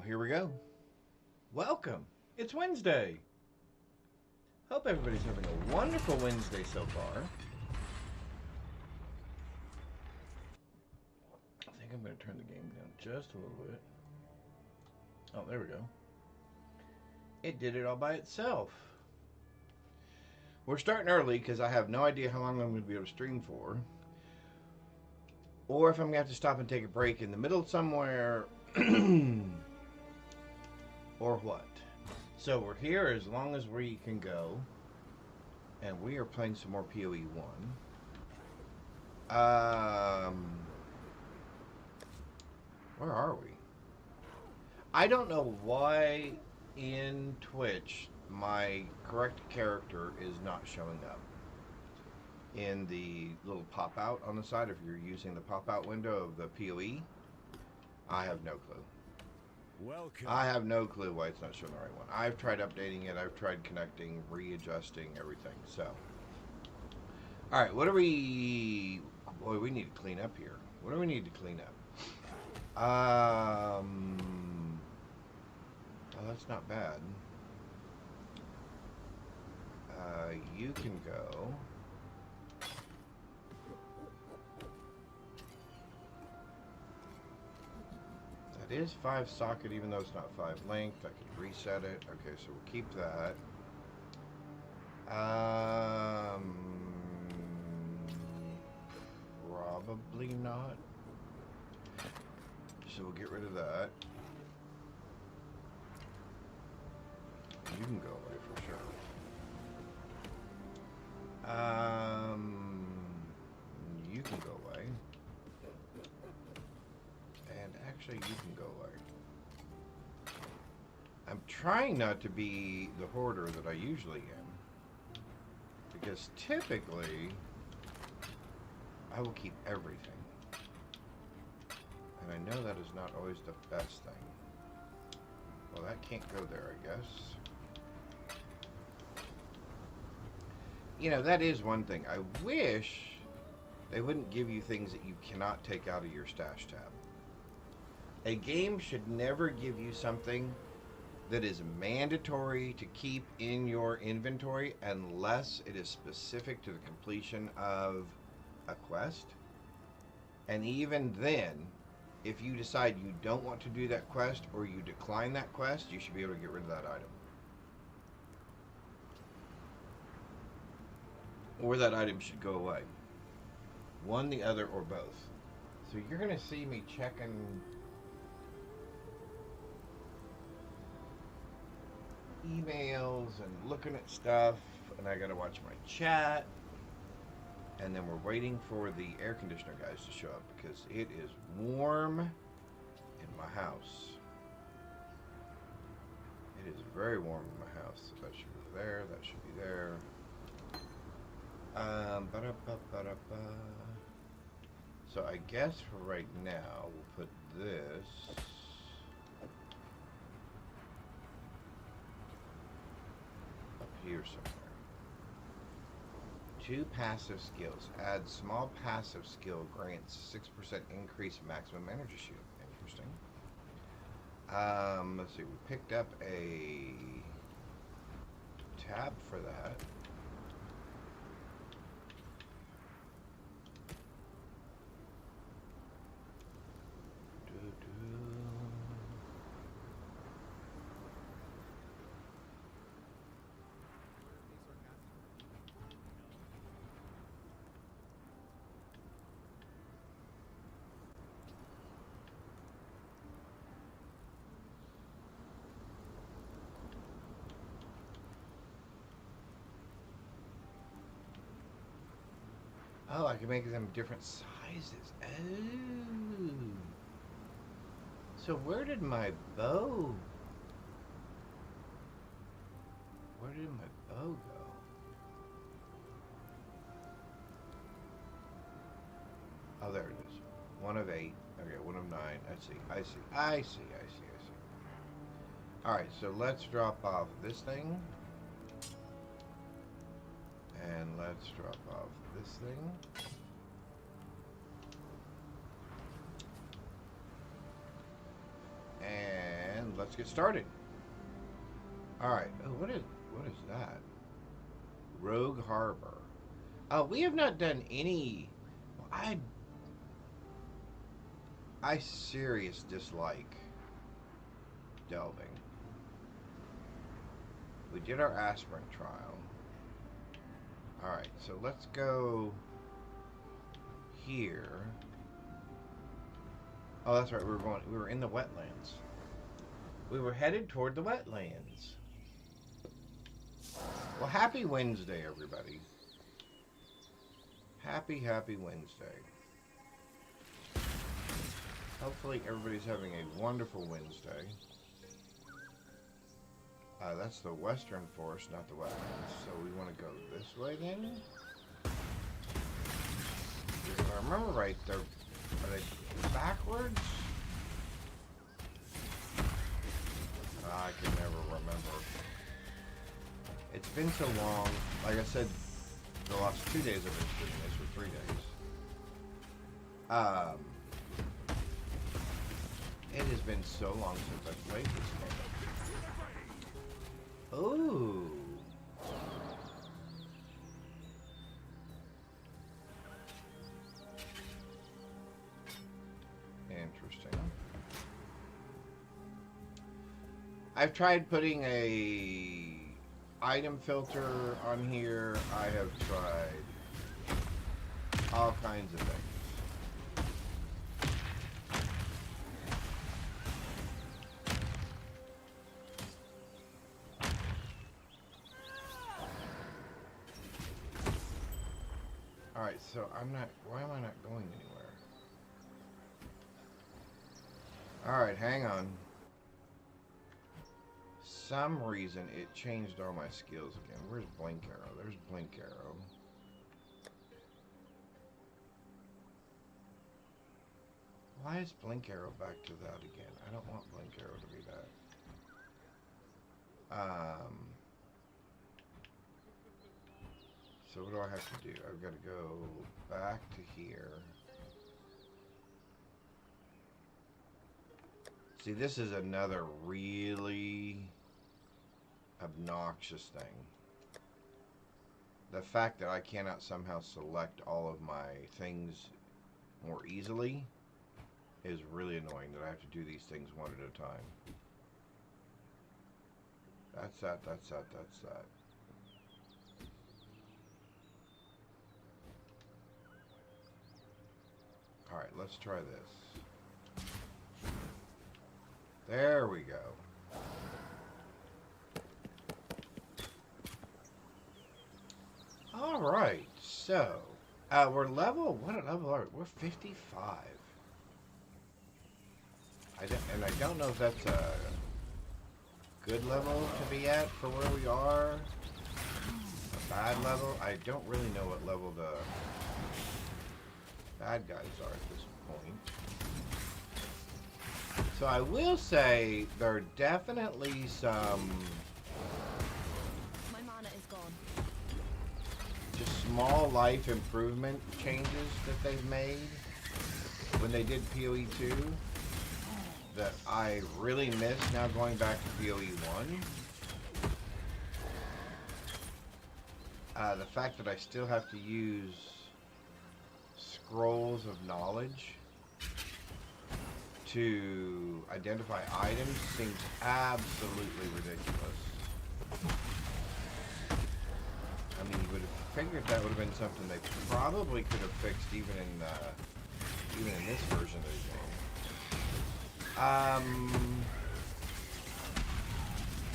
Well, here we go. Welcome. It's Wednesday. Hope everybody's having a wonderful Wednesday so far. I think I'm going to turn the game down just a little bit. Oh, there we go. It did it all by itself. We're starting early because I have no idea how long I'm going to be able to stream for. Or if I'm going to have to stop and take a break in the middle somewhere. Or what. So we're here as long as we can go. And we are playing some more PoE 1. Where are we? I don't know why in Twitch my correct character is not showing up in the little pop out on the side if you're using the pop out window of the PoE. I have no clue. Welcome. I have no clue why it's not showing the right one. I've tried updating it. I've tried connecting, readjusting, everything. So, all right, what do we... Boy, we need to clean up here. What do we need to clean up? Oh, that's not bad. You can go. That is 5 socket, even though it's not 5 length. I can reset it. Okay, so we'll keep that. Probably not. So we'll get rid of that. You can go away for sure. You can go away. And actually, you can go away. I'm trying not to be the hoarder that I usually am. Because typically, I will keep everything. And I know that is not always the best thing. Well, that can't go there, I guess. You know, that is one thing. I wish they wouldn't give you things that you cannot take out of your stash tab. A game should never give you something that is mandatory to keep in your inventory unless it is specific to the completion of a quest. And even then, if you decide you don't want to do that quest or you decline that quest, you should be able to get rid of that item. Or that item should go away. One, the other, or both. So you're going to see me checking emails and looking at stuff, and I got to watch my chat. And then we're waiting for the air conditioner guys to show up because it is warm in my house. It is very warm in my house. So that should be there. That should be there. So I guess for right now, we'll put this up here somewhere. 2 passive skills. Add small passive skill grants 6% increase in maximum energy shield. Interesting. Let's see. We picked up a tab for that. Oh, I can make them different sizes. Oh. So where did my bow... Where did my bow go? Oh, there it is. 1 of 8. Okay, 1 of 9. I see. Alright, so let's drop off this thing. And let's drop off this thing. And let's get started. All right. Oh, what is that? Rogue Harbor. We have not done any. I serious dislike delving. We did our aspirin trial. All right, so let's go here. Oh, that's right. We were in the wetlands. We were headed toward the wetlands. Well, happy Wednesday, everybody. Happy Wednesday. Hopefully everybody's having a wonderful Wednesday. That's the western forest, not the wetlands. So we want to go this way then? If I remember right, are they backwards? I can never remember. It's been so long. Like I said, the last 2 days I've been doing this, or 3 days. It has been so long since I've played this game. Ooh. Interesting. I've tried putting a item filter on here. I have tried all kinds of things. Alright, so why am I not going anywhere? Alright, hang on. Some reason it changed all my skills again. Where's Blink Arrow? There's Blink Arrow. Why is Blink Arrow back to that again? I don't want Blink Arrow to be that. So what do I have to do? I've got to go back to here. See, this is another really obnoxious thing. The fact that I cannot somehow select all of my things more easily is really annoying, that I have to do these things one at a time. That's that. Alright, let's try this. There we go. Alright, so we're level, what level are we? We're 55. I don't know if that's a good level to be at for where we are. A bad level. I don't really know what level the bad guys are at this point. So I will say there are definitely some my mana is gone. Just small life improvement changes that they've made when they did PoE 2 that I really miss now going back to PoE 1. The fact that I still have to use scrolls of knowledge to identify items seems absolutely ridiculous. I mean, you would have figured that would have been something they probably could have fixed even in this version of the game.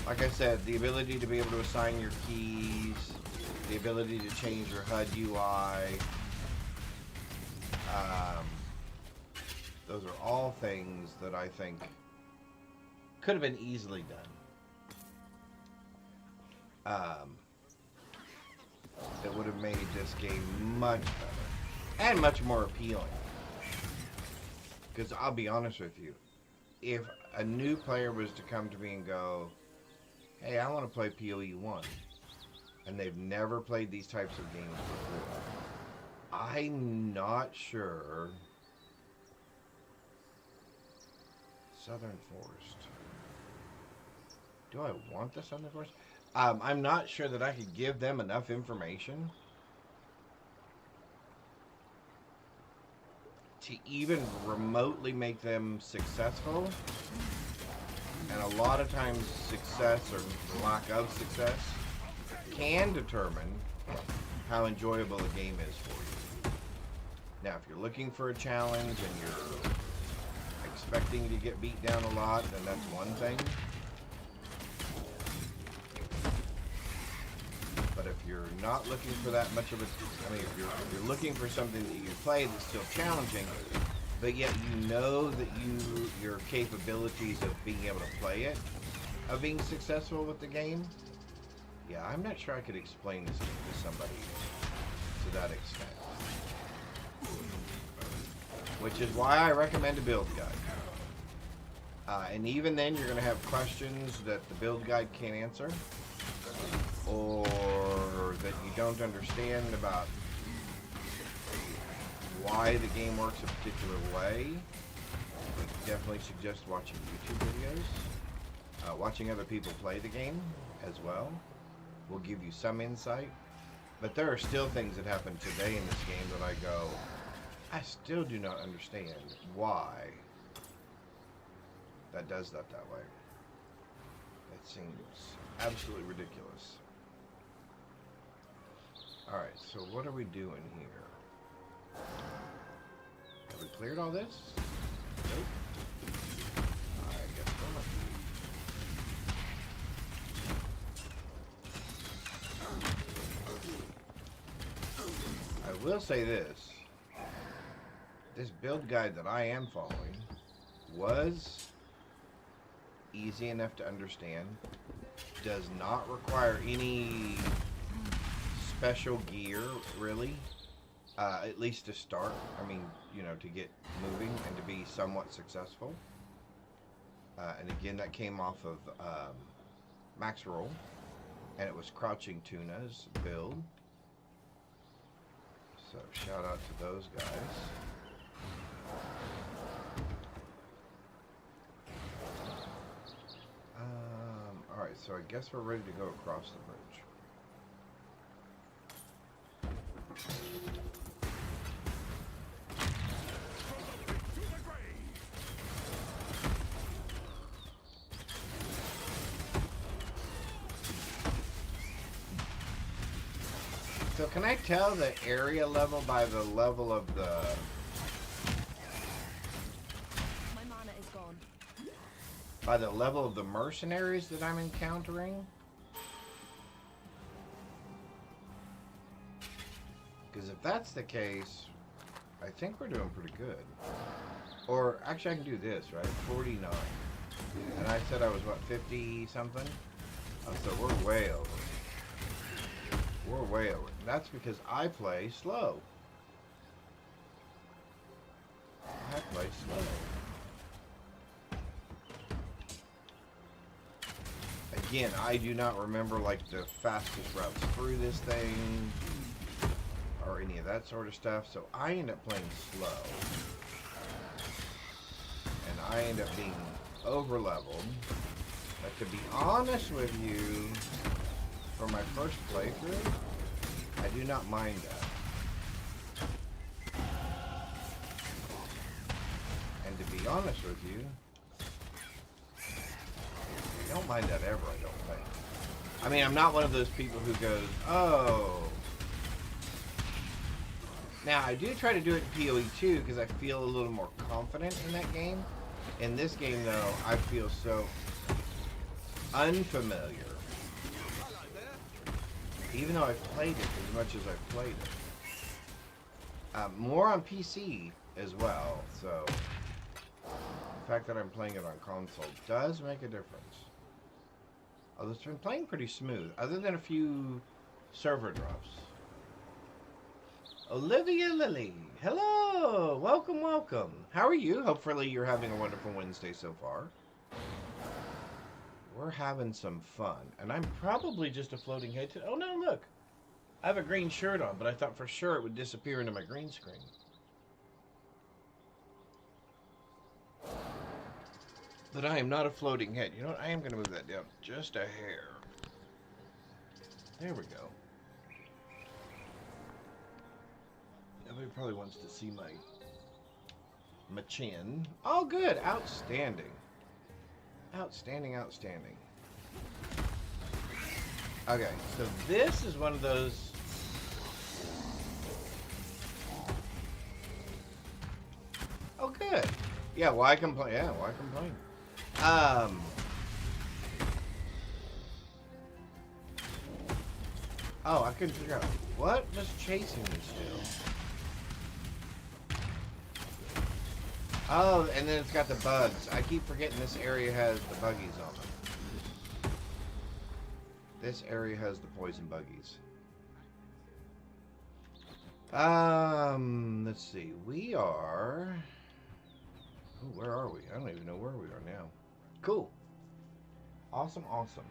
Like I said, the ability to be able to assign your keys, the ability to change your HUD UI, those are all things that I think could have been easily done. That would have made this game much better and much more appealing. Because I'll be honest with you, if a new player was to come to me and go, hey, I want to play PoE 1, and they've never played these types of games before, I'm not sure. Southern Forest. Do I want this on the course? I'm not sure that I could give them enough information to even remotely make them successful. And a lot of times success or lack of success can determine how enjoyable a game is for you. Now, if you're looking for a challenge and you're expecting to get beat down a lot, then that's one thing. But if you're not looking for that much of a, I mean, if you're looking for something that you can play that's still challenging, but yet you know that your capabilities of being able to play it, of being successful with the game, yeah, I'm not sure I could explain this to somebody to that extent. Which is why I recommend a build guide. And even then, you're going to have questions that the build guide can't answer, or that you don't understand about why the game works a particular way. I definitely suggest watching YouTube videos. Watching other people play the game as well will give you some insight. But there are still things that happen today in this game that I go, I still do not understand why that does that way. It seems absolutely ridiculous. Alright, so what are we doing here? Have we cleared all this? Nope. I guess not. I will say this. This build guide that I am following was easy enough to understand. Does not require any special gear, really. At least to start. I mean, you know, to get moving and to be somewhat successful. And again, that came off of Max Roll. And it was Crouching Tuna's build. So, shout out to those guys. Alright, so I guess we're ready to go across the bridge. So can I tell the area level by the level of the... My mana is gone. By the level of the mercenaries that I'm encountering? Because if that's the case, I think we're doing pretty good. Or, actually I can do this, right? 49. And I said I was, what, 50 something? Oh, so we're way over. We're way over. That's because I play slow. I play slow. Again, I do not remember like the fastest routes through this thing or any of that sort of stuff, so I end up playing slow. And I end up being over leveled. But to be honest with you, for my first playthrough, I do not mind that. And to be honest with you, I don't mind that ever, I don't think. I mean, I'm not one of those people who goes, oh. Now, I do try to do it in PoE too, because I feel a little more confident in that game. In this game, though, I feel so unfamiliar. Even though I've played it as much as I've played it. More on PC as well, so the fact that I'm playing it on console does make a difference. Although it's been playing pretty smooth, other than a few server drops. Olivia Lilly, hello! Welcome, welcome. How are you? Hopefully you're having a wonderful Wednesday so far. We're having some fun. And I'm probably just a floating head to... Oh no, look! I have a green shirt on, but I thought for sure it would disappear into my green screen. But I am not a floating head. You know what? I am going to move that down just a hair. There we go. Nobody probably wants to see my chin. Oh, good. Outstanding. Outstanding, outstanding. Okay, so this is one of those... Oh, good. Yeah, why complain? Yeah, why complain? Oh, I couldn't figure out what was chasing me still. Oh, and then it's got the bugs. I keep forgetting this area has the buggies on it. This area has the poison buggies. Let's see. We are... Oh, where are we? I don't even know where we are now. Cool. Awesome, awesome.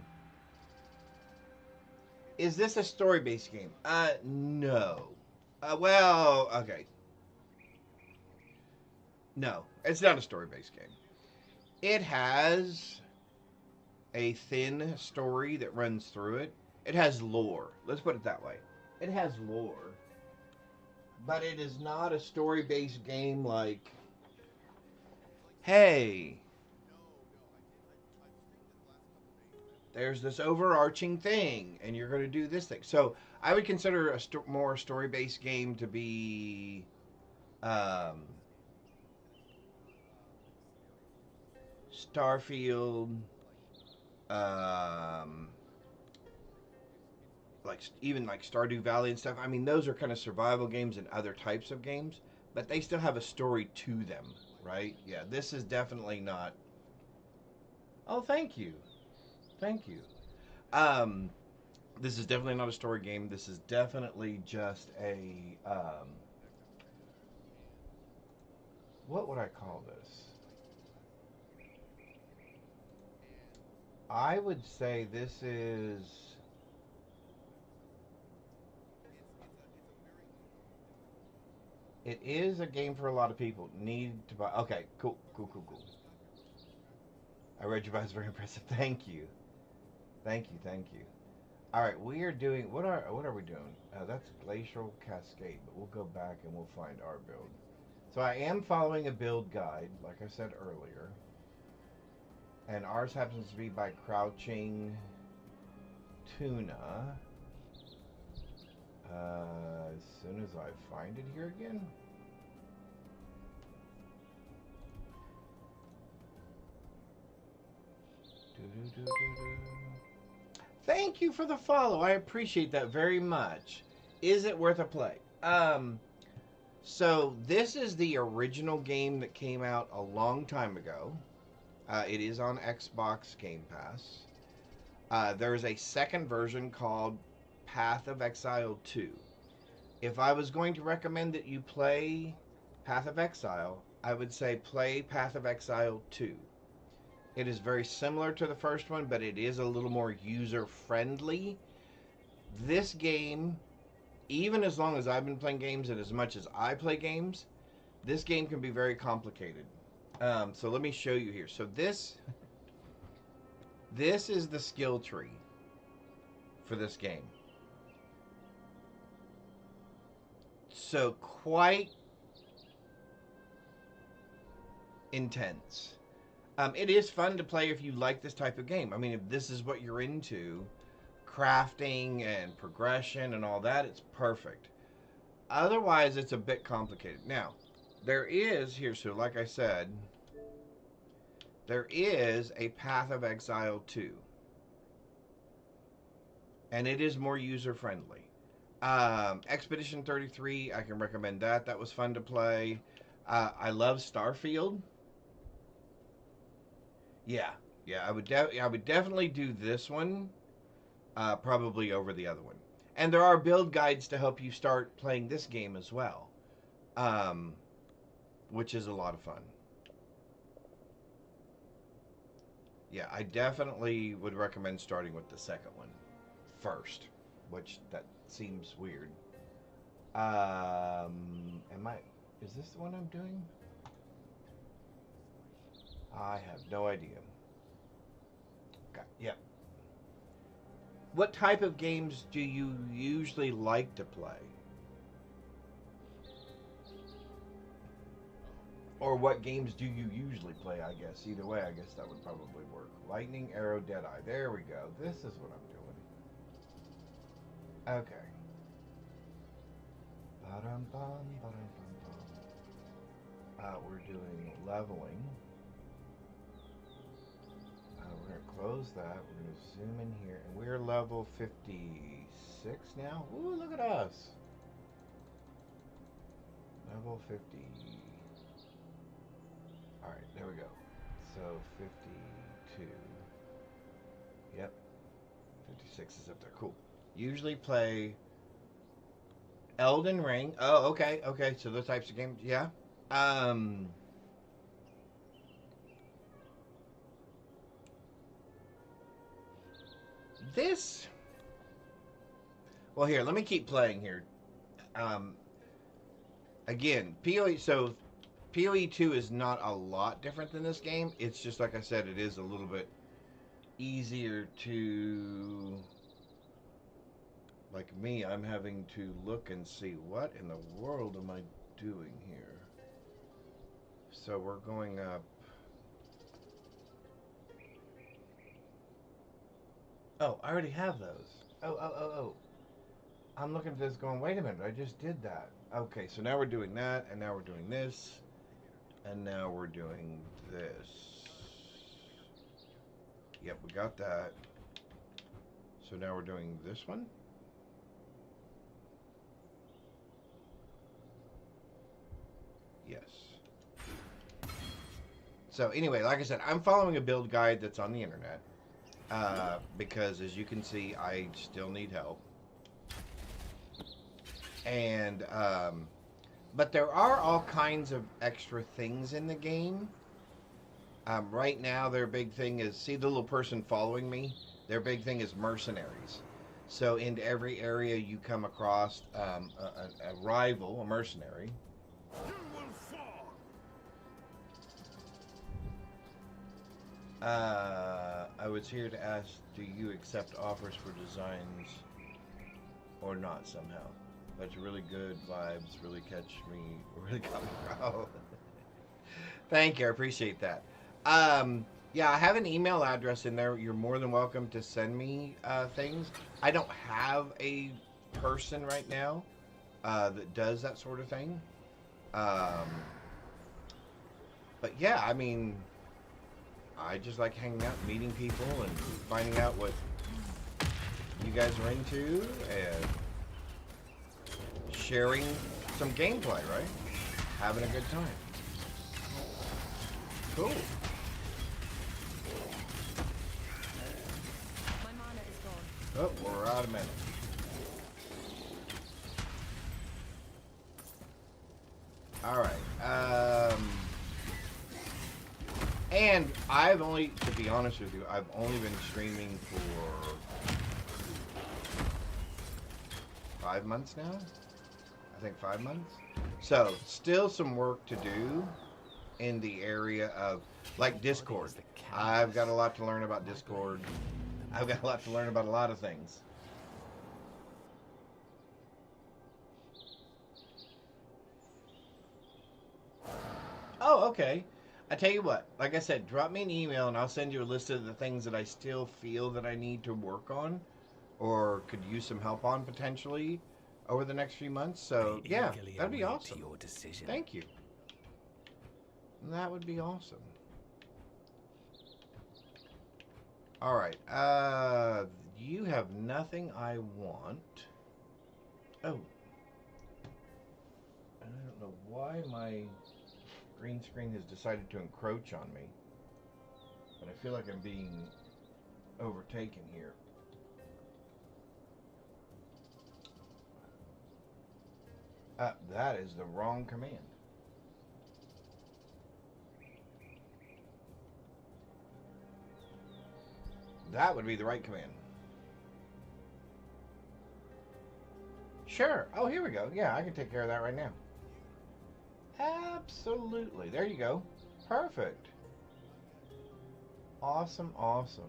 Is this a story-based game? No. Well, okay. No, it's not a story-based game. It has a thin story that runs through it. It has lore. Let's put it that way. It has lore. But it is not a story-based game like, hey, there's this overarching thing, and you're going to do this thing. So I would consider a more story-based game to be... Starfield, like even like Stardew Valley and stuff. I mean, those are kind of survival games and other types of games, but they still have a story to them, right? Yeah, this is definitely not. Oh, thank you, thank you. Um, this is definitely not a story game. This is definitely just a what would I call this? I would say this is... It is a game for a lot of people. Need to buy... Okay, cool, cool, cool, cool. I read your bio. It's very impressive. Thank you. Thank you, thank you. All right, we are doing... What are we doing? That's Glacial Cascade, but we'll go back and we'll find our build. So I am following a build guide, like I said earlier. And ours happens to be by Crouching Tuna. As soon as I find it here again. Thank you for the follow. I appreciate that very much. Is it worth a play? So this is the original game that came out a long time ago. It is on Xbox Game Pass. There's a second version called Path of Exile 2. If I was going to recommend that you play Path of Exile, I would say play Path of Exile 2. It is very similar to the first one, but it is a little more user-friendly. This game, even as long as I've been playing games and as much as I play games, this game can be very complicated. So let me show you here. So this is the skill tree for this game. So quite intense. It is fun to play if you like this type of game. I mean, if this is what you're into, crafting and progression and all that, it's perfect. Otherwise, it's a bit complicated. Now, there is here, so like I said, there is a Path of Exile 2. And it is more user-friendly. Expedition 33, I can recommend that. That was fun to play. I love Starfield. Yeah, I would definitely do this one, probably over the other one. And there are build guides to help you start playing this game as well, which is a lot of fun. Yeah, I definitely would recommend starting with the second one first, which that seems weird. Is this the one I'm doing? I have no idea. Yep. What type of games do you usually like to play? Or what games do you usually play, I guess. Either way, I guess that would probably work. Lightning, Arrow, Deadeye. There we go. This is what I'm doing. Okay. Ba-dum-bum, ba-dum-bum-bum. We're doing leveling. We're going to close that. We're going to zoom in here. And we're level 56 now. Ooh, look at us. Level 50. Alright, there we go. So 52. Yep. 56 is up there. Cool. Usually play Elden Ring. Oh, okay. Okay. So those types of games. Yeah. This. Well, here, let me keep playing here. Again, PoE. So PoE 2 is not a lot different than this game. It's just like I said, it is a little bit easier to. Like me, I'm having to look and see what in the world am I doing here. So we're going up. Oh, I already have those. Oh. I'm looking at this going, wait a minute, I just did that. Okay, so now we're doing that, and now we're doing this, and now we're doing this. Yep, we got that. So now we're doing this one. Yes. So anyway, like I said, I'm following a build guide that's on the internet. Because as you can see, I still need help. And, but there are all kinds of extra things in the game. Right now, their big thing is, see the little person following me? Their big thing is mercenaries. So in every area you come across a rival, a mercenary. I was here to ask, do you accept offers for designs or not somehow? But really good vibes, really catch me, really got me. Oh. Thank you, I appreciate that. Yeah, I have an email address in there. You're more than welcome to send me things. I don't have a person right now that does that sort of thing. But yeah, I mean, I just like hanging out, meeting people, and finding out what you guys are into, and sharing some gameplay, right? Having a good time. Cool. My mana is gone. Oh, we're out of mana. Alright, and I've only, to be honest with you, I've only been streaming for 5 months now? I think 5 months? So, still some work to do in the area of, like Discord. I've got a lot to learn about Discord. I've got a lot to learn about a lot of things. Oh, okay. I tell you what, like I said, drop me an email and I'll send you a list of the things that I still feel that I need to work on or could use some help on potentially over the next few months. So, yeah, that'd be awesome. Thank you. That would be awesome. All right. You have nothing I want. Oh. I don't know why my green screen has decided to encroach on me. But I feel like I'm being overtaken here. That is the wrong command. That would be the right command. Sure. Oh, here we go. Yeah, I can take care of that right now. Absolutely. There you go. Perfect. Awesome, awesome.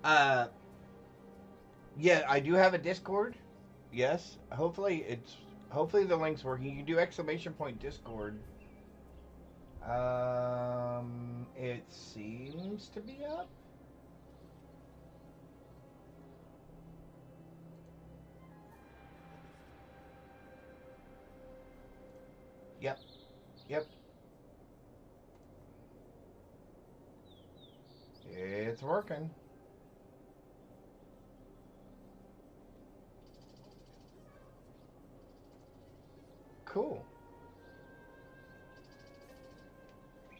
Uh, yeah, I do have a Discord. Yes, hopefully the link's working. You can do exclamation point Discord. It seems to be up. Yep, yep. It's working. Cool.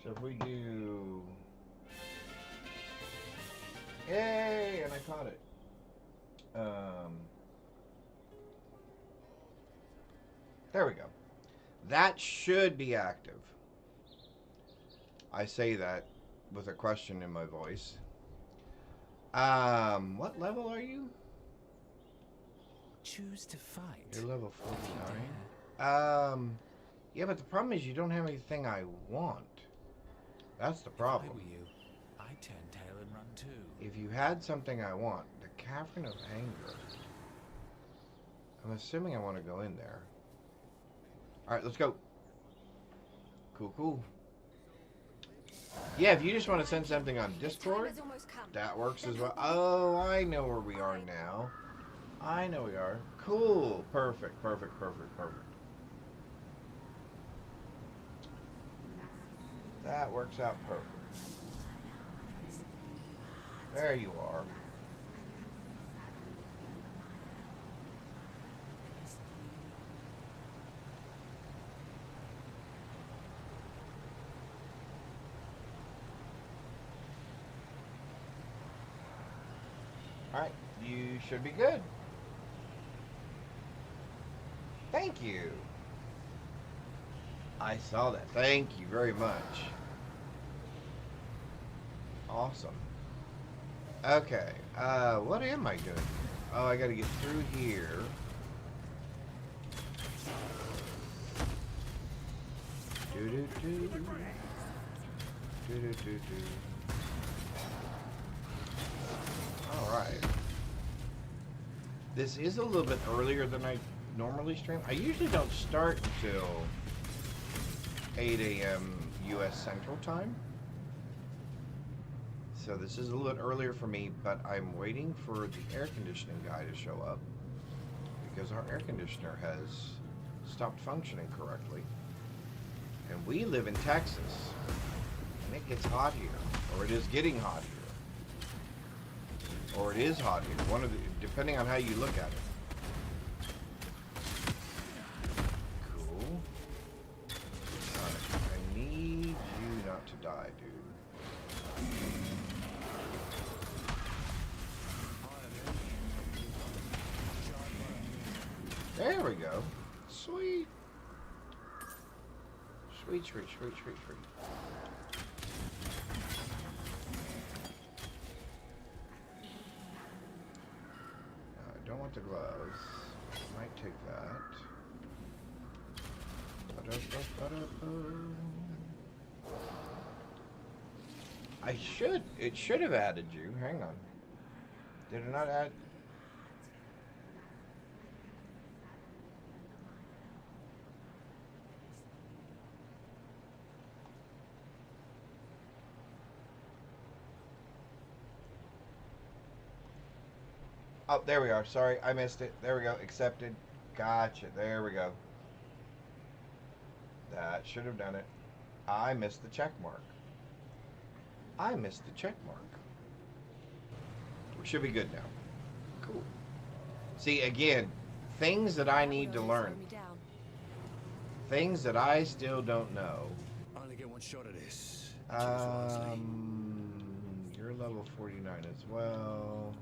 So if we do... Yay! And I caught it. There we go. That should be active. I say that with a question in my voice. What level are you? Choose to fight. You're level 49. Yeah, but the problem is you don't have anything I want. That's the problem. If I were you, I'd turn tail and run too. If you had something I want, the Cavern of Anger. I'm assuming I want to go in there. Alright, let's go. Cool, cool. Yeah, if you just want to send something on Discord, that works as well. Oh, I know where we are now. I know we are. Cool. Perfect, perfect, perfect, perfect. That works out perfect. There you are. Alright, you should be good. Thank you. I saw that. Thank you very much. Awesome. Okay, what am I doing? Oh, I gotta get through here. Do-do-do. Do-do-do-do. Alright. This is a little bit earlier than I normally stream. I usually don't start until 8 a.m. U.S. Central Time. So this is a little earlier for me, but I'm waiting for the air conditioning guy to show up because our air conditioner has stopped functioning correctly. And we live in Texas, and it gets hot here, or it is getting hot here. Or it is hot here, one of the, depending on how you look at it. Cool. Alright, I need you not to die, dude. There we go. Sweet. Sweet, sweet, sweet, sweet, sweet. I don't want the gloves. Might take that. It should have added you. Hang on. Did it not add? Oh, there we are. Sorry, I missed it. There we go. Accepted. Gotcha. There we go. That should have done it. I missed the check mark. I missed the check mark. We should be good now. Cool. See, again, things that I need to learn. Things that I still don't know. I only get one shot at this. You're level 49 as well.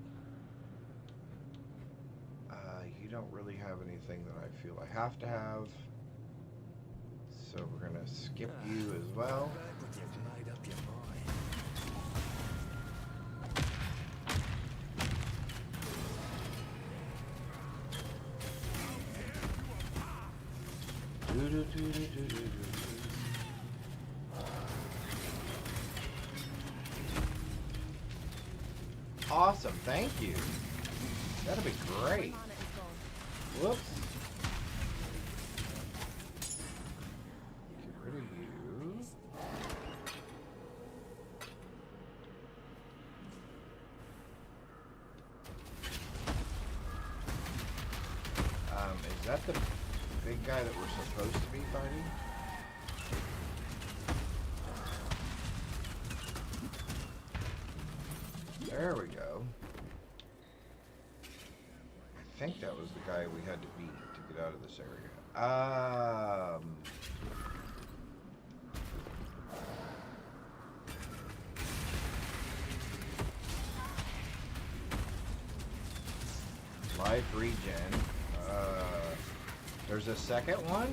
You don't really have anything that I feel I have to have. So we're gonna skip you as well. Awesome, thank you. That'll be My great. mana is gone. Whoops. Get rid of you. Is that the big guy that we're supposed to be fighting? There we go. I think that was the guy we had to beat to get out of this area. Life regen. There's a second one?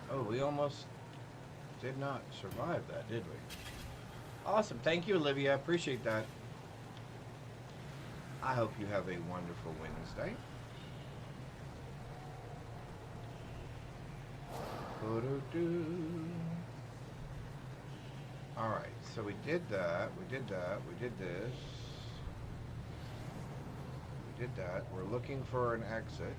Oh, we almost did not survive that, did we? Awesome. Thank you, Olivia. Appreciate that. I hope you have a wonderful Wednesday. Alright, so we did that. We did that. We did this. We did that. We're looking for an exit.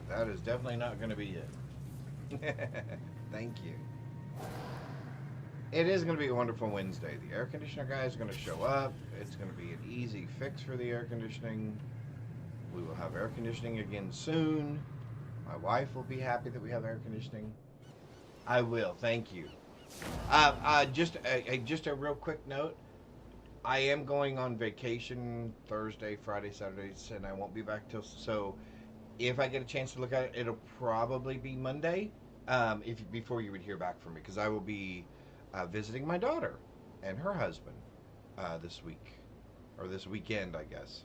That is definitely not going to be it. Thank you. It is going to be a wonderful Wednesday. The air conditioner guy is going to show up. It's going to be an easy fix for the air conditioning. We will have air conditioning again soon. My wife will be happy that we have air conditioning. I will. Thank you. Just a real quick note. I am going on vacation Thursday, Friday, Saturdays, and I won't be back till so. If I get a chance to look at it, it'll probably be Monday. Before you would hear back from me, because I will be visiting my daughter and her husband this week, or this weekend, I guess.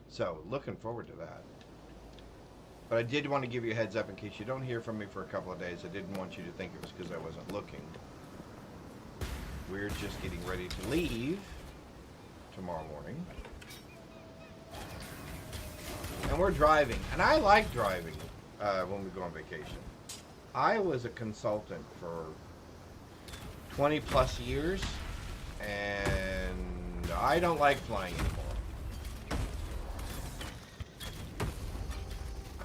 So looking forward to that. But I did want to give you a heads up in case you don't hear from me for a couple of days. I didn't want you to think it was because I wasn't looking. We're just getting ready to leave tomorrow morning. And we're driving, and I like driving when we go on vacation. I was a consultant for 20 plus years, and I don't like flying anymore.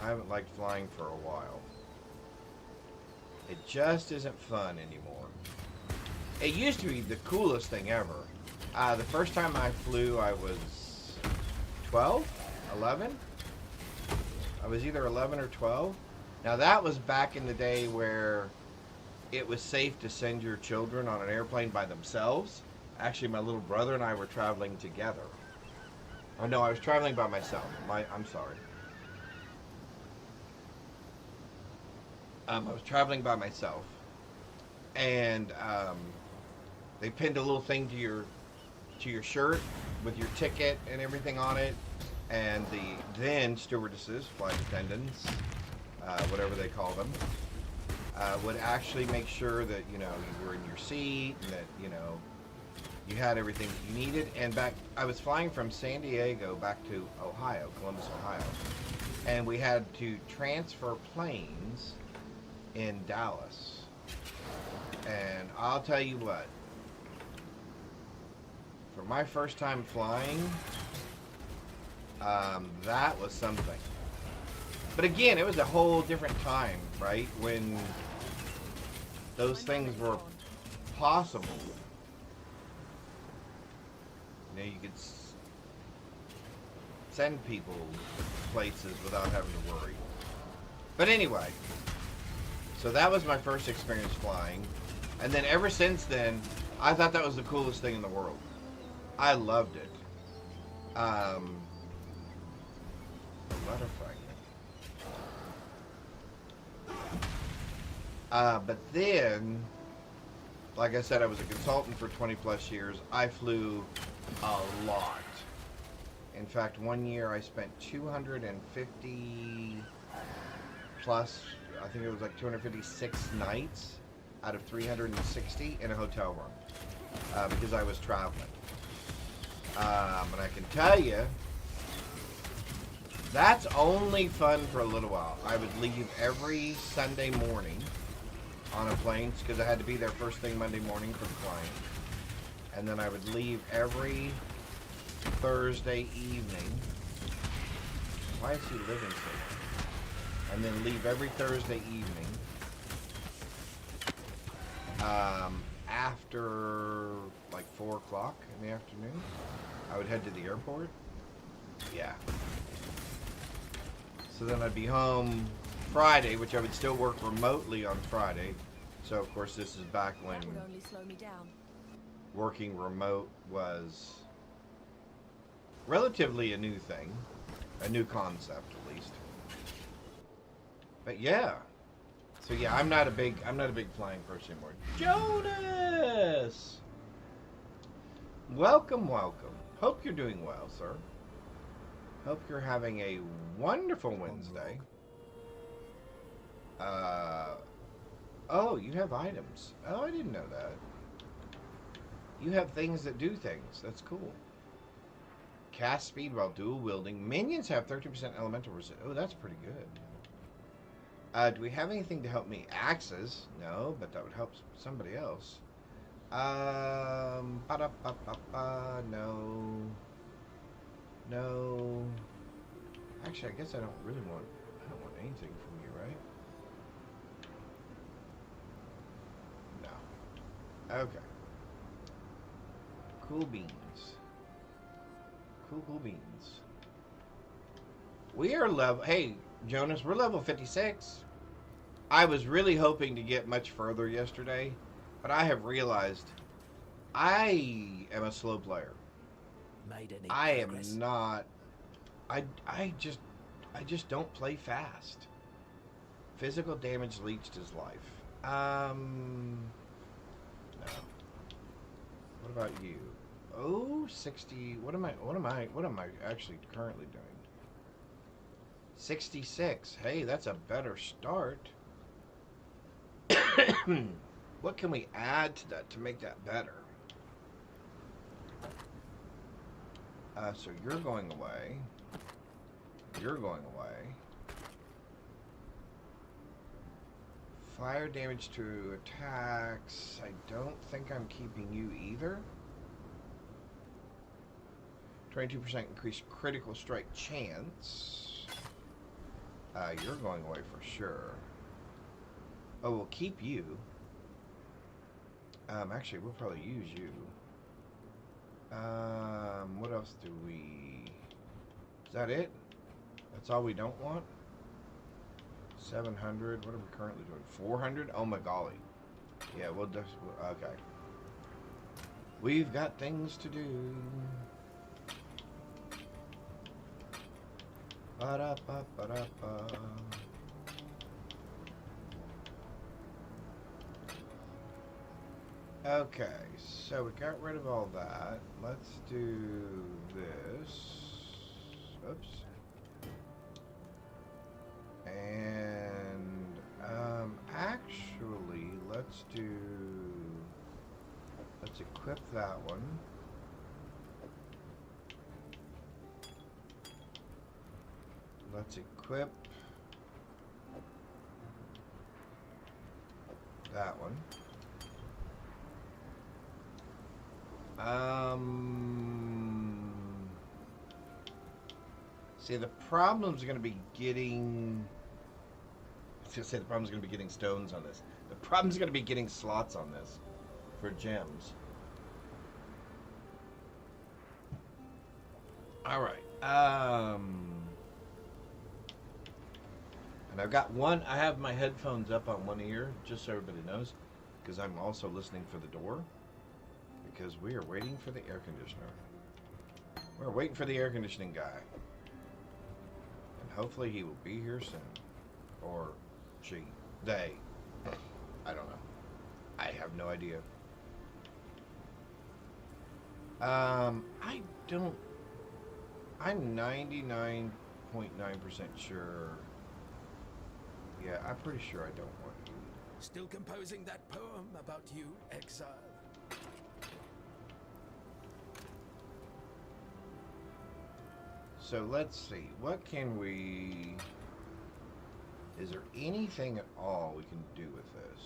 I haven't liked flying for a while. It just isn't fun anymore. It used to be the coolest thing ever. The first time I flew, I was 12, 11. I was either 11 or 12. Now that was back in the day where it was safe to send your children on an airplane by themselves. Actually, my little brother and I were traveling together. Oh no, I was traveling by myself. I'm sorry. I was traveling by myself, and they pinned a little thing to your shirt with your ticket and everything on it. And the then stewardesses, flight attendants, whatever they call them, would actually make sure that you were in your seat and that you had everything that you needed. And I was flying from San Diego back to Ohio, Columbus, Ohio, and we had to transfer planes in Dallas. And I'll tell you what, for my first time flying, that was something. But again, it was a whole different time, right? When those things were possible. You could send people places without having to worry. But anyway, so that was my first experience flying. And then ever since then, I thought that was the coolest thing in the world. I loved it. Letter fragment. But then, like I said, I was a consultant for 20 plus years. I flew a lot. In fact, one year I spent 250 plus, I think it was like 256 nights out of 360 in a hotel room because I was traveling. And I can tell you, that's only fun for a little while. I would leave every Sunday morning on a plane because I had to be there first thing Monday morning for the client. And then I would leave every Thursday evening. Why is he living so long? And then leave every Thursday evening. After like 4 o'clock in the afternoon, I would head to the airport. Yeah. So then I'd be home Friday, which I would still work remotely on Friday. So of course this is back when That would only slow me down. working remote was relatively a new thing, a new concept at least. But yeah. So yeah, I'm not a big flying person anymore. Jonas! Welcome, welcome. Hope you're doing well, sir. Hope you're having a wonderful Wednesday. Oh, you have items. Oh, I didn't know that. You have things that do things. That's cool. Cast speed while dual wielding. Minions have 30% elemental resist. Oh, that's pretty good. Do we have anything to help me? Axes? No, but that would help somebody else. No. No. Actually, I guess I don't want anything from you, right? No. Okay. Cool beans. Cool beans. We are level... Hey, Jonas, we're level 56. I was really hoping to get much further yesterday, but I have realized I am a slow player. Made any I progress? am not... I just don't play fast. Physical damage leached his life. No. What about you? Oh, 60. What am I actually currently doing? 66. Hey, that's a better start. What can we add to that to make that better? So you're going away. You're going away. Fire damage to attacks. I don't think I'm keeping you either. 22% increased critical strike chance. You're going away for sure. Oh, we'll keep you. Actually, we'll probably use you. What else do we... Is that it? That's all we don't want? 700. What are we currently doing? 400? Oh my golly. Yeah, we'll just... Okay. We've got things to do. Ba-da-ba-ba-da-ba. Okay, so we got rid of all that. Let's do this. Oops. And actually, let's equip that one. Let's equip that one. See, the problem's going to be getting... I was going to say the problem's going to be getting stones on this. The problem's going to be getting slots on this for gems. Alright. And I've got one... I have my headphones up on one ear, just so everybody knows, because I'm also listening for the door. Because we are waiting for the air conditioner. We're waiting for the air conditioning guy. And hopefully he will be here soon. Or she. They. I don't know. I have no idea. I don't... I'm 99.9% sure. Yeah, I'm pretty sure I don't want you. Still composing that poem about you, exile. So let's see. What can we... Is there anything at all we can do with this?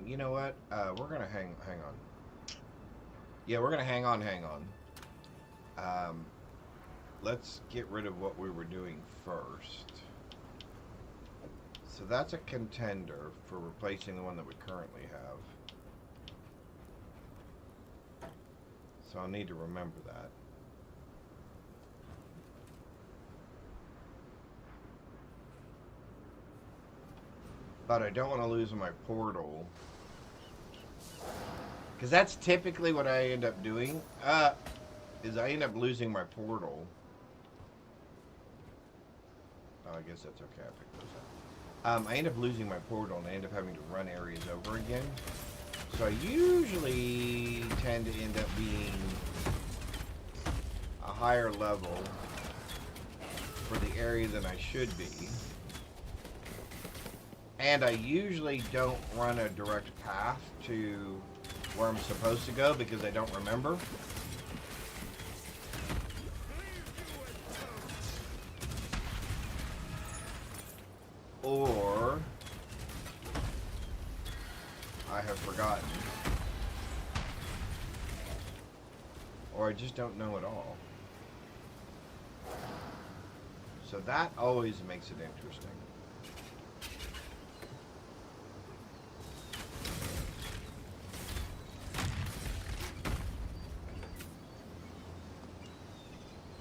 You know what? We're gonna hang on. Yeah, we're gonna hang on. Let's get rid of what we were doing first. So that's a contender for replacing the one that we currently have. So I'll need to remember that. But I don't want to lose my portal. Because that's typically what I end up doing. Is I end up losing my portal. Oh, I guess that's okay. I picked those up. I end up losing my portal and I end up having to run areas over again. So I usually tend to end up being a higher level for the area than I should be. And I usually don't run a direct path to where I'm supposed to go because I don't remember. Or I have forgotten. Or I just don't know at all. So that always makes it interesting.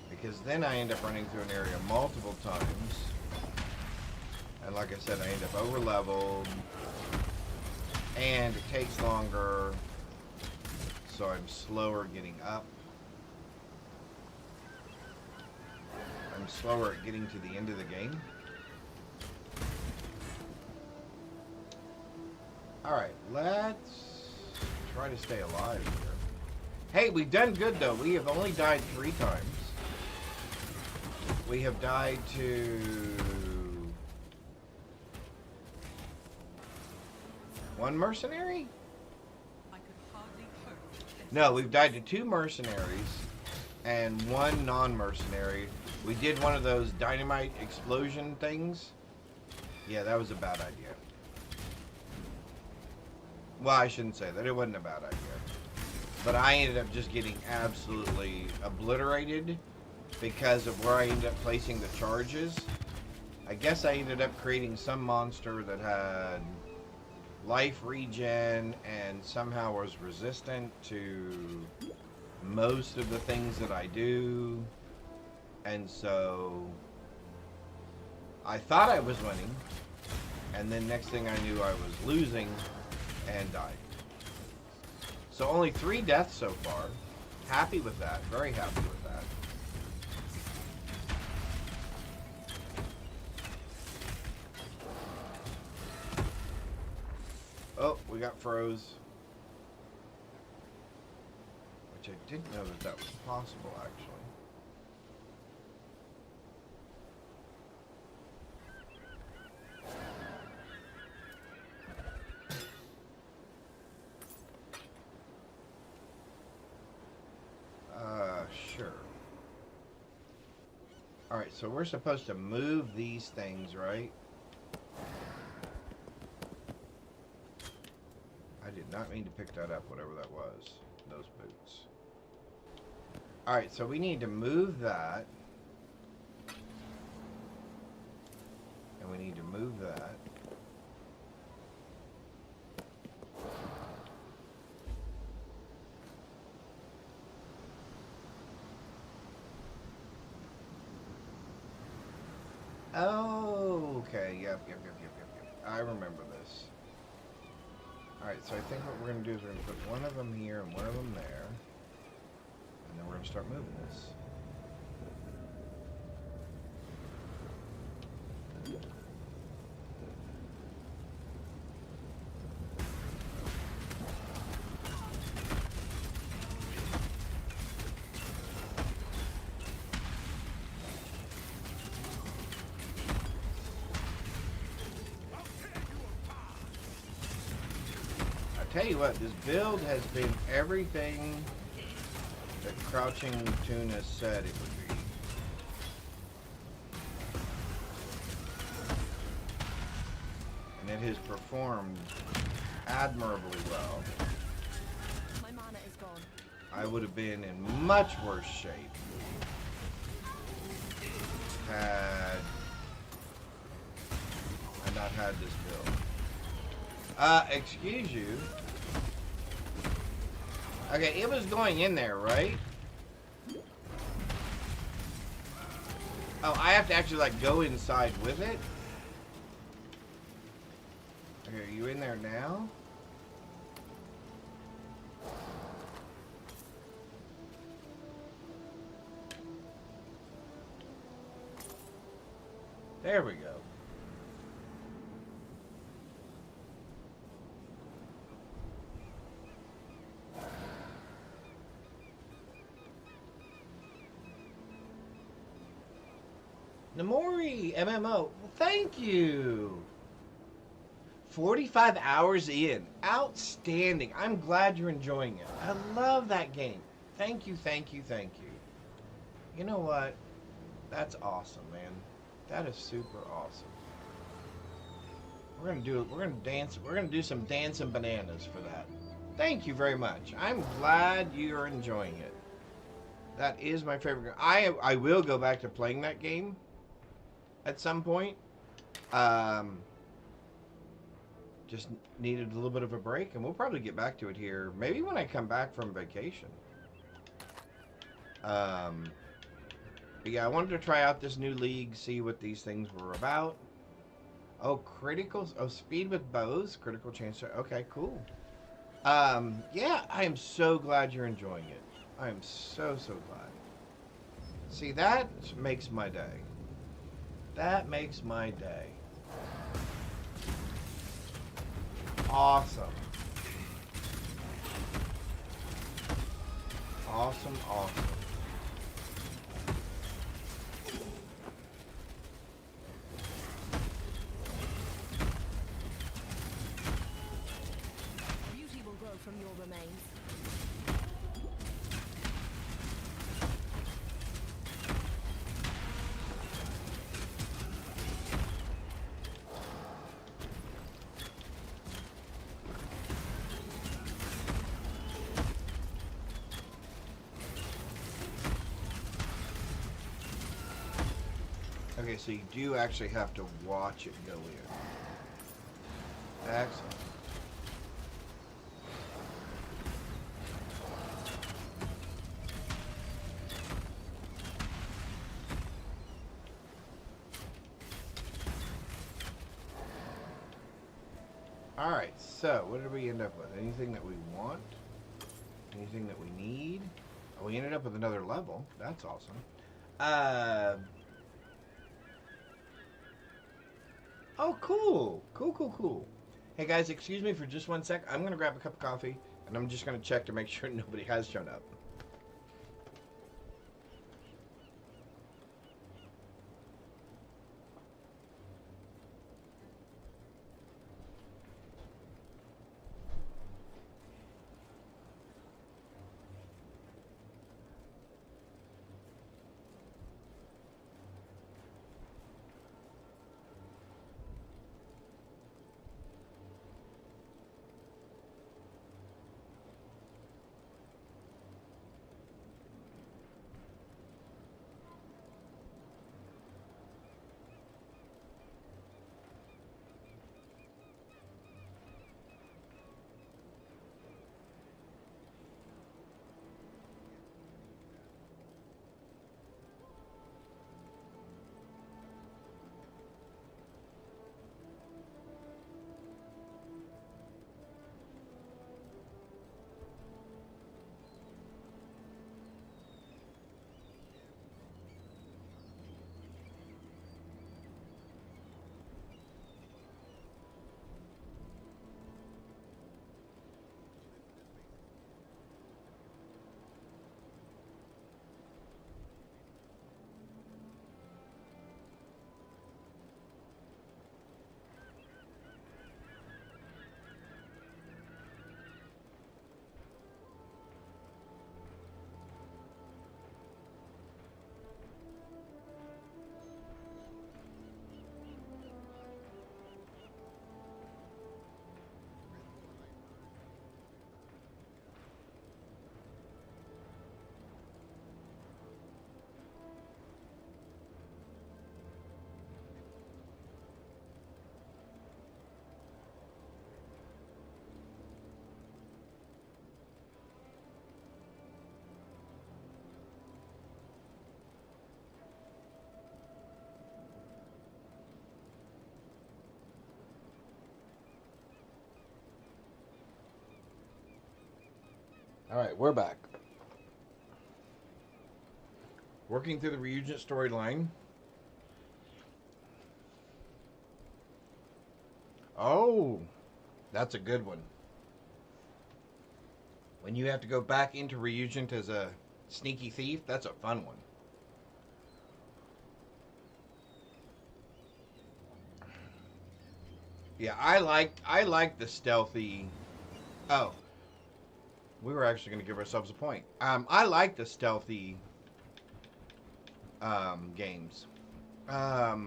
Because then I end up running through an area multiple times. And like I said, I end up over leveled. And it takes longer. So I'm slower getting up. I'm slower at getting to the end of the game. Alright, let's try to stay alive here. Hey, we've done good though. We have only died 3 times. We have died to... one mercenary? No, we've died to 2 mercenaries and 1 non-mercenary. We did one of those dynamite explosion things. Yeah, that was a bad idea. Well, I shouldn't say that. It wasn't a bad idea. But I ended up just getting absolutely obliterated because of where I ended up placing the charges. I guess I ended up creating some monster that had life regen and somehow was resistant to most of the things that I do. And so I thought I was winning, and then next thing I knew I was losing and died. So only 3 deaths so far. Happy with that. Very happy with that. Oh, we got froze. Which I didn't know that that was possible, actually. Sure. Alright, so we're supposed to move these things, right? I did not mean to pick that up, whatever that was. Those boots. Alright, so we need to move that. And we need to move that. Oh, okay. Yep. I remember this. Alright, so I think what we're going to do is we're going to put one of them here and one of them there. And then we're going to start moving this. Tell you what, this build has been everything that Crouching Tuna said it would be. And it has performed admirably well. My mana is gone. I would have been in much worse shape had I not had this build. Excuse you. Okay, it was going in there, right? Oh, I have to actually, like, go inside with it? Okay, are you in there now? There we go. Namori MMO, well, thank you. 45 hours in. Outstanding. I'm glad you're enjoying it. I love that game. Thank you, thank you, thank you. You know what? That's awesome, man. That is super awesome. We're gonna dance, we're gonna do some dancing bananas for that. Thank you very much. I'm glad you're enjoying it. That is my favorite game. I will go back to playing that game at some point. Just needed a little bit of a break, and we'll probably get back to it here. Maybe when I come back from vacation. But yeah, I wanted to try out this new league, see what these things were about. Oh, speed with bows, critical chance. Okay, cool. Yeah, I am so glad you're enjoying it. I am so glad. See, that makes my day. That makes my day. Awesome. Awesome. Beauty will grow from your remains. Okay, so you do actually have to watch it go in. Excellent. Alright, so what did we end up with? Anything that we want? Anything that we need? Oh, we ended up with another level. That's awesome. Oh, cool. Cool. Hey, guys, excuse me for just 1 sec. I'm going to grab a cup of coffee, and I'm just going to check to make sure nobody has shown up. Alright, we're back. Working through the Reugent storyline. Oh, that's a good one. When you have to go back into Reugent as a sneaky thief, that's a fun one. Yeah, I like the stealthy. Oh, we were actually going to give ourselves a point. I like the stealthy games. What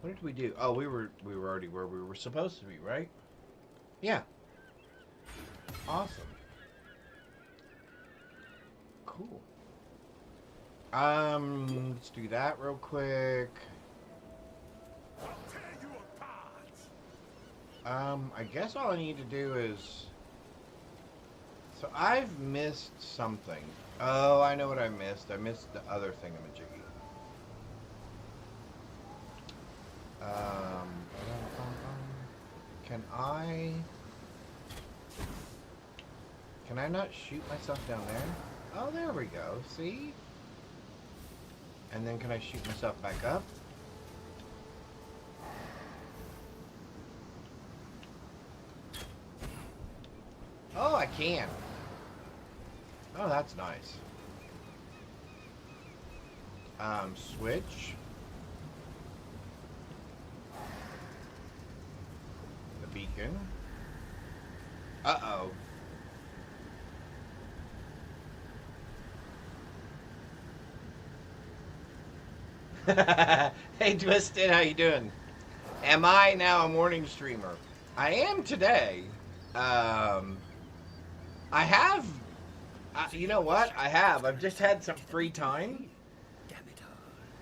did we do? Oh, we were already where we were supposed to be, right? Yeah. Awesome. Cool. Let's do that real quick. I guess all I need to do is... So I've missed something. Oh, I know what I missed. I missed the other thingamajiggy. Can I not shoot myself down there? Oh, there we go. See? And then can I shoot myself back up? Oh, I can. Oh, that's nice. Switch. The beacon. Uh-oh. Hey, Twisted, how you doing? Am I now a morning streamer? I am today. I have... you know what? I have. I've just had some free time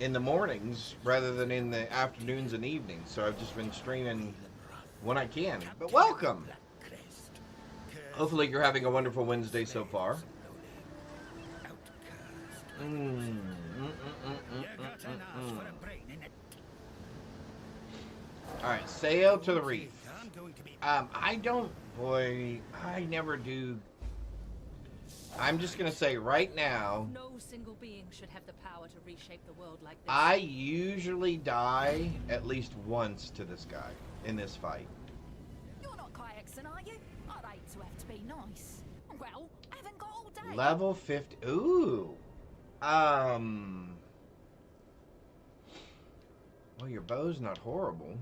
in the mornings rather than in the afternoons and evenings. So I've just been streaming when I can. But welcome! Hopefully you're having a wonderful Wednesday so far. Alright, sail to the reef. I never do. I'm just gonna say right now, No single being should have the power to reshape the world like this. I usually die at least once to this guy in this fight. You're not Kayakson, are you? I'd hate to have to be nice. Well, I haven't got all day. Level 50. Ooh. Well, your bow's not horrible.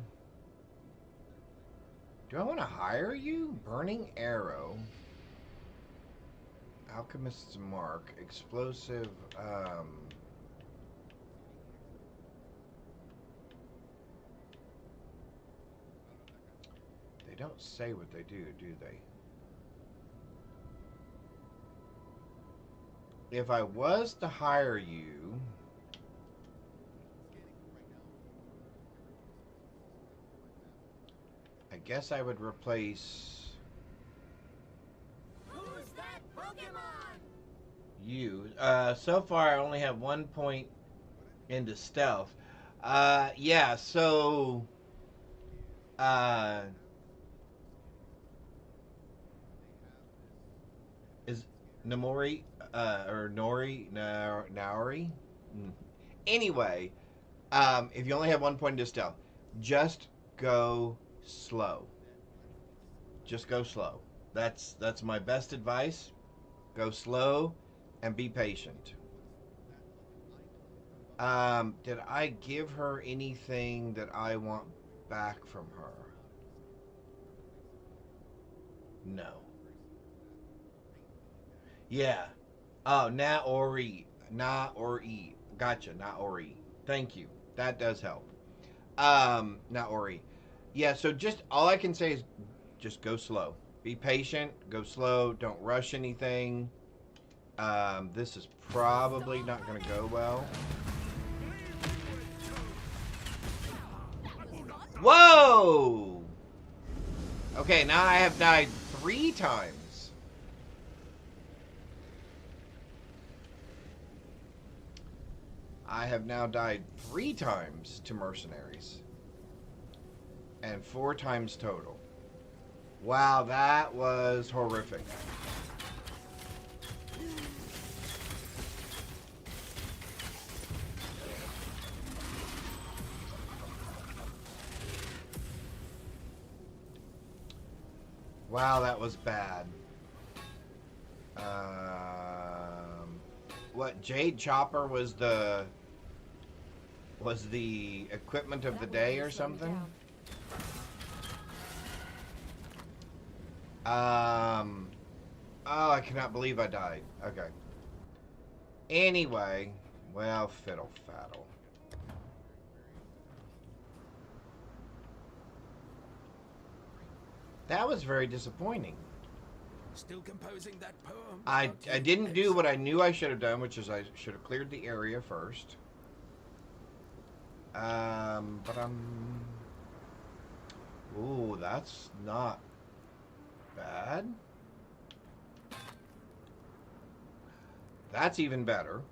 Do I want to hire you? Burning Arrow. Alchemist's Mark. Explosive, They don't say what they do they? If I was to hire you... I guess I would replace... Who's that Pokemon? You. So far I only have 1 point into stealth. Yeah, so... is Namori, or Naori? Anyway, if you only have 1 point into stealth, just go slow. Just go slow. That's my best advice. Go slow and be patient. Did I give her anything that I want back from her? No. Yeah. Oh, Naori. Naori. Gotcha. Naori. Thank you. That does help. Naori. Yeah, so just all I can say is just go slow. Be patient, go slow, don't rush anything. This is probably not going to go well. Whoa! Okay, now I have died 3 times. I have now died 3 times to mercenaries. And 4 times total. Wow, that was horrific. Wow, that was bad. What, Jade Chopper was the equipment of That the will day really or slow me something? down. Oh, I cannot believe I died. Okay. Anyway, well, fiddle faddle. That was very disappointing. Still composing that poem? I about you, didn't do what I exile? knew I should have done, which is I should have cleared the area first. But ooh, that's not bad. That's even better.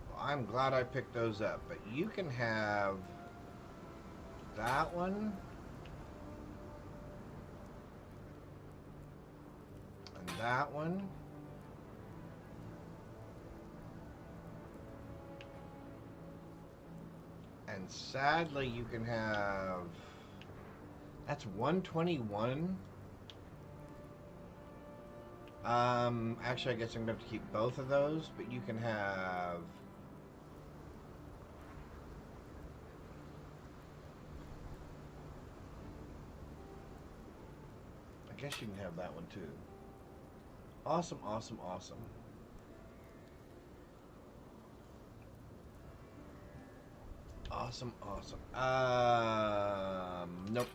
Well, I'm glad I picked those up, but you can have that one and that one. And sadly, you can have... That's 121. Actually, I guess I'm going to have to keep both of those, but you can have... I guess you can have that one too. Awesome, awesome, awesome. Awesome, awesome. Nope.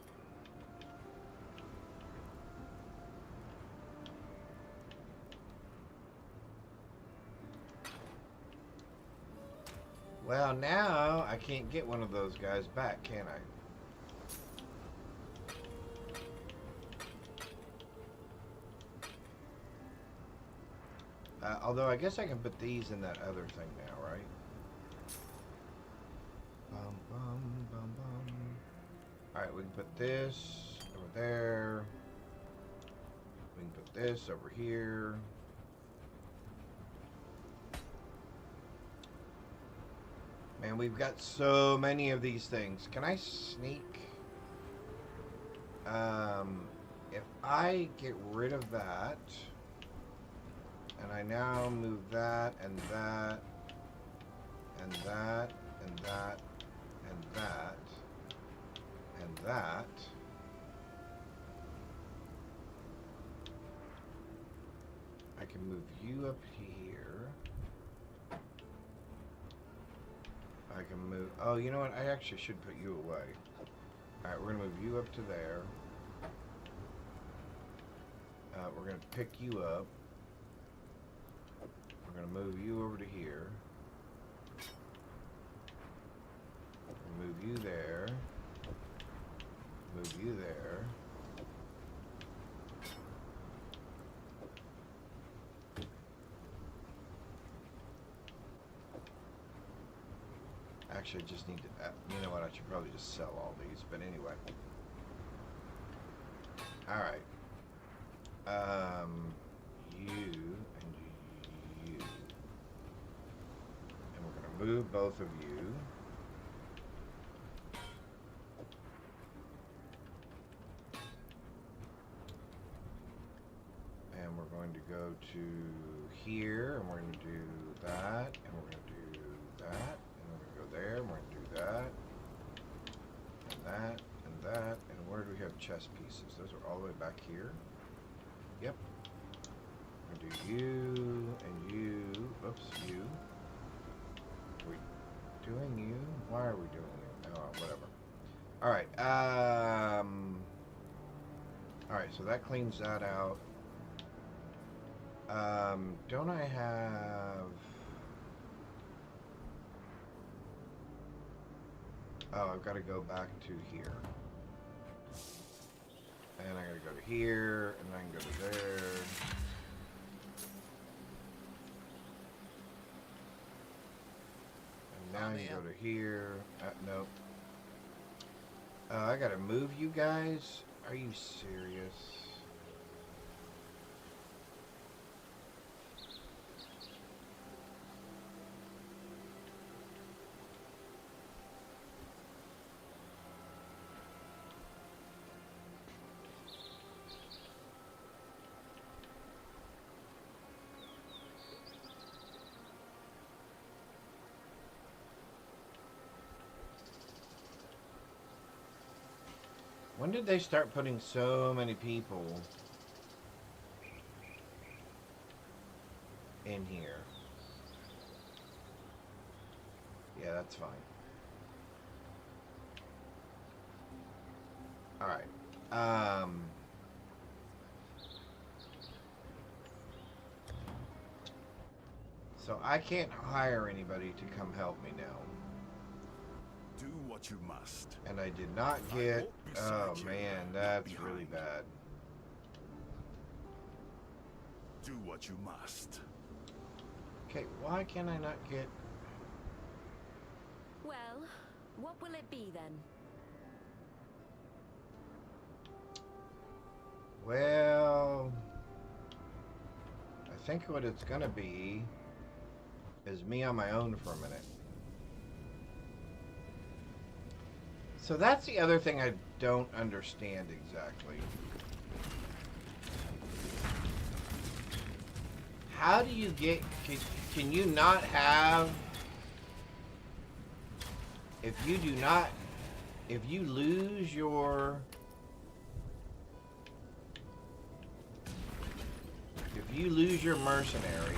Well, now I can't get one of those guys back, can I? Although I guess I can put these in that other thing now, right? Bum, bum, bum, bum. Alright, we can put this over there. We can put this over here. Man, we've got so many of these things. Can I sneak? If I get rid of that, and I now move that, and that, and that, and that, and that, and that, I can move you up here. I can move... Oh, you know what? I actually should put you away. Alright, we're going to move you up to there. We're going to pick you up. We're going to move you over to here. Move you there. Move you there. Actually, I just need to... you know what? I should probably just sell all these. But anyway. Alright. You and you. And we're going to move both of you. And we're going to go to here, and we're going to do that, and we're going to do that, and we're going to go there, and we're going to do that, and that, and that, and where do we have chess pieces? Those are all the way back here. Yep. We're going to do you, and you, oops, you. Are we doing you? Why are we doing you? Oh, whatever. Alright, alright, so that cleans that out. Don't I have... Oh, I've got to go back to here. And I got to go to here, and I can go to there. And now you go to here. Nope. I got to move you guys? Are you serious? When did they start putting so many people in here? Yeah, that's fine. Alright. So I can't hire anybody to come help me now. Do what you must. And I did not get... Oh man, that's really bad. Do what you must. Okay, why can I not get... Well, what will it be then? Well... I think what it's gonna be is me on my own for a minute. So that's the other thing I don't understand exactly. How do you get... Can you not have... If you do not... If you lose your... If you lose your mercenary...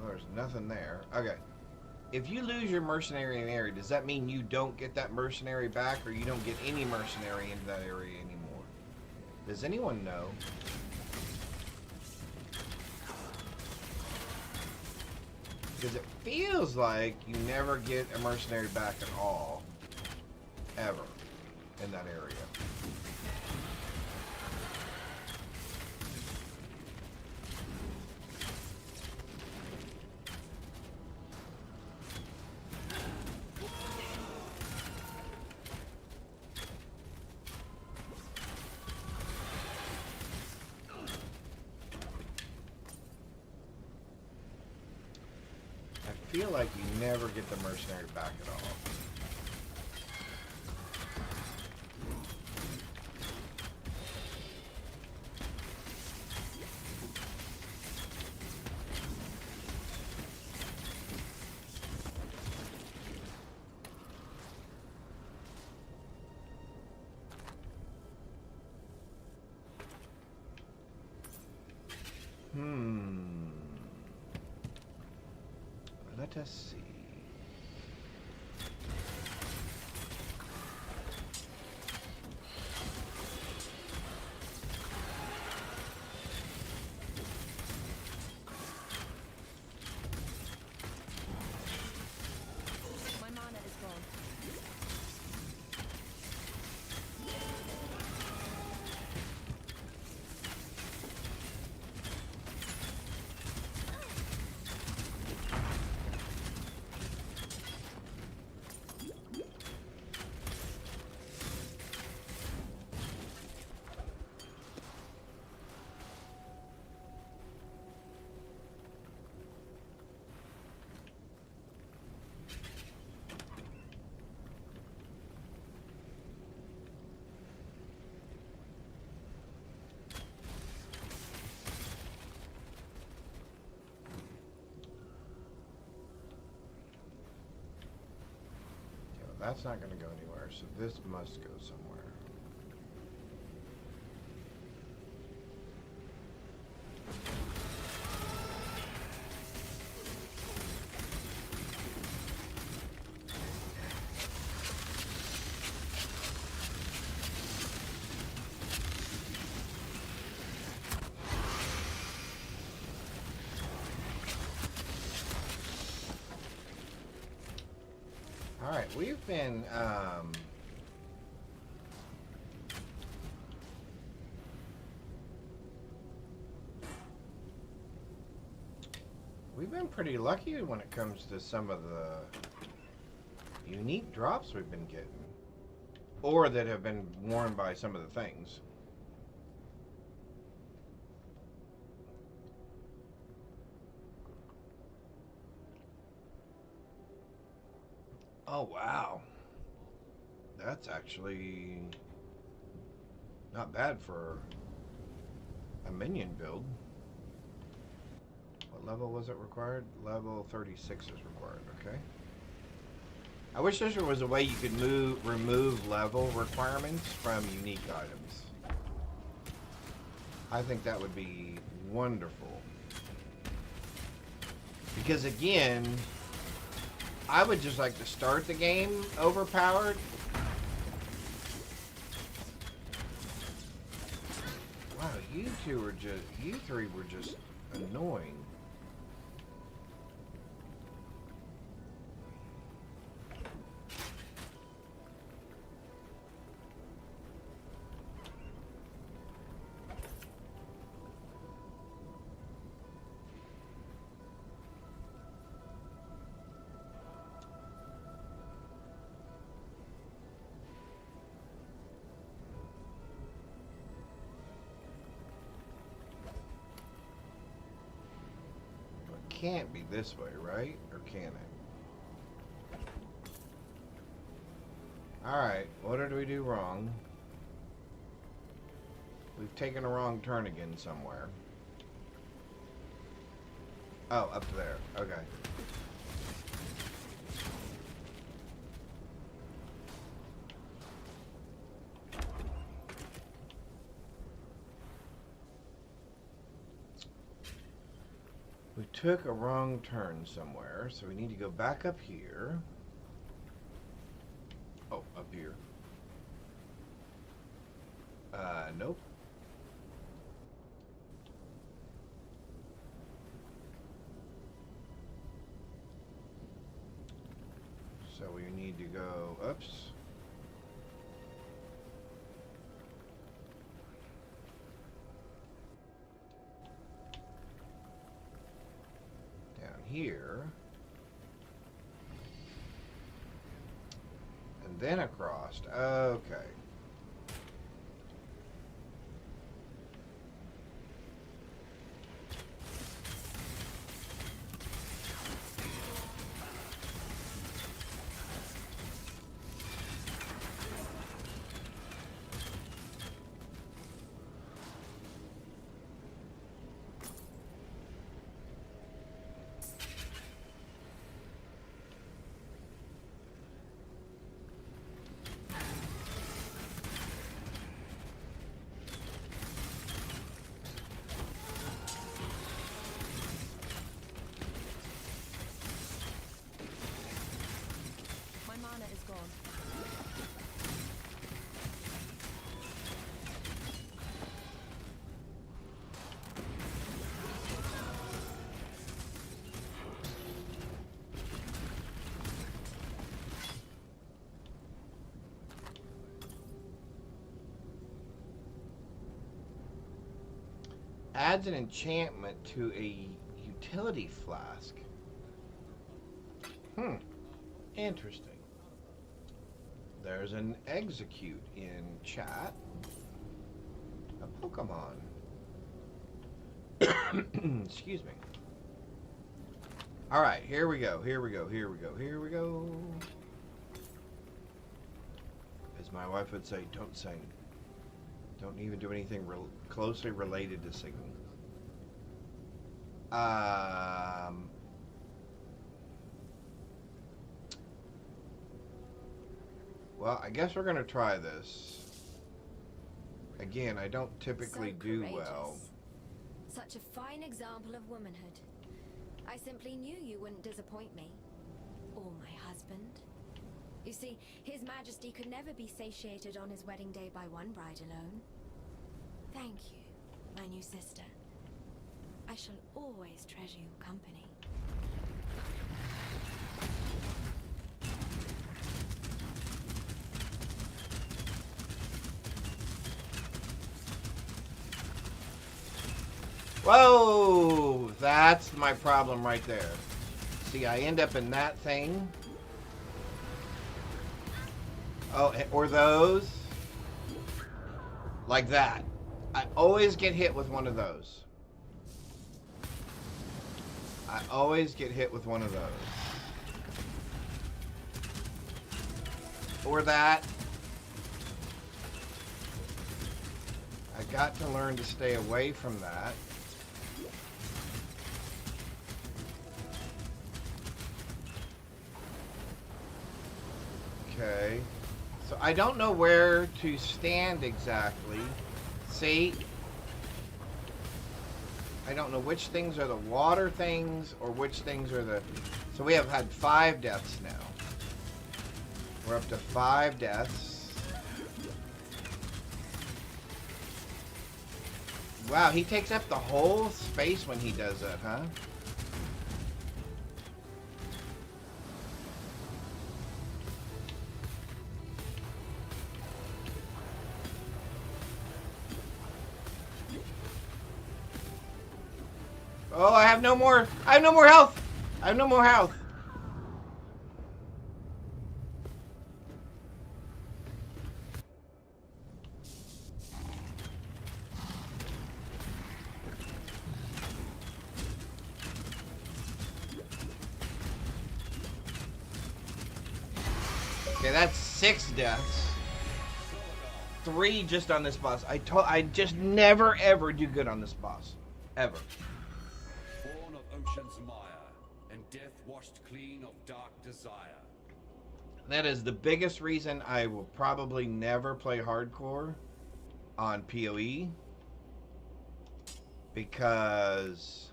Oh, there's nothing there. Okay. If you lose your mercenary in an area, does that mean you don't get that mercenary back, or you don't get any mercenary into that area anymore? Does anyone know? Because it feels like you never get a mercenary back at all, ever, in that area. I feel like you never get the mercenary back at all. Let us see. My mana is gone. That's not going to go anywhere, so this must go somewhere. Alright, we've been, we've been pretty lucky when it comes to some of the unique drops we've been getting. Or that have been worn by some of the things. Oh, wow. That's actually not bad for a minion build. What level was it required? Level 36 is required, okay. I wish there was a way you could remove level requirements from unique items. I think that would be wonderful. Because again, I would just like to start the game overpowered. Wow, you three were just annoying. Can't be this way, right? Or can it? Alright, what did we do wrong? We've taken a wrong turn again somewhere. Oh, up there. Okay. We took a wrong turn somewhere, so we need to go back up here. Oh, up here. Nope. So we need to go, oops. Here, and then across. Okay. My mana is gone. Adds an enchantment to a utility flask. Interesting. There's an execute in chat. A Pokemon. Excuse me. Alright, here we go. Here we go. Here we go. Here we go. As my wife would say, don't sing. Don't even do anything closely related to singing. Well, I guess we're gonna try this. Again, I don't typically do well. Such a fine example of womanhood. I simply knew you wouldn't disappoint me. Or my husband. You see, His Majesty could never be satiated on his wedding day by one bride alone. Thank you, my new sister. I shall always treasure your company. Whoa! That's my problem right there. See, I end up in that thing. Oh, or those. Like that. I always get hit with one of those. I always get hit with one of those. Or that. I got to learn to stay away from that. Okay. So I don't know where to stand exactly. See? I don't know which things are the water things or which things are the... So we have had 5 deaths now. We're up to 5 deaths. Wow, he takes up the whole space when he does that, huh? Oh, I have no more. I have no more health. I have no more health. Okay, that's 6 deaths. 3 just on this boss. I just never ever do good on this boss. Ever. Born of ocean's mire, and death washed clean of dark desire. That is the biggest reason I will probably never play hardcore on PoE. Because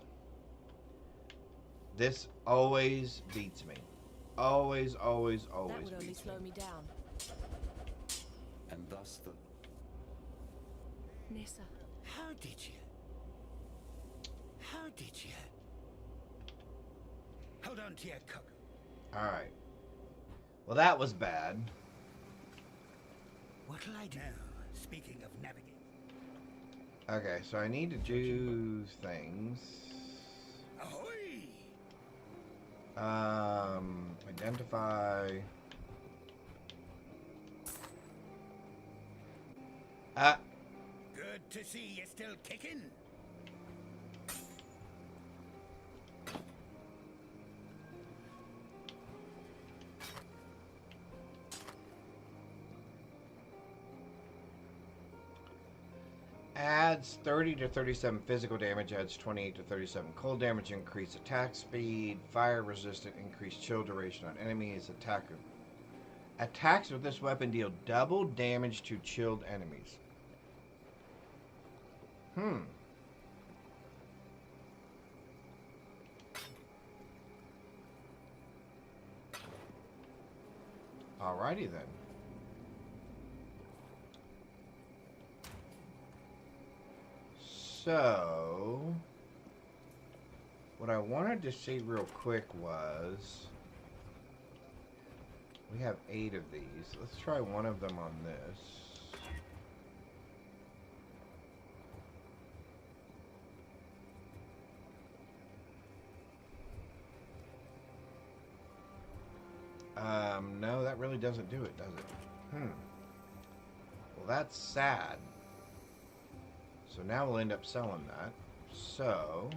this always beats me. Always, always, always That would only beats slow me. me down. And thus the Nissa. How did you? How did you? Hold on to your cock. Alright. Well, that was bad. What'll I do? Now, speaking of navigating. Okay, so I need to do things. Ahoy! Identify. Good to see you still kicking. Adds 30 to 37 physical damage, adds 28 to 37 cold damage, increased attack speed, fire resistant, increased chill duration on enemies, attacker. Attacks with this weapon deal double damage to chilled enemies. Alrighty then. So, what I wanted to see real quick was, we have 8 of these. Let's try one of them on this. No, that really doesn't do it, does it? Well, that's sad. So now we'll end up selling that. So...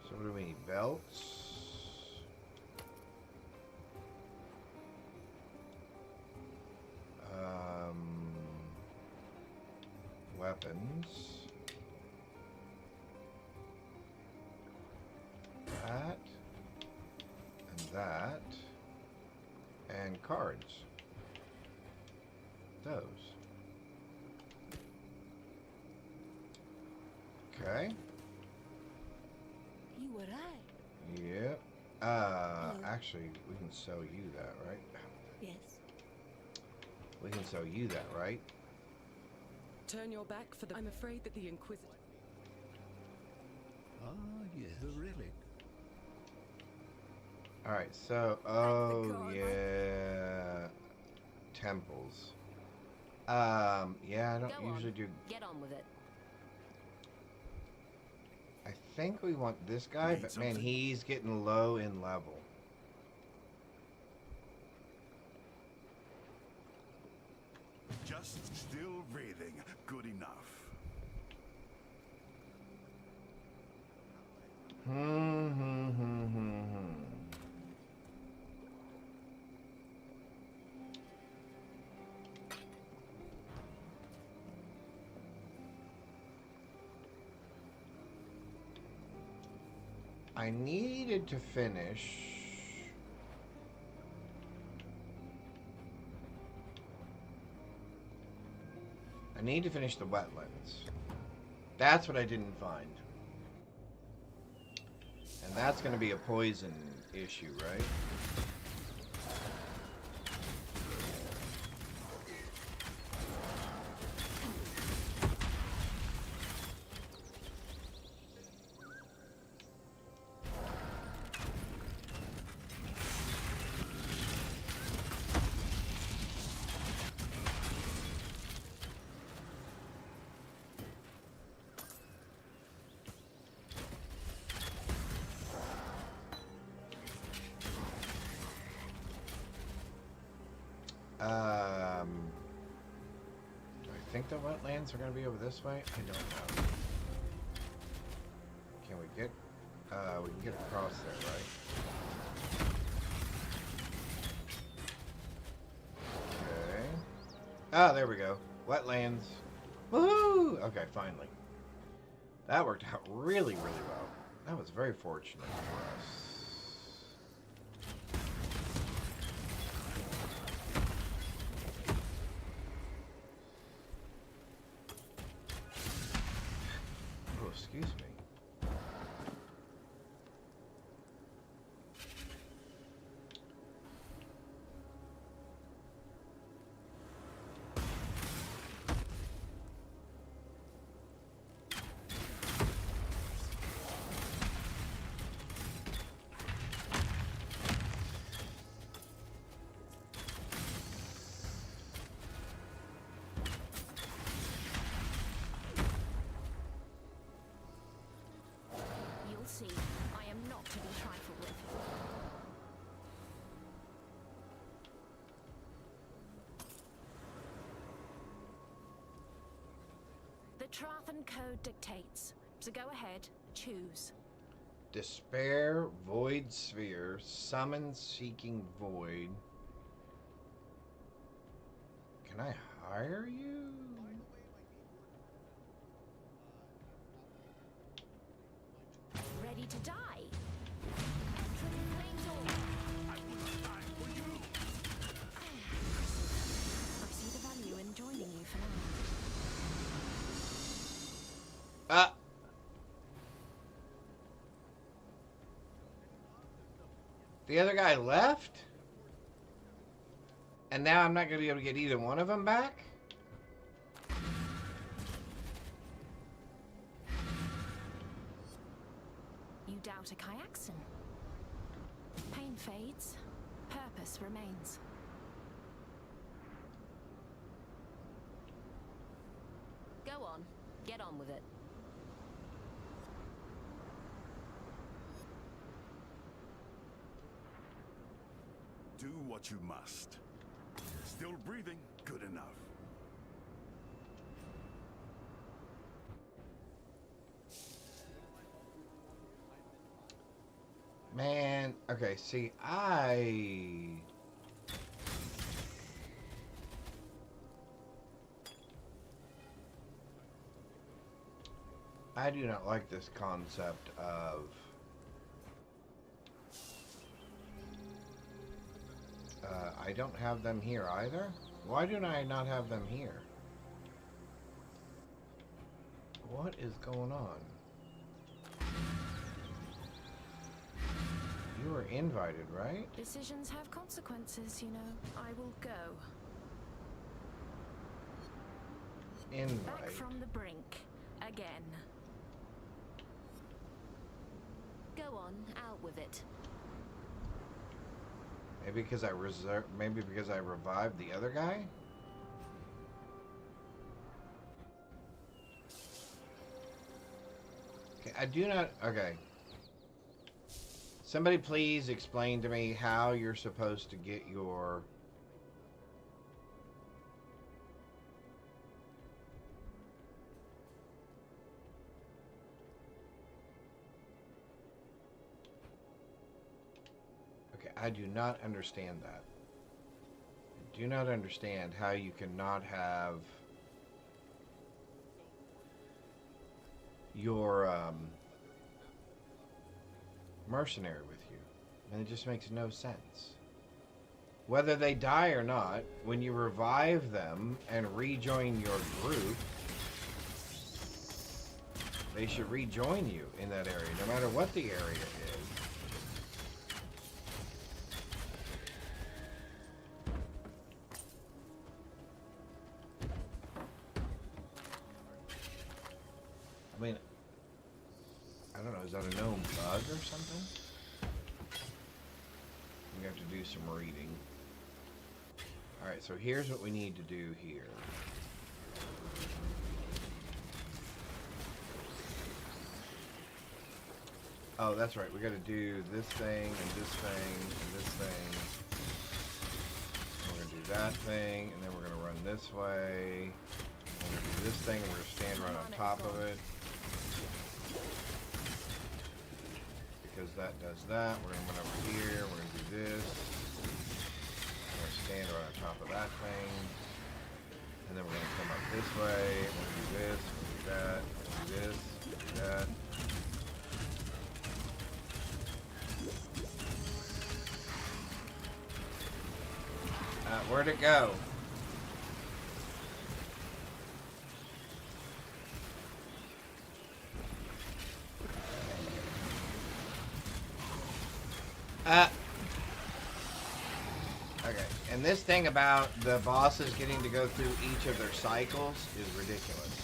So what do we need? Belts. Weapons. That. And that. And cards. Those. Okay. You were right. Yep. Actually, we can sell you that, right? Yes. We can sell you that, right? Turn your back for the... I'm afraid that the Inquisitor... Ah, yes. The relic. Alright, so... Oh, yeah... Temples. Yeah, I don't usually do... Get on with it. I think we want this guy, but man, he's getting low in level. Just still breathing. Good enough. I needed to finish. I need to finish the wetlands. That's what I didn't find. And that's going to be a poison issue, right? Do I think the wetlands are going to be over this way? I don't know. Can we get, we can get across there, right? Okay. Ah, there we go. Wetlands. Woohoo! Okay, finally. That worked out really, really well. That was very fortunate for us. Excuse me. You'll see, I am not to be trifled with. The Trathan Code dictates, so go ahead, choose. Despair, Void Sphere, Summon Seeking Void. Can I hire you? Ready to die? I see the value in joining you for now. The other guy left? And now I'm not going to be able to get either one of them back? You doubt a Kayakson. Pain fades, purpose remains. Go on. Get on with it. Do what you must. Still breathing, good enough. Man, okay, see, I do not like this concept of I don't have them here either. Why do I not have them here? What is going on? You were invited, right? Decisions have consequences, you know. I will go. Invite. Back from the brink. Again. Go on, out with it. Maybe because I revived the other guy? Okay, I do not... Okay. Somebody please explain to me how you're supposed to get your... I do not understand that. I do not understand how you cannot have your mercenary with you. And it just makes no sense. Whether they die or not, when you revive them and rejoin your group, they should rejoin you in that area, no matter what the area is. I mean, I don't know, is that a known bug or something? We have to do some reading. Alright, so here's what we need to do here. Oh, that's right. We got to do this thing and this thing and this thing. We're going to do that thing, and then we're going to run this way. We're going to do this thing, and we're going to stand right on top of it. Because that does that. We're going to run over here. We're going to do this. We're going to stand right on top of that thing. And then we're going to come up this way. We're going to do this. We'll do that. We'll do this. We'll do that. Where'd it go? Okay, and this thing about the bosses getting to go through each of their cycles is ridiculous.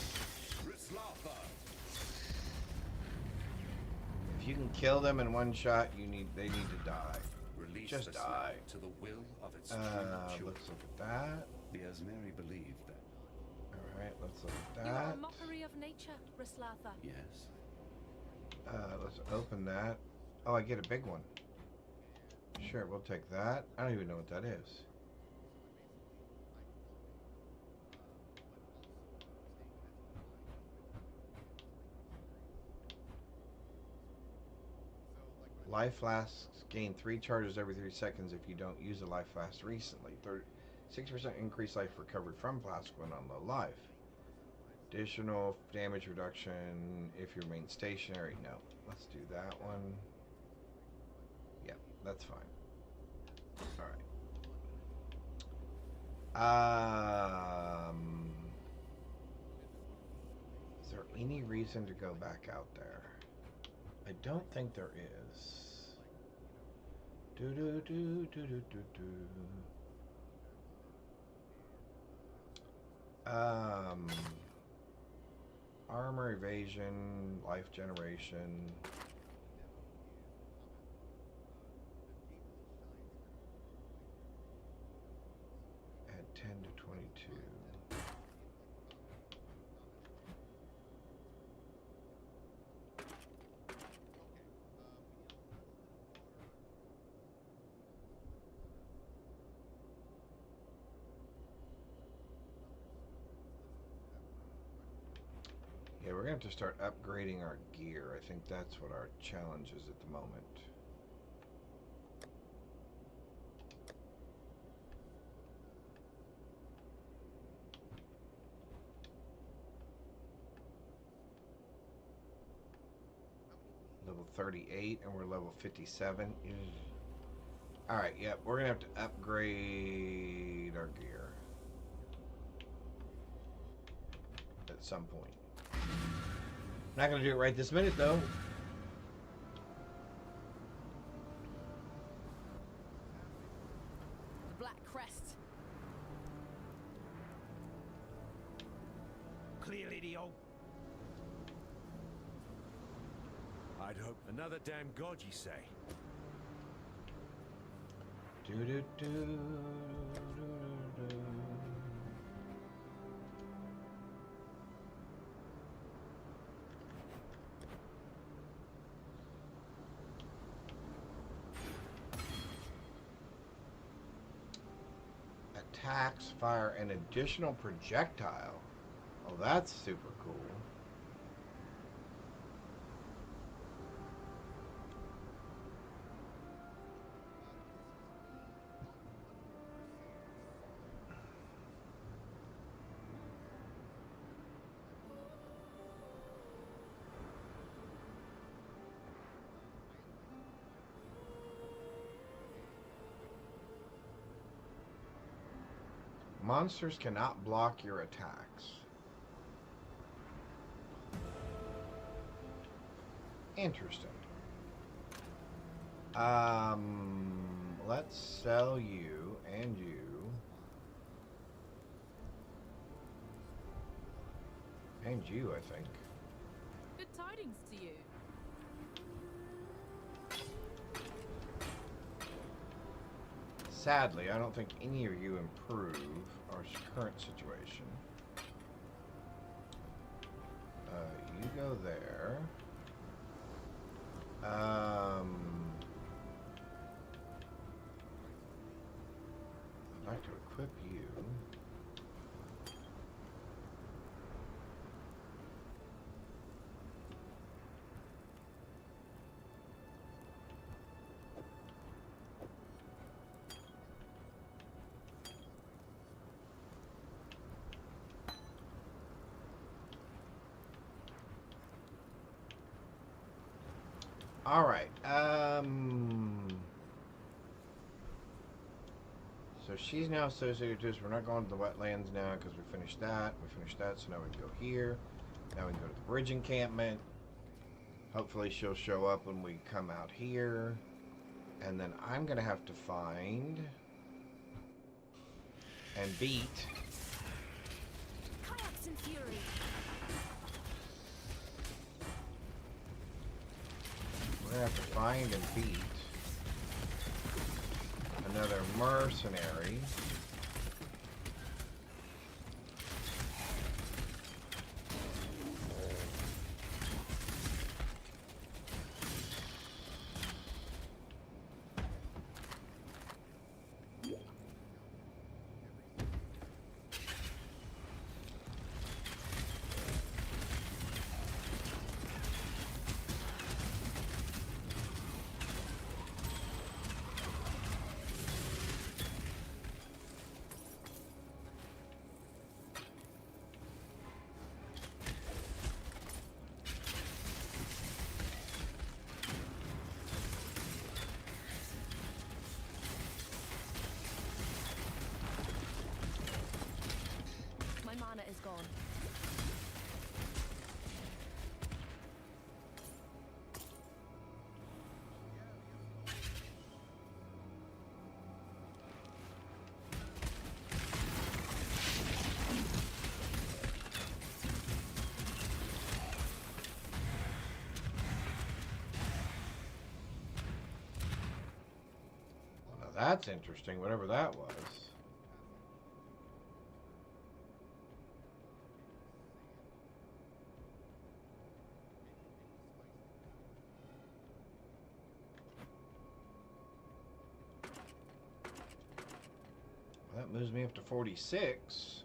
If you can kill them in one shot, they need to die. Release Just the die. snake to the will of its Let's look at that. As Mary believed that. Alright, let's look at You are that. a mockery of nature, Rislatha. Yes. Let's open that. Oh, I get a big one. Sure, we'll take that. I don't even know what that is. Life flasks gain 3 charges every 3 seconds if you don't use a life flask recently. 6% increased life recovered from flask when on low life. Additional damage reduction if you remain stationary. No, let's do that one. Yep, that's fine. Alright. Is there any reason to go back out there? I don't think there is. Armor evasion, life generation. At 10 to 22. Yeah, we're going to have to start upgrading our gear. I think that's what our challenge is at the moment. Level 38 and we're level 57. Alright, yep, we're going to have to upgrade our gear at some point. Not going to do it right this minute, though. The Black Crest. Clearly the old... I'd hope another damn god, you say? Do-do-do. Attacks fire an additional projectile. Oh, that's super cool. Monsters cannot block your attacks. Interesting. Let's sell you and you. And you, I think. Good tidings to you. Sadly, I don't think any of you improve our current situation. You go there. I'd like to equip you. All right. So she's now associated to us. We're not going to the wetlands now because we finished that. So now we can go here. Now we can go to the bridge encampment. Hopefully she'll show up when we come out here. And then I'm going to have to find and beat Kayaks and fury. We're going to have to find and beat another mercenary. My mana is gone. Well, now that's interesting, whatever that was. That moves me up to 46.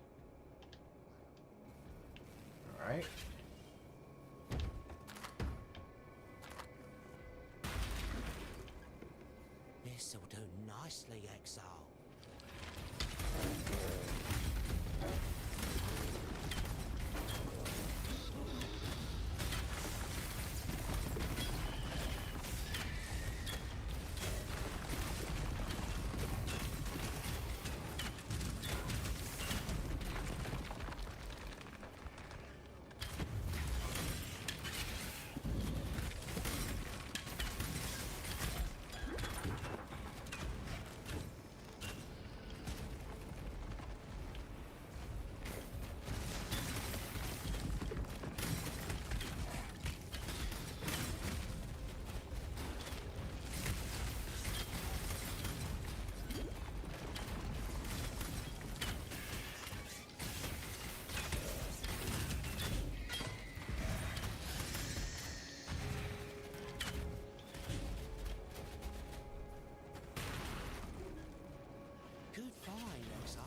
All right. This'll do nicely, Exile. Good find, Exile.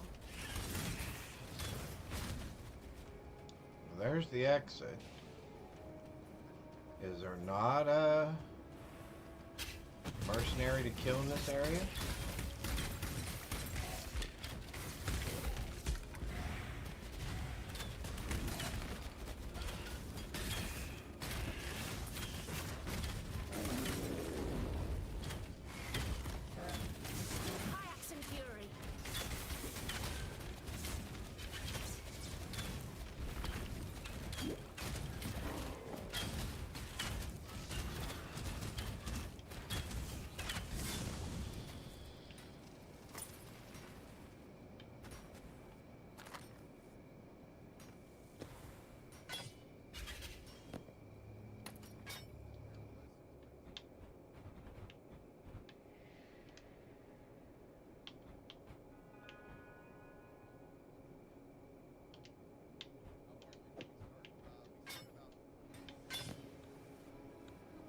There's the exit. Is there not a mercenary to kill in this area? Kayaks and fury.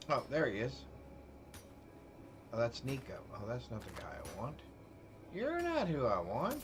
Oh, there he is. Oh, that's Nico. Oh, that's not the guy I want. You're not who I want.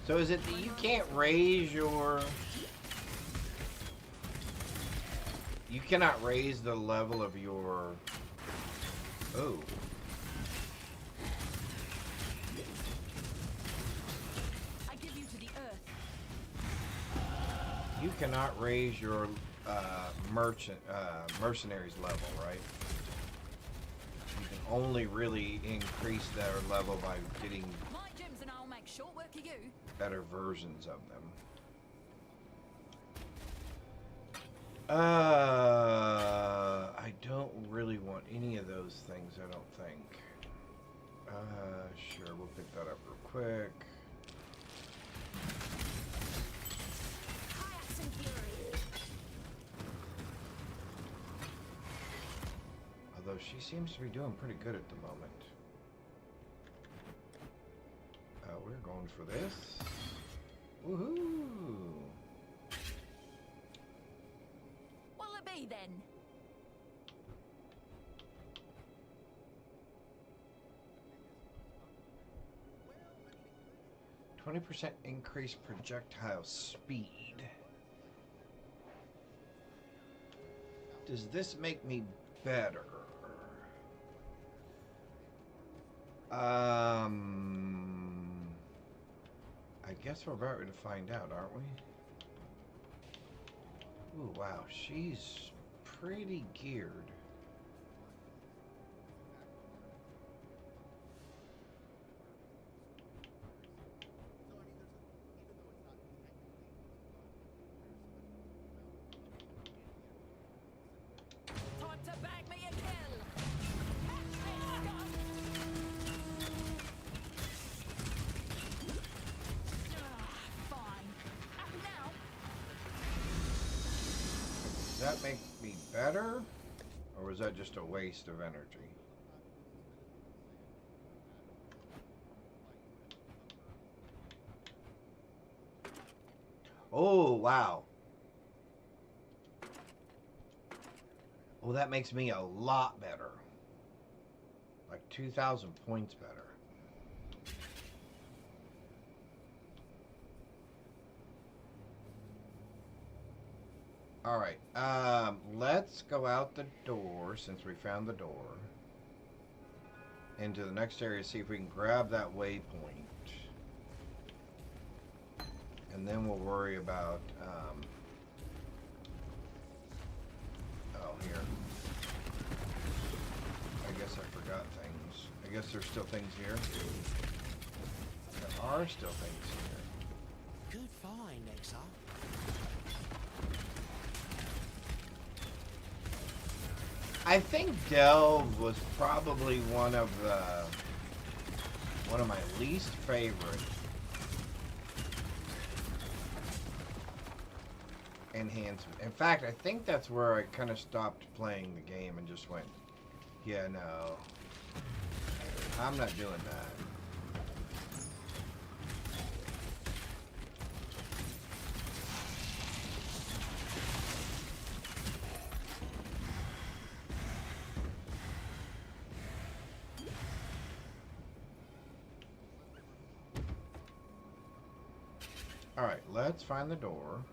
So is it that you can't raise your... You cannot raise the level of your... Oh. I give you to the earth. You cannot raise your mercenaries level, right? You can only really increase their level by getting My gems and I'll make short work of you. better versions of them. I don't really want any of those things, I don't think. Sure, we'll pick that up real quick. Hyax and fury. Although she seems to be doing pretty good at the moment. We're going for this. Woohoo! What'll it be then? Well, 20% increased projectile speed. Does this make me better? I guess we're about to find out, aren't we? Ooh, wow, she's pretty geared. Time to bag me a kill. Fine. Up now. Does that make me better? Or was that just a waste of energy? Oh, wow. Oh, that makes me a lot better. Like 2,000 points better. Alright, let's go out the door, since we found the door, into the next area, see if we can grab that waypoint. And then we'll worry about, oh, here. I guess I forgot things. I guess there's still things here. There are still things here. Good find, Exile. I think Delve was probably one of my least favorite enhancements. In fact, I think that's where I kind of stopped playing the game and just went, yeah, no, I'm not doing that. Alright, let's find the door.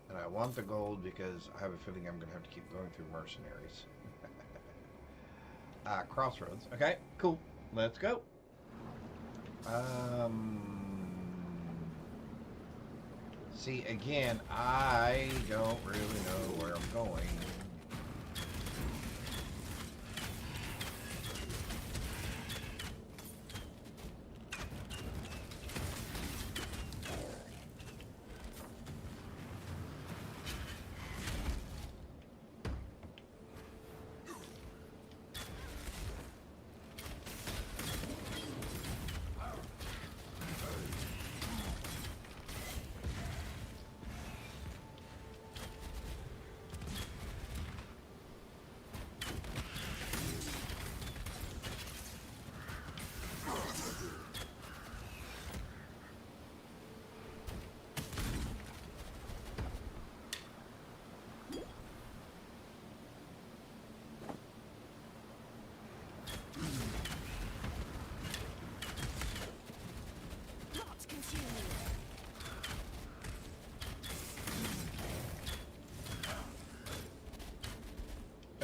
And I want the gold because I have a feeling I'm going to have to keep going through mercenaries. Crossroads. Okay, cool. Let's go. See, again, I don't really know where I'm going.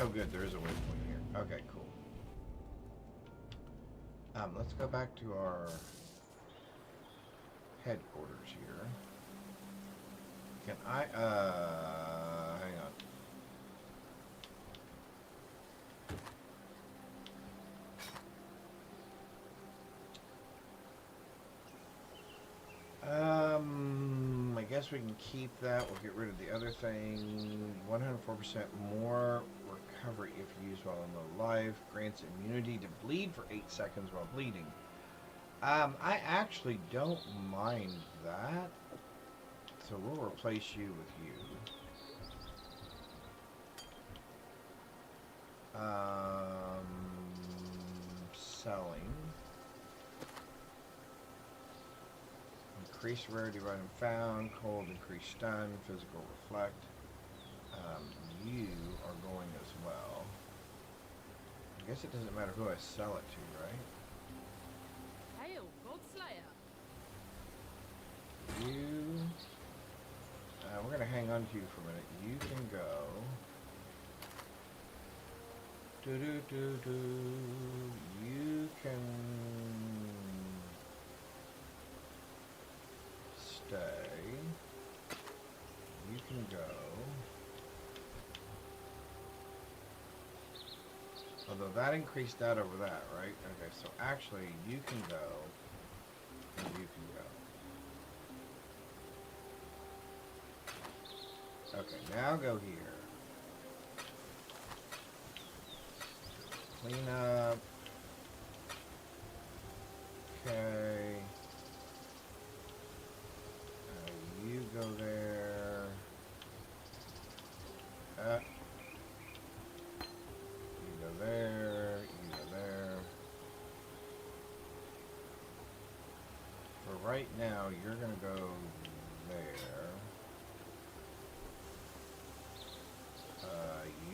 Oh, good. There is a waypoint here. Okay, cool. Let's go back to our headquarters here. Can I, hang on. I guess we can keep that. We'll get rid of the other thing. 104% more recovery if used while in low life. Grants immunity to bleed for 8 seconds while bleeding. I actually don't mind that. So we'll replace you with you. Selling. Increase rarity of item found. Cold, increase stun. Physical reflect. You are going as well. I guess it doesn't matter who I sell it to, right? Hail, Godslayer. You... we're going to hang on to you for a minute. You can go. You can stay. You can go. Although that increased that over that, right? Okay, so actually you can go and you can go. Okay, now go here. Clean up. Okay. You go there. You go there. You go there. For right now, you're gonna go there.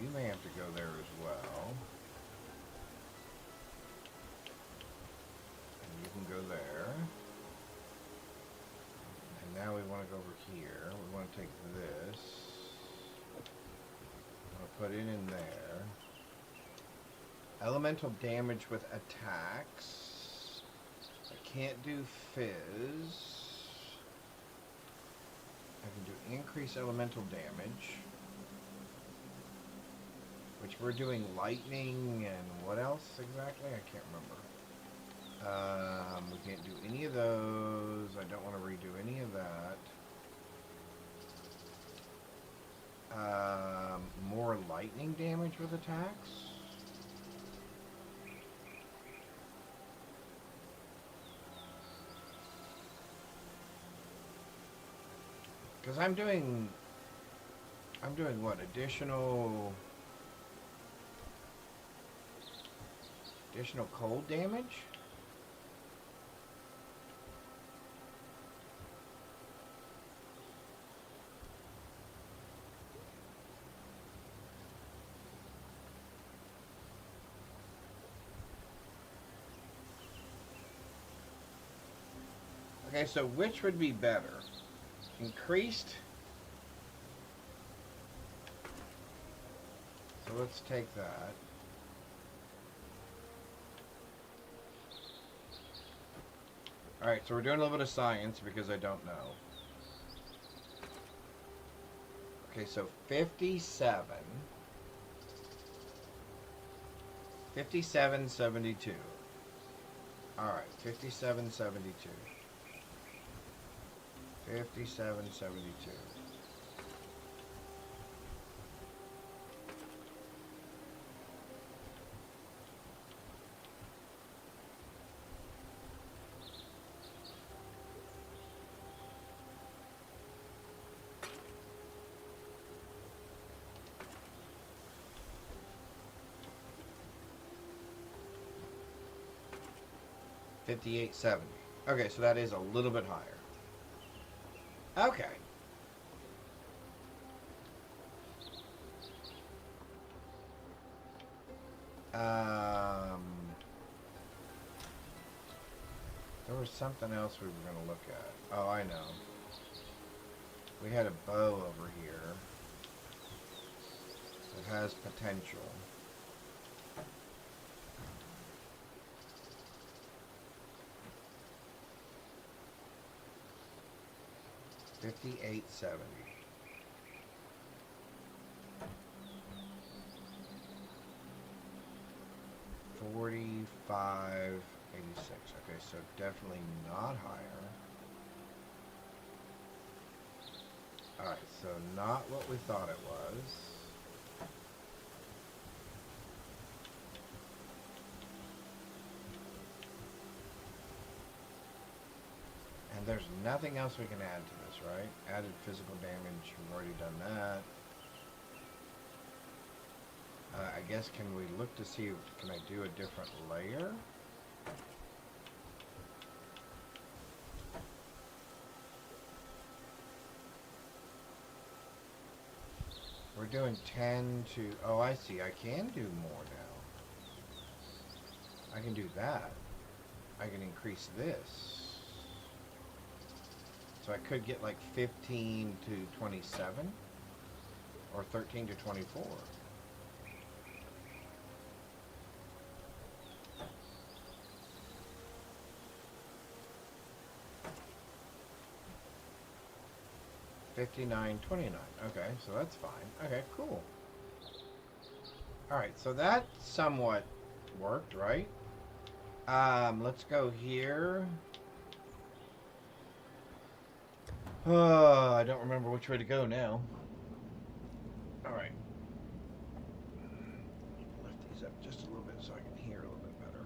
You may have to go there as well. And you can go there. And now we want to go over here. We want to take this. I'm going to put it in there. Elemental damage with attacks. I can't do fizz. I can do increase elemental damage. Which we're doing lightning and what else exactly? I can't remember. We can't do any of those. I don't want to redo any of that. More lightning damage with attacks. Because I'm doing what? Additional cold damage? Okay, so which would be better? Increased? So let's take that. Alright, so we're doing a little bit of science because I don't know. Okay, so 57. 57.72. Alright, 57.72. 57.72. $58.70. Okay, so that is a little bit higher. Okay. There was something else we were going to look at. Oh, I know. We had a bow over here. It has potential. $58.70. 45.86. Okay, so definitely not higher. Alright, so not what we thought it was. And there's nothing else we can add to this, right? Added physical damage, we've already done that. I guess, can we look to see, can I do a different layer? We're doing 10 to, oh, I see, I can do more now. I can do that. I can increase this. So I could get like 15 to 27 or 13 to 24. $59.29. Okay, so that's fine. Okay, cool. Alright, so that somewhat worked, right? Let's go here. I don't remember which way to go now. Alright. Lift these up just a little bit so I can hear a little bit better.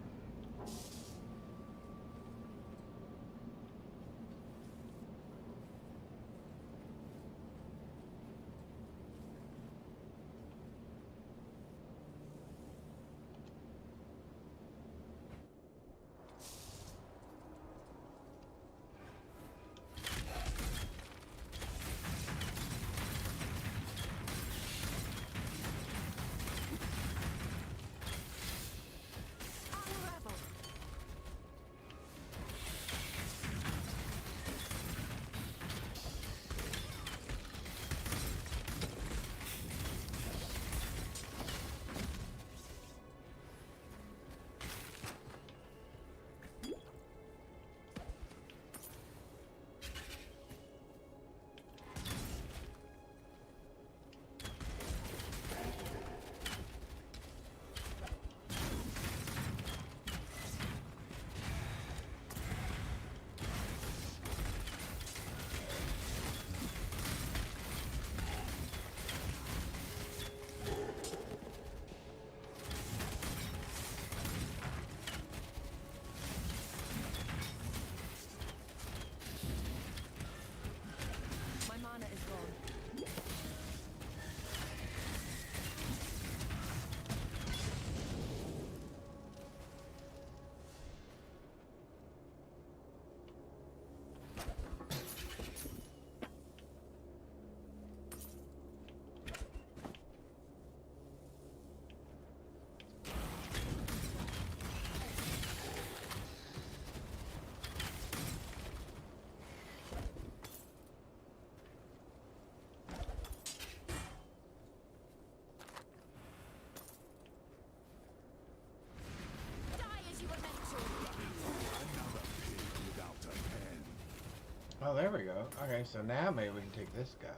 Oh, there we go. Okay, so now maybe we can take this guy.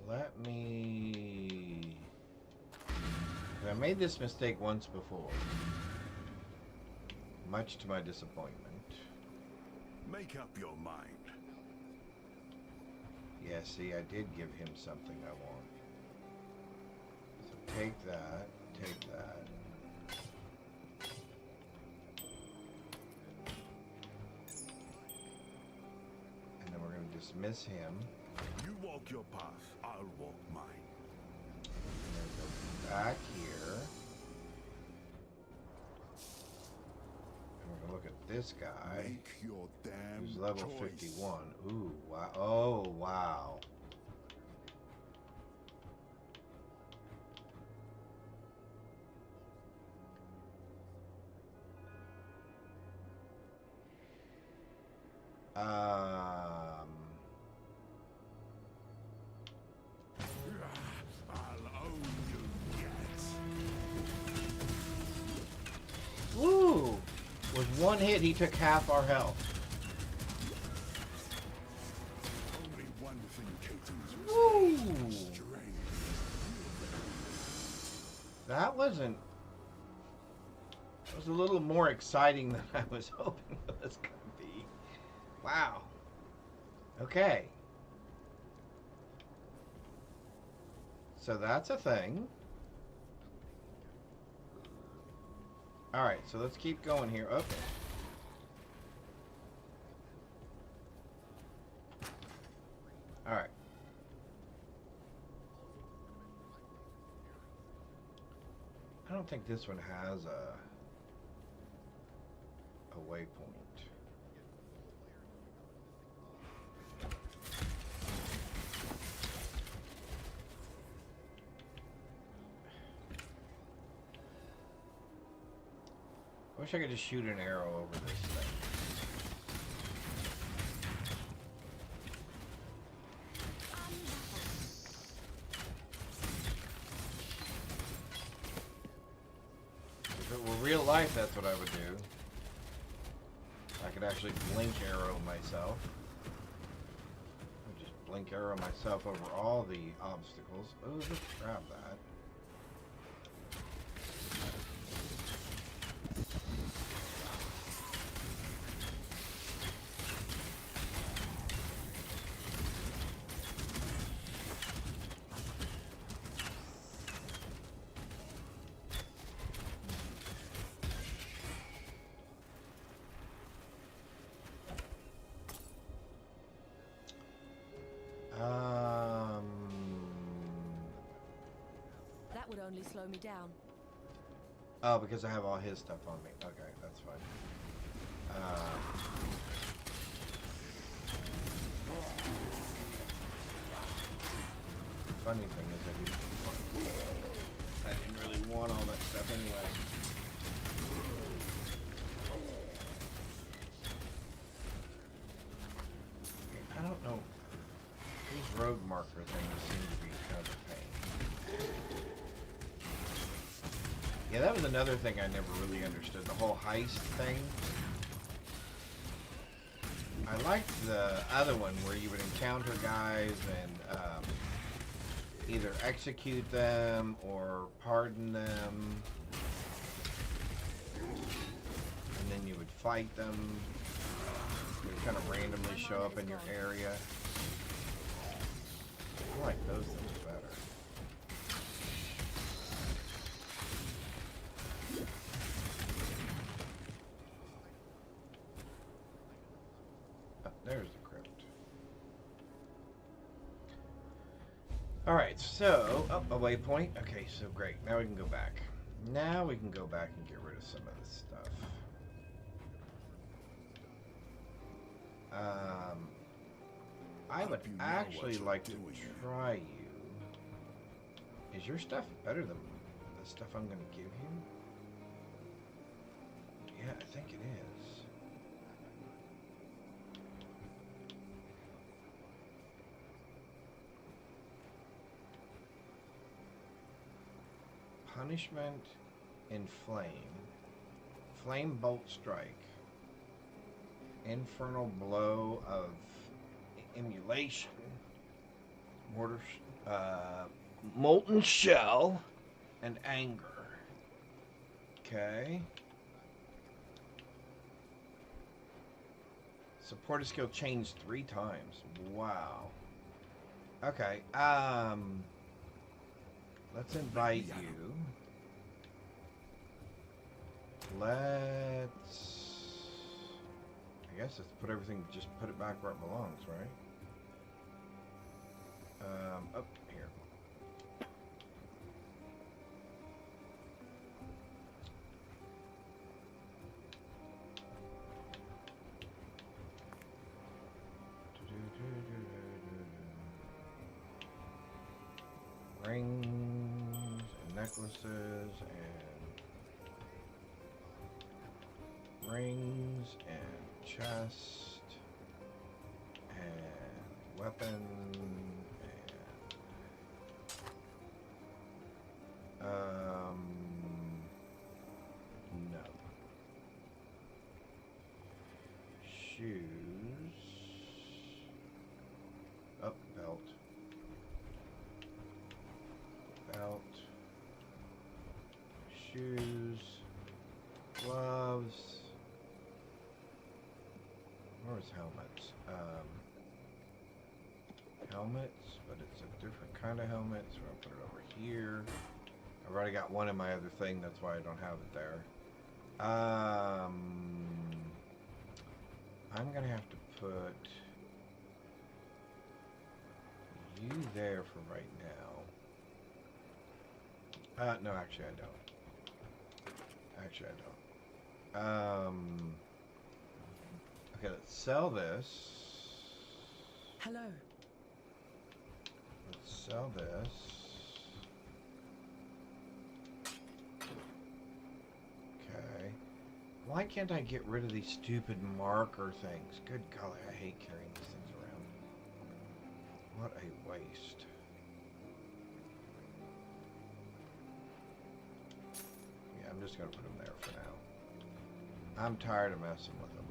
Let me... I made this mistake once before. Much to my disappointment. Make up your mind. Yeah, see, I did give him something I want. So take that, take that. And then we're going to dismiss him. You walk your path, I'll walk mine. And then go back here. And we're going to look at this guy. Make your damn who's level choice. 51. Ooh, wow. Oh, wow. I'll own you yet. Woo! With one hit, he took half our health. Only one thing Caitlin's Woo! strength. That wasn't. It was a little more exciting than I was hoping it was going to be. Wow. Okay. So that's a thing. Alright, so let's keep going here. Okay. Alright. I don't think this one has a waypoint. I wish I could just shoot an arrow over this thing. If it were real life, that's what I would do. I could actually blink arrow myself. I'd just blink arrow myself over all the obstacles. Oh, let's grab that. That would only slow me down. Oh, because I have all his stuff on me. Okay, that's fine. Funny thing is I didn't really want all that stuff anyway. I don't know. These road marker things seem to be kind of a pain. Yeah, that was another thing I never really understood. The whole heist thing. I liked the other one where you would encounter guys and either execute them or pardon them. And then you would fight them. They would kind of randomly show up in your area. I like those things better. Oh, there's the crypt. Alright, so, a waypoint. Okay, so great. Now we can go back. Now we can go back and get rid of some of this stuff. I would actually like to try you. Is your stuff better than the stuff I'm going to give you? Yeah, I think it is. Punishment in flame. Flame bolt strike. Infernal blow of emulation. Mortar, molten shell, and anger. Okay. Supported skill changed 3 times. Wow. Okay. Let's invite you. I guess let's put everything, just put it back where it belongs, right? Up here. Rings and necklaces and rings and chest. weapon. No. Shoes. Up, belt. Belt. Shoes. Gloves. Where's helmets? Helmets, but it's a different kind of helmet, so I'll put it over here. I've already got one in my other thing, that's why I don't have it there. I'm gonna have to put you there for right now. No, actually I don't. Okay, let's sell this. Hello. Let's sell this. Okay. Why can't I get rid of these stupid marker things? Good golly, I hate carrying these things around. What a waste. Yeah, I'm just going to put them there for now. I'm tired of messing with them.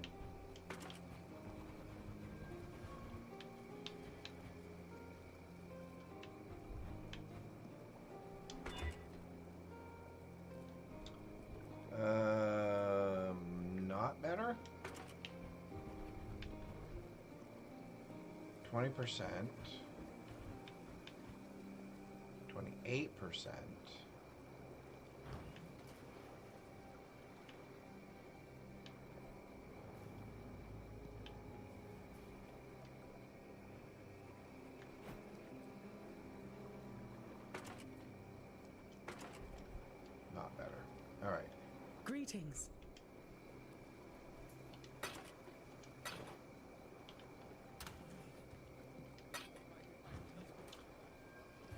Not better. 20%. 28%. Not better. All right. Greetings.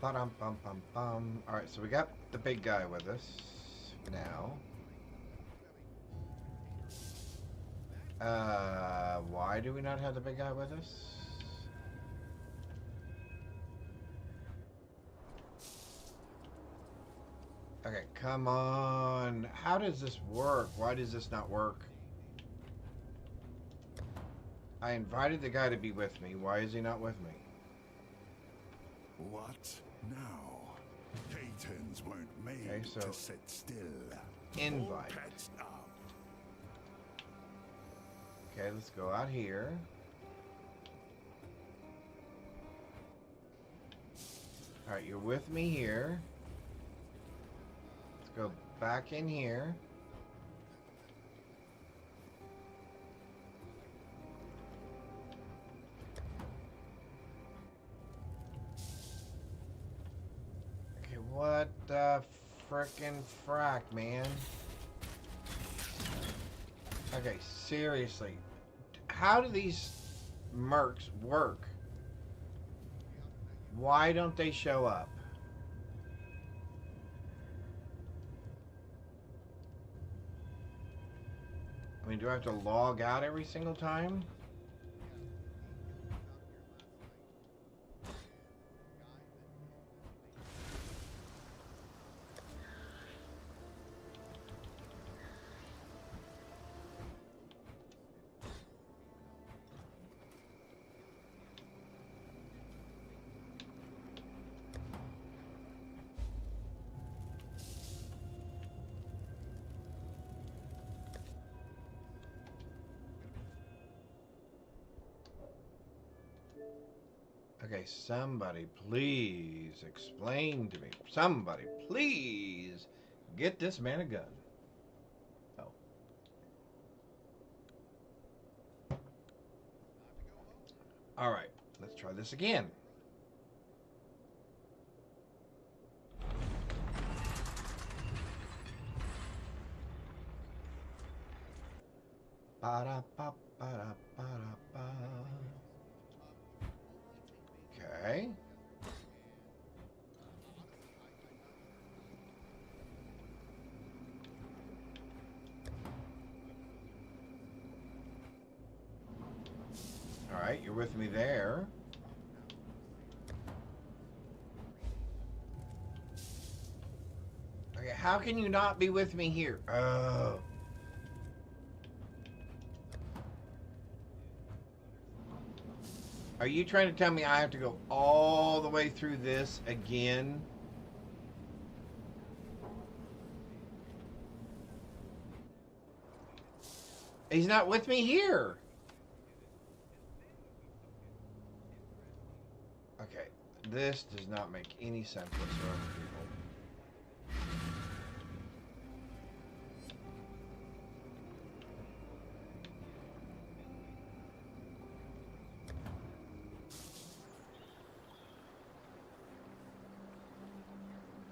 Ba-dum-bum-bum-bum. Alright, so we got the big guy with us now. Why do we not have the big guy with us? Okay, come on. How does this work? Why does this not work? I invited the guy to be with me. Why is he not with me? What now? K-10s weren't made Okay, so to sit still. invite. All patched up. Okay, let's go out here. Alright, you're with me here. Let's go back in here. Okay, what the frickin' frack, man? Okay, seriously. How do these mercs work? Why don't they show up? I mean, do I have to log out every single time? Okay, somebody please explain to me. Somebody please get this man a gun. Oh. All right, let's try this again. Ba-da-ba-ba-da-ba-da-ba. Okay. All right, you're with me there. How can you not be with me here? Oh. Are you trying to tell me I have to go all the way through this again? He's not with me here. Okay, this does not make any sense whatsoever, people.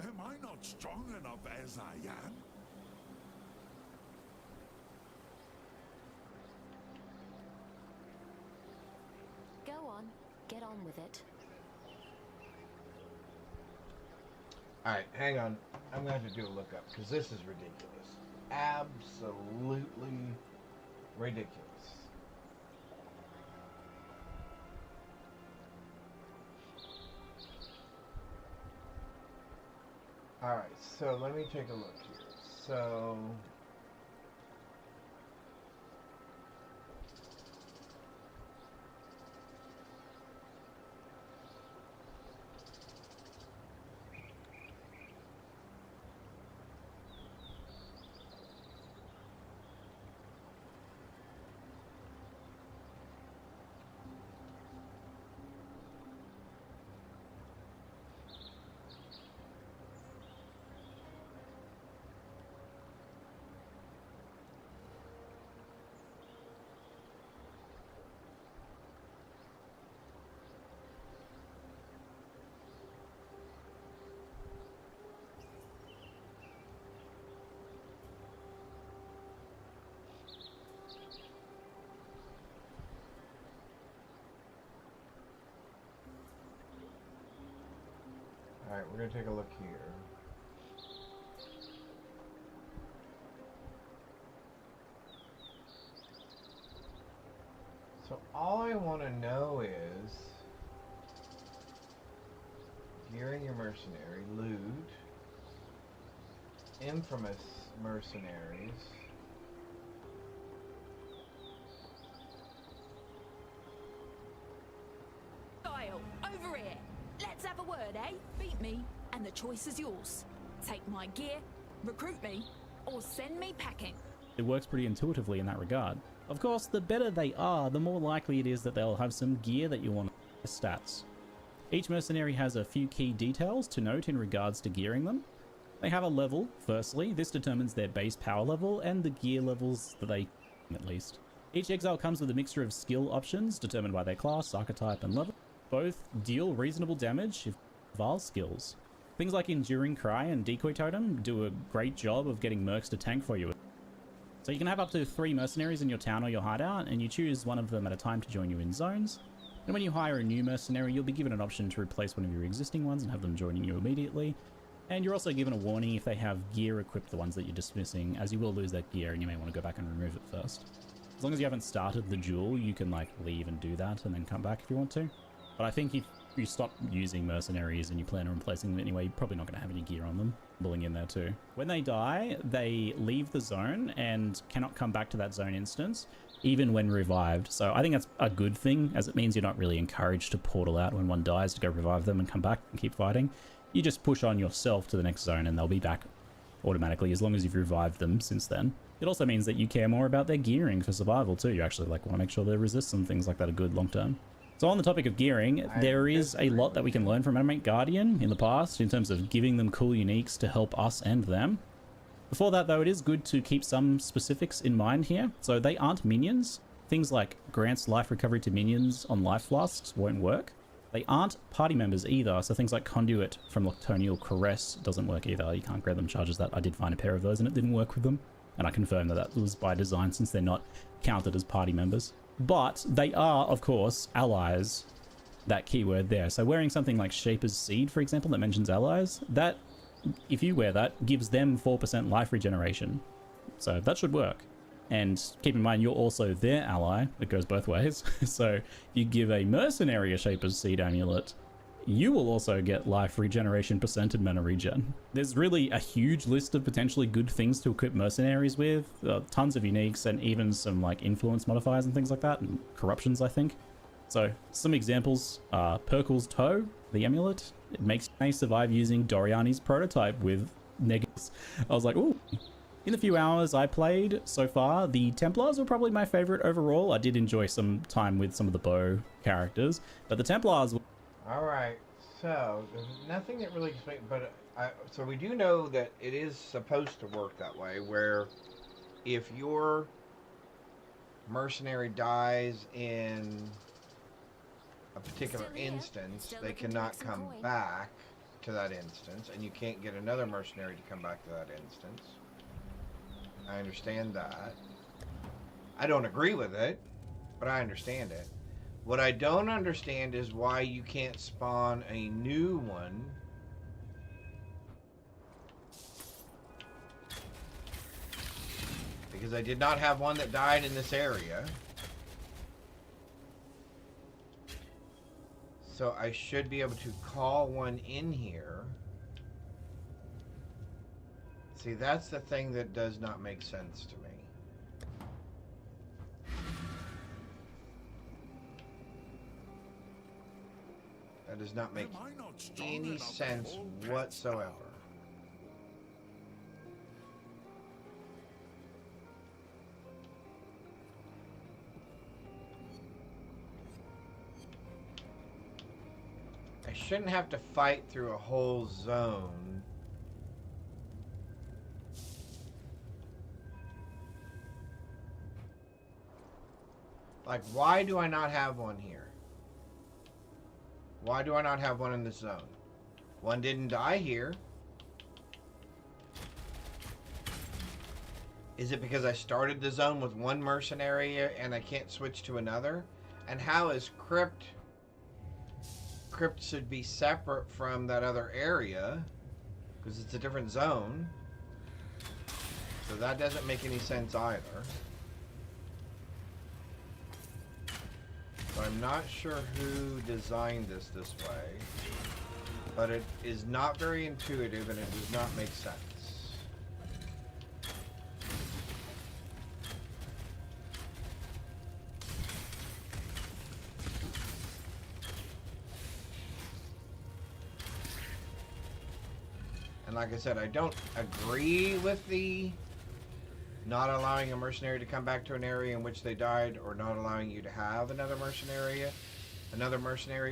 Am I not strong enough as I am? Go on, get on with it. Alright, hang on. I'm going to have to do a lookup because this is ridiculous. Absolutely ridiculous. Alright, so let me take a look here. So... Alright, we're going to take a look here. So all I want to know is gearing your mercenary, loot, infamous mercenaries, Kyle, over here. Let's have a word, eh? Beat me, and the choice is yours. Take my gear, recruit me, or send me packing. It works pretty intuitively in that regard. Of course, the better they are, the more likely it is that they'll have some gear that you want to stats. Each mercenary has a few key details to note in regards to gearing them. They have a level, firstly. This determines their base power level and the gear levels that they at least. Each exile comes with a mixture of skill options determined by their class, archetype, and level. Both deal reasonable damage if Val skills. Things like Enduring Cry and Decoy Totem do a great job of getting mercs to tank for you. So you can have up to 3 mercenaries in your town or your hideout, and you choose one of them at a time to join you in zones. And when you hire a new mercenary, you'll be given an option to replace one of your existing ones and have them joining you immediately. And you're also given a warning if they have gear equipped the ones that you're dismissing, as you will lose that gear and you may want to go back and remove it first. As long as you haven't started the duel, you can like leave and do that and then come back if you want to. But I think if you stop using mercenaries and you plan on replacing them anyway, you're probably not going to have any gear on them. Bullying in there too. When they die, they leave the zone and cannot come back to that zone instance, even when revived. So I think that's a good thing, as it means you're not really encouraged to portal out when one dies to go revive them and come back and keep fighting. You just push on yourself to the next zone and they'll be back automatically as long as you've revived them since then. It also means that you care more about their gearing for survival too. You actually like want to make sure their resists and things like that are good long term. So on the topic of gearing, there is a lot that we can learn from Animate Guardian in the past in terms of giving them cool uniques to help us and them. Before that though, it is good to keep some specifics in mind here. So they aren't minions. Things like grants life recovery to minions on life flasks won't work. They aren't party members either, so things like Conduit from Nocturnal Caress doesn't work either. You can't grant them charges that. I did find a pair of those and it didn't work with them. And I confirmed that that was by design since they're not counted as party members. But they are, of course, allies, that keyword there. So wearing something like Shaper's Seed, for example, that mentions allies, that, if you wear that, gives them 4% life regeneration. So that should work. And keep in mind, you're also their ally. It goes both ways. So if you give a mercenary a Shaper's Seed amulet, you will also get life regeneration percent and mana regen. There's really a huge list of potentially good things to equip mercenaries with, tons of uniques and even some like influence modifiers and things like that, and corruptions, I think. So some examples are Perkle's Toe, the amulet. It makes you survive using Doriani's prototype with negatives. I was like, ooh. In the few hours I played so far, the Templars were probably my favorite overall. I did enjoy some time with some of the bow characters, but the Templars... Alright, so there's nothing that really explains, but so we do know that it is supposed to work that way, where if your mercenary dies in a particular instance, they cannot come back to that instance, and you can't get another mercenary to come back to that instance. I understand that. I don't agree with it, but I understand it. What I don't understand is why you can't spawn a new one because I did not have one that died in this area. So I should be able to call one in here. See, that's the thing that does not make sense to me. That does not make any sense whatsoever. I shouldn't have to fight through a whole zone. Like, why do I not have one here? Why do I not have one in this zone? One didn't die here. Is it because I started the zone with one mercenary and I can't switch to another? And how is Crypt? Crypt should be separate from that other area because it's a different zone. So that doesn't make any sense either. So I'm not sure who designed this way, but it is not very intuitive and it does not make sense. And like I said, I don't agree with the not allowing a mercenary to come back to an area in which they died, or not allowing you to have another mercenary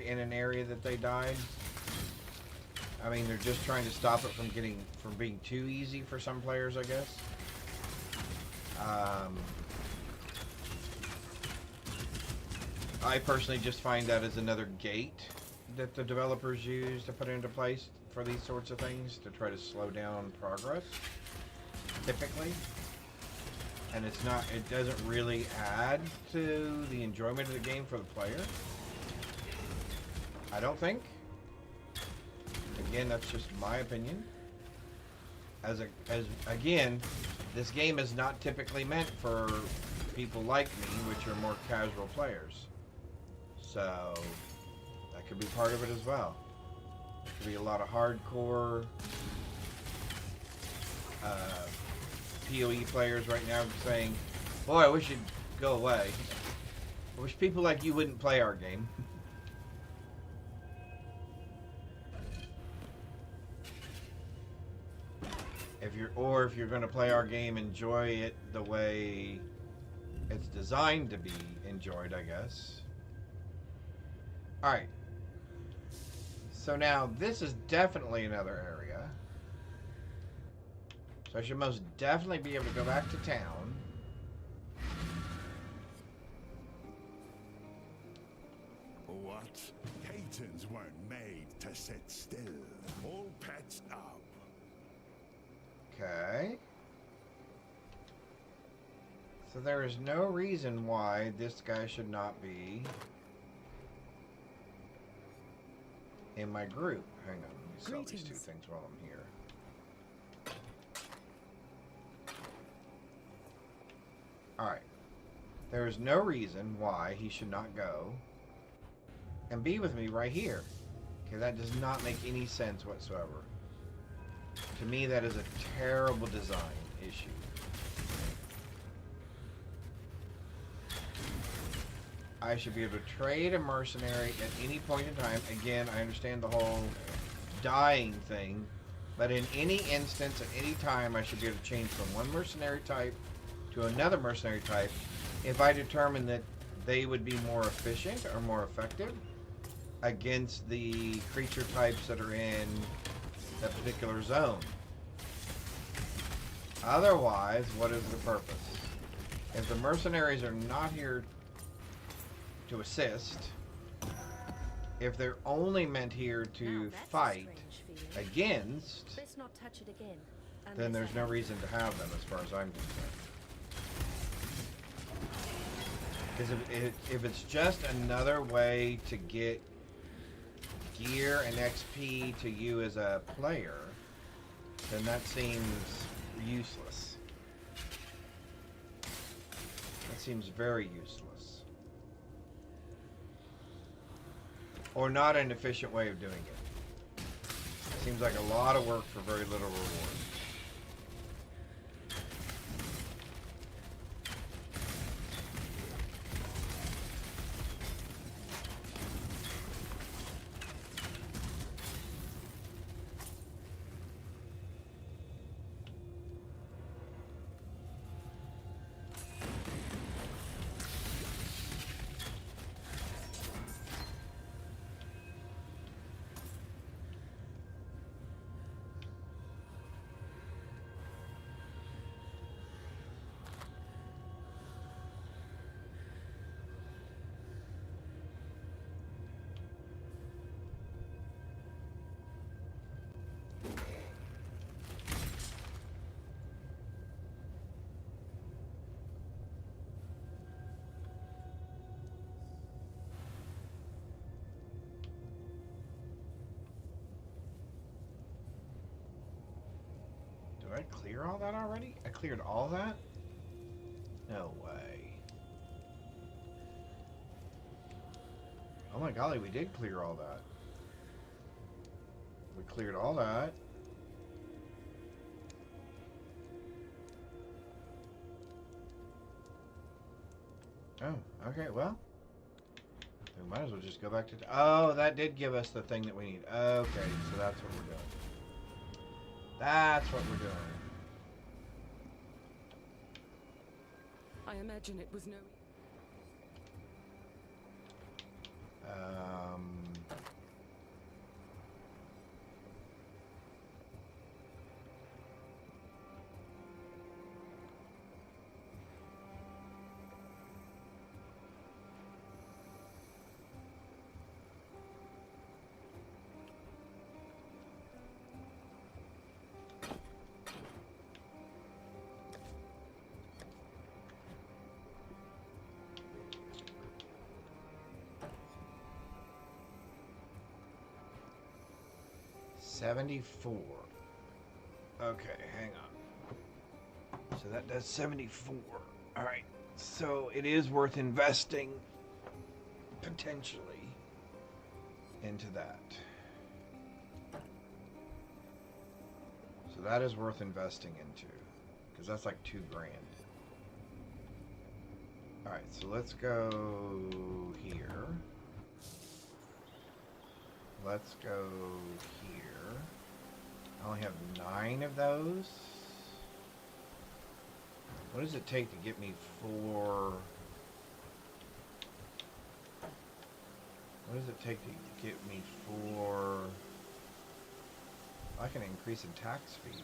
in an area that they died. I mean, they're just trying to stop it from being too easy for some players, I guess. I personally just find that as another gate that the developers use to put into place for these sorts of things to try to slow down progress, typically. And it doesn't really add to the enjoyment of the game for the player. I don't think. Again, that's just my opinion. Again, this game is not typically meant for people like me, which are more casual players. So that could be part of it as well. There could be a lot of hardcore PoE players right now saying, boy, I wish you'd go away. I wish people like you wouldn't play our game. If you're going to play our game, enjoy it the way it's designed to be enjoyed, I guess. Alright. So now, this is definitely another area. So I should most definitely be able to go back to town. What? Haytons weren't made to sit still. All pets up. Okay. So there is no reason why this guy should not be in my group. Hang on, let me sell these two things while I'm here. Alright. There is no reason why he should not go and be with me right here. Okay, that does not make any sense whatsoever. To me, that is a terrible design issue. I should be able to trade a mercenary at any point in time. Again, I understand the whole dying thing, but in any instance, at any time, I should be able to change from one mercenary type to another mercenary type if I determine that they would be more efficient or more effective against the creature types that are in that particular zone. Otherwise, what is the purpose? If the mercenaries are not here to assist, if they're only meant here to fight against, Let's not touch it again. then there's no reason to have them as far as I'm concerned. Because if it's just another way to get gear and XP to you as a player, then that seems useless. That seems very useless. Or not an efficient way of doing it. Seems like a lot of work for very little reward. Did I clear all that already? I cleared all that? No way. Oh my golly, we did clear all that. We cleared all that. Oh, okay, well. We might as well just go back to... Oh, that did give us the thing that we need. Okay, so that's what we're doing. That's what we're doing. I imagine it was no... $74. Okay, hang on. So that does 74. All right. So it is worth investing potentially into that. So that is worth investing into because that's like $2 grand. All right. So let's go here. Let's go here. I only have 9 of those. What does it take to get me 4? What does it take to get me 4? I can increase attack speed.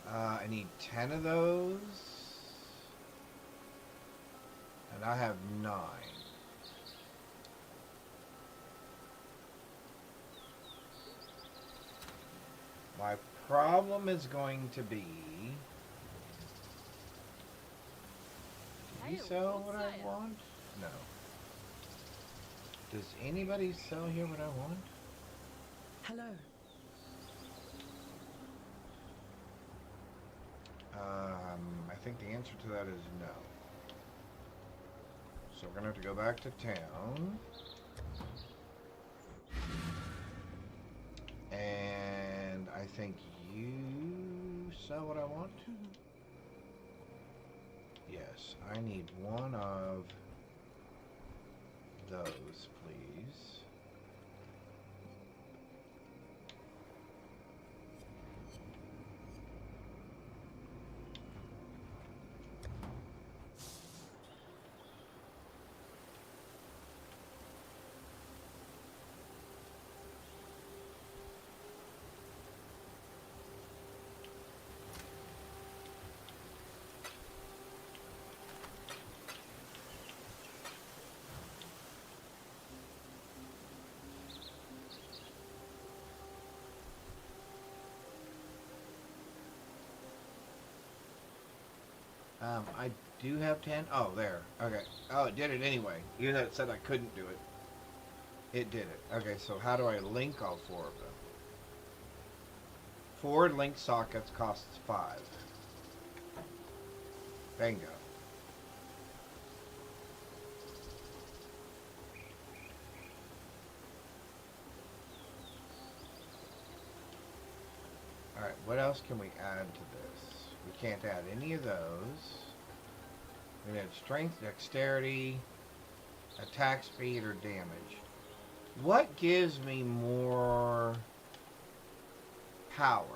I need 10 of those. And I have 9. My problem is going to be... Do you sell what I want? No. Does anybody sell here what I want? Hello. I think the answer to that is no. so we're gonna have to go back to town. And I think you sell what I want? Yes, I need one of those, please. I do have 10. Oh, there. Okay. Oh, it did it anyway. Even though it said I couldn't do it. It did it. Okay, so how do I link all 4 of them? 4 link sockets costs 5. Bingo. Alright, what else can we add to this? We can't add any of those. We can add strength, dexterity, attack speed, or damage. What gives me more power?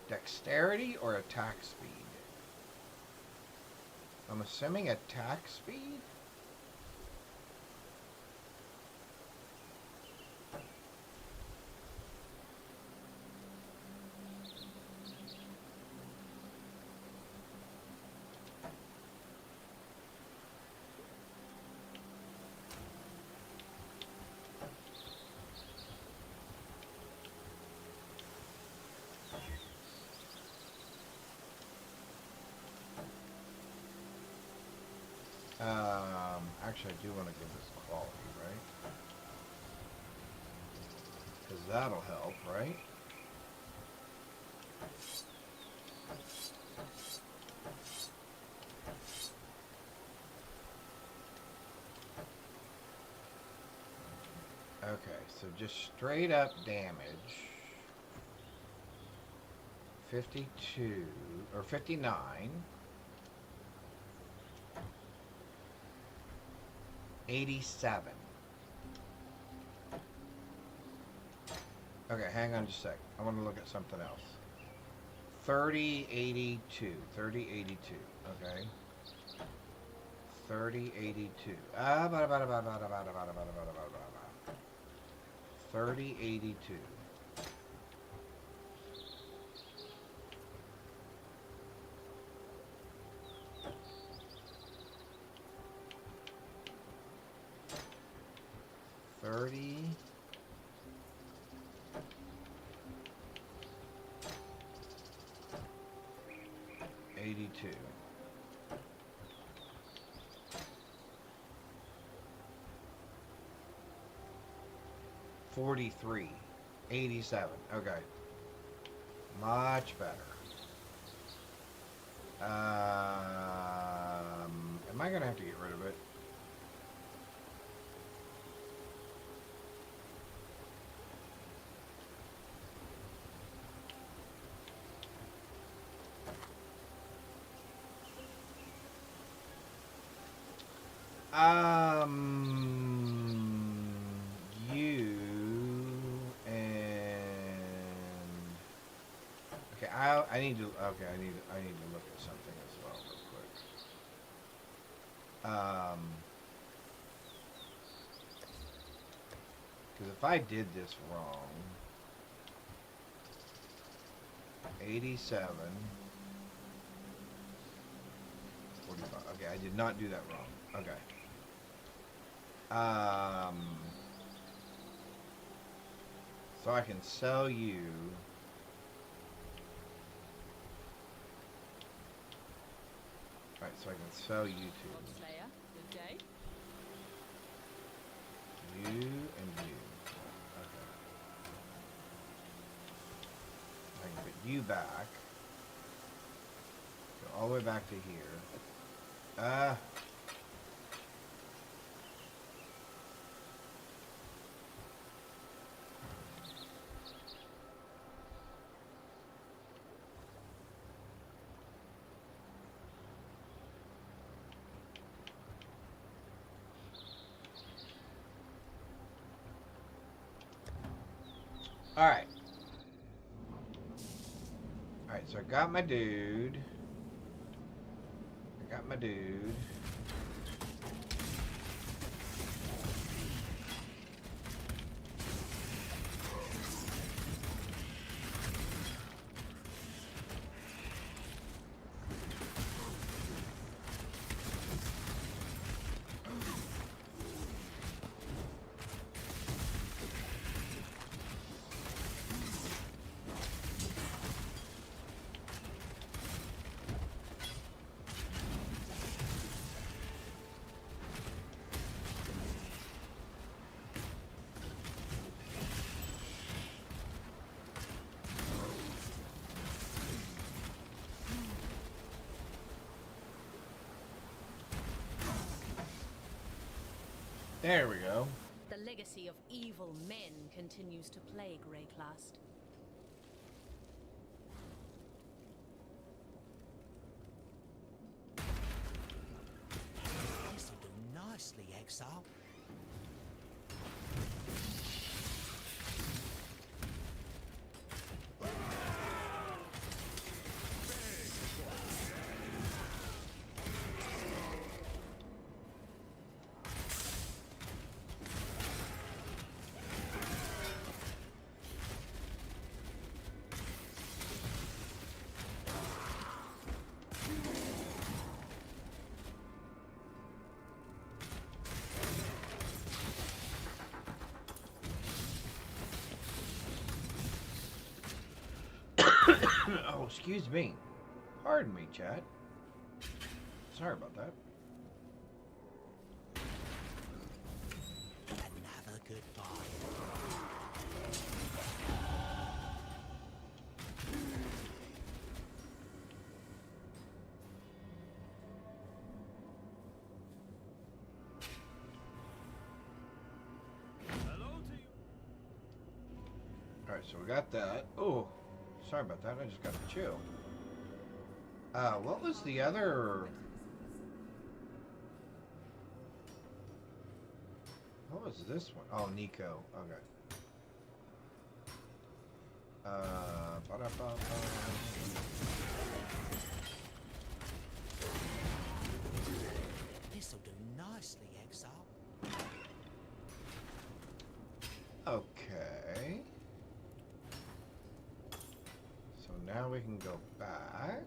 Dexterity or attack speed? I'm assuming attack speed? Actually, I do want to give this quality, right? Because that'll help, right? Okay, so just straight up damage. 52, or 59. 87. Okay, hang on just a sec. I want to look at something else. 3082. 3082. Okay. 3082. 3082. $82. 43. 87. Okay. Much better. Am I gonna have to get rid of it? You and okay. I need to. Okay, I need to look at something as well, real quick. Because if I did this wrong, 87, 45. Okay, I did not do that wrong. Okay. So I can sell you. Alright, so I can sell you two. Slayer, good day. You and you. Okay. I can put you back. Go all the way back to here. Alright. Alright, so I got my dude. I got my dude. There we go. The legacy of evil men continues to plague Rayclast. This'll do nicely, Exile. Oh, excuse me. Pardon me, chat. Sorry about that. Another goodbye. Alright, so we got that. Oh, sorry about that. I just got to chill. What was the other... What was this one? Oh, Nico. Okay. Ba-da-ba-ba. This'll do nicely, Exile. Okay. So now we can go back.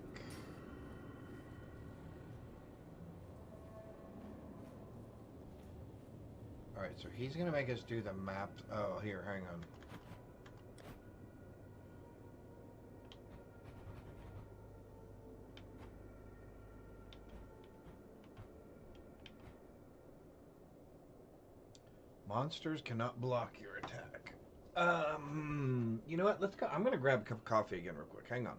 Alright, so he's going to make us do the map. Oh, here, hang on. Monsters cannot block your attack. You know what? Let's go. I'm going to grab a cup of coffee again real quick. Hang on.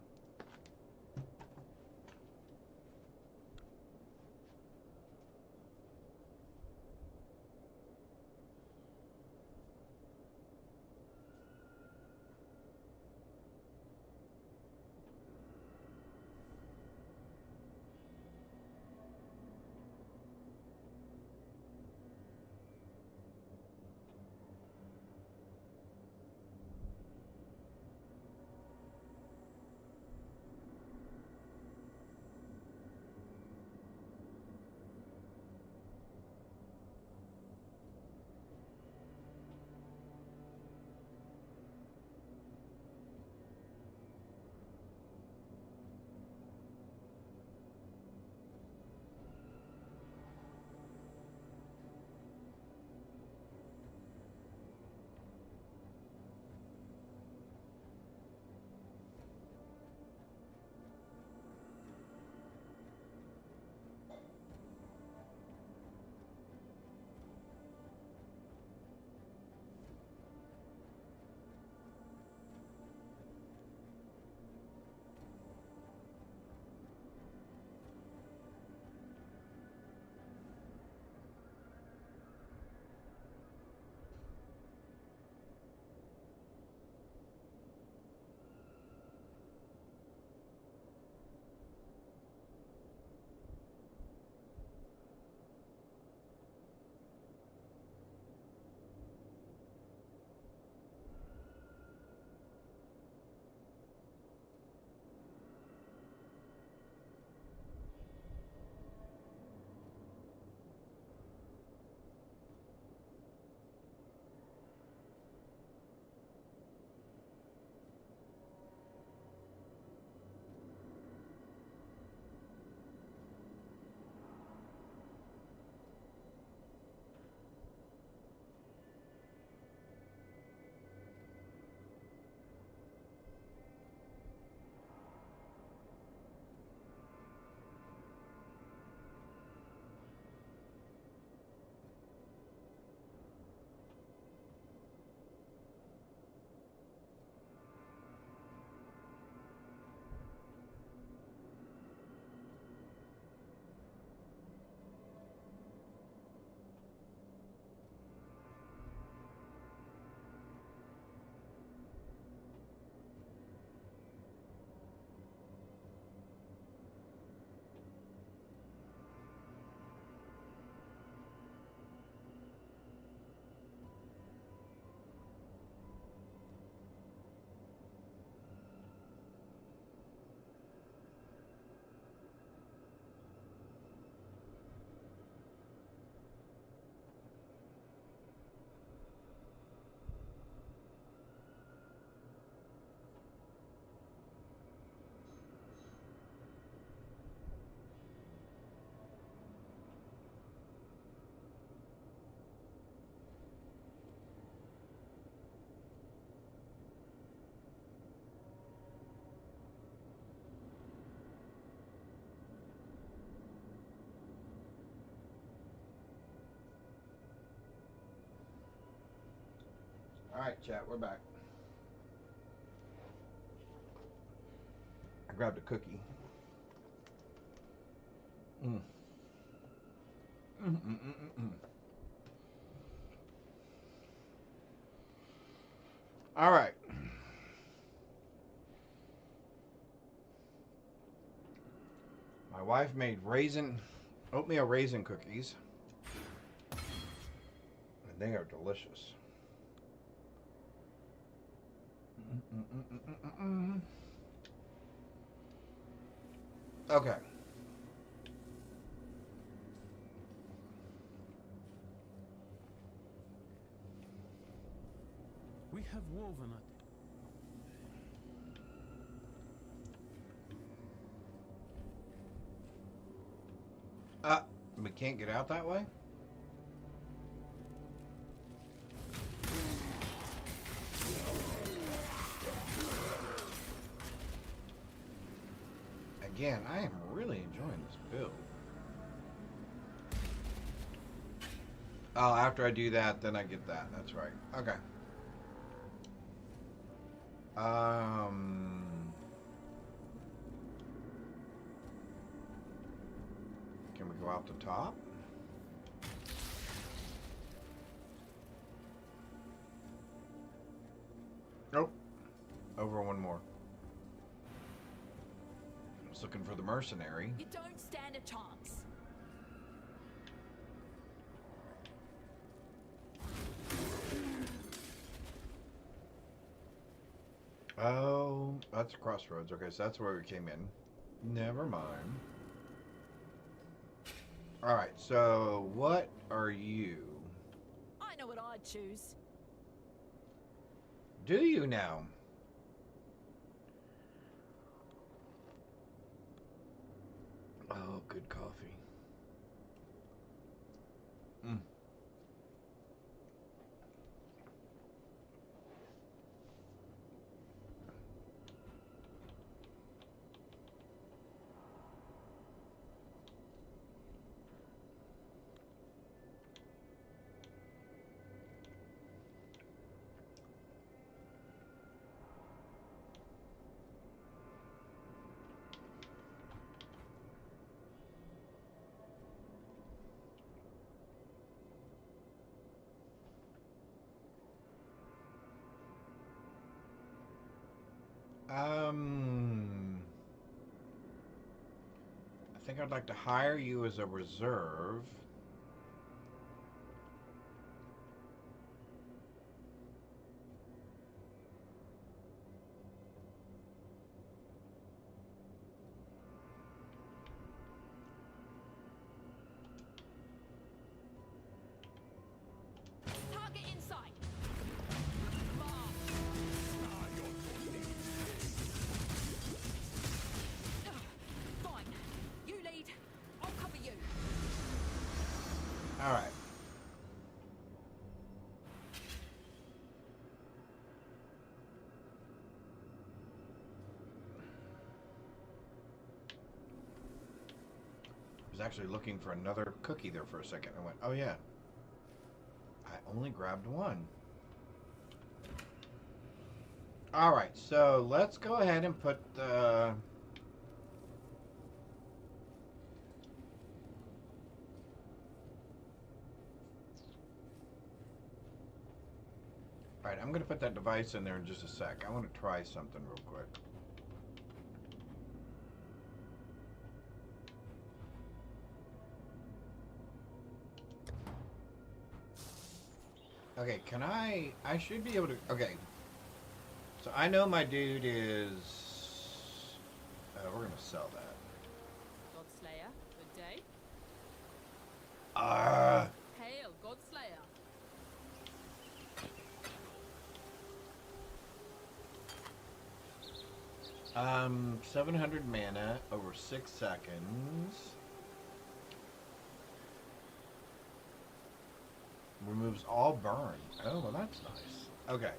Alright, chat, we're back. I grabbed a cookie. Mm. All right. My wife made oatmeal raisin cookies. And they are delicious. Okay. We have woven it. We can't get out that way? Again, I am really enjoying this build. Oh, after I do that, then I get that. That's right. Okay. Can we go out the top? Nope. Over one more. I was looking for the mercenary. You don't stand a chance. Oh, that's Crossroads. Okay, so that's where we came in. Never mind. Alright, so what are you? I know what I'd choose. Do you now? Oh, good coffee. Mm. I think I'd like to hire you as a reserve. Target in sight. Fine. You lead. I'll cover you. All right. I was actually looking for another cookie there for a second. I went, oh yeah. I only grabbed one. All right, so let's go ahead and put the... All right, I'm going to put that device in there in just a sec. I want to try something real quick. Okay, can I should be able to, okay. So I know my dude is, we're going to sell that. Godslayer, good day. Hail, Godslayer. 700 mana over 6 seconds. Removes all burn. Oh, well, that's nice. Okay.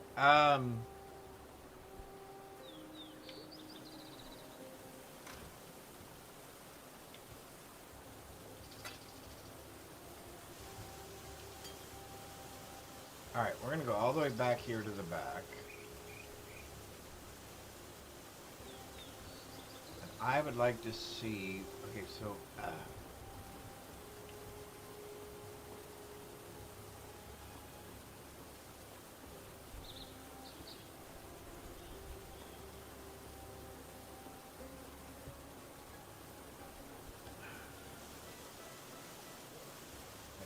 Alright, we're going to go all the way back here to the back. And I would like to see... Okay, so... I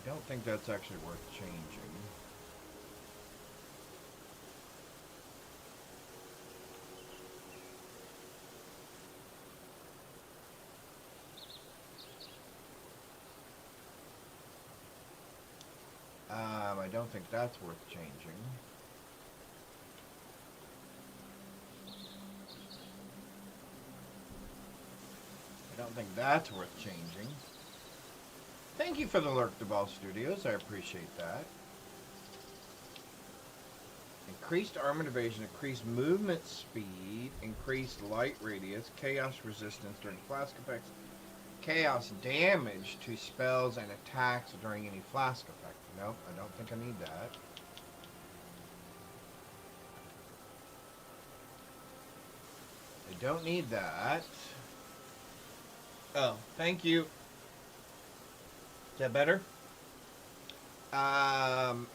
don't think that's actually worth changing. I don't think that's worth changing. I don't think that's worth changing. Thank you for the Lurk the Ball Studios. I appreciate that. Increased armor evasion, increased movement speed, increased light radius, chaos resistance during flask effects, chaos damage to spells and attacks during any flask effect. Nope, I don't think I need that. I don't need that. Oh, thank you. Is that better?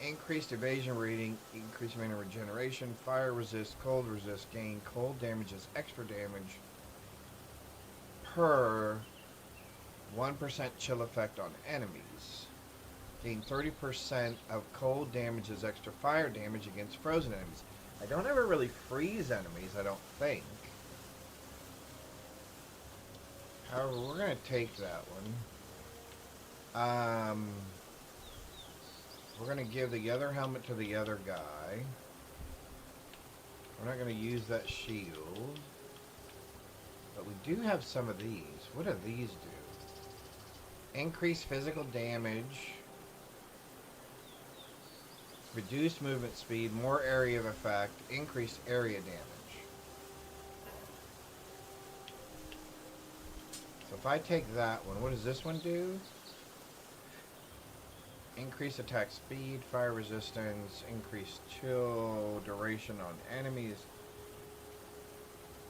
Increased evasion rating, increased mana regeneration, fire resist, cold resist, gain cold damages, extra damage per 1% chill effect on enemies. Gain 30% of cold damages, extra fire damage against frozen enemies. I don't ever really freeze enemies, I don't think. However, we're going to take that one. We're going to give the other helmet to the other guy. We're not going to use that shield. But we do have some of these. What do these do? Increase physical damage. Reduced movement speed. More area of effect. Increased area damage. So if I take that one, what does this one do? Increase attack speed, fire resistance, increased chill duration on enemies.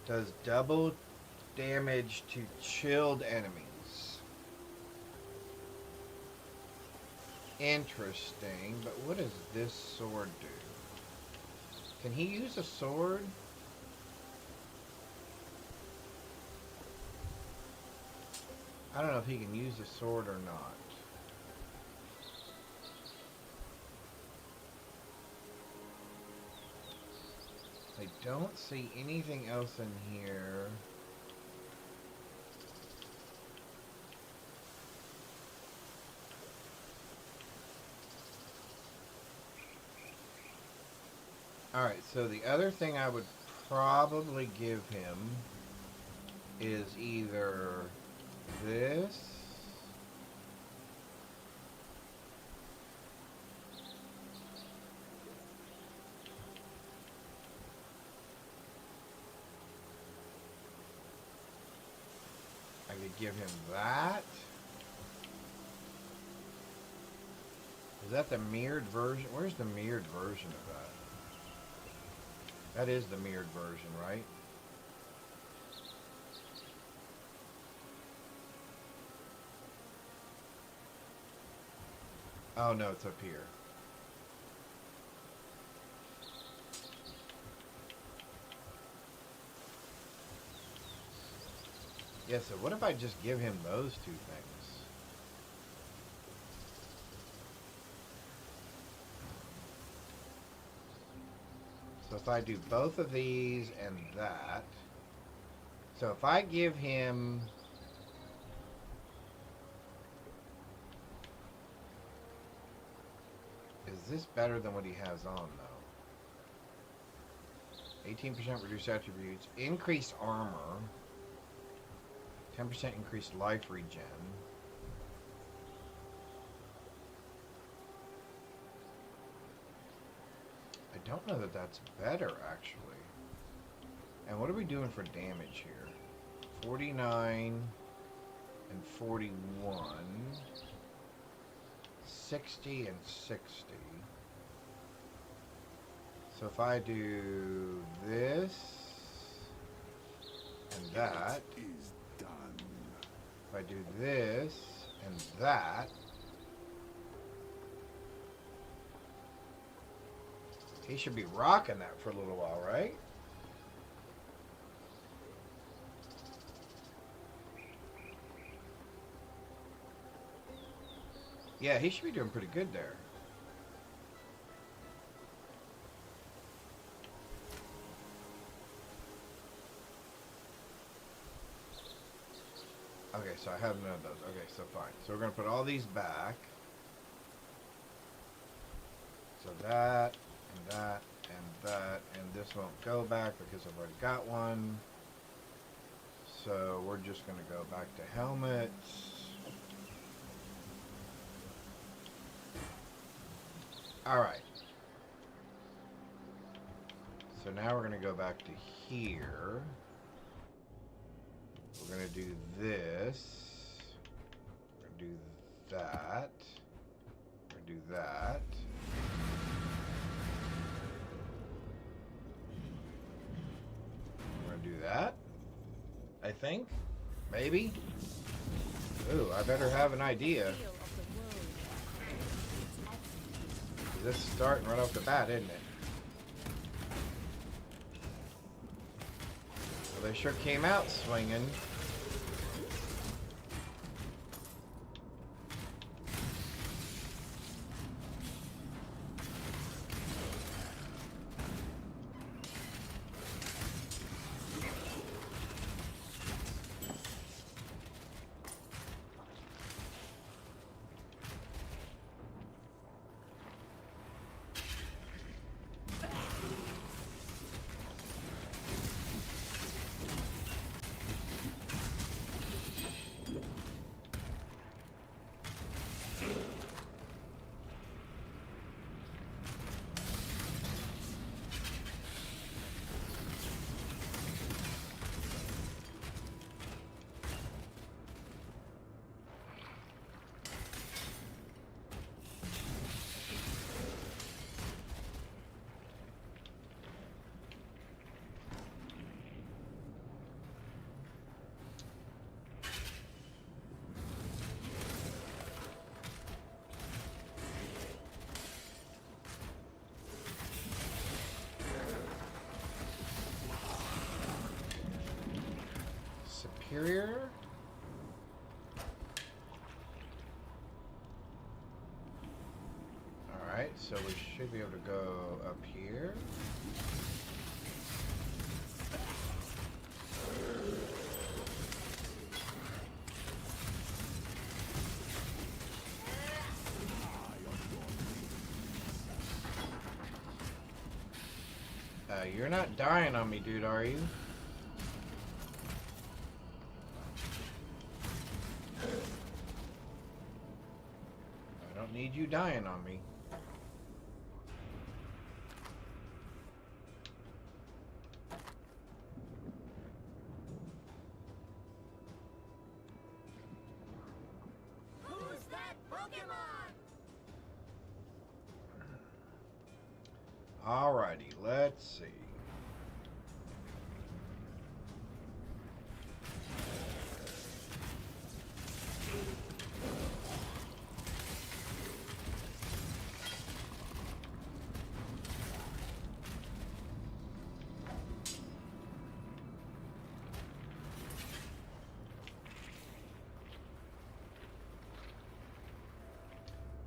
Does double damage to chilled enemies. Interesting, but what does this sword do? Can he use a sword? I don't know if he can use a sword or not. I don't see anything else in here. Alright, so the other thing I would probably give him is either this. I could give him that. Is that the mirrored version? Where's the mirrored version of that? That is the mirrored version, right? Oh no, it's up here. Yeah, so what if I just give him those two things? So if I do both of these and that. So if I give him... Is this better than what he has on, though? 18% reduced attributes. Increased armor. 10% increased life regen. I don't know that that's better, actually. And what are we doing for damage here? 49 and 41. 60 and 60. So if I do this and that, Is done. if I do this and that, he should be rocking that for a little while, right? Yeah, he should be doing pretty good there. Okay, so I have none of those. Okay, so fine. So we're going to put all these back. So that, and that, and that, and this won't go back because I've already got one. So we're just going to go back to helmets. Alright. So now we're going to go back to here. We're going to do this. We're going to do that. We're going to do that. We're going to do that. I think. Maybe. Ooh, I better have an idea. This is starting right off the bat, isn't it? Well, they sure came out swinging. Superior? Alright, so we should be able to go up here. You're not dying on me, dude, are you? I don't need you dying on me. Who's that Pokemon? Alrighty, let's see.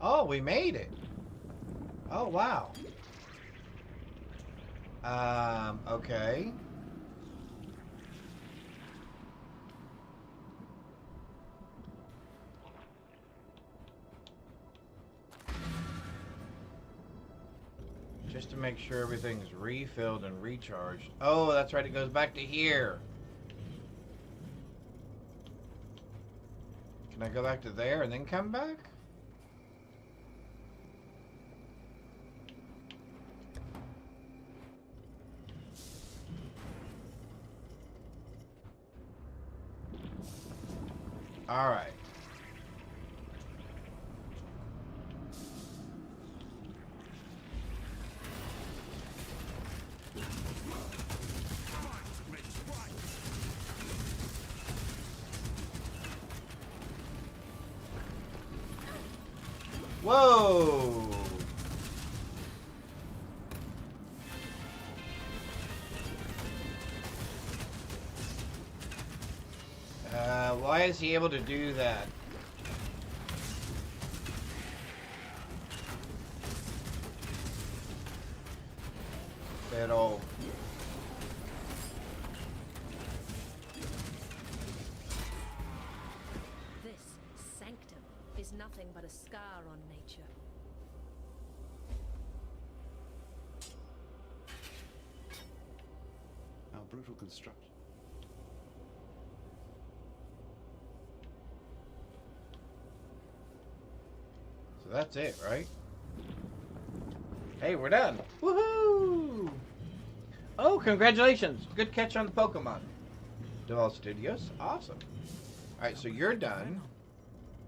Oh, we made it. Oh, wow. Okay. Just to make sure everything's refilled and recharged. Oh, that's right, it goes back to here. Can I go back to there and then come back? All right. Whoa! Why is he able to do that? Pero... This sanctum is nothing but a scar on nature. Our brutal construction. So that's it, right? Hey, we're done. Woohoo! Oh, congratulations. Good catch on the Pokemon. Devolve Studios. Awesome. Alright, so you're done.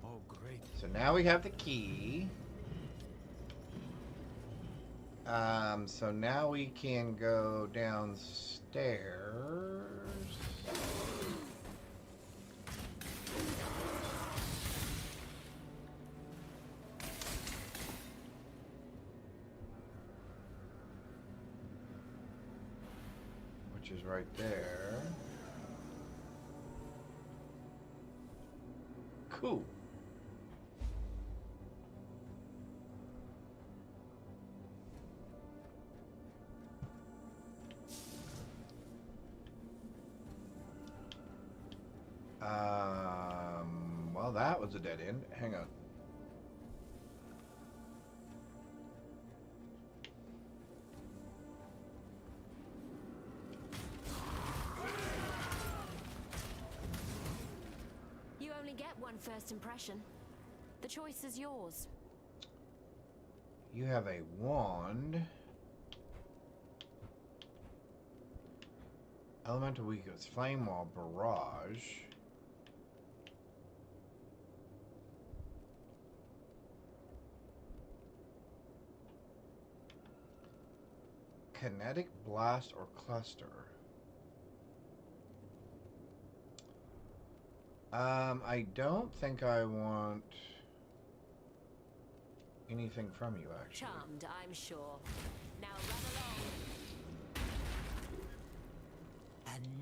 Oh, great. So now we have the key. So now we can go downstairs. Which is right there. Cool. Well, that was a dead end. Hang on. You only get one first impression. The choice is yours. You have a wand. Elemental weakness, flame wall, barrage. Kinetic blast or cluster. I don't think I want anything from you, actually. Charmed, I'm sure. Now run along.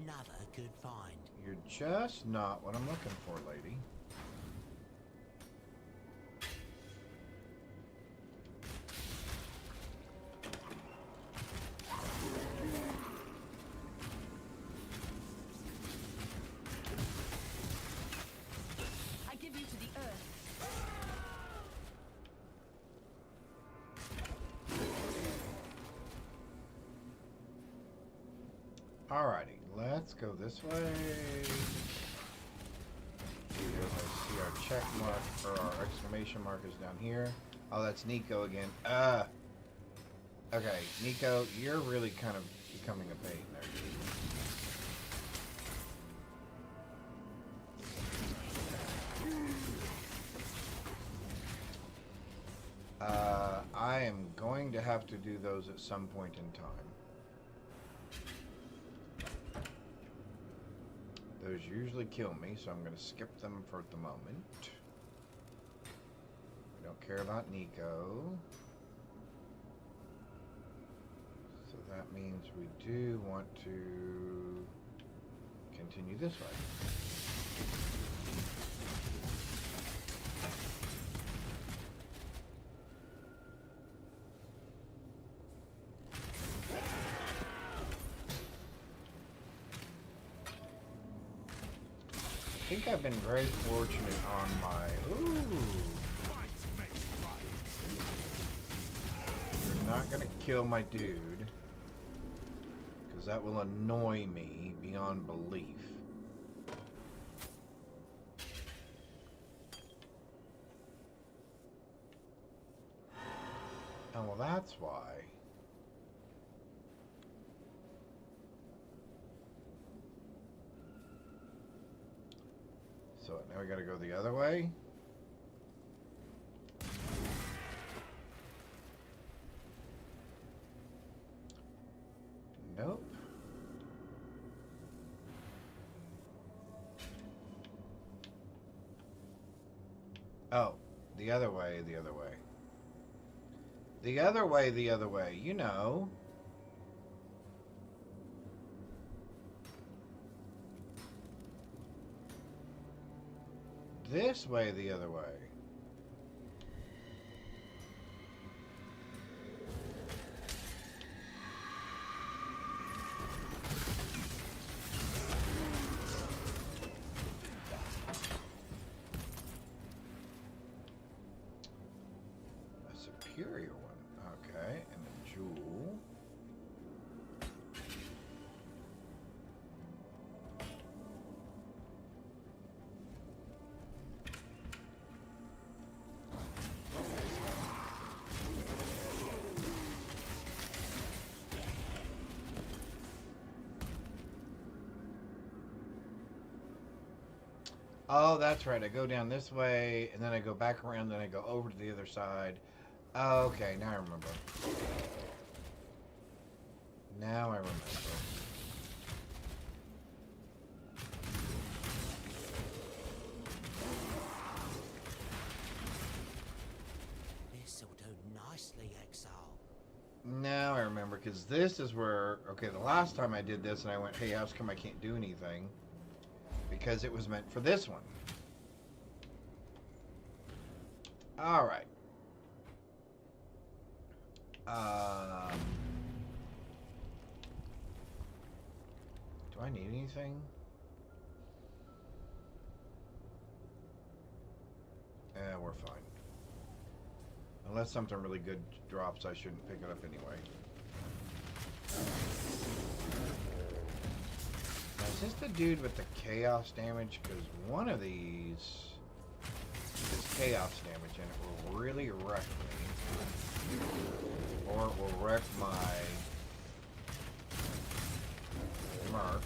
Another good find. You're just not what I'm looking for, lady. I give you to the earth. Alrighty, let's go this way. I see our check mark, or our exclamation mark is down here. Oh, that's Nico again. Okay, Nico, you're really kind of becoming a pain there, dude. I am going to have to do those at some point in time. Those usually kill me, so I'm going to skip them for the moment. We don't care about Nico. So that means we do want to continue this way. I think I've been very fortunate on my... Ooh! You're not gonna kill my dude, because that will annoy me beyond belief. Oh, well, that's why. So now we gotta go the other way. Nope. Oh, The other way, the other way. The other way, the other way. You know. This way, the other way. A superior one. Okay, and a jewel. Oh, that's right. I go down this way, and then I go back around, then I go over to the other side. Oh, okay, now I remember. Now I remember. This'll do nicely, Exile. Now I remember, because this is where... Okay, the last time I did this, and I went, hey, how come I can't do anything? Because it was meant for this one. Alright. Do I need anything? We're fine. Unless something really good drops, I shouldn't pick it up anyway. Now, is this the dude with the chaos damage? Because one of these is chaos damage, and it will really wreck me. Or it will wreck my mark.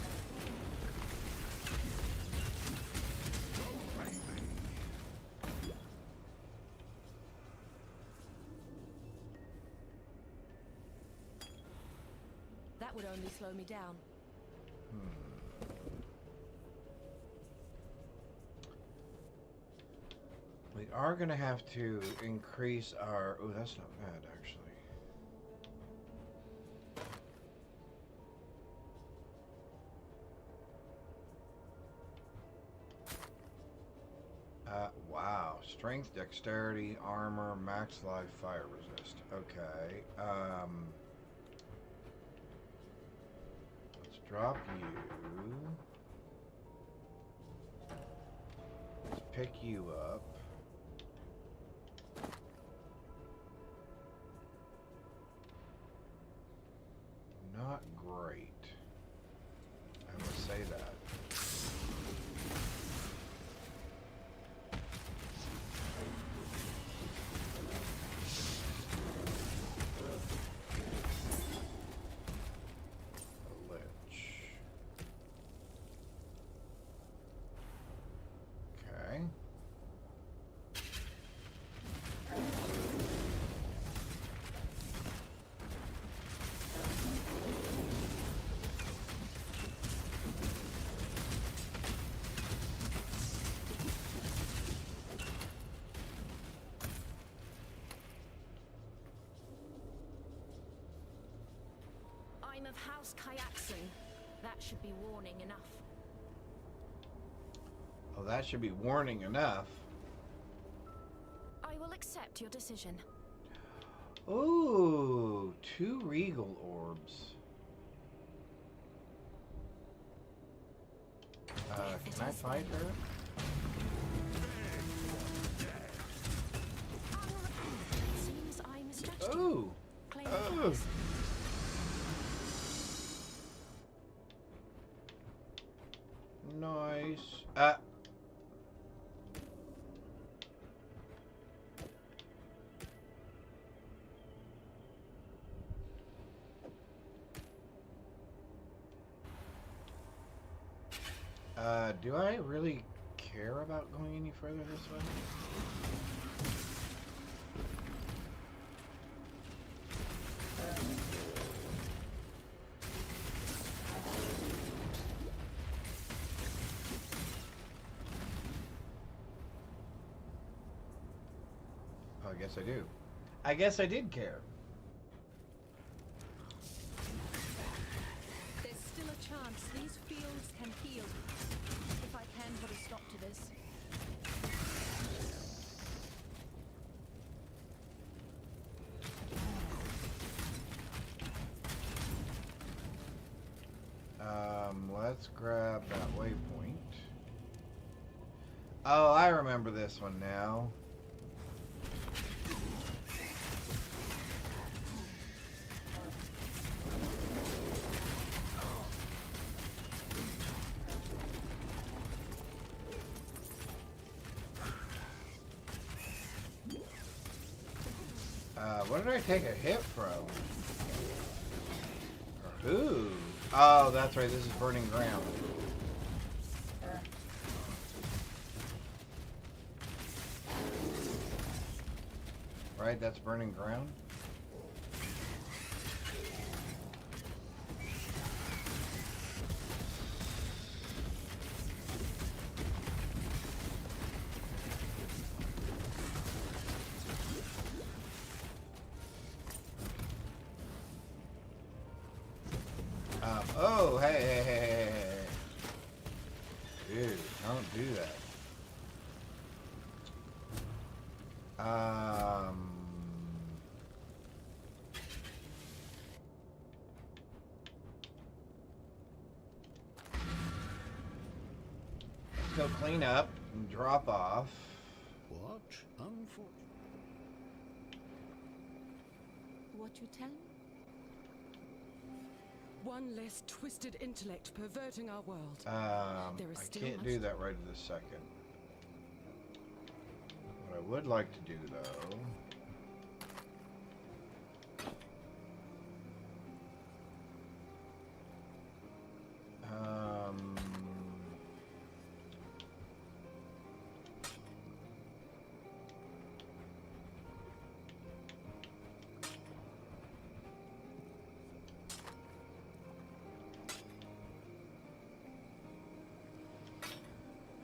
That would only slow me down. We are going to have to increase our... Oh, that's not bad, actually. Wow. Strength, dexterity, armor, max life, fire resist. Okay. Let's drop you. Let's pick you up. Not great. I will say that. A lich. Okay. I'm of House Kayaksen. That should be warning enough. Oh, that should be warning enough. I will accept your decision. Ooh, 2 regal orbs. Can I fight her? Seems I misjudged you. Ooh. Claim Oh. thanks. Nice. Do I really care about going any further this way? I guess I do. I guess I did care. There's still a chance these fields can heal. If I can put a stop to this. Let's grab that waypoint. Oh, I remember this one now. What did I take a hit from? Or who? Oh, that's right. This is burning ground. Right, that's burning ground. Oh, hey. Dude, don't do that. Let's go clean up and drop off. What? Unfortunate. What you tell me? One less twisted intellect perverting our world. There is I still can't much do that right this second. What I would like to do, though...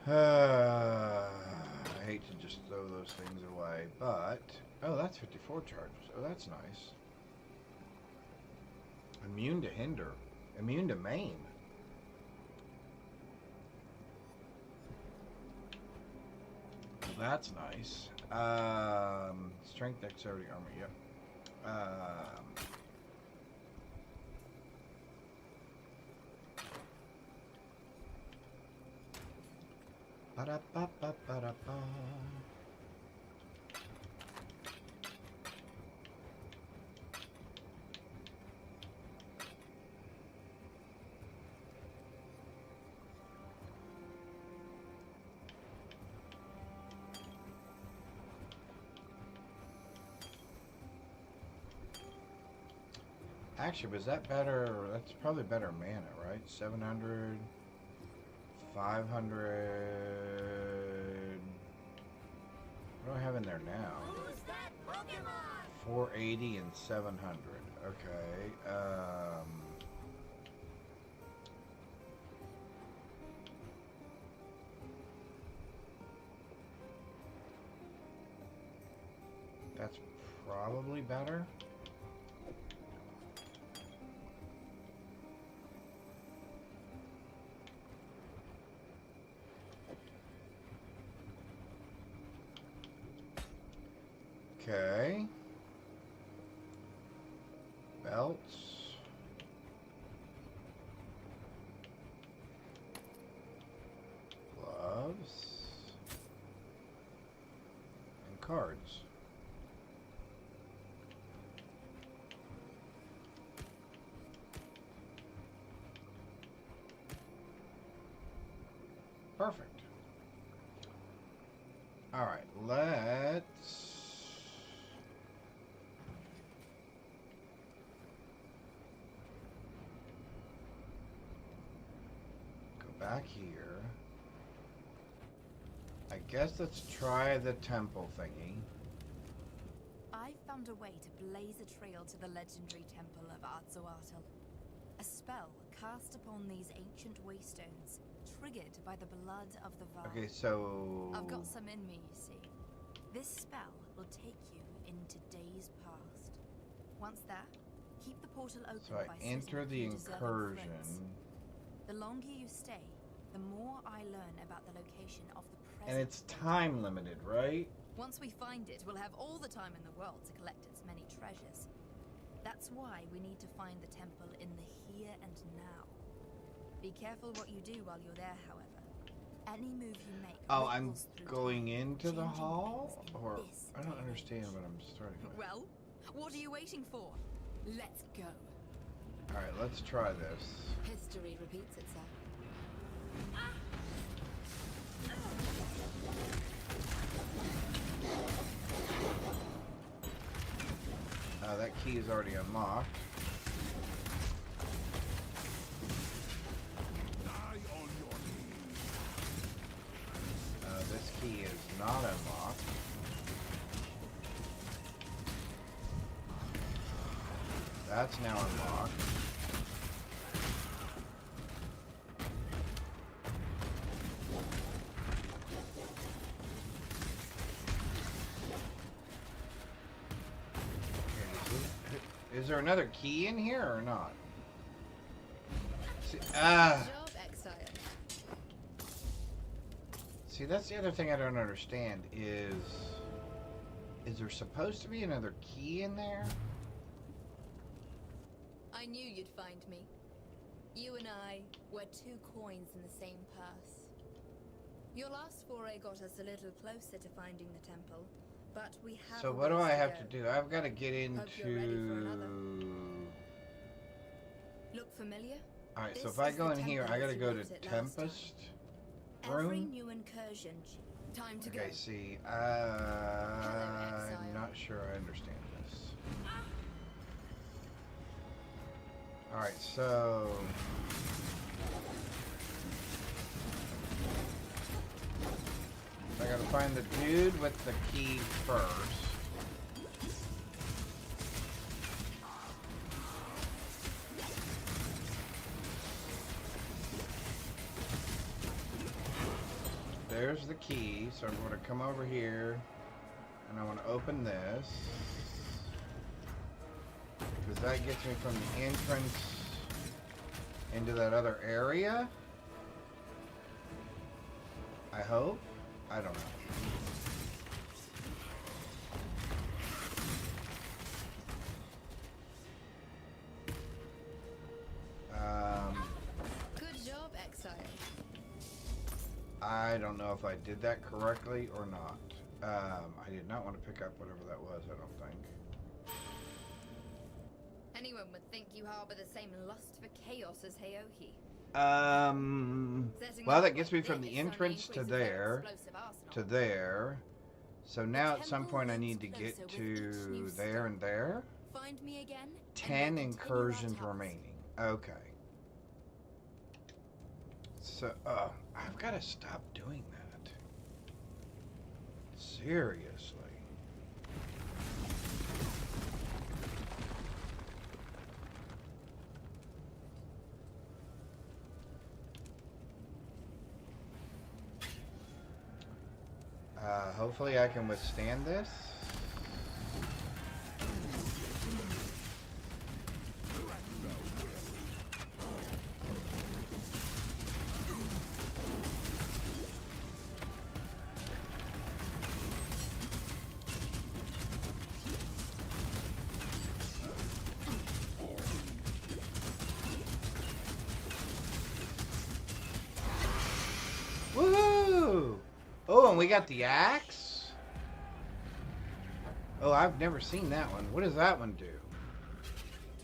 I hate to just throw those things away, but... Oh, that's 54 charges. Oh, that's nice. Immune to hinder. Immune to maim. That's nice. Strength, dexterity, armor, yep. Ba-da-ba-ba-ba-da-ba. Actually, was that better? That's probably better mana, right? 700, 500. What do I have in there now? 480 and 700. Okay. That's probably better. Okay. Belts. Gloves. And cards. Perfect. All right, let's go back here. I guess let's try the temple thingy. I found a way to blaze a trail to the legendary temple of Arzoatl. A spell cast upon these ancient waystones, triggered by the blood of the Var. Okay, so... I've got some in me, you see. This spell will take you into days past. Once there, keep the portal open So I by enter sitting the with deserving incursion. friends. The longer you stay, the more I learn about the location of the present. And it's time limited, right? Once we find it, we'll have all the time in the world to collect its many treasures. That's why we need to find the temple in the here and now. Be careful what you do while you're there, however. Any move you make. Oh, I'm ripples through going time, into the changing hall? things in Or this I don't day and understand age. what I'm starting with. Well, what are you waiting for? Let's go. Alright, let's try this. History repeats itself. That key is already unlocked. This key is not unlocked. That's now unlocked. Is there another key in here or not? See, see, that's the other thing I don't understand is there supposed to be another key in there? I knew you'd find me. You and I were two coins in the same purse. Your last foray got us a little closer to finding the temple, but we have. So what do I have to do? I've got to get into. Look familiar? All right, so if I go in here, I got to go to Tempest Every room. new incursion. Time to go. Okay, see, I'm not sure I understand this. All right, so. I gotta find the dude with the key first. There's the key, so I'm going to come over here and I want to open this because that gets me from the entrance into that other area. I hope. I don't know. Good job, Exile. I don't know if I did that correctly or not. I did not want to pick up whatever that was, I don't think. Anyone would think you harbor the same lust for chaos as Heohi. Well, that gets me from the entrance to there, So now at some point I need to get to there and there. Find me again. 10 incursions remaining. Okay. So, I've got to stop doing that. Seriously. Hopefully I can withstand this. Woohoo! Oh, and we got the axe? Oh, I've never seen that one. What does that one do?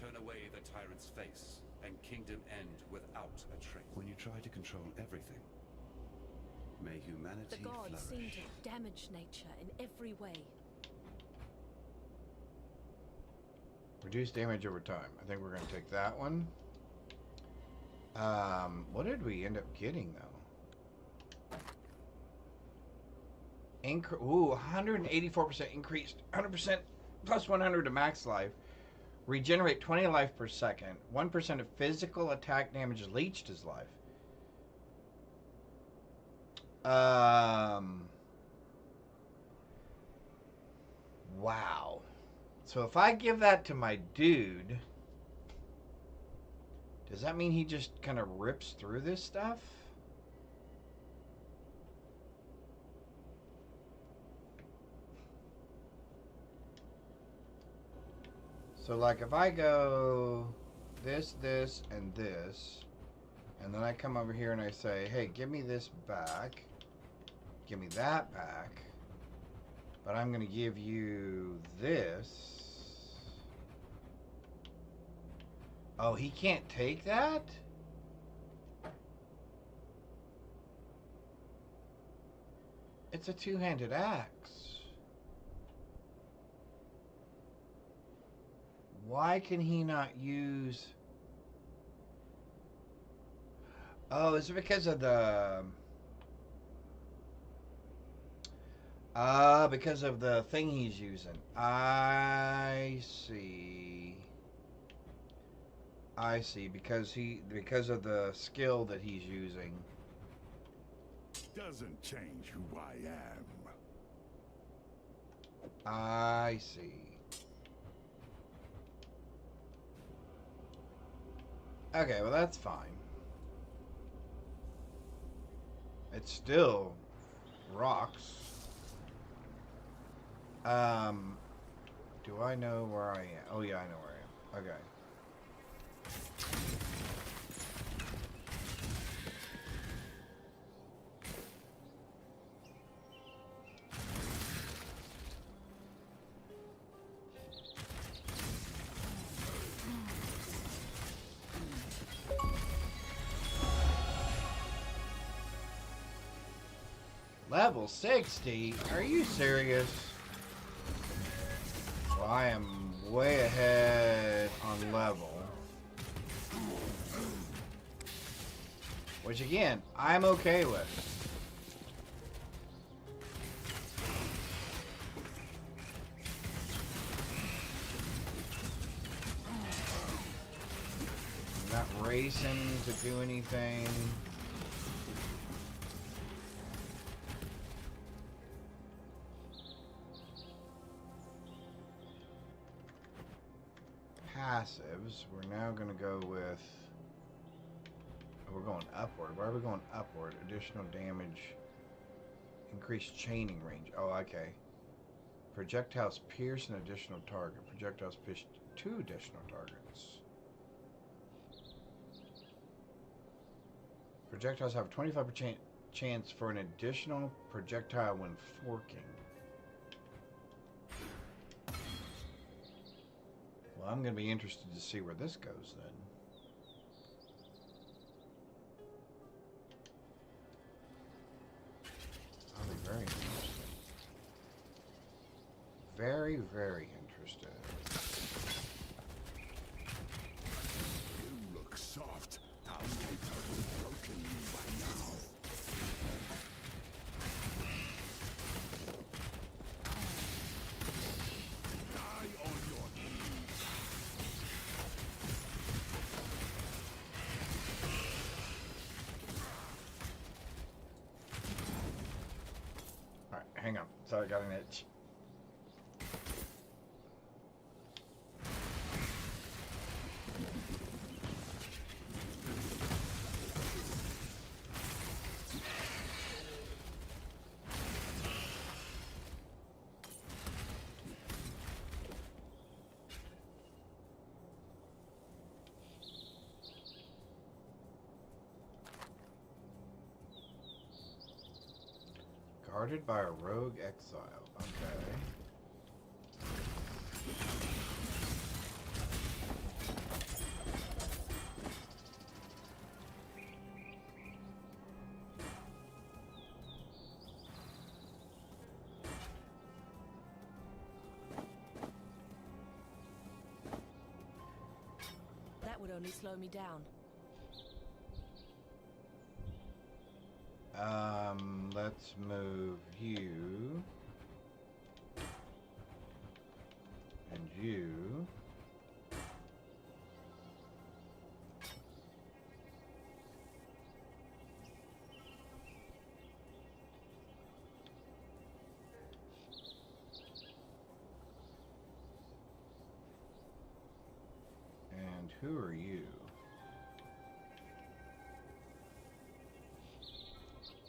Turn away the tyrant's face, and kingdom end without a trace. When you try to control everything, may humanity The gods seem flourish. to damage nature in every way. Reduce damage over time. I think we're going to take that one. What did we end up getting, though? Ooh, 184% increased. 100% plus 100 to max life. Regenerate 20 life per second. 1% of physical attack damage leached his life. Wow. So if I give that to my dude, does that mean he just kind of rips through this stuff? So like if I go this, and this, and then I come over here and I say, hey, give me this back, give me that back, but I'm going to give you this. Oh, he can't take that? It's a two-handed axe. Why can he not use... Oh, is it because of the... because of the thing he's using. I see. I see. Because of the skill that he's using. Doesn't change who I am. I see. Okay, well that's fine. It's still rocks. Do I know where I am? Oh yeah, I know where I am. Okay. Level 60? Are you serious? Well, I am way ahead on level. Which again, I'm okay with. I'm not racing to do anything. Passives. We're now going to go with... We're going upward. Why are we going upward? Additional damage. Increased chaining range. Oh, okay. Projectiles pierce an additional target. Projectiles pierce 2 additional targets. Projectiles have a 25% chance for an additional projectile when forking. Well, I'm going to be interested to see where this goes then. I'll be very interested. Very, very interested. You look soft. How many totally broken you by now? Die on your knees. Alright, hang on. Sorry, I got an itch. Guarded by a rogue exile. Okay. That would only slow me down. Let's move you. And you. Who are you?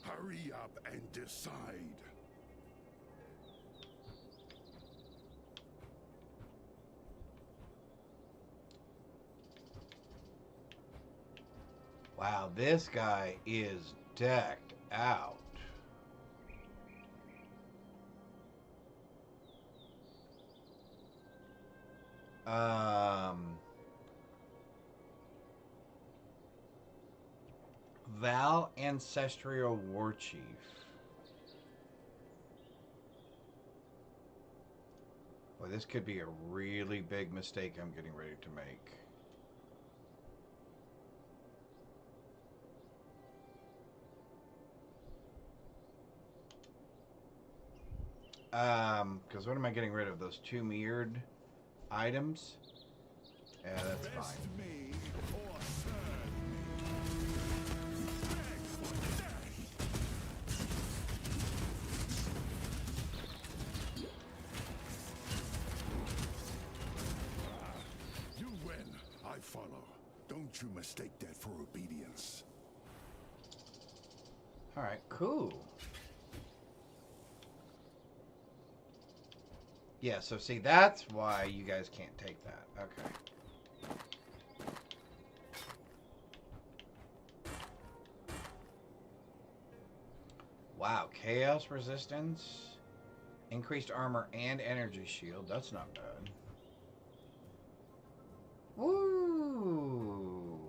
Hurry up and decide. Wow, this guy is decked out. Val Ancestral War Chief. Boy, this could be a really big mistake I'm getting ready to make. Because what am I getting rid of? Those 2 mirrored items? Yeah, that's fine. You win, I follow. Don't you mistake that for obedience. Alright, cool. Yeah, so see, that's why you guys can't take that. Okay. Wow, chaos resistance, increased armor and energy shield. That's not bad. Woo!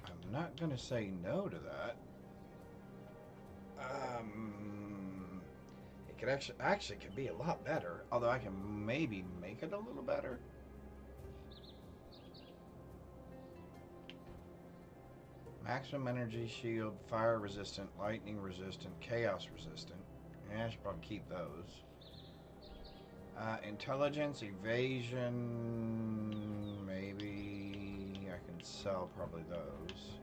I'm not gonna say no to that. It could actually could be a lot better. Although I can maybe make it a little better. Maximum energy shield, fire resistant, lightning resistant, chaos resistant. Yeah, I should probably keep those. Intelligence, evasion, maybe I can sell probably those.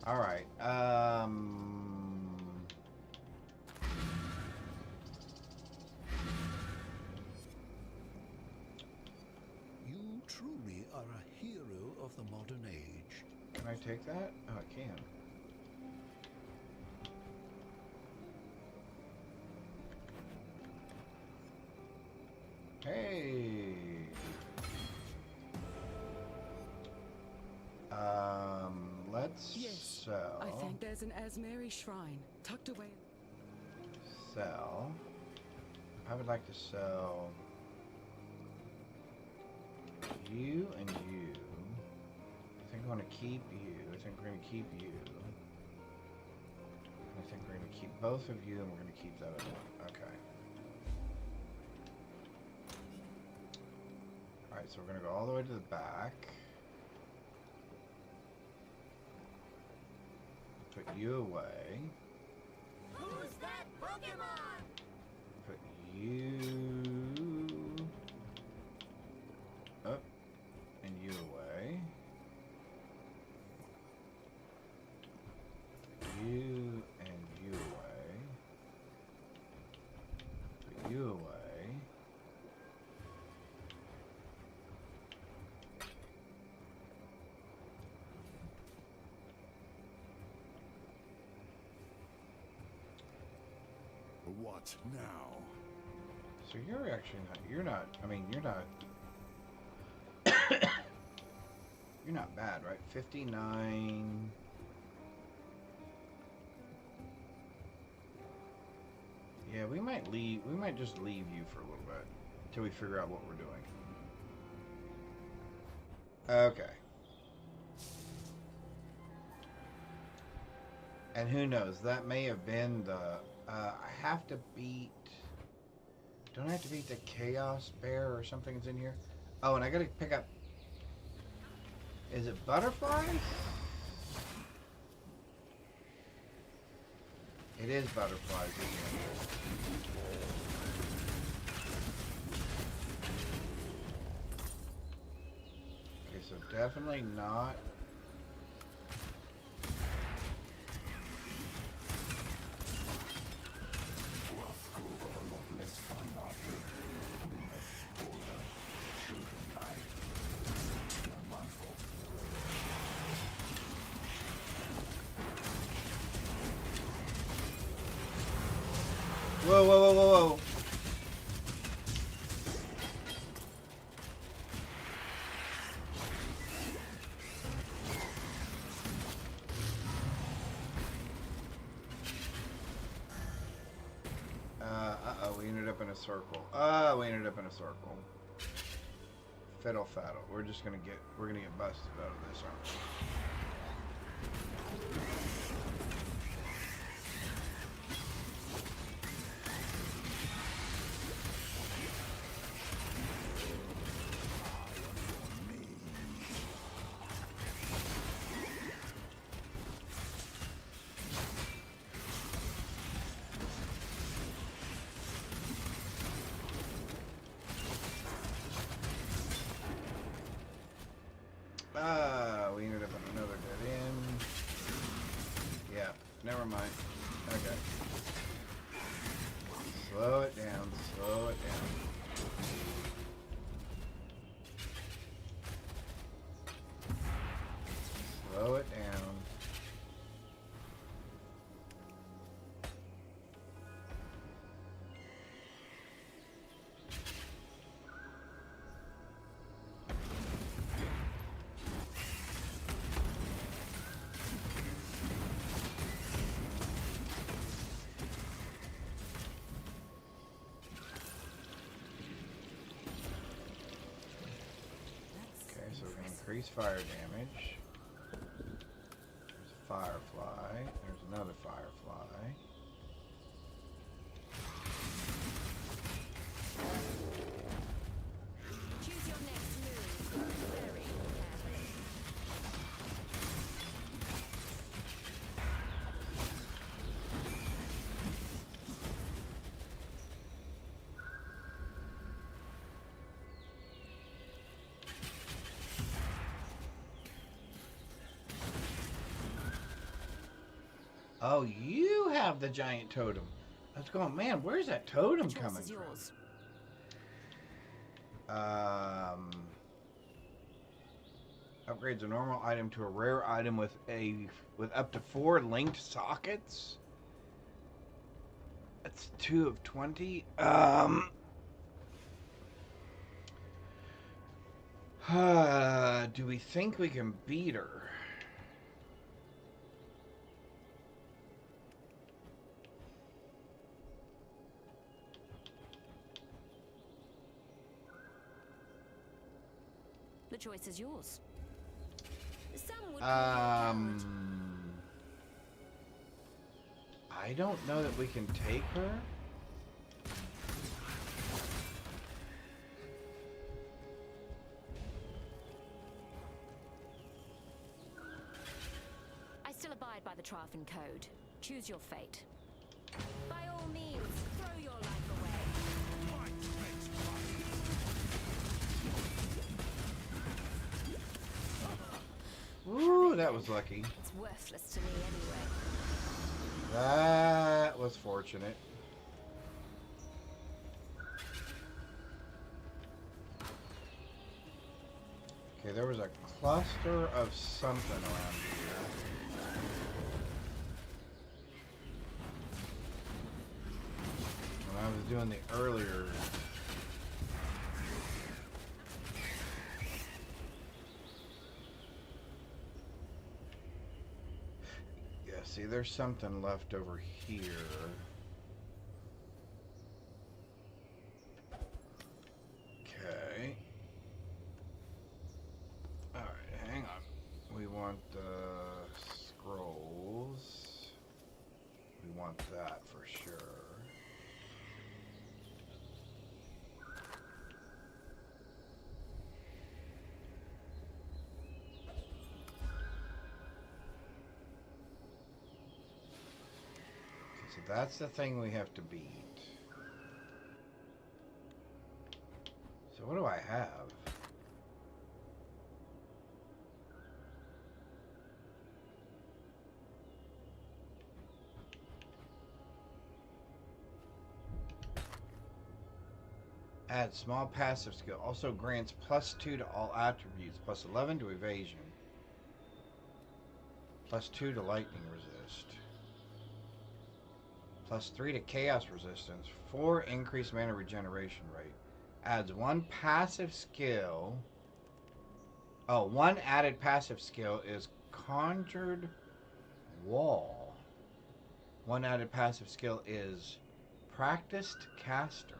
Alright, You truly are a hero of the modern age. Can I take that? Oh, I can. Hey! Let's sell. I think there's an Asmeri shrine tucked away. Sell. I would like to sell you and you. I think I want to keep you. I think we're going to keep you. I think we're going to keep both of you, and we're going to keep that other one. Okay. Alright, so we're going to go all the way to the back. Put you away. Who's that Pokemon? Put you up and you away. You and you away. Put you away. What now? So you're actually not, you're not you're not bad, right? 59. Yeah, we might just leave you for a little bit until we figure out what we're doing. Okay. And who knows, that may have been the I have to beat... Don't I have to beat the Chaos Bear or something that's in here? Oh, and I gotta pick up... Is it butterflies? It is butterflies, isn't it? Okay, so definitely not... Whoa, whoa, whoa, whoa, whoa. Uh-oh, we ended up in a circle. We ended up in a circle. Fiddle faddle. We're gonna get busted out of this, aren't we? We ended up in another dead end. Yeah, never mind. Okay. Slow it down, slow it down. Slow it down. Increase fire damage. There's a firefly. There's another firefly. Choose your next move very carefully. Oh, you have the giant totem. I was going, man, where's that totem coming from? Yours. Upgrades a normal item to a rare item with up to 4 linked sockets. That's 2 of 20. Do we think we can beat her? The choice is yours. Some would I don't know that we can take her. I still abide by the Trialfin Code. Choose your fate. by all means, throw your life away. Ooh, that was lucky. It's worthless to me anyway. That was fortunate. Okay, there was a cluster of something around here. When I was doing the earlier... Yeah, see, there's something left over here. Okay. Alright, hang on. We want the scrolls. We want that for sure. Okay, so that's the thing we have to beat. So what do I have? Add small passive skill. Also grants +2 to all attributes. +11 to evasion. +2 to lightning resist. +3 to chaos resistance. 4 increased mana regeneration rate. Adds 1 passive skill. Oh, 1 added passive skill is Conjured Wall. 1 added passive skill is Practiced Caster.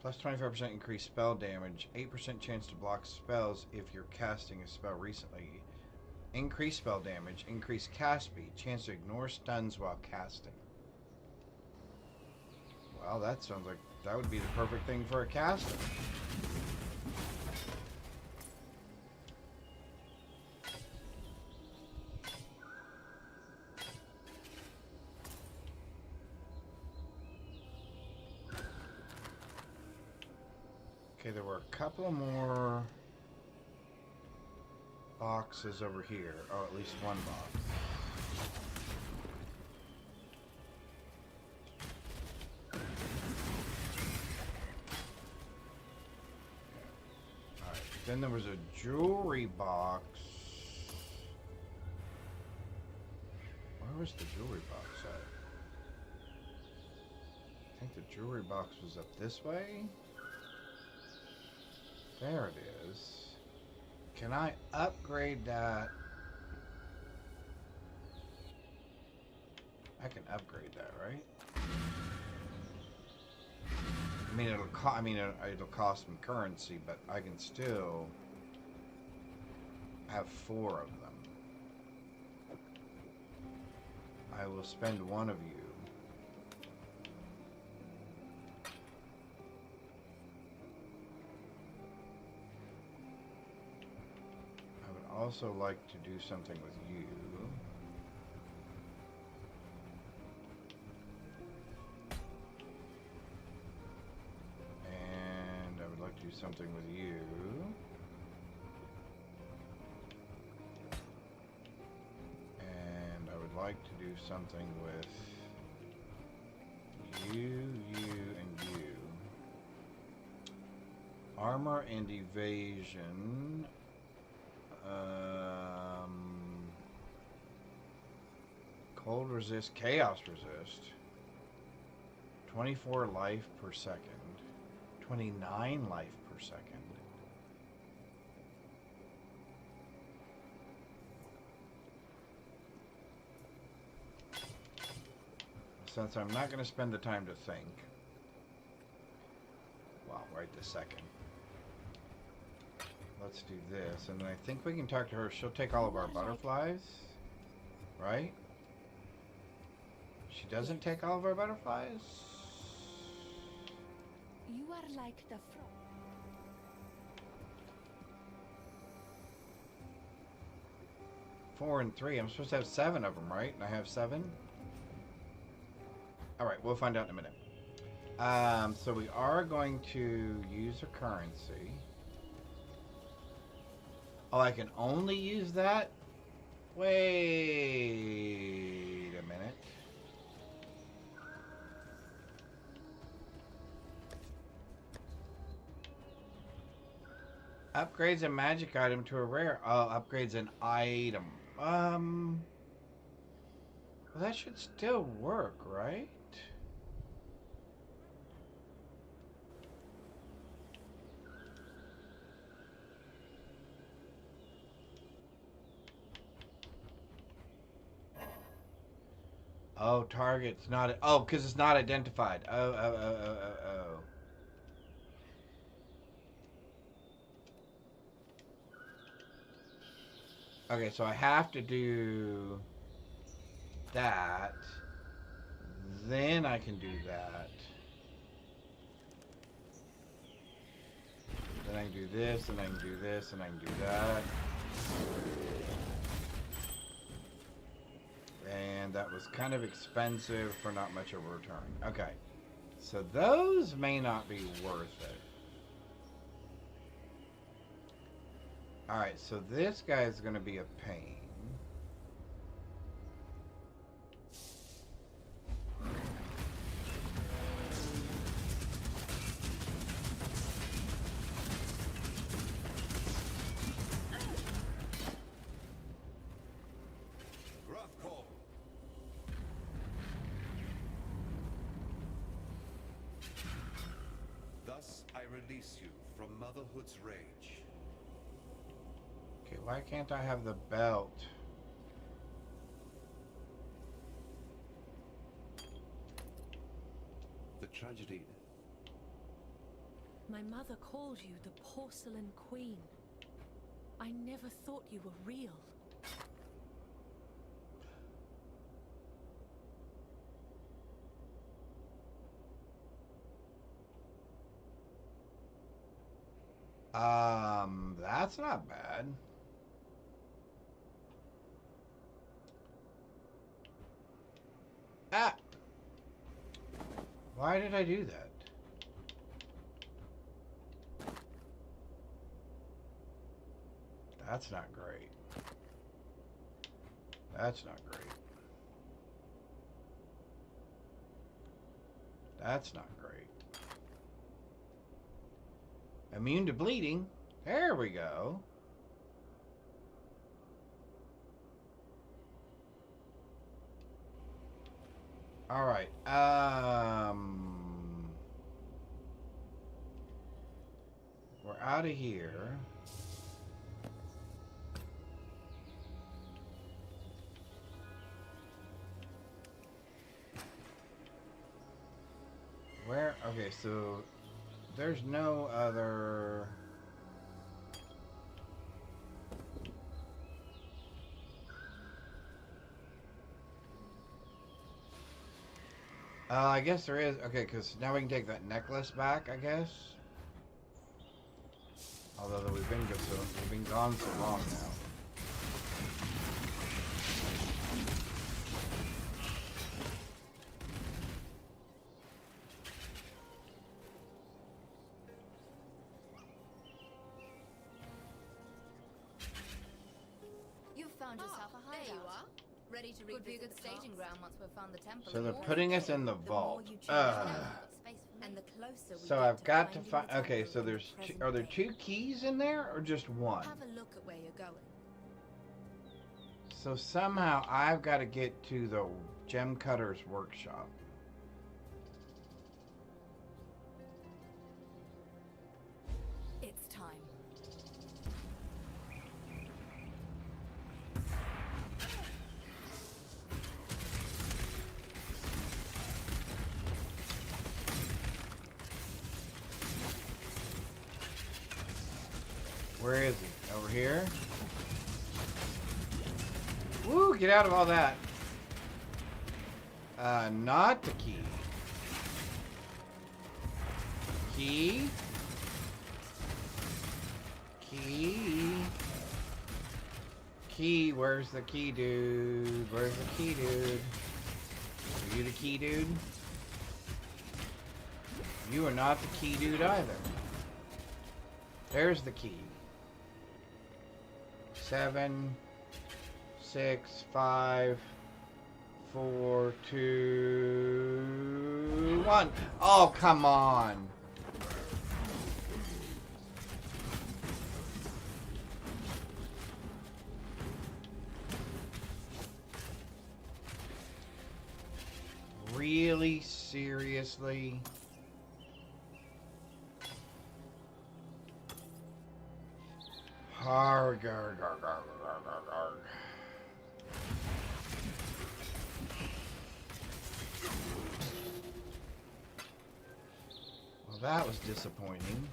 Plus 25% increased spell damage. 8% chance to block spells if you're casting a spell recently. Increased spell damage. Increased cast speed. Chance to ignore stuns while casting. Well, that sounds like that would be the perfect thing for a caster. Okay, there were a couple more boxes over here. Oh, at least one box. Alright, then there was a jewelry box. Where was the jewelry box at? I think the jewelry box was up this way. There it is. Can I upgrade that? I can upgrade that, right? I mean, it'll cost me currency, but I can still have 4 of them. I will spend 1 of you. Also like to do something with you. And I would like to do something with you. And I would like to do something with you, and you. Armor and evasion. Cold resist, chaos resist. 24 life per second. 29 life per second. Since I'm not going to spend the time to think. Well, right this second. Let's do this, and I think we can talk to her. She'll take all of our butterflies, right? She doesn't take all of our butterflies? You are like the frog. 4 and 3. I'm supposed to have 7 of them, right? And I have 7? Alright, we'll find out in a minute. So we are going to use a currency. Oh, I can only use that? Wait a minute. Upgrades a magic item to a rare. Oh, upgrades an item. Well, that should still work, right? Oh, target's not. Oh, because it's not identified. Oh. Okay, so I have to do that. Then I can do that. Then I can do this, and I can do this, and I can do that. And that was kind of expensive for not much of a return. Okay. So those may not be worth it. Alright, so this guy is going to be a pain. release you from motherhood's rage. Okay, why can't I have the belt? The tragedy. My mother called you the Porcelain Queen. I never thought you were real. That's not bad. Ah! Why did I do that? That's not great. That's not great. That's not great. Immune to bleeding. There we go. All right. We're out of here. Where? Okay, so there's no other. I guess there is. Okay, because now we can take that necklace back, I guess. Although we've been gone so long now. You've found yourself a hideout. There you are. Ready to revisit be a good staging ground once we've found the temple. So they're putting us in the vault. And the closer we So I've got to find. Okay, so there's two, are there 2 keys in there or just 1? Have a look at where you're going. So somehow I've got to get to the gem cutter's workshop. It's time. Where is he? Over here? Woo, get out of all that. Not the key. Key. Key. Key, where's the key, dude? Where's the key, dude? Are you the key, dude? You are not the key, dude, either. There's the key. 7, 6, 5, 4, 2, 1. Oh, come on. Really? Seriously? Har, gar, gar, gar, gar, gar, gar. Well, that was disappointing.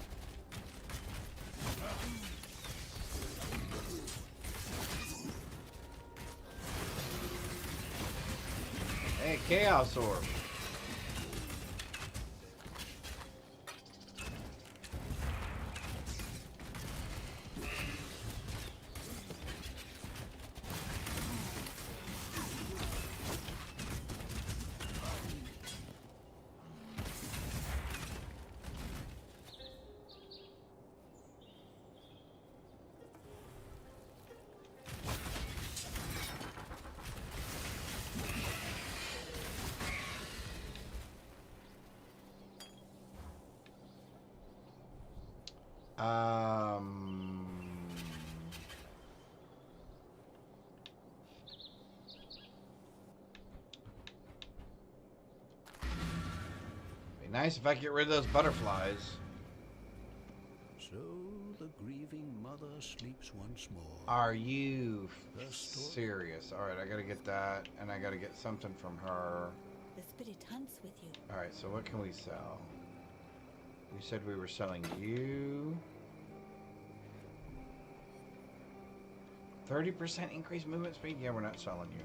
Hey, Chaos Orb. Be nice if I get rid of those butterflies. sleeps once more. Are you serious? Alright, I gotta get that, and I gotta get something from her. The spirit hunts with you. Alright, so what can we sell? We said we were selling you. 30% increased movement speed? Yeah, we're not selling you.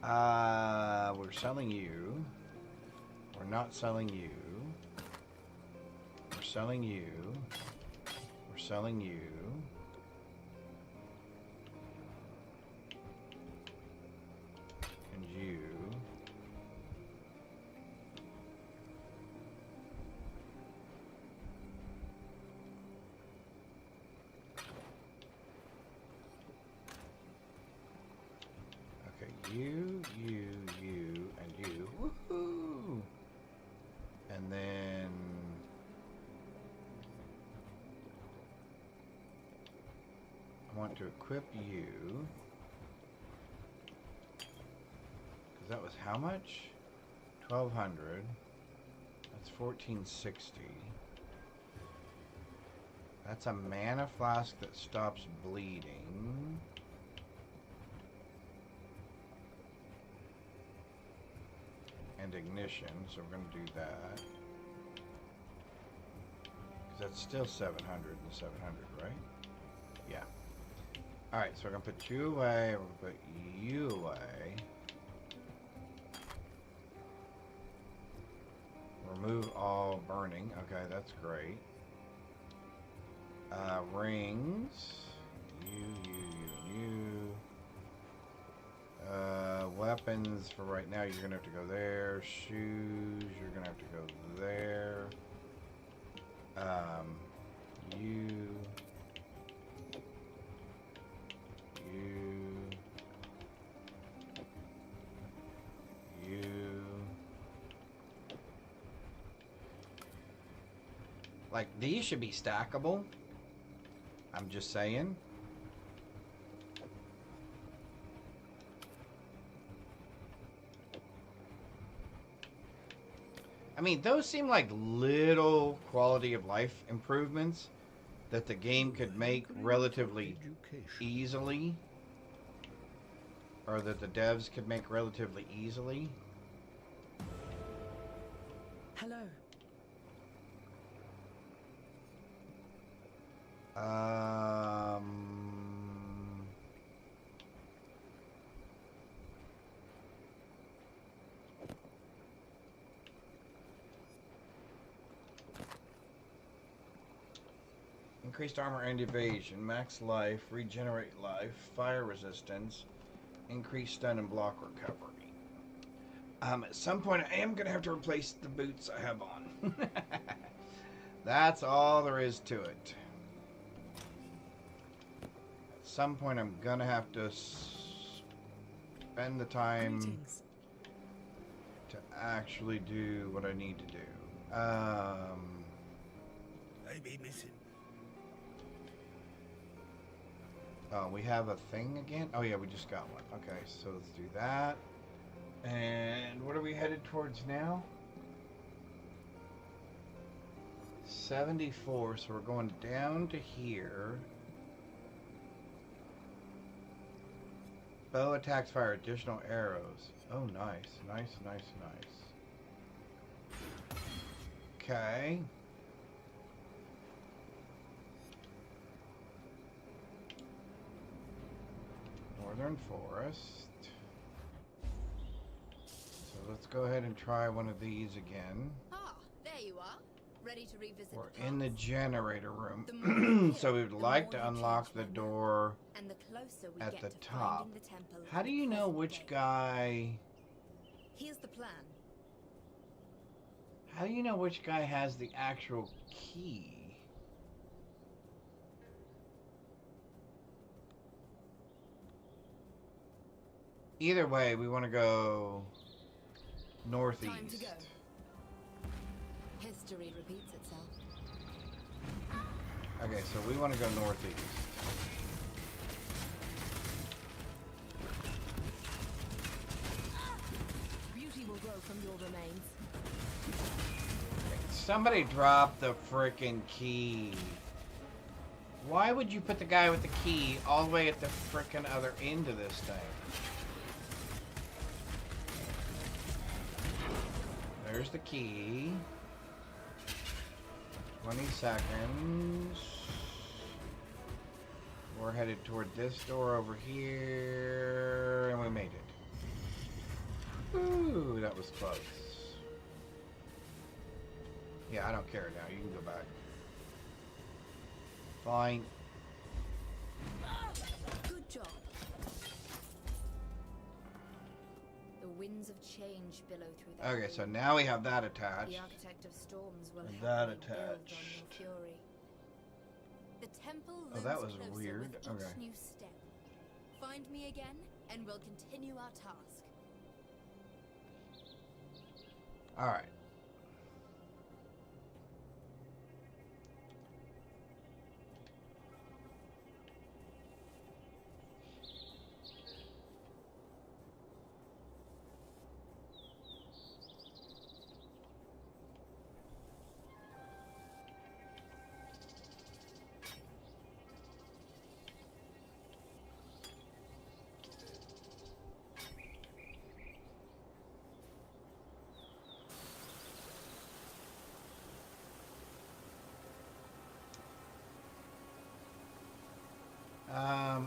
We're selling you. We're not selling you. We're selling you. We're selling you. And you. Okay, you, and you. Woohoo! And then I want to equip you. Because that was how much? 1,200. That's 1,460. That's a mana flask that stops bleeding. And ignition, so we're going to do that. Because that's still 700 and 700, right? Yeah. Alright, so we're going to put you away, we're going to put you away. Remove all burning. Okay, that's great. Rings. You. Weapons for right now, you're gonna have to go there. Shoes, you're gonna have to go there. You. Like, these should be stackable. I'm just saying. I mean, those seem like little quality of life improvements that the game could make relatively easily. Or that the devs could make relatively easily. Hello. Increased armor and evasion, max life, regenerate life, fire resistance, increased stun and block recovery. At some point I am going to have to replace the boots I have on. That's all there is to it. At some point I'm going to have to spend the time to actually do what I need to do. They be missing. Oh, we have a thing again? Oh yeah, we just got one. Okay, so let's do that. And what are we headed towards now? 74, so we're going down to here. Bow attacks fire additional arrows. Oh, nice. Nice. Okay. Northern Forest. So let's go ahead and try one of these again. Ah, there you are. Ready to revisit. We're in the generator room. So we would like to unlock the door at the top. How do you know which guy... Here's the plan. How do you know which guy has the actual key? Either way, we want to go northeast. Time to go. History repeats itself. Okay, so we want to go northeast. Beauty will grow from your remains. Somebody drop the frickin' key. Why would you put the guy with the key all the way at the frickin' other end of this thing? There's the key. 20 seconds. We're headed toward this door over here, and we made it. Ooh, that was close. Yeah, I don't care now. You can go back. Fine. Good job. The winds of change billow through the Okay, so now we have that attached. The architect of storms will And help that me build on attached. your fury. The temple Oh, that looms was closer weird. with each Okay. new step. Find me again, and we'll continue our task. All right.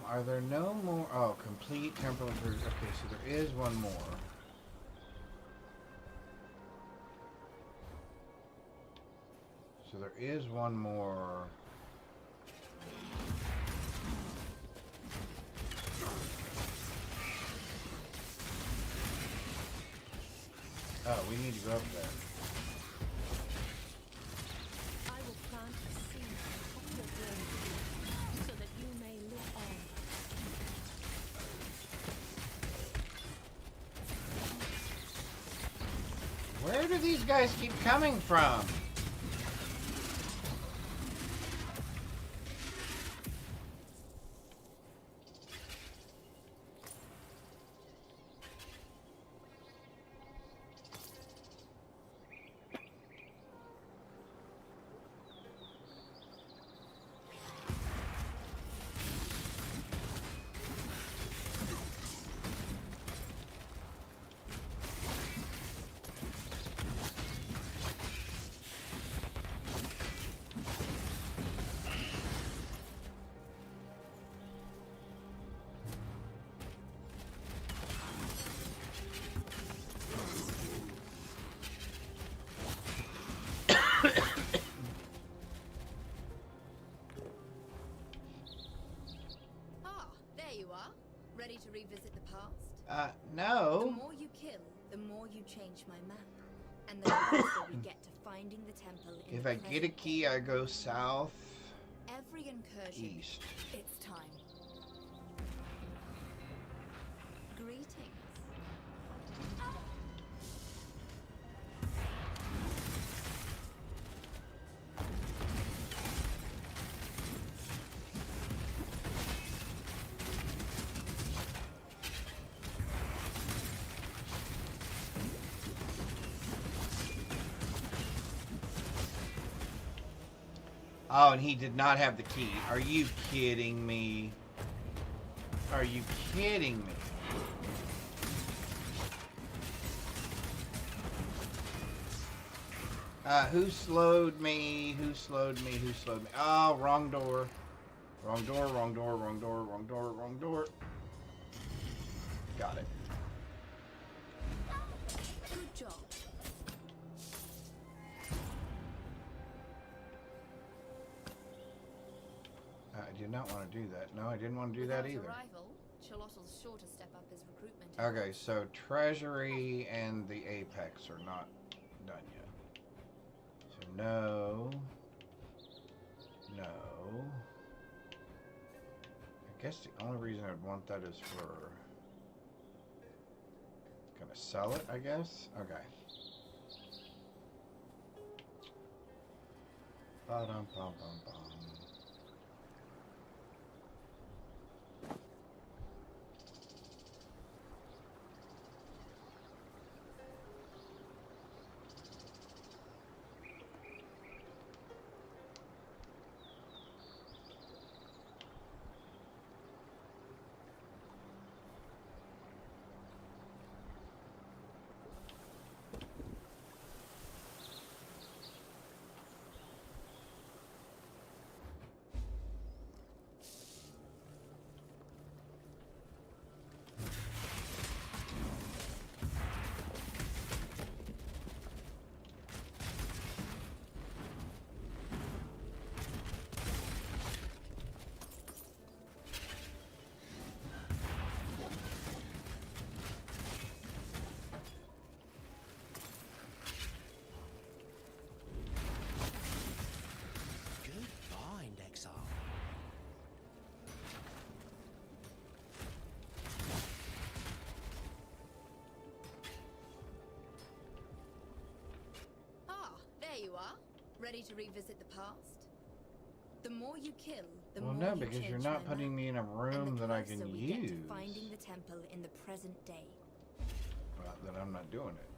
Are there no more? Oh, complete temporal. Okay, so there is one more. So there is one more. Oh, we need to go up there. I will plant a seed of your brain so that you may live on. Where do these guys keep coming from? Ready to revisit the past? The No. more you kill, the more you change my map. And the closer we get to finding the temple in If the I get a present key, day. I go south. Every incursion. East. It's time. Greetings. Oh, and he did not have the key. Are you kidding me? Are you kidding me? Who slowed me? Who slowed me? Who slowed me? Oh, wrong door. Wrong door, wrong door, wrong door, wrong door, wrong door. Got it. Good job. I did not want to do that. No, I didn't want to do that either. Arrival, Chalottl's sure to step up his recruitment. Okay, so Treasury and the Apex are not done yet. So no. No. I guess the only reason I'd want that is for... Gonna sell it, I guess? Okay. Ba-dum-bum-bum-bum. Ready to revisit the past? The more you kill, the Well, more no, you because you're change not my putting map, me in a and room the that I closer can we use. get to finding the temple in the present day. Well, then I'm not doing it.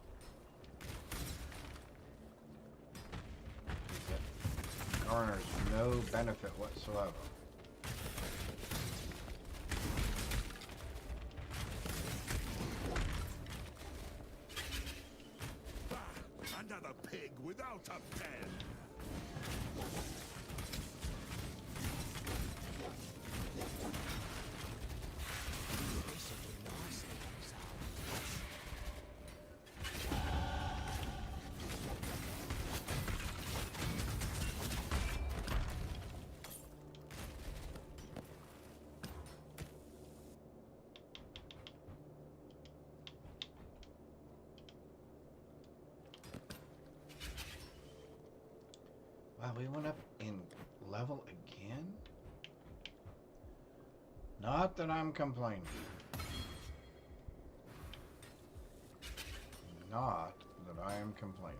That garners no benefit whatsoever. Another pig without a pen. This will do nicely, exile. Wow, we went up in level again? Not that I'm complaining. Not that I am complaining.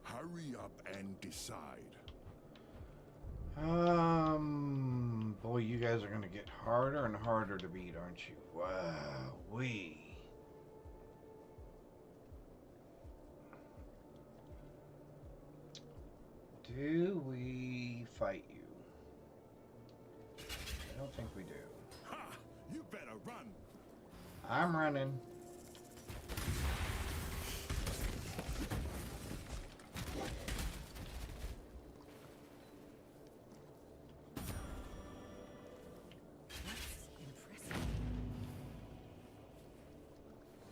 Hurry up and decide. Boy, you guys are gonna get harder and harder to beat, aren't you? Wow, Do we fight you? I don't think we do. Ha! You better run. I'm running.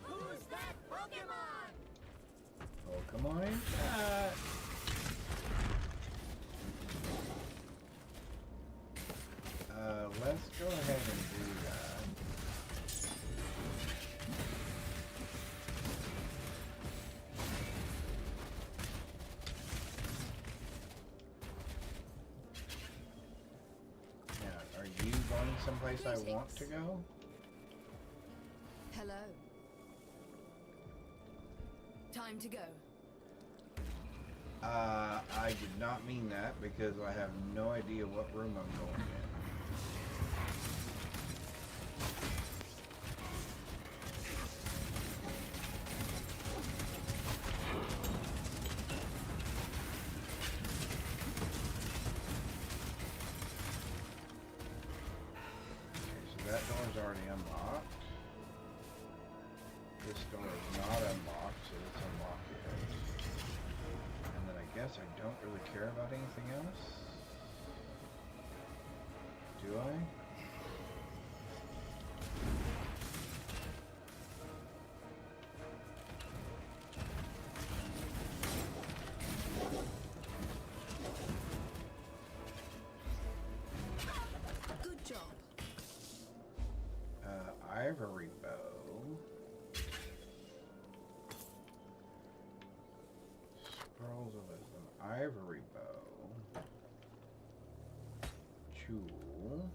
Who's that Pokemon? Pokemon in chat. Let's go ahead and do that. Now, are you going someplace I want to go? Hello. Time to go. I did not mean that because I have no idea what room I'm going in. So that door's already unlocked. This door is not unlocked, so let's unlock it. And then I guess I don't really care about anything else. Do I? Good job. Ivory bow. Scrolls of wisdom. Ivory bow. Jewel.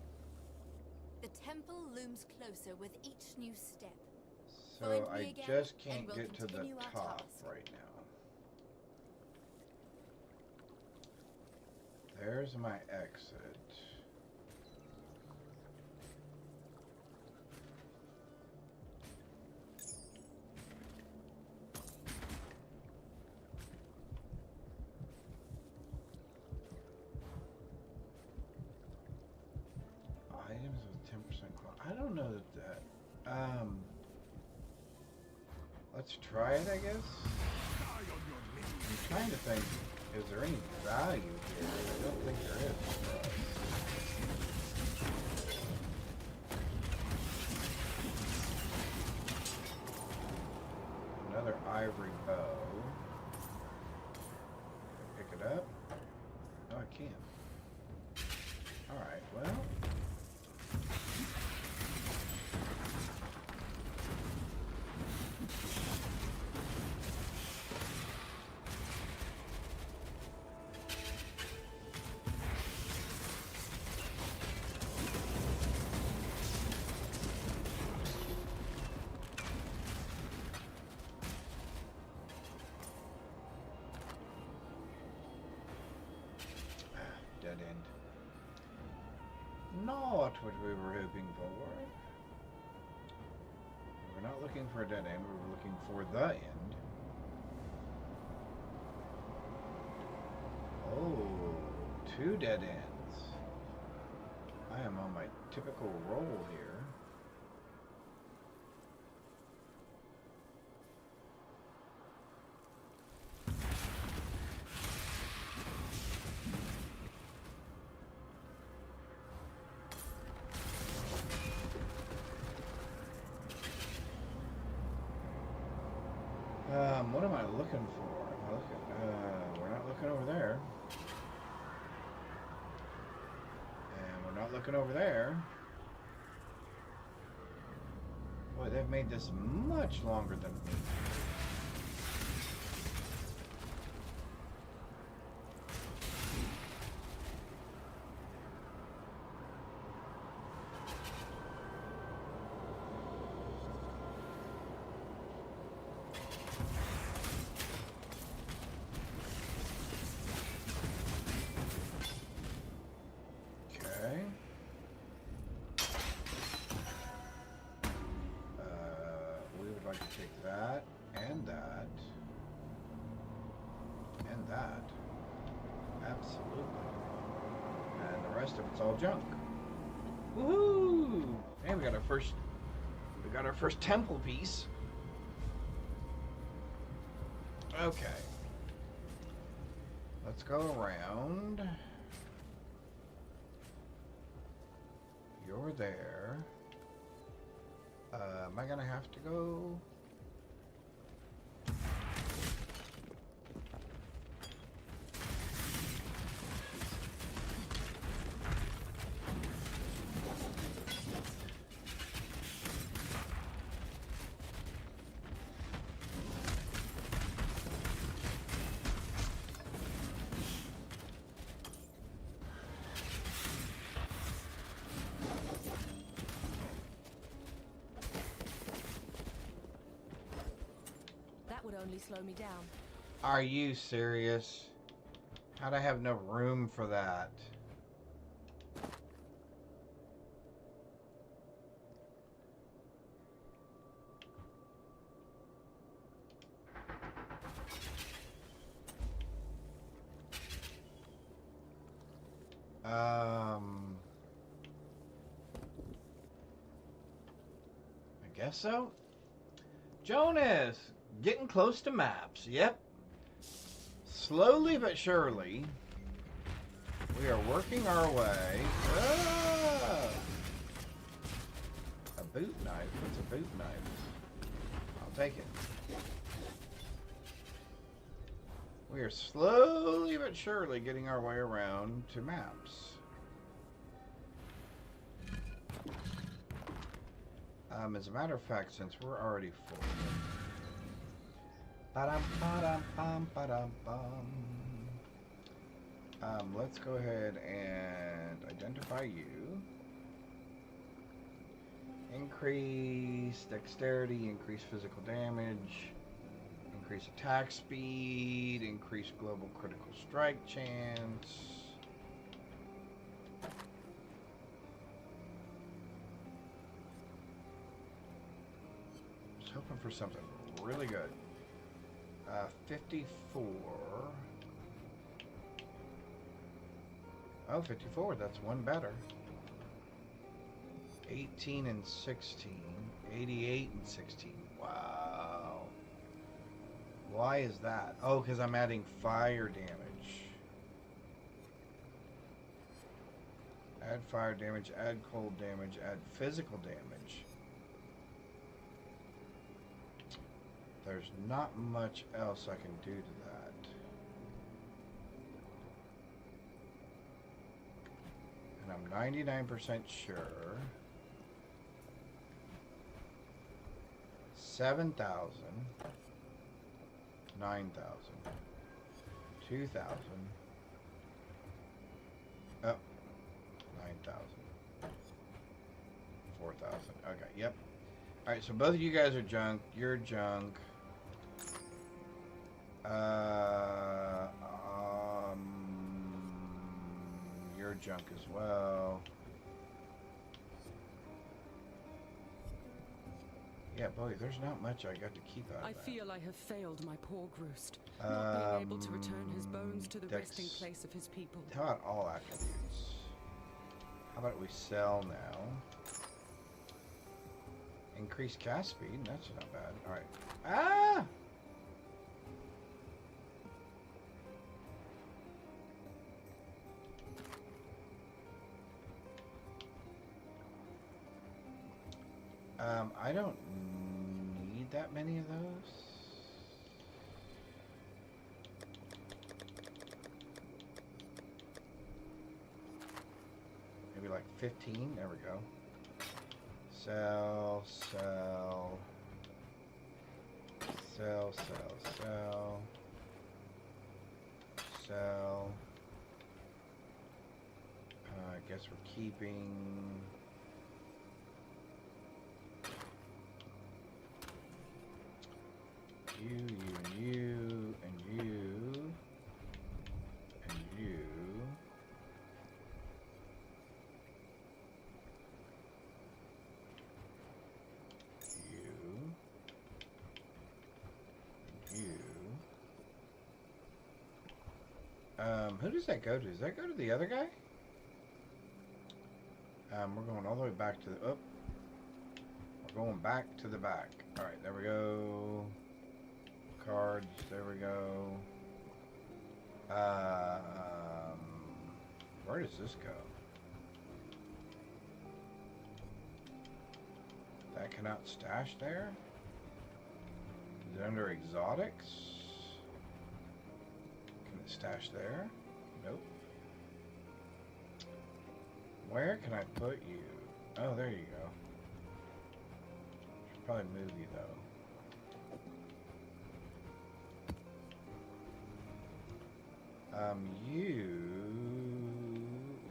The temple looms closer with each new step. So Find me I again, just and can't we'll get to the continue our top task. right now. There's my exit. Items with 10% quality. I don't know that. Let's try it, I guess. I'm trying to think, is there any value here? I don't think there is for us. Another ivory bow. Pick it up? No, I can't. Alright, well. not what we were hoping for. We're not looking for a dead end, we were looking for the end. Oh, 2 dead ends. I am on my typical roll here. What am I looking for? Am I looking, we're not looking over there. And we're not looking over there. Boy, they've made this much longer than me. That, and that, and that. Absolutely. And the rest of it's all junk. Woohoo! And we got our first temple piece. Okay. Let's go around. You're there. Am I gonna have to go? Would only slow me down. Are you serious? How'd I have no room for that? I guess so. Jonas! Getting close to maps, yep. Slowly but surely, we are working our way. Ah! A boot knife? What's a boot knife? I'll take it. We are slowly but surely getting our way around to maps. As a matter of fact, since we're already full. Let's go ahead and identify you. Increase dexterity, increase physical damage, increase attack speed, increase global critical strike chance. I was hoping for something really good. 54. Oh, 54, that's one better. 18 and 16. 88 and 16. Wow. Why is that? Oh, because I'm adding fire damage. Add fire damage, add cold damage, add physical damage. There's not much else I can do to that. And I'm 99% sure 7,000, 9,000, 2,000, oh, 9,000, 4,000. Okay, yep. Alright, so both of you guys are junk. You're junk. You're junk as well. Yeah, boy, there's not much I got to keep out of I that. feel I have failed my poor Groost, not being able to return his bones to the Dex. resting place of his people. How about all attributes? How about we sell now? Increase cast speed, that's not bad. Alright. Ah! I don't need that many of those. Maybe like 15. There we go. Sell, sell. Sell, sell, sell. Sell. I guess we're keeping... you, and you, and you, and you. Who does that go to? Does that go to the other guy? We're going all the way back to the... Oh. We're going back to the back. Alright, there we go. Cards, there we go. Where does this go? That cannot stash there? Is it under exotics? Can it stash there? Nope. Where can I put you? Oh, there you go. Should probably move you though.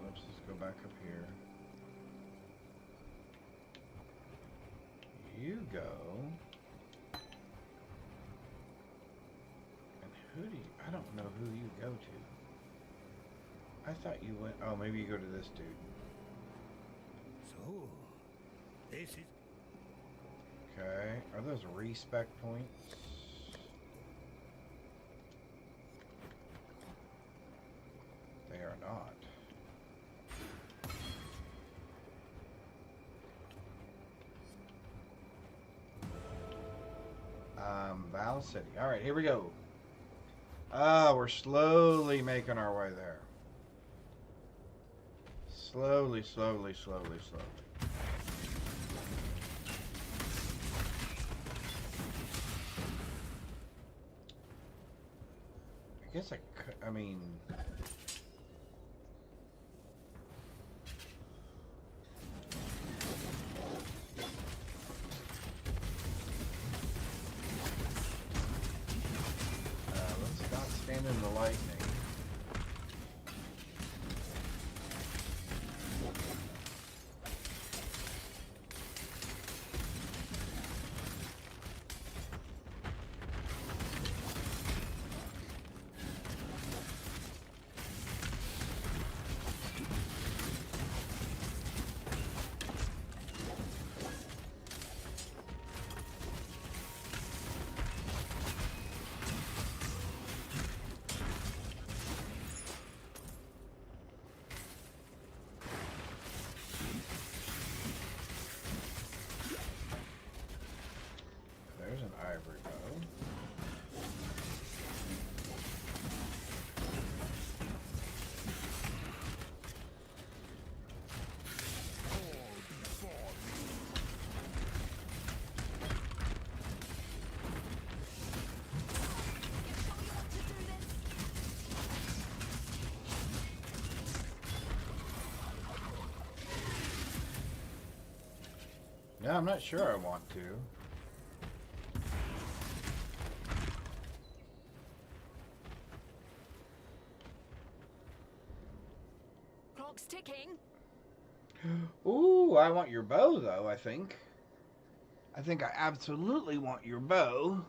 Let's just go back up here. You go. And who do you, I don't know who you go to. I thought you went, oh, maybe you go to this dude. So, this is... Okay, are those respec points? They are not. Val City. Alright, here we go. We're slowly making our way there. Slowly, slowly, slowly, slowly. I guess I could, I mean... let's not stand in the lightning. There's an ivory bow. No, I'm not sure I want to. Clock's ticking. Ooh, I want your bow, though, I think. I think I absolutely want your bow.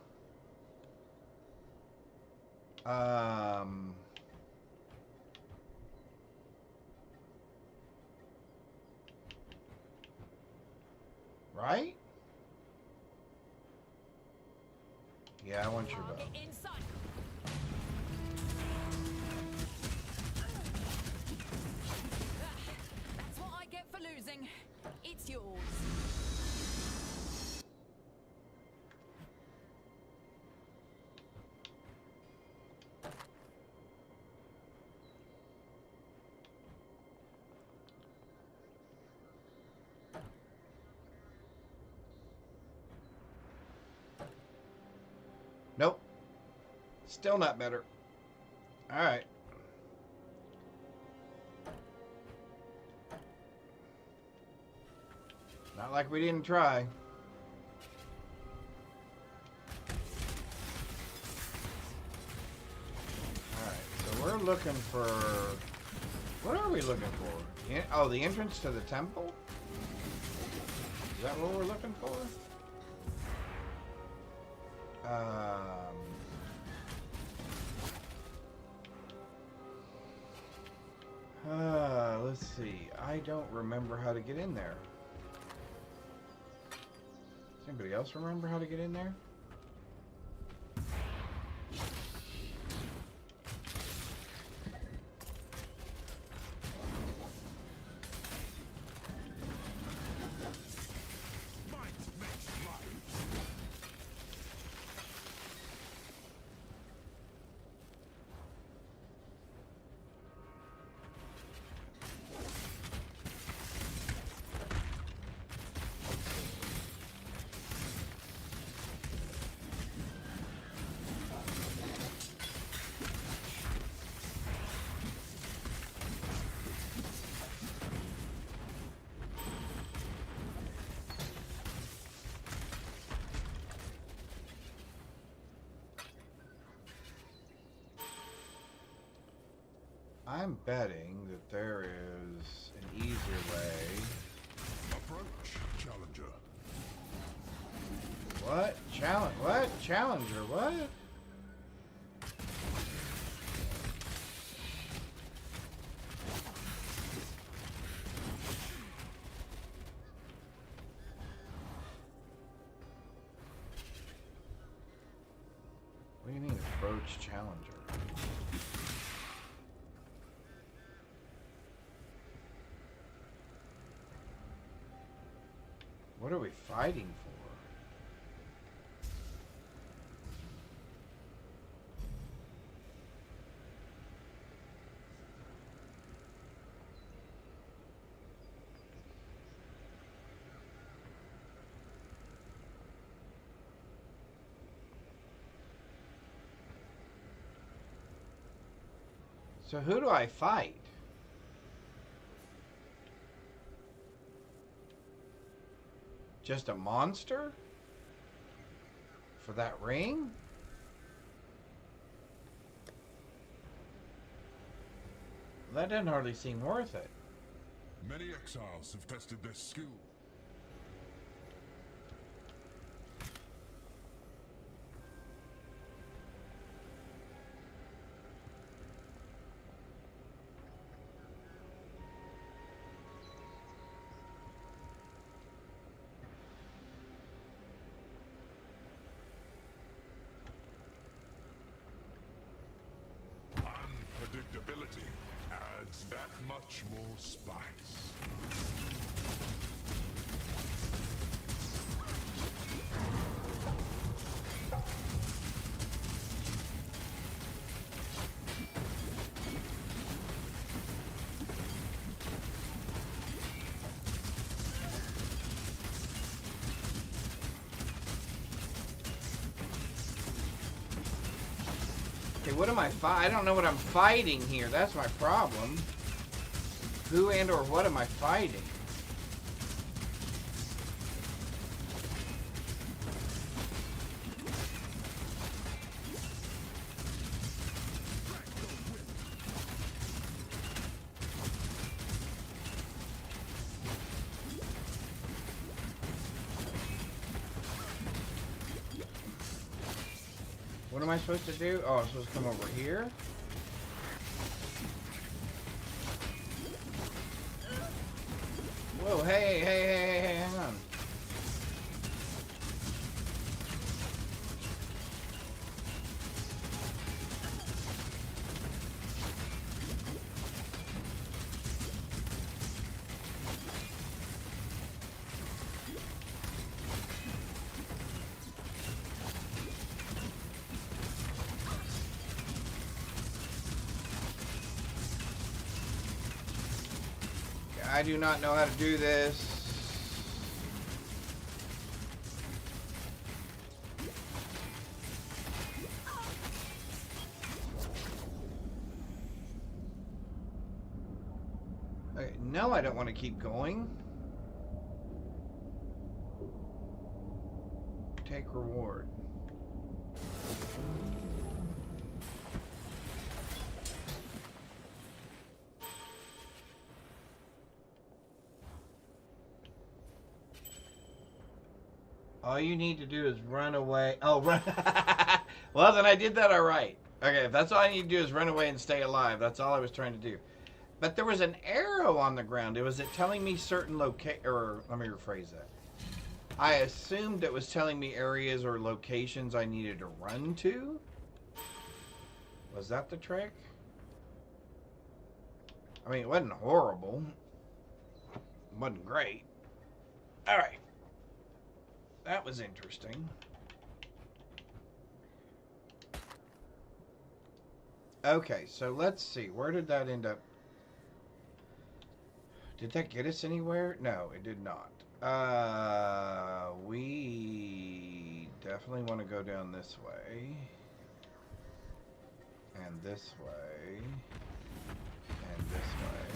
Right? Yeah, I want your bow. Target in sight. That's what I get for losing. It's yours. Nope. Still not better. Alright. Not like we didn't try. Alright, so we're looking for... What are we looking for? Oh, the entrance to the temple? Is that what we're looking for? Let's see. I don't remember how to get in there. Does anybody else remember how to get in there? I'm betting that there is an easier way. Approach, challenger. What? What? Challenger? What? What do you mean approach challenger? What are we fighting for? So who do I fight? Just a monster? For that ring? That doesn't hardly seem worth it. Many exiles have tested this skill. Unpredictability adds that much more spice. Okay, what am I I don't know what I'm fighting here. That's my problem. Who and or what am I fighting? What am I supposed to do? Oh, I'm supposed to come over here? Whoa, hey, hang on. I do not know how to do this. Okay, no, I don't want to keep going. Take reward. All you need to do is run away. Oh, run. Well, then I did that all right. Okay, if that's all I need to do is run away and stay alive, that's all I was trying to do. But there was an arrow on the ground. Was it telling me certain or let me rephrase that. I assumed it was telling me areas or locations I needed to run to. Was that the trick? I mean, it wasn't horrible. It wasn't great. All right. That was interesting. Okay, so let's see. Where did that end up? Did that get us anywhere? No, it did not. We definitely want to go down this way. And this way. And this way.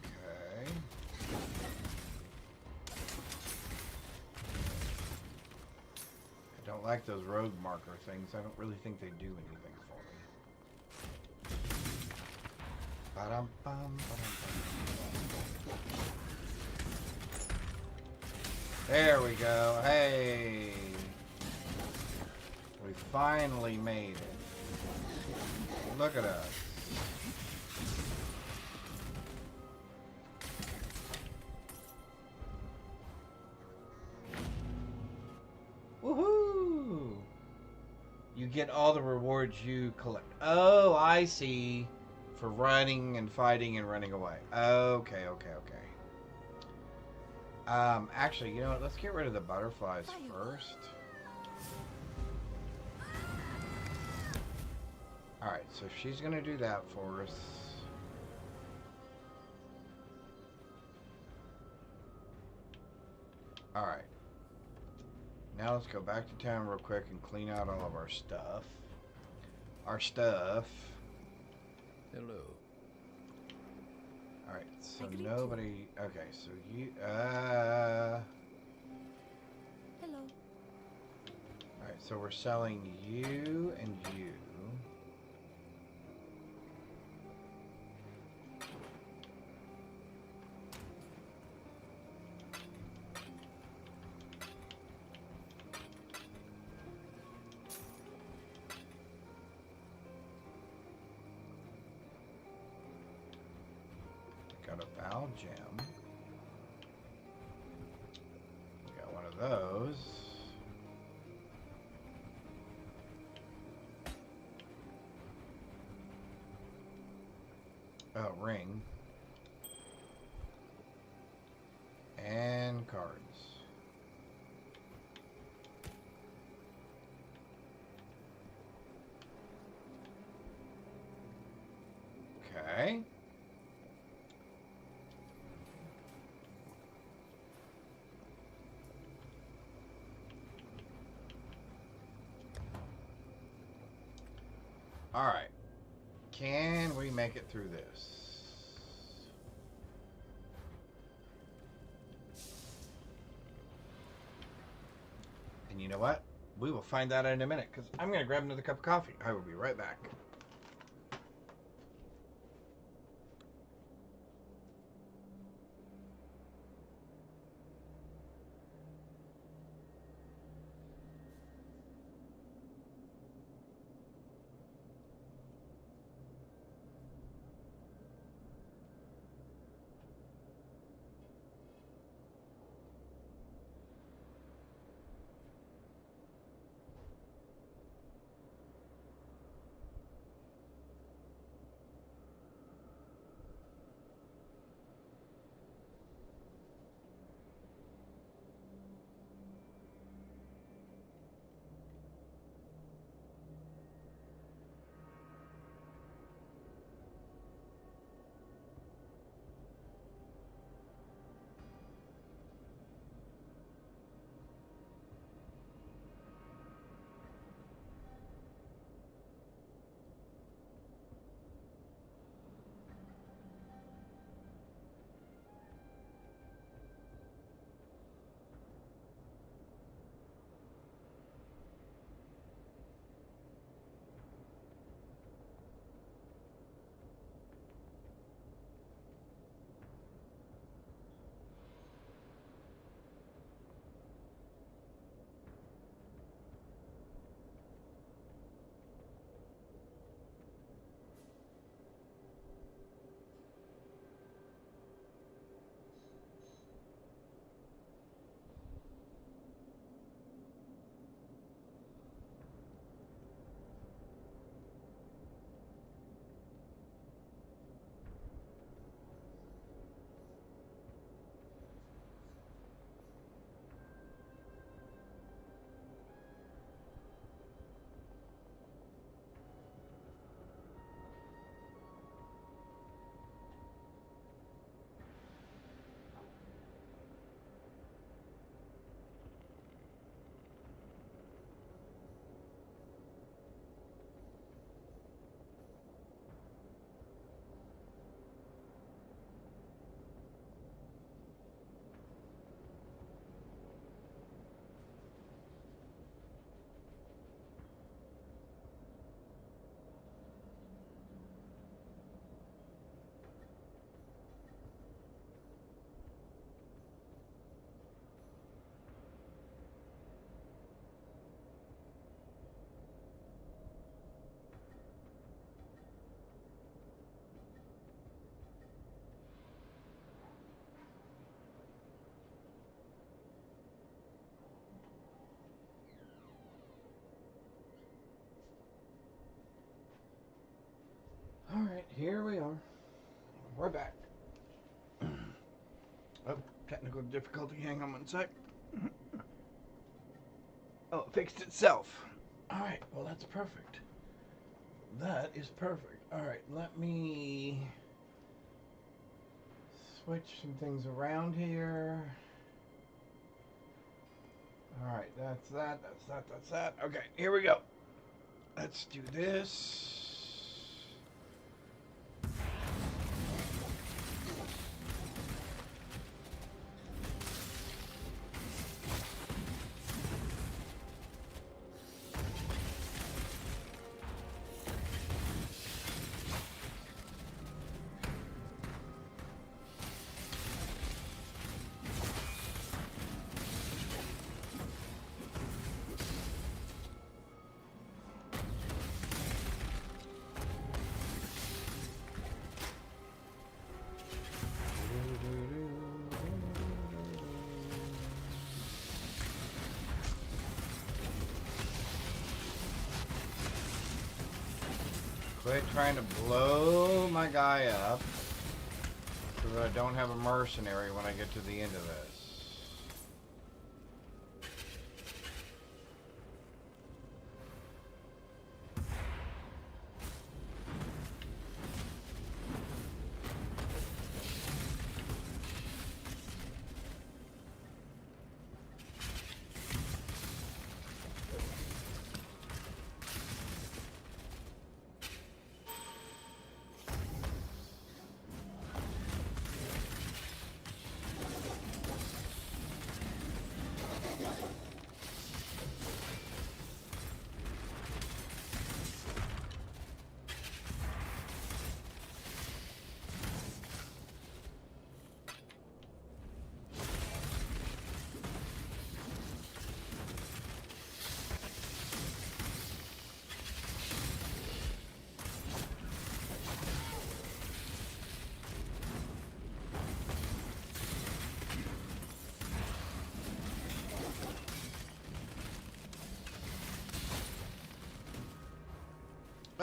Okay. I don't like those road marker things. I don't really think they do anything for me. Ba-dum-bum, ba-dum-bum. There we go. Hey! We finally made it. Look at us. Woohoo! You get all the rewards you collect. Oh, I see. For running and fighting and running away. Okay, okay, okay. Actually, you know what? Let's get rid of the butterflies first. Alright, so she's going to do that for us. Alright. Now let's go back to town real quick and clean out all of our stuff. Hello. Alright, so nobody... Okay, so you... Hello. Alright, so we're selling you and you. Got a Val gem. We got one of those. Oh, ring. And cards. Okay. Alright. Can we make it through this? And you know what? We will find out in a minute, because I'm going to grab another cup of coffee. I will be right back. Technical difficulty. Hang on one sec. Oh, it fixed itself. Alright, well that's perfect. That is perfect. Alright, let me switch some things around here. Alright, that's that. Okay, here we go. Let's do this. Quit trying to blow my guy up so that I don't have a mercenary when I get to the end of this.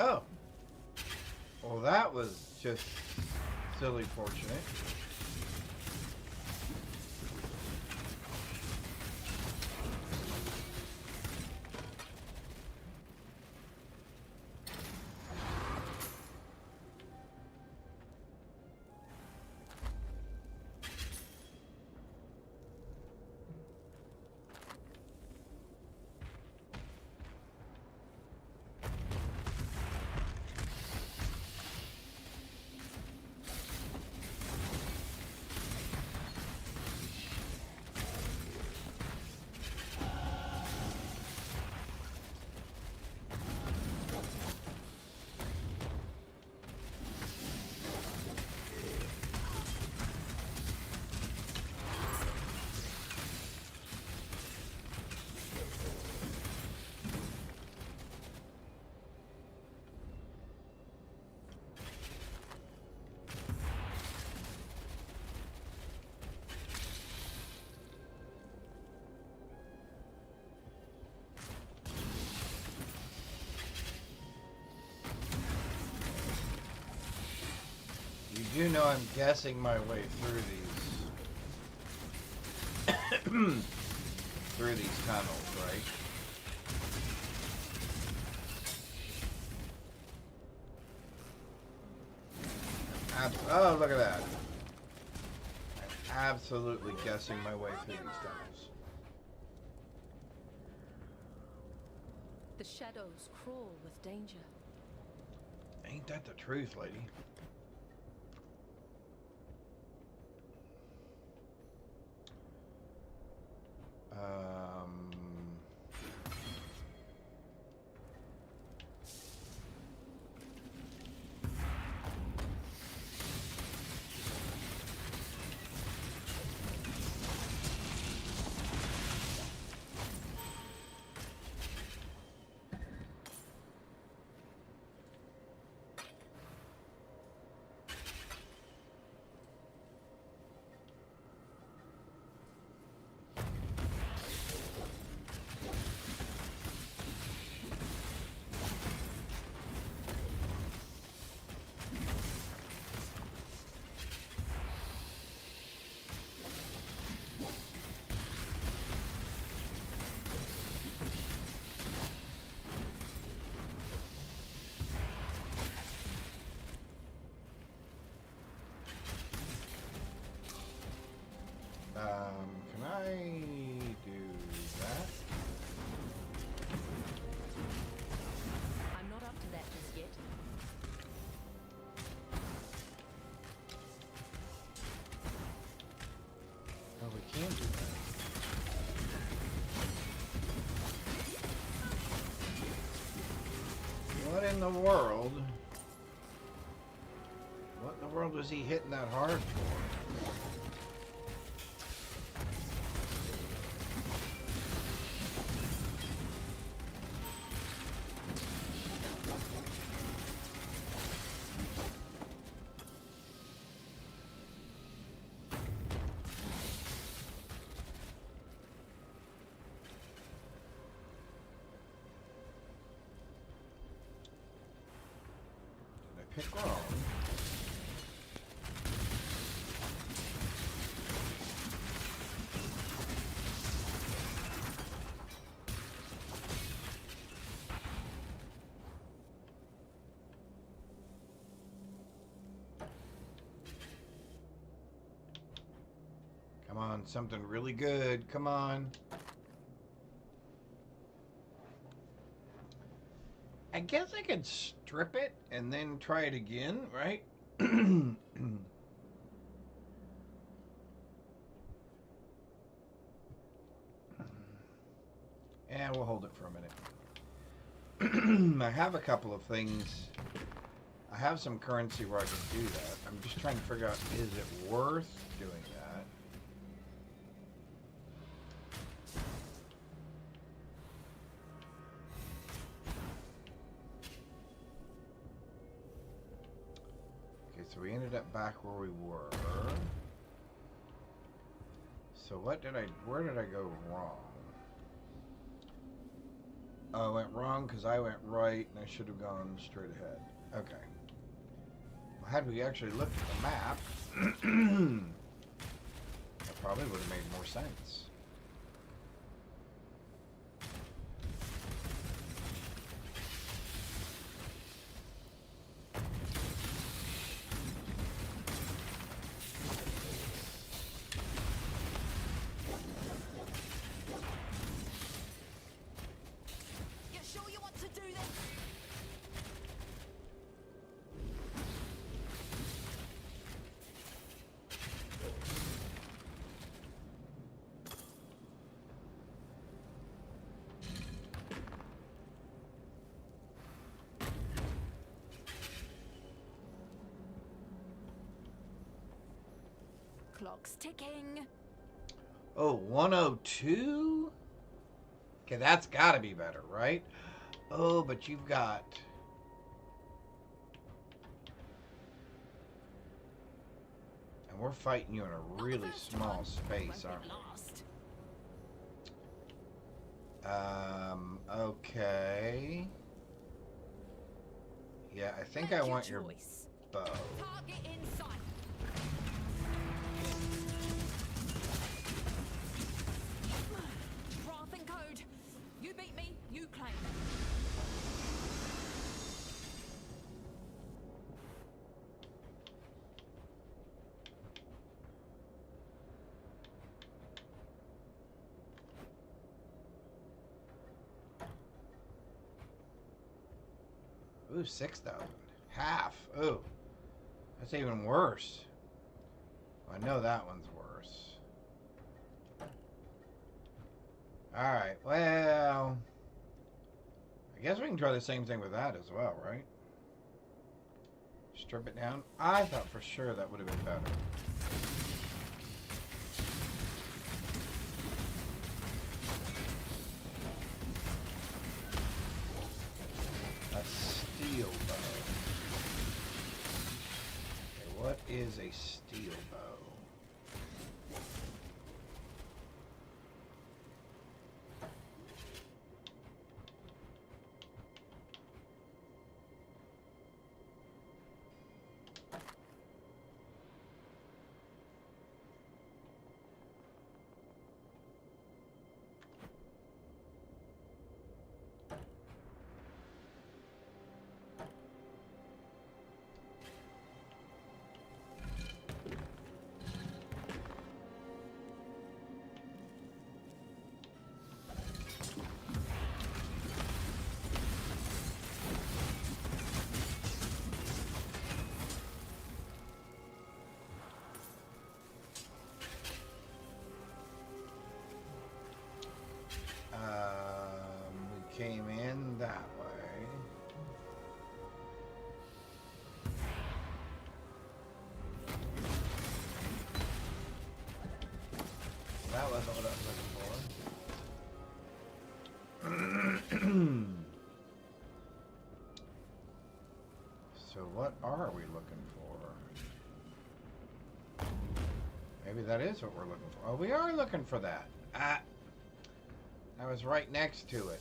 Oh. Well, that was just silly fortunate. You do know I'm guessing my way through these through these tunnels, right? Oh, look at that. I'm absolutely guessing my way through these tunnels. The shadows crawl with danger. Ain't that the truth, lady? Can I do that? I'm not up to that just yet. Oh, we can do that. What in the world? What in the world was he hitting that hard for? Did I pick wrong? Come on, something really good. Come on. I guess I could strip it and then try it again, right? And we'll hold it for a minute. I have a couple of things. I have some currency where I can do that. I'm just trying to figure out, is it worth doing that? Okay, so we ended up back where we were. So where did I go wrong? Oh, I went wrong because I went right and I should have gone straight ahead. Okay. Well, had we actually looked at the map, that probably would have made more sense. You sure you want to do this? Clock's ticking. Oh, 102? Okay, that's got to be better, right? Oh, but you've got... And we're fighting you in a really small space, aren't we? Okay. Yeah, I think I want your bow. Target in sight. Wrath and code. You beat me, you claim it. Ooh, 6,000. Half. Ooh. That's even worse. I know that one's worse. Alright, well... I guess we can try the same thing with that as well, right? Strip it down. I thought for sure that would have been better. A steel bow. Okay, what is a steel bow? That wasn't what I was looking for. So what are we looking for? Maybe that is what we're looking for. Oh, we are looking for that. Ah, I was right next to it.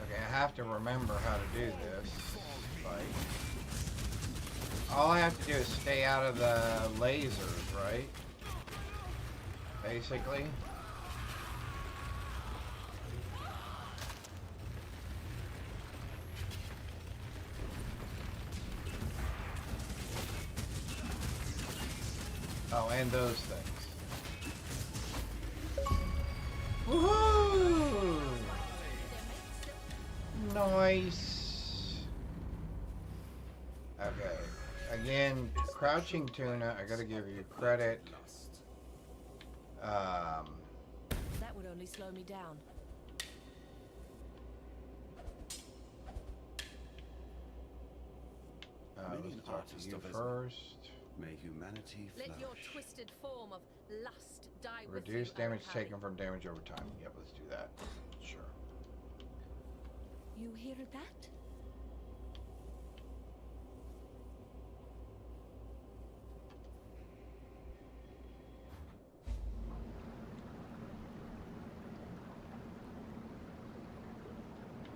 I have to remember how to do this fight. All I have to do is stay out of the lasers, right? Basically. Oh, and those things. Woohoo! Nice. Okay. Again, crouching tuna, I gotta give you credit. That would only slow me down. Let's talk to you first. May humanity flourish. Let your twisted form of lust die with Reduce you, damage Alakari. taken from damage over time. Yep, let's do that. Sure. You hear that?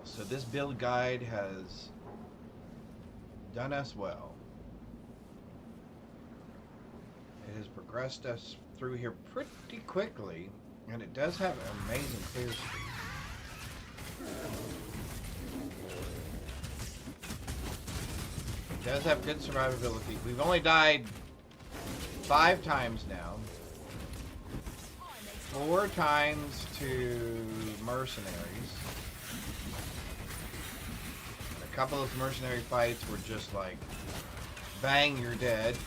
So this build guide has done us well. It has progressed us through here pretty quickly, and it does have an amazing clear speed. It does have good survivability. We've only died 5 times now. 4 times to mercenaries. And a couple of mercenary fights were just like, bang, you're dead.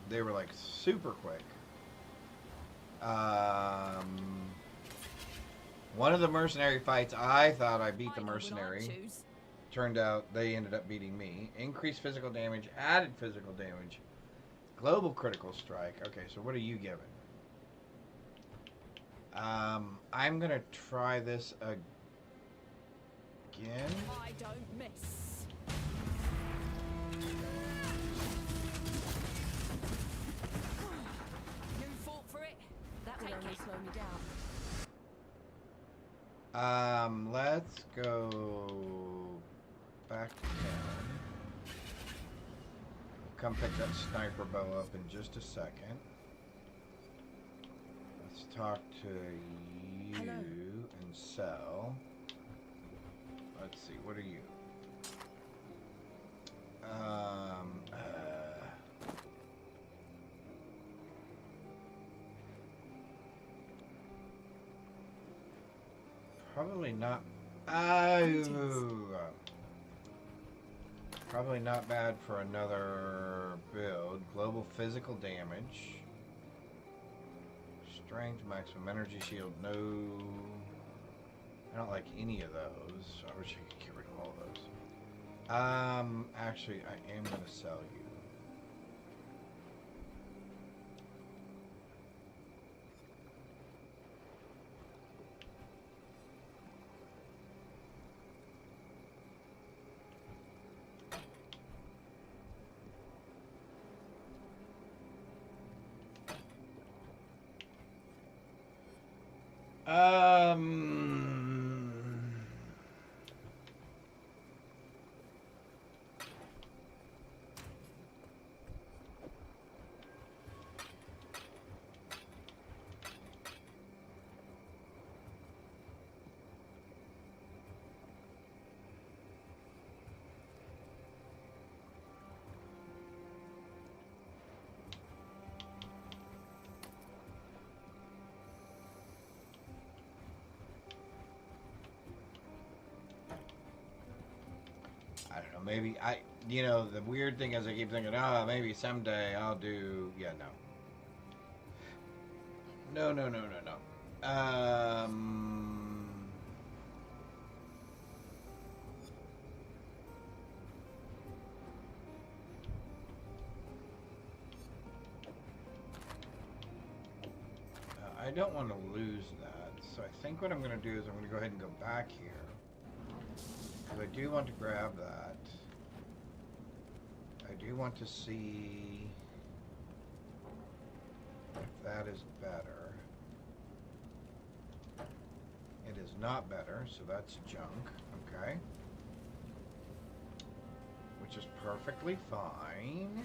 They were like super quick. One of the mercenary fights, I thought I beat the mercenary. Turned out they ended up beating me. Increased physical damage, added physical damage. Global critical strike. Okay, so what are you giving? I'm gonna try this again. I don't miss. You fought for it. That will only slow me down. Let's go back to town. Come pick that sniper bow up in just a second. talk to you and sell. Let's see, what are you? Probably not. Probably not bad for another build. Global physical damage. Strength, maximum energy shield, no. I don't like any of those. I wish I could get rid of all those. Actually, I am going to sell you. I don't know, maybe the weird thing is I keep thinking, oh, maybe someday I'll do, yeah, no. No. I don't want to lose that, so I think what I'm going to do is I'm going to go ahead and go back here. I do want to grab that. I do want to see if that is better. It is not better, so that's junk, okay? Which is perfectly fine.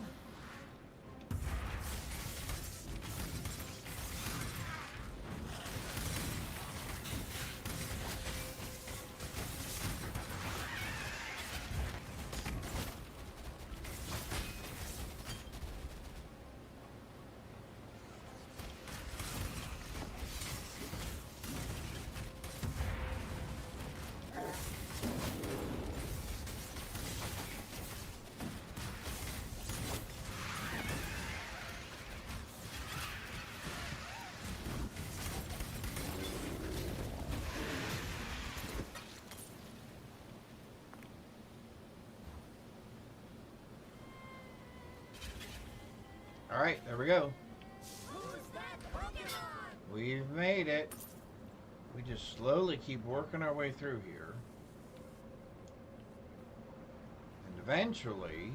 Alright, there we go. We've made it. We just slowly keep working our way through here. And eventually...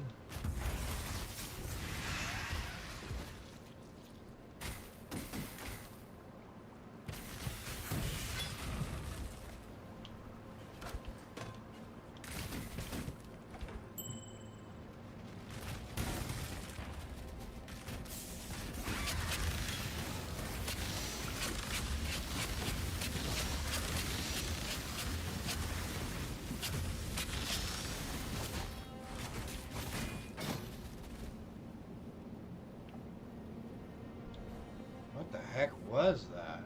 What the heck was that?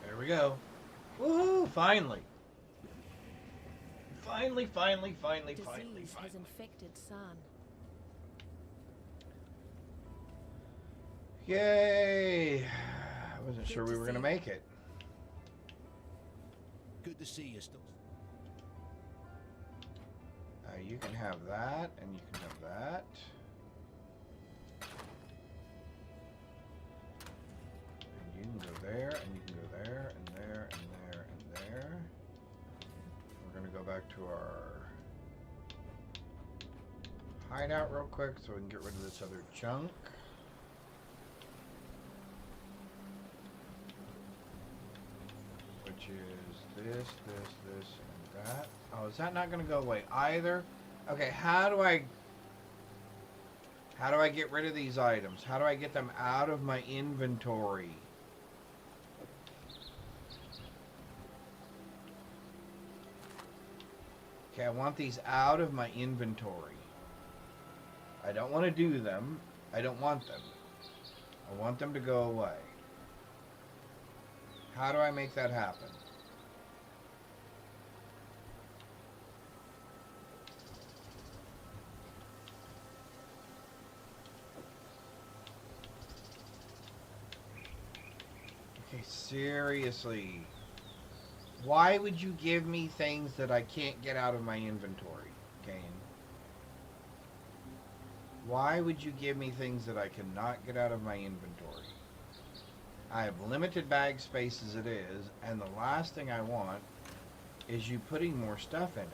There we go. Woohoo! Finally. Finally. Disease has infected San. Yay! I wasn't sure we were going to make it. Good to see you still. You can have that, and you can have that. And you can go there, and you can go there, and there, and there, and there. We're going to go back to our hideout real quick so we can get rid of this other junk. Which is this, and that. Oh, is that not going to go away either? Okay, how do I get rid of these items? How do I get them out of my inventory? Okay, I want these out of my inventory. I don't want to do them. I don't want them. I want them to go away. How do I make that happen? Okay, seriously. Why would you give me things that I can't get out of my inventory, game? Why would you give me things that I cannot get out of my inventory? I have limited bag space as it is, and the last thing I want is you putting more stuff in it.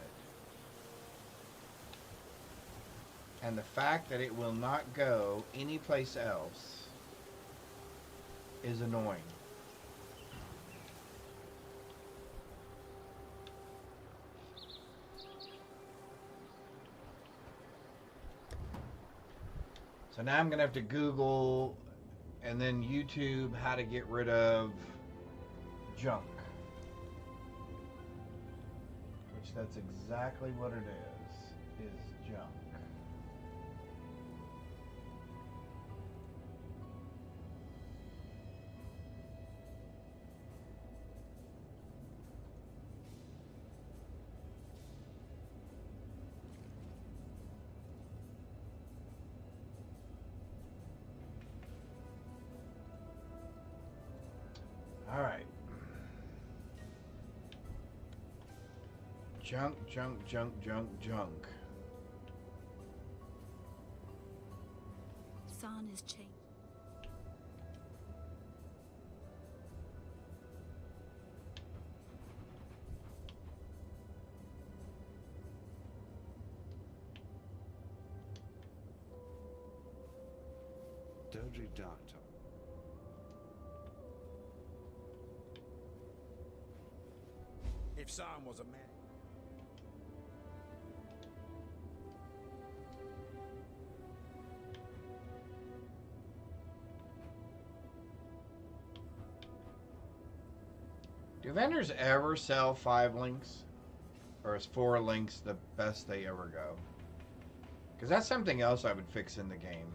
And the fact that it will not go anyplace else is annoying. So now I'm going to have to Google and then YouTube how to get rid of junk. Which that's exactly what it is junk. All right. Junk, junk, junk, junk, junk. San is changed. Dodry Darktown. If Sam was a man. Do vendors ever sell 5 links? Or is 4 links the best they ever go? Because that's something else I would fix in the game.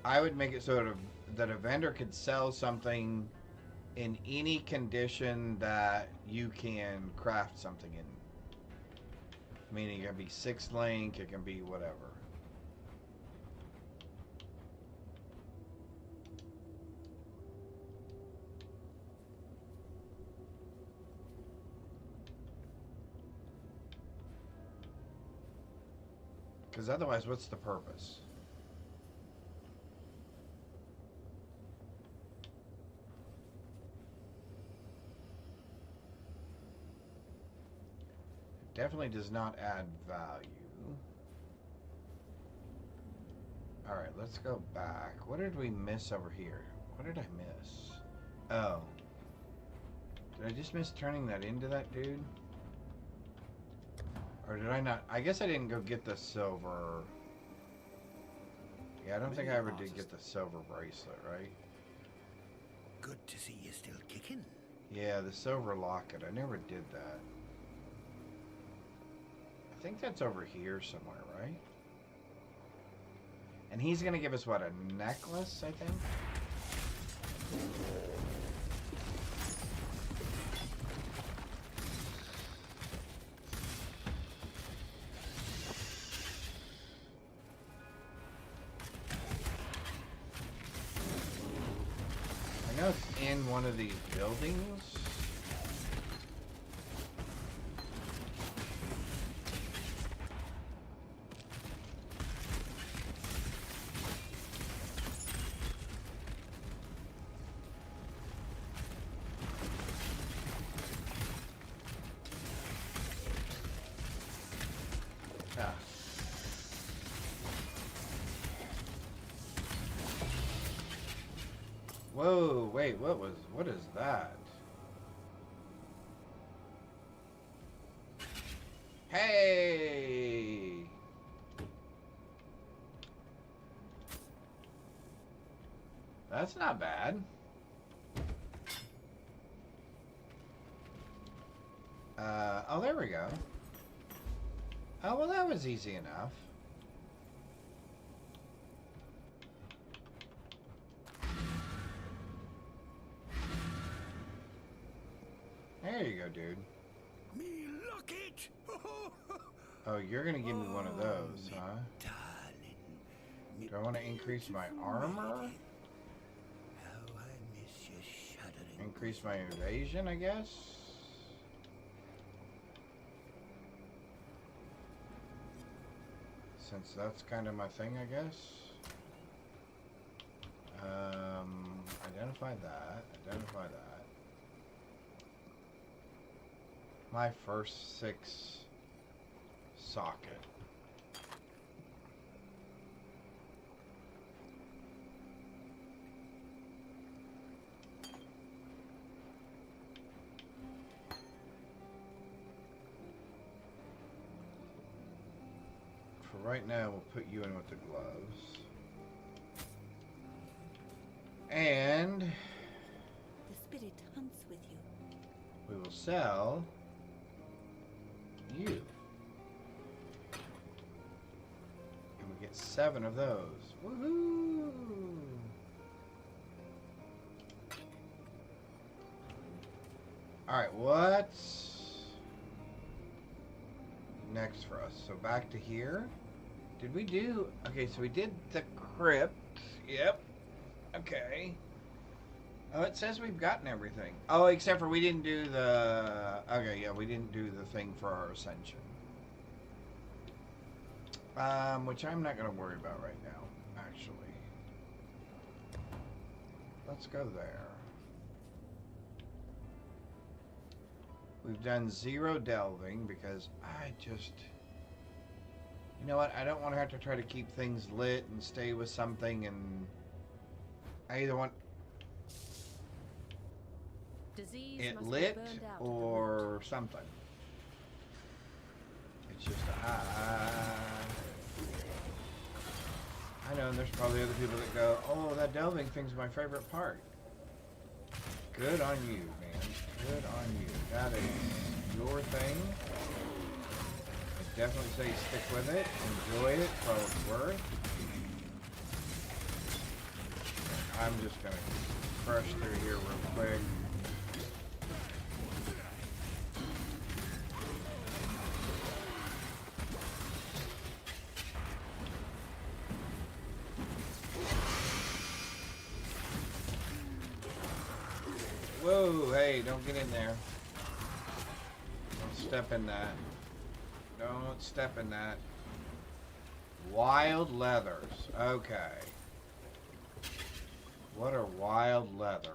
I would make it so that a vendor could sell something in any condition that you can craft something in. Meaning it can be 6 link, it can be whatever. Because otherwise, what's the purpose? Definitely does not add value. Alright, let's go back. What did we miss over here? What did I miss? Oh. Did I just miss turning that into that dude? Or did I not? I guess I didn't go get the silver. Yeah, I don't think I ever did get the silver bracelet, right? Good to see you still kicking. Yeah, the silver locket. I never did that. I think that's over here somewhere, right? And he's gonna give us what, a necklace, I think? I know it's in one of these buildings. Whoa, wait, what is that? Hey! That's not bad. Oh, there we go. Oh, well, that was easy enough. There you go, dude. Me look it. Oh, you're gonna give me one of those, huh? Do I want to increase my armor? Increase my evasion, I guess? Since that's kind of my thing, I guess. Identify that. Identify that. My first 6 socket. For right now, we'll put you in with the gloves. And The spirit hunts with you. we will sell you. And we get 7 of those. Woohoo! Alright, what's next for us? So back to here. Did we do... Okay, so we did the crypt. Yep. Okay. Oh, it says we've gotten everything. Oh, except for we didn't do the... Okay, yeah, we didn't do the thing for our ascension. Which I'm not going to worry about right now, actually. Let's go there. We've done 0 delving because I just... You know what? I don't want to have to try to keep things lit and stay with something, and I either want Disease it must be lit burned out at the or something. It's just I know, and there's probably other people that go, oh, that delving thing's my favorite part. Good on you, man. Good on you. That is your thing. I definitely say stick with it. Enjoy it for what it's worth. I'm just going to crush through here real quick. Whoa, hey, don't get in there. Don't step in that. Don't step in that. Wild leathers. Okay. What are wild leathers?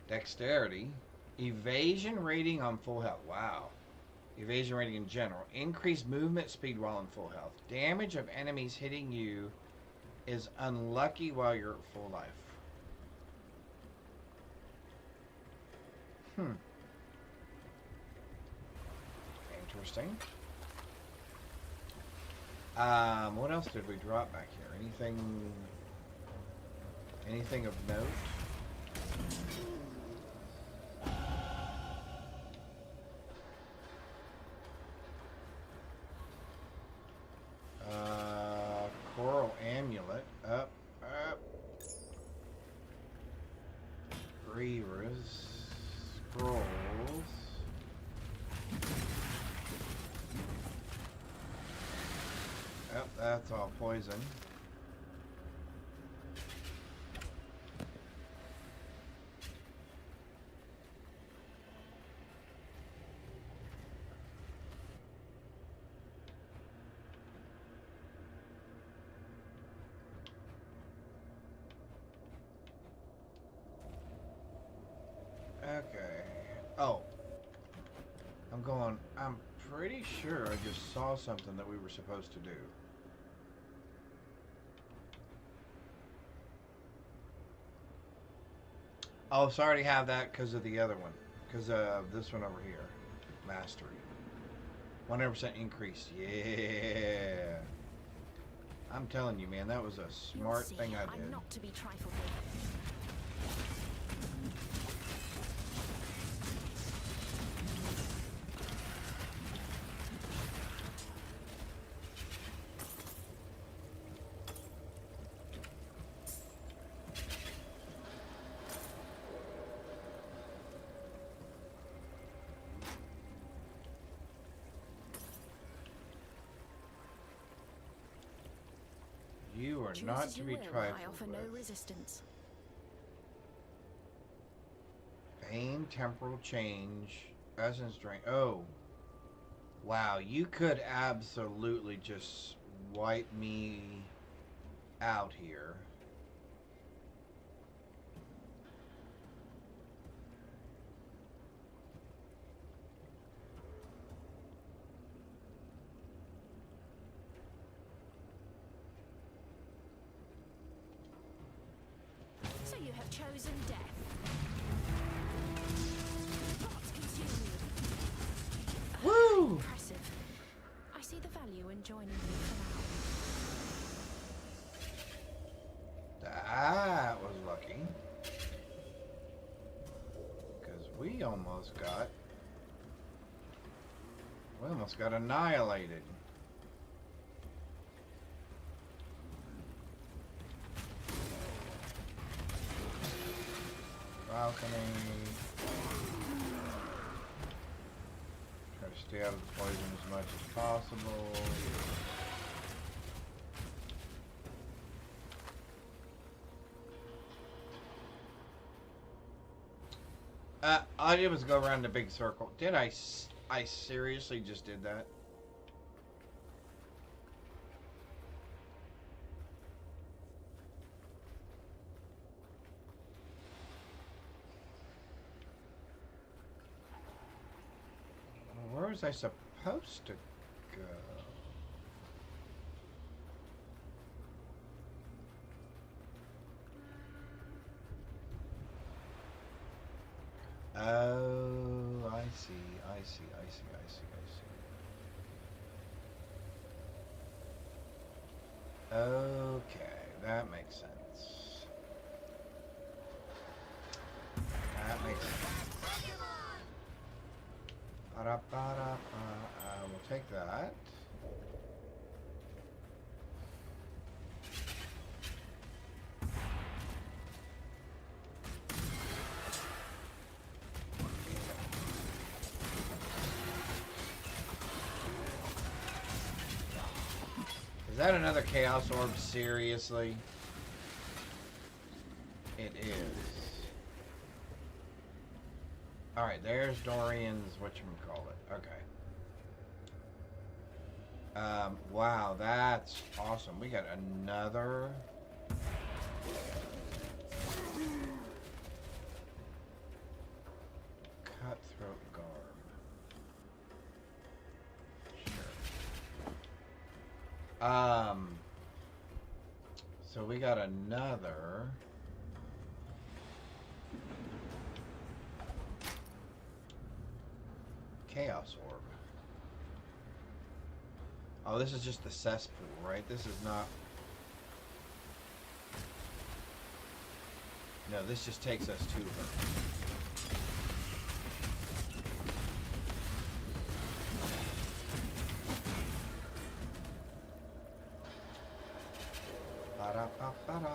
Dexterity. Evasion rating on full health. Wow. Evasion rating in general. Increased movement speed while in full health. Damage of enemies hitting you is unlucky while you're at full life. Interesting. What else did we drop back here? Anything of note? Coral amulet. Up. Reavers. Scrolls. Yep, that's all poison. Okay. Oh. I'm pretty sure I just saw something that we were supposed to do. Oh, so I already have that because of the other one. Because of this one over here. Mastery. 100% increase. Yeah. I'm telling you, man, that was a smart thing I did. I'm not to be trifled with. You are Choose not as to you be will, trifled I offer with. no resistance. Pain, temporal change, essence drain. Oh. Wow, you could absolutely just wipe me out here. So you have chosen death. Thoughts consume you. Woo! Impressive. I see the value in joining you for now. That was lucky. Because we almost got annihilated. Balcony. Try to stay out of the poison as much as possible. All I did was go around the big circle. Did I seriously just did that? Where was I supposed to go? Oh, I see. Okay, that makes sense. We'll take that. Is that another Chaos Orb? Seriously? It is. Alright, there's Dorian's whatchamacallit. Okay. Wow, that's awesome. We got another... Cutthroat Garb. Sure. So we got another... Chaos Orb. Oh, this is just the cesspool, right? This is not... No, this just takes us to her. Ba-da-ba-ba-da.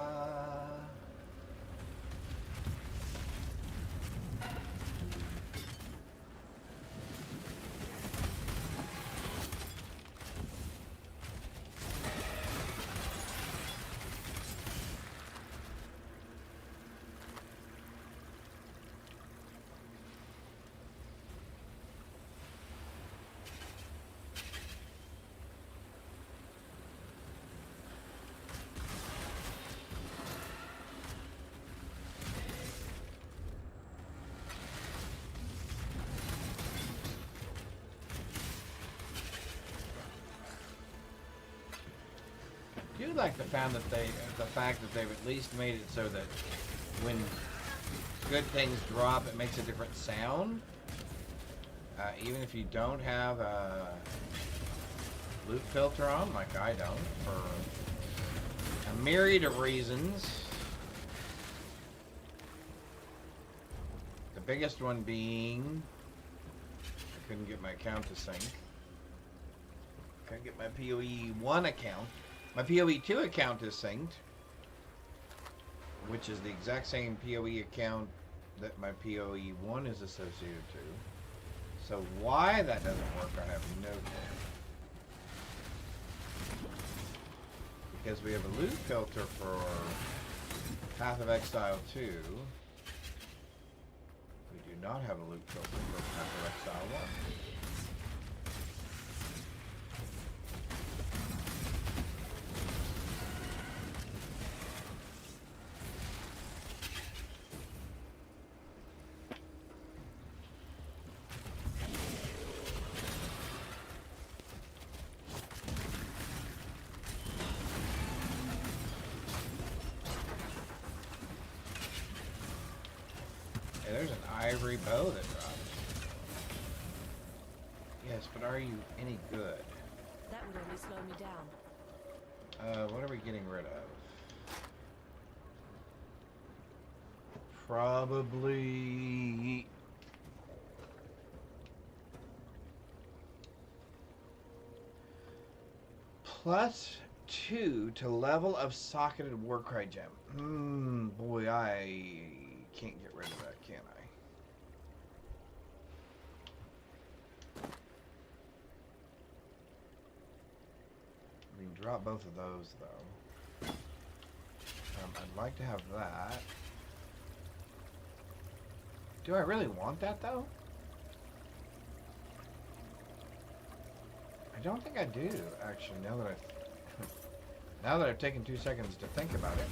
I do like the fact that they've at least made it so that when good things drop, it makes a different sound. Even if you don't have a loot filter on, like I don't, for a myriad of reasons. The biggest one being I couldn't get my account to sync. Couldn't get my PoE 1 account. My PoE 2 account is synced, which is the exact same PoE account that my PoE 1 is associated to. So why that doesn't work, I have no clue. Because we have a loot filter for Path of Exile 2. We do not have a loot filter for Path of Exile 1. There's an ivory bow that drops. Yes, but are you any good? That would only slow me down. What are we getting rid of? Probably... +2 to level of socketed Warcry gem. Boy, I can't get rid of that, can I? We can drop both of those, though. I'd like to have that. Do I really want that, though? I don't think I do, actually, now that I've taken 2 seconds to think about it.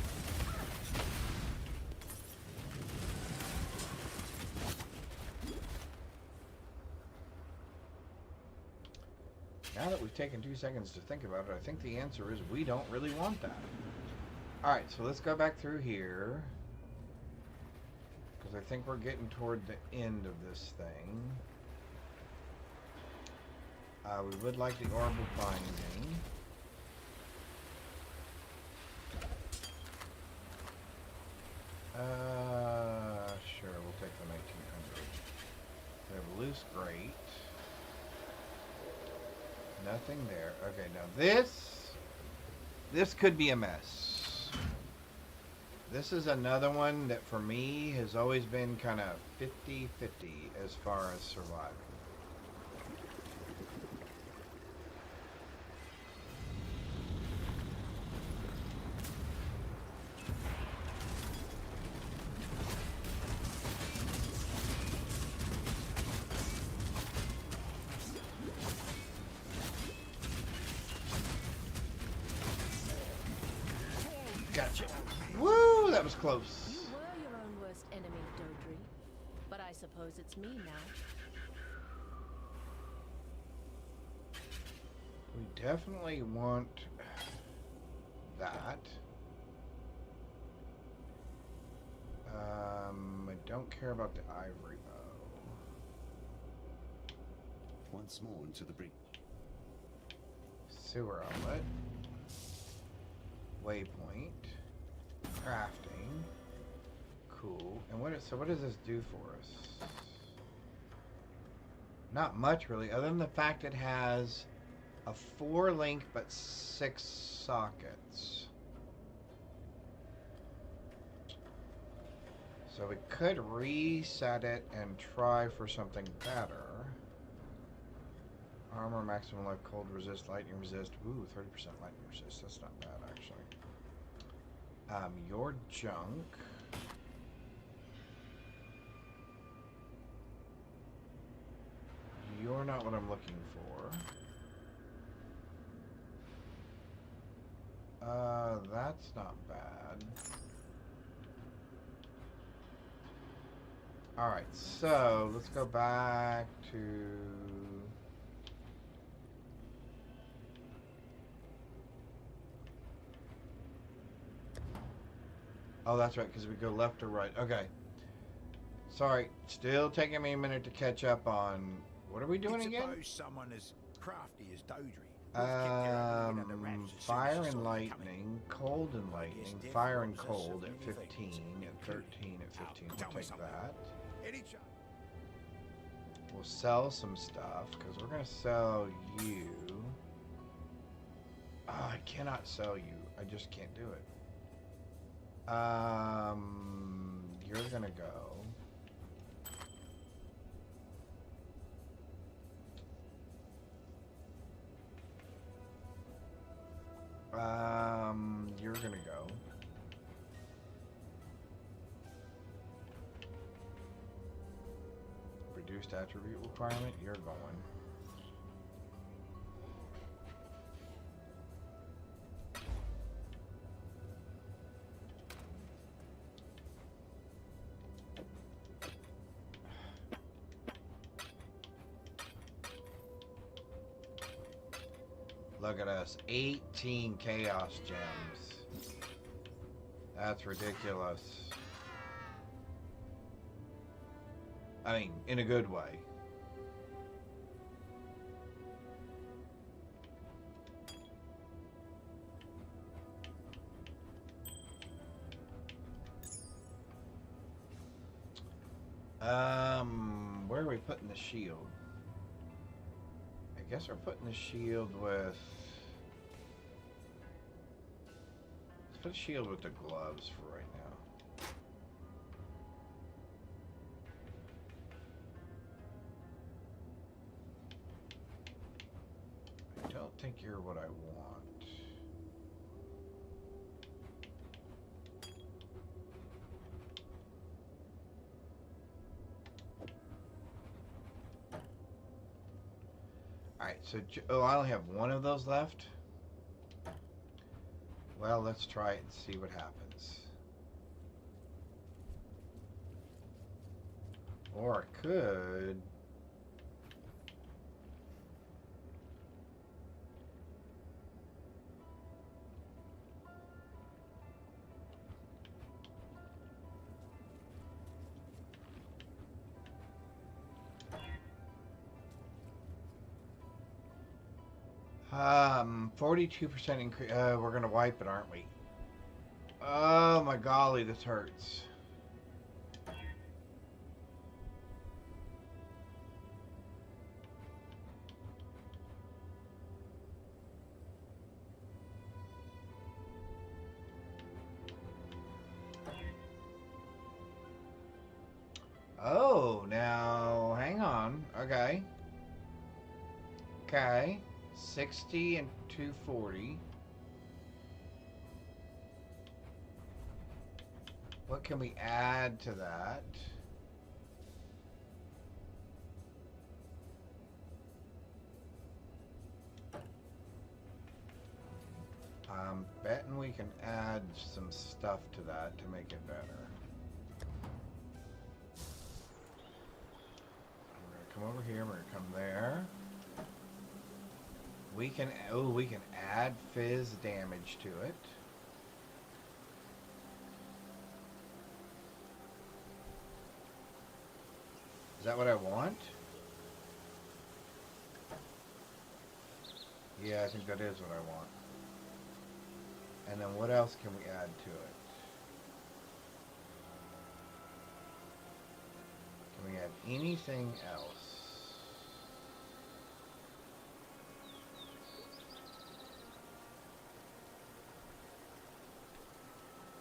Now that we've taken 2 seconds to think about it, I think the answer is we don't really want that. Alright, so let's go back through here. Because I think we're getting toward the end of this thing. We would like the orb of binding. Sure, we'll take the 1900. We have a loose grate. Nothing there. Okay, now this could be a mess. This is another one that for me has always been kind of 50-50 as far as surviving. Gotcha. Woo, that was close. You were your own worst enemy, Dodri. But I suppose it's me now. We definitely want that. I don't care about the ivory bow. Once more into the breach. Sewer outlet. Waypoint. Crafting. Cool. And what does this do for us? Not much really, other than the fact it has a 4-link but 6 sockets. So we could reset it and try for something better. Armor, maximum life, cold resist, lightning resist. Ooh, 30% lightning resist. That's not bad, actually. Your junk. You're not what I'm looking for. That's not bad. Alright, so let's go back to... Oh, that's right, because we go left or right. Okay. Sorry, still taking me a minute to catch up on... What are we doing again? Suppose someone as crafty as Dodry would have kept their other win under wraps as soon as Fire he and saw you lightning, cold and lightning, fire and cold at 15, and 13 at 15. We'll take that. Any chance? We'll sell some stuff, because we're going to sell you. Oh, I cannot sell you. I just can't do it. You're going to go. You're gonna go. Reduced attribute requirement, you're going. Look at us, 18 chaos gems. That's ridiculous. I mean, in a good way. Where are we putting the shield? I guess we're putting the shield with... Let's put a shield with the gloves for right now. I don't think you're what I want. Alright, so... Oh, I only have one of those left? Well, let's try it and see what happens. Or I could... Um, 42% increase. We're gonna wipe it, aren't we? Oh my golly, this hurts. Oh, now hang on. Okay. Okay. 60 and 240. What can we add to that? I'm betting we can add some stuff to that to make it better. We're gonna come over here, we're gonna come there. We can, oh, we can add fizz damage to it. Is that what I want? Yeah, I think that is what I want. And then what else can we add to it? Can we add anything else?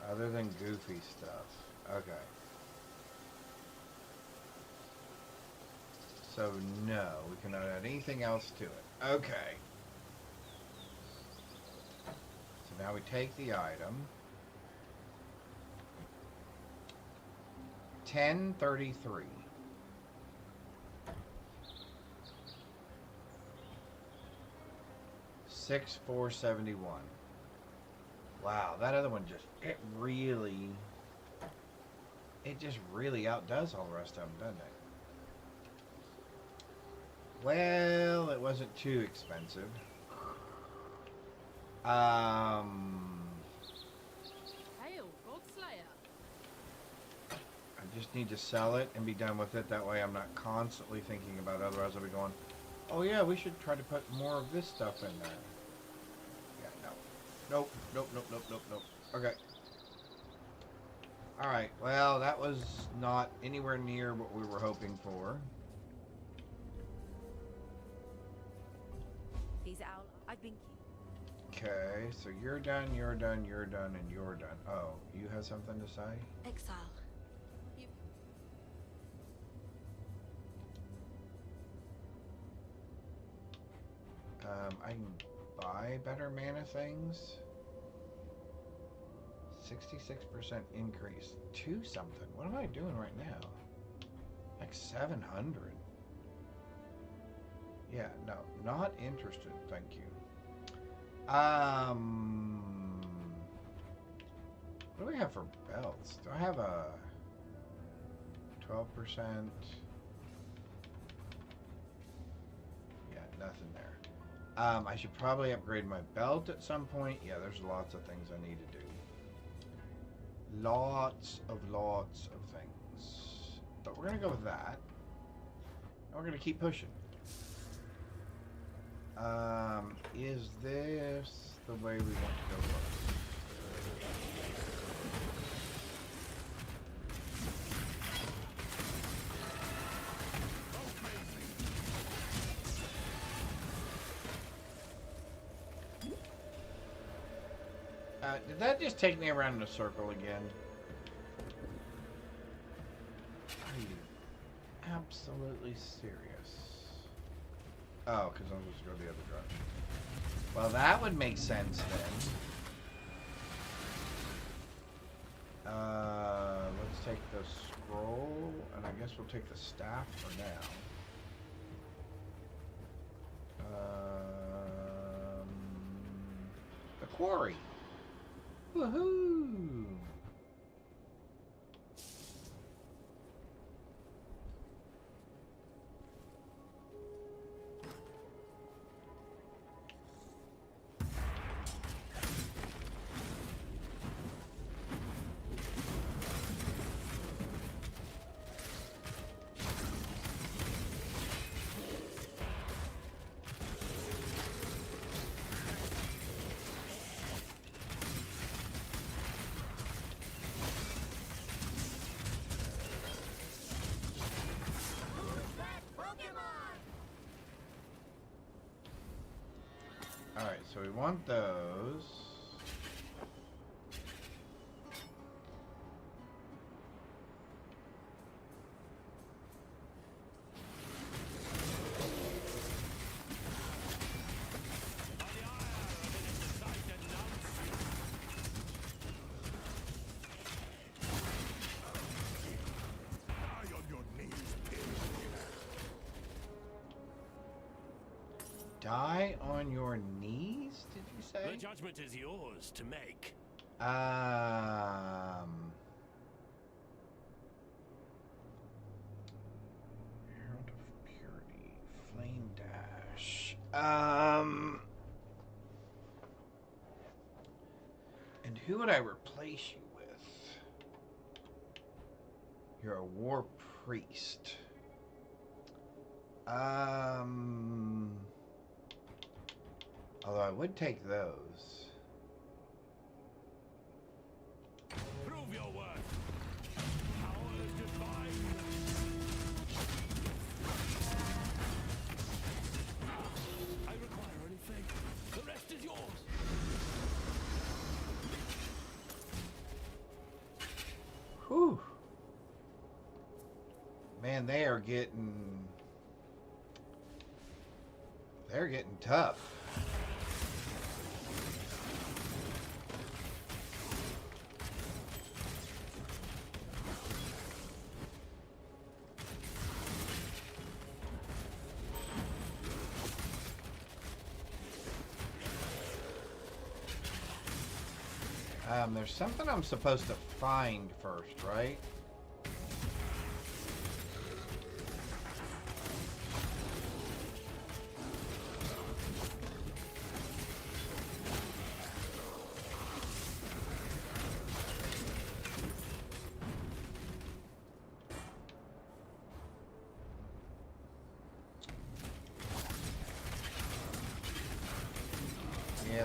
Other than goofy stuff. Okay. So no, we cannot add anything else to it. Okay. So now we take the item. 1033. $6,471. Wow, that other one just, it just really outdoes all the rest of them, doesn't it? Well, it wasn't too expensive. Hail, Godslayer. I just need to sell it and be done with it. That way I'm not constantly thinking about it. Otherwise I'll be going, oh yeah, we should try to put more of this stuff in there. Yeah, no. Nope, nope, nope, nope, nope, nope. Okay. Alright, well, that was not anywhere near what we were hoping for. These owl, I've been... Okay, so you're done, you're done, you're done, and you're done. Oh, you have something to say? Exile. I can buy better mana things. 66% increase to something. What am I doing right now? Like 700. Yeah, no, not interested. Thank you. What do we have for belts? Do I have a 12%? Yeah, nothing there. I should probably upgrade my belt at some point. Yeah, there's lots of things I need to do. Lots of things. But we're going to go with that. And we're going to keep pushing. Is this the way we want to go first? Did that just take me around in a circle again? Are you absolutely serious? Oh, because I'm supposed to go the other direction. Well, that would make sense then. Let's take the scroll, and I guess we'll take the staff for now. The quarry. Woohoo! Alright, so we want those. Die on your knees, did you say? The judgment is yours to make. Herald of Purity, Flame Dash. And who would I replace you with? You're a war priest. Although I would take those. Prove your worth. Power is divine. I require anything. The rest is yours. Whew. Man, they're getting tough. There's something I'm supposed to find first, right?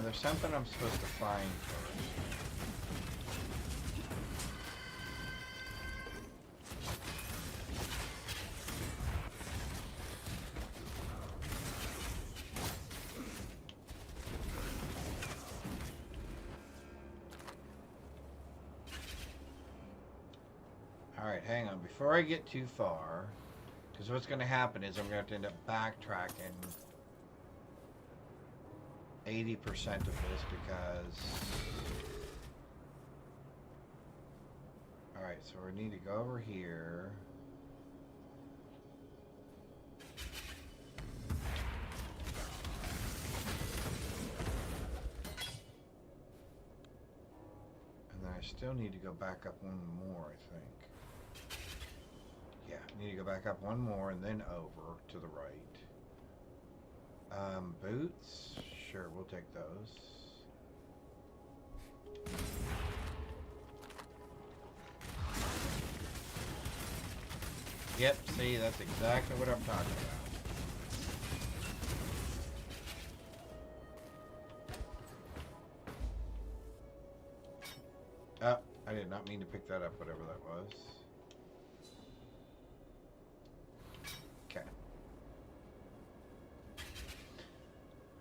Yeah, there's something I'm supposed to find first. Alright, hang on. Before I get too far, because what's going to happen is I'm going to have to end up backtracking 80% of this because... Alright, so we need to go over here. And then I still need to go back up one more, I think. Yeah, need to go back up one more and then over to the right. Boots? Sure, we'll take those. Yep, see, that's exactly what I'm talking about. Oh, I did not mean to pick that up, whatever that was. Okay.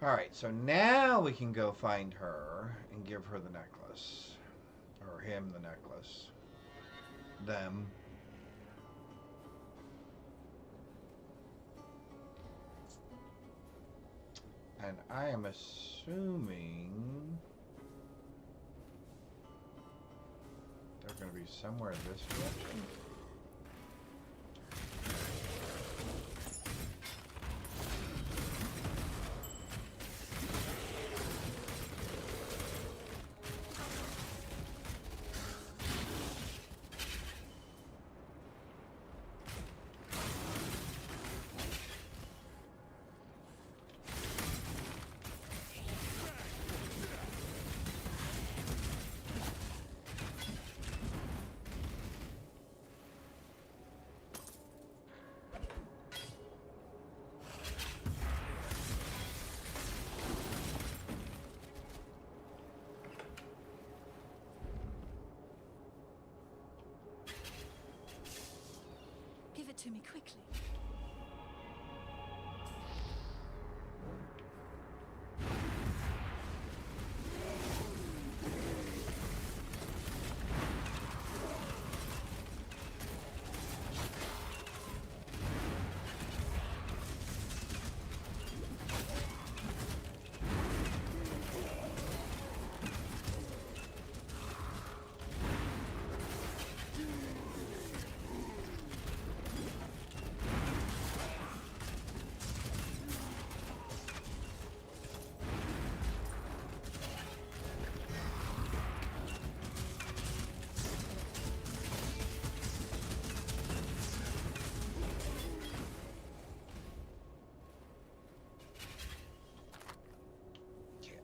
Alright, so now we can go find her and give her the necklace. Or him the necklace. Them. And I am assuming they're going to be somewhere this direction. Give it to me quickly.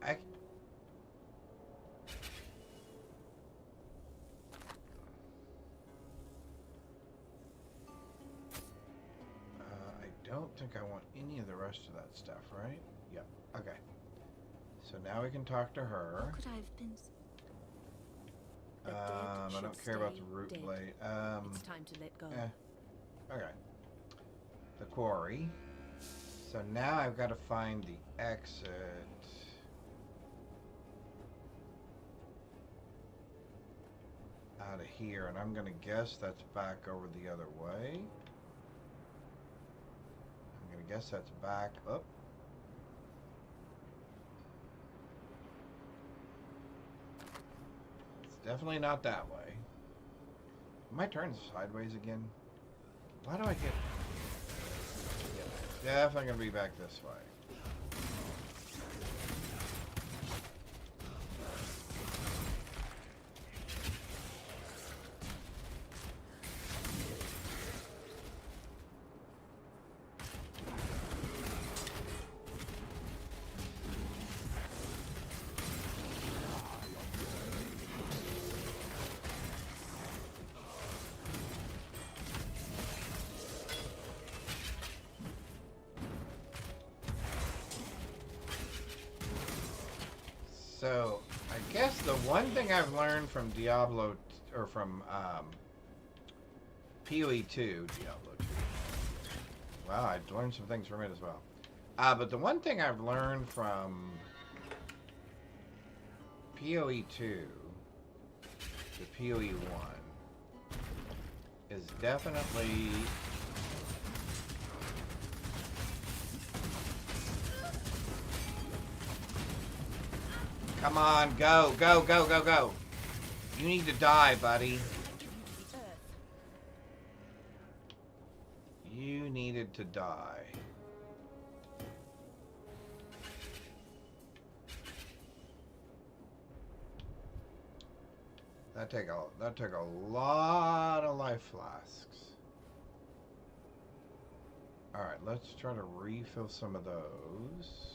I don't think I want any of the rest of that stuff, right? Yep. Okay. So now we can talk to her. How could I have been? I don't care about the root blade. It's time to let go. Okay. The quarry. So now I've got to find the exit. Out of here, and I'm going to guess that's back over the other way. I'm going to guess that's back up. It's definitely not that way. Am I turning sideways again? Why do I get... Yeah, definitely going to be back this way. So, I guess the one thing I've learned from Diablo, or from PoE 2, Diablo 2. Wow, I learned some things from it as well. But the one thing I've learned from PoE 2 to PoE 1 is definitely come on, go, go, go, go, go. You need to die, buddy. You needed to die. That took a lot of life flasks. All right, let's try to refill some of those.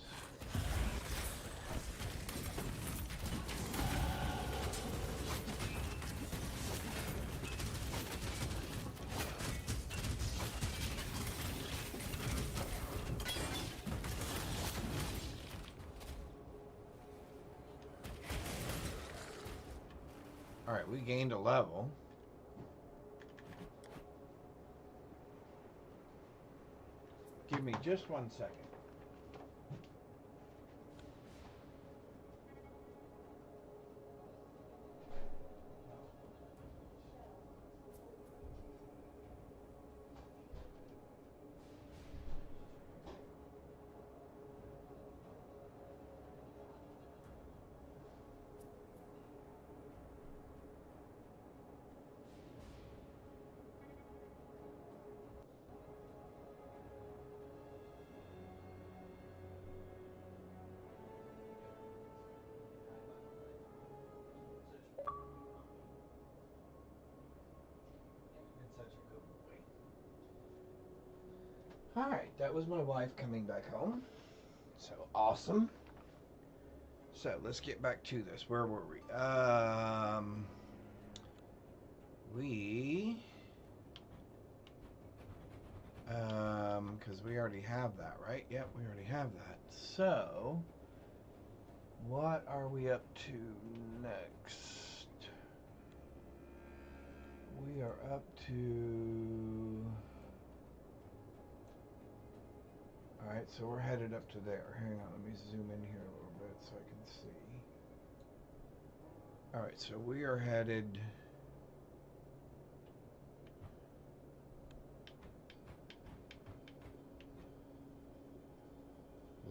Alright, we gained a level. Give me just 1 second. Alright, that was my wife coming back home. So awesome. So let's get back to this. Where were we? Because we already have that, right? Yep, we already have that. So, what are we up to next? We are up to... Alright, so we're headed up to there. Hang on, let me zoom in here a little bit so I can see. Alright, so we are headed...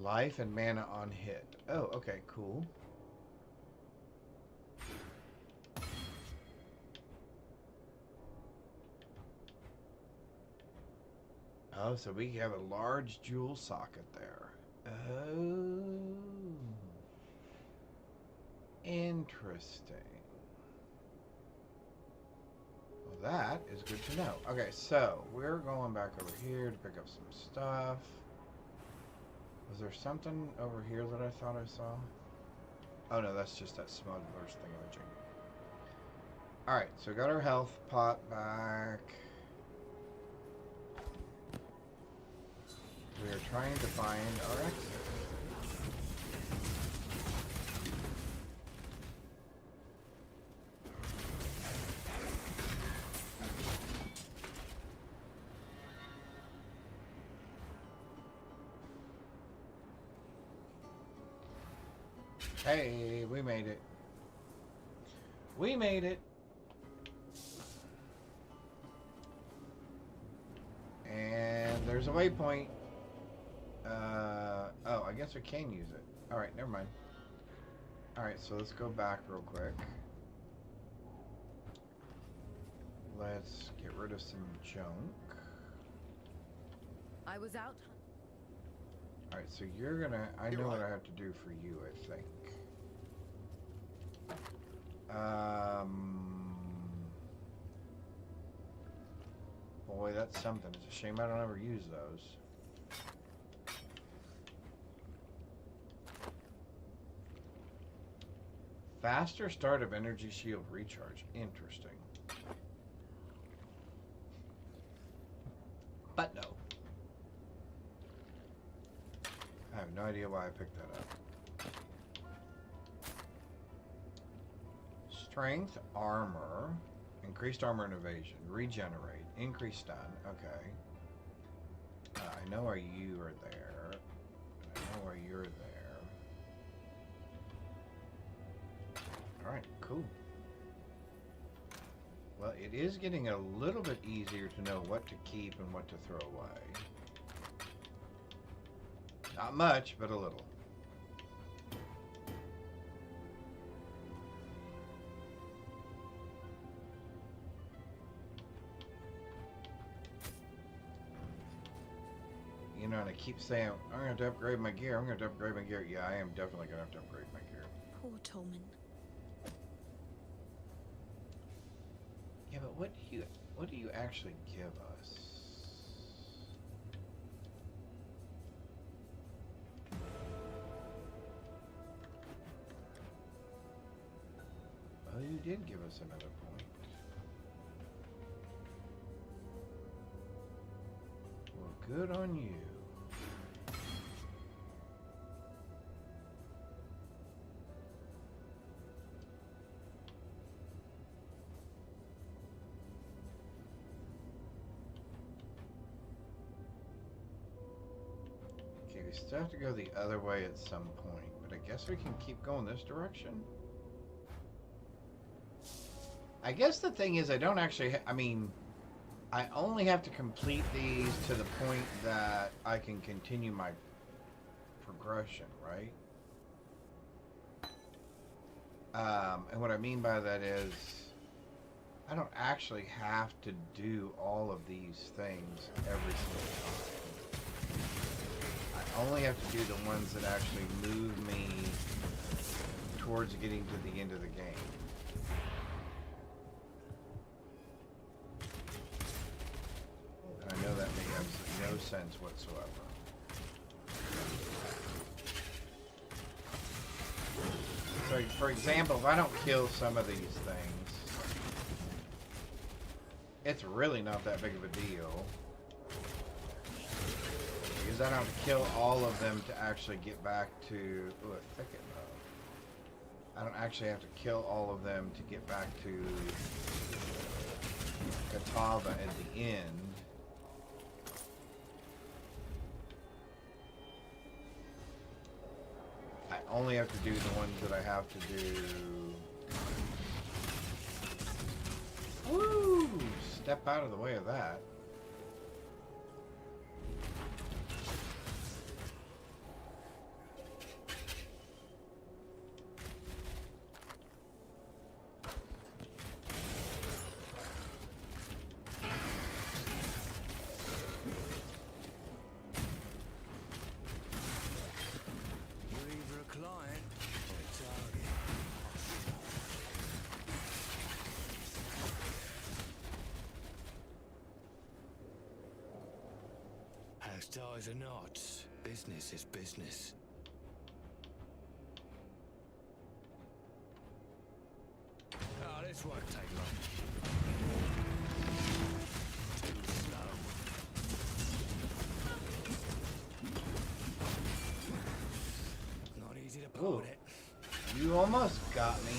Life and mana on hit. Oh, okay, cool. Oh, so we have a large jewel socket there. Oh. Interesting. Well, that is good to know. Okay, so we're going back over here to pick up some stuff. Was there something over here that I thought I saw? Oh no, that's just that smuggler's thingamajig. Alright, so got our health pot back. We are trying to find our exit. Hey, we made it. We made it. And there's a waypoint. Oh, I guess we can use it. Alright, never mind. Alright, so let's go back real quick. Let's get rid of some junk. I was out. Alright, so you're gonna... I know what I have to do for you, I think. Boy, that's something. It's a shame I don't ever use those. Faster start of energy shield recharge. Interesting. But no. I have no idea why I picked that up. Strength, armor, increased armor and evasion, regenerate, increased stun. Okay. I know why you are there. I know why you're there. Alright, cool. Well, it is getting a little bit easier to know what to keep and what to throw away. Not much, but a little. You know, and I keep saying, I'm going to have to upgrade my gear. I'm going to upgrade my gear. Yeah, I am definitely going to have to upgrade my gear. Poor Tolman. Yeah, but what do you actually give us? Well, you did give us another point. Well, good on you. Okay, we still have to go the other way at some point, but I guess we can keep going this direction. I guess the thing is I don't actually, I mean, I only have to complete these to the point that I can continue my progression, right? And what I mean by that is I don't actually have to do all of these things every single time. I only have to do the ones that actually move me towards getting to the end of the game. And I know that makes absolutely no sense whatsoever. So, for example, if I don't kill some of these things, it's really not that big of a deal. Because I don't have to kill all of them to actually get back to... Ooh, a thicket mode. I don't actually have to kill all of them to get back to Catawba at the end. I only have to do the ones that I have to do. Woo! Step out of the way of that. Ties are not. Business is business. Oh, this won't take long. Too slow. Not easy to pull it. You almost got me.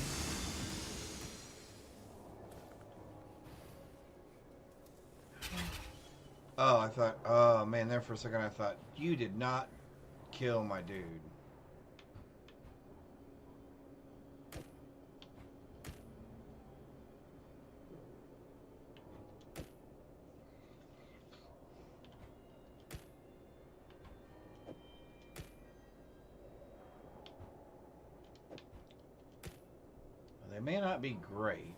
Oh, I thought, oh man, there for a second I thought, you did not kill my dude. Well, they may not be great.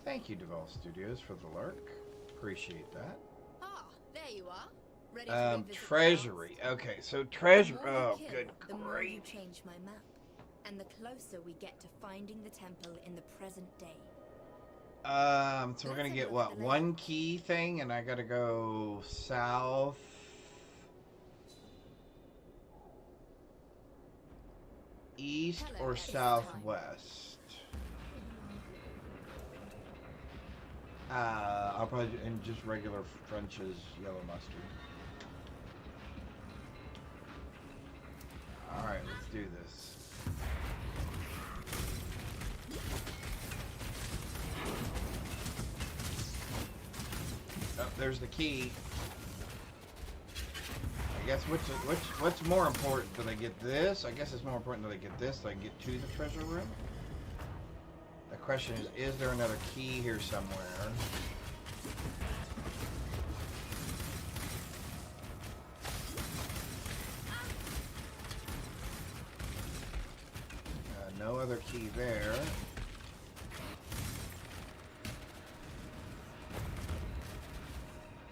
Thank you, Devolve Studios, for the lurk. Appreciate that. Ah, there you are. Ready to revisit Treasury. Okay, so treasure. the more Oh, you good kill, the more you grief. change my map, and the closer we get to finding the temple in the present day. So we're gonna get what? One key thing, and I gotta go south. East or southwest? I'll probably in just regular French's yellow mustard. Alright, do this. Oh, there's the key. I guess what's more important? That I get this? I guess it's more important that I get this so I can get to the treasure room. The question is there another key here somewhere? No other key there.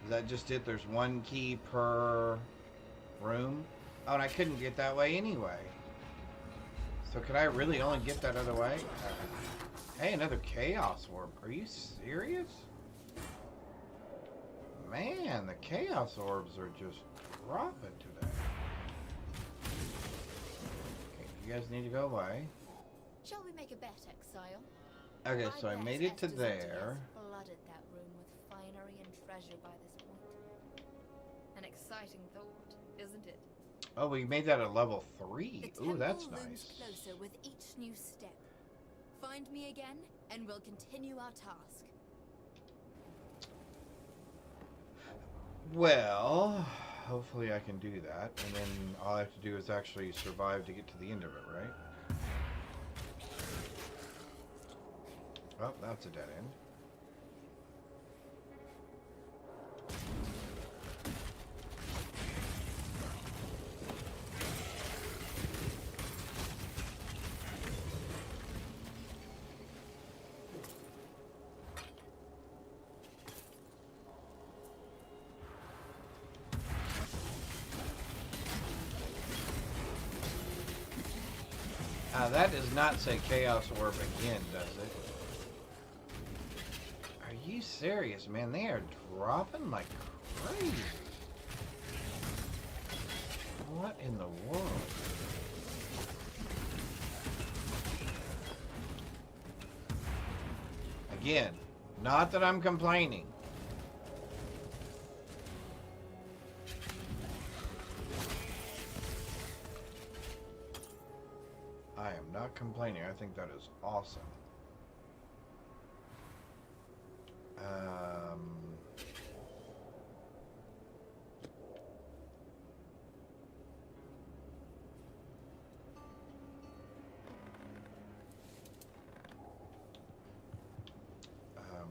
Is that just it? There's one key per room? Oh, and I couldn't get that way anyway. So could I really only get that other way? Hey, another chaos orb. Are you serious? Man, the chaos orbs are just dropping today. Okay, you guys need to go away. Shall we make a bet, Exile? Okay, so I made it to there. Flooded that room with finery and treasure by this point. An exciting thought, isn't it? Oh, we made that a level 3. Ooh, that's nice. Closer with each new step. Find me again, and we'll continue our task. Well, hopefully I can do that, and then all I have to do is actually survive to get to the end of it, right? Oh, that's a dead end. That does not say Chaos Orb again, does it? Are you serious, man? They are dropping like crazy. What in the world? Again, not that I'm complaining. I am not complaining. I think that is awesome.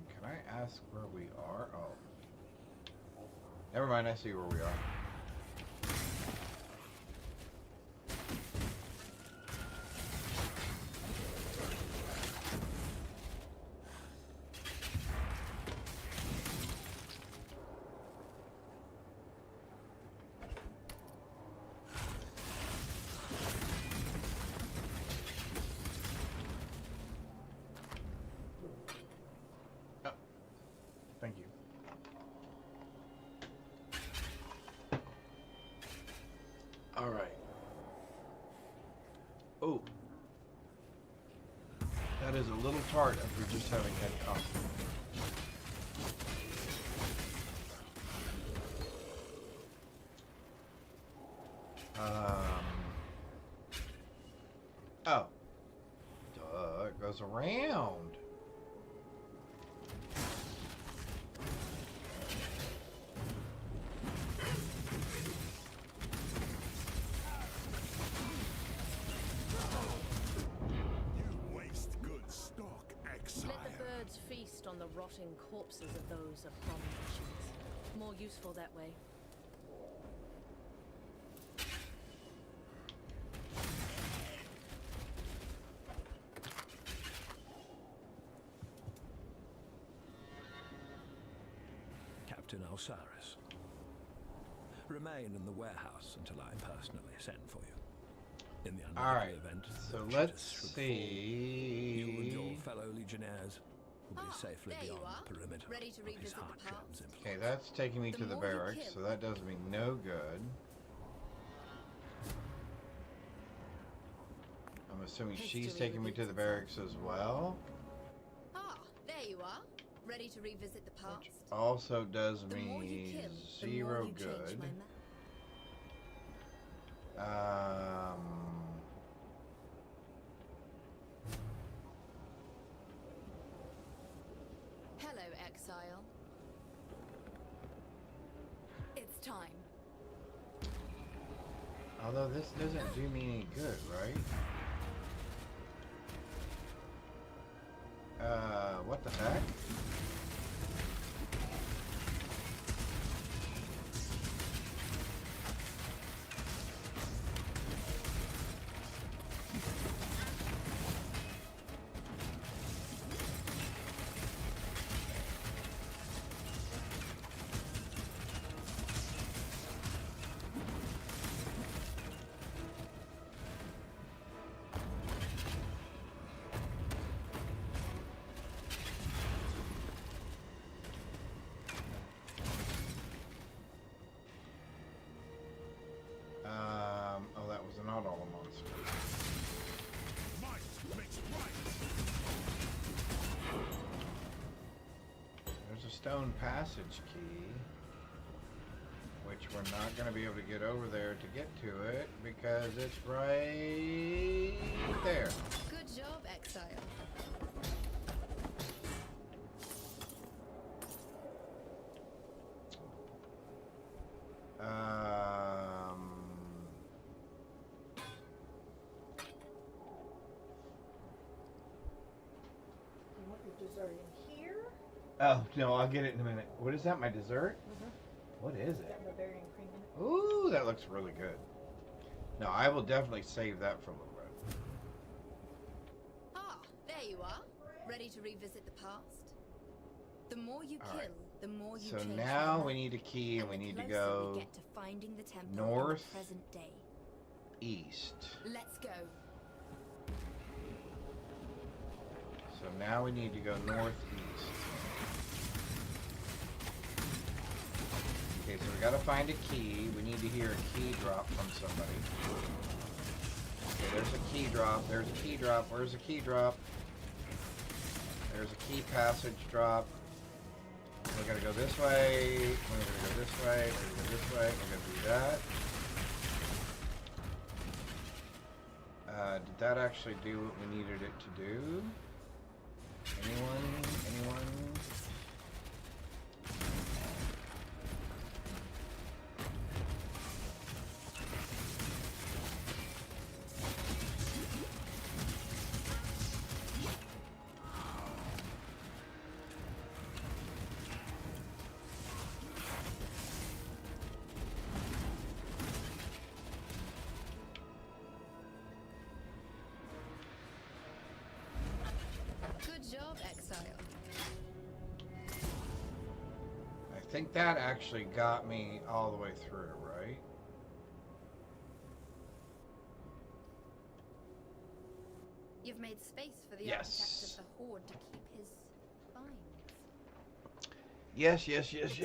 Can I ask where we are? Oh. Never mind, I see where we are. Thank you. All right. Oh. That is a little tart after just having had coffee. Oh. Duh, it goes around. Feast on the rotting corpses of those abominations. More useful that way. Captain Osiris. Remain in the warehouse until I personally send for you. In the unlikely event, so let's see. You and your fellow legionnaires will be safely beyond the perimeter ready to revisit the past. Okay, that's taking me to the barracks, so that does me no good. I'm assuming she's taking me to the barracks as well. Ah, there you are. Ready to revisit the past. Which also does me zero good. Although this doesn't do me any good, right? What the heck? Oh, that was not all a monster. There's a stone passage key, which we're not going to be able to get over there to get to it because it's right there. Good job, Exile. You want your dessert in here? Oh, no, I'll get it in a minute. What is that, my dessert? What is it? Got Bavarian cream in it. Ooh, that looks really good. No, I will definitely save that for a little bit. Ah, there you are. Ready to revisit the past? The more you kill, the more you So change now your we mind. need a key and we need to The closer go we get to finding the temple north, in the present day. east. Let's go. So now we need to go northeast. Okay, so we gotta find a key. We need to hear a key drop from somebody. Okay, there's a key drop. There's a key drop. Where's the key drop? There's a key passage drop. We're gonna go this way. We're gonna go this way. We're gonna go this way. We're gonna do that. Did that actually do what we needed it to do? Anyone? Anyone? Good job, Exile. I think that actually got me all the way through, right? You've made space for the Yes. architect of the Horde to keep his finds. Yes. The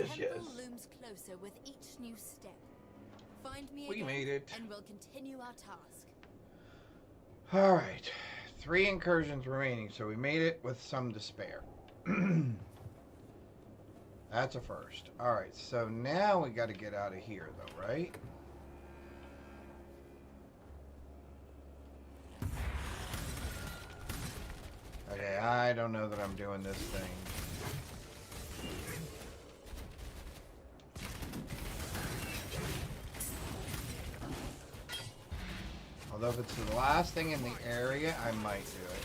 temple looms closer with each new step. Find me We again, made it. and we'll continue our task. All right. 3 incursions remaining, so we made it with some despair. That's a first. All right, so now we got to get out of here, though, right? Okay, I don't know that I'm doing this thing. Although if it's the last thing in the area, I might do it.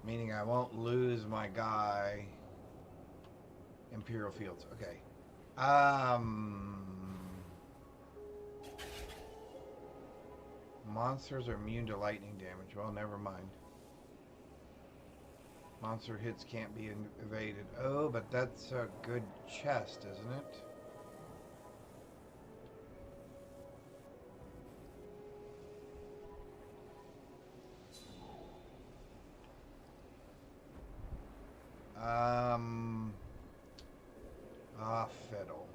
Meaning I won't lose my guy. Imperial Fields. Okay. Monsters are immune to lightning damage. Well, never mind. Monster hits can't be evaded. Oh, but that's a good chest, isn't it? Fiddle.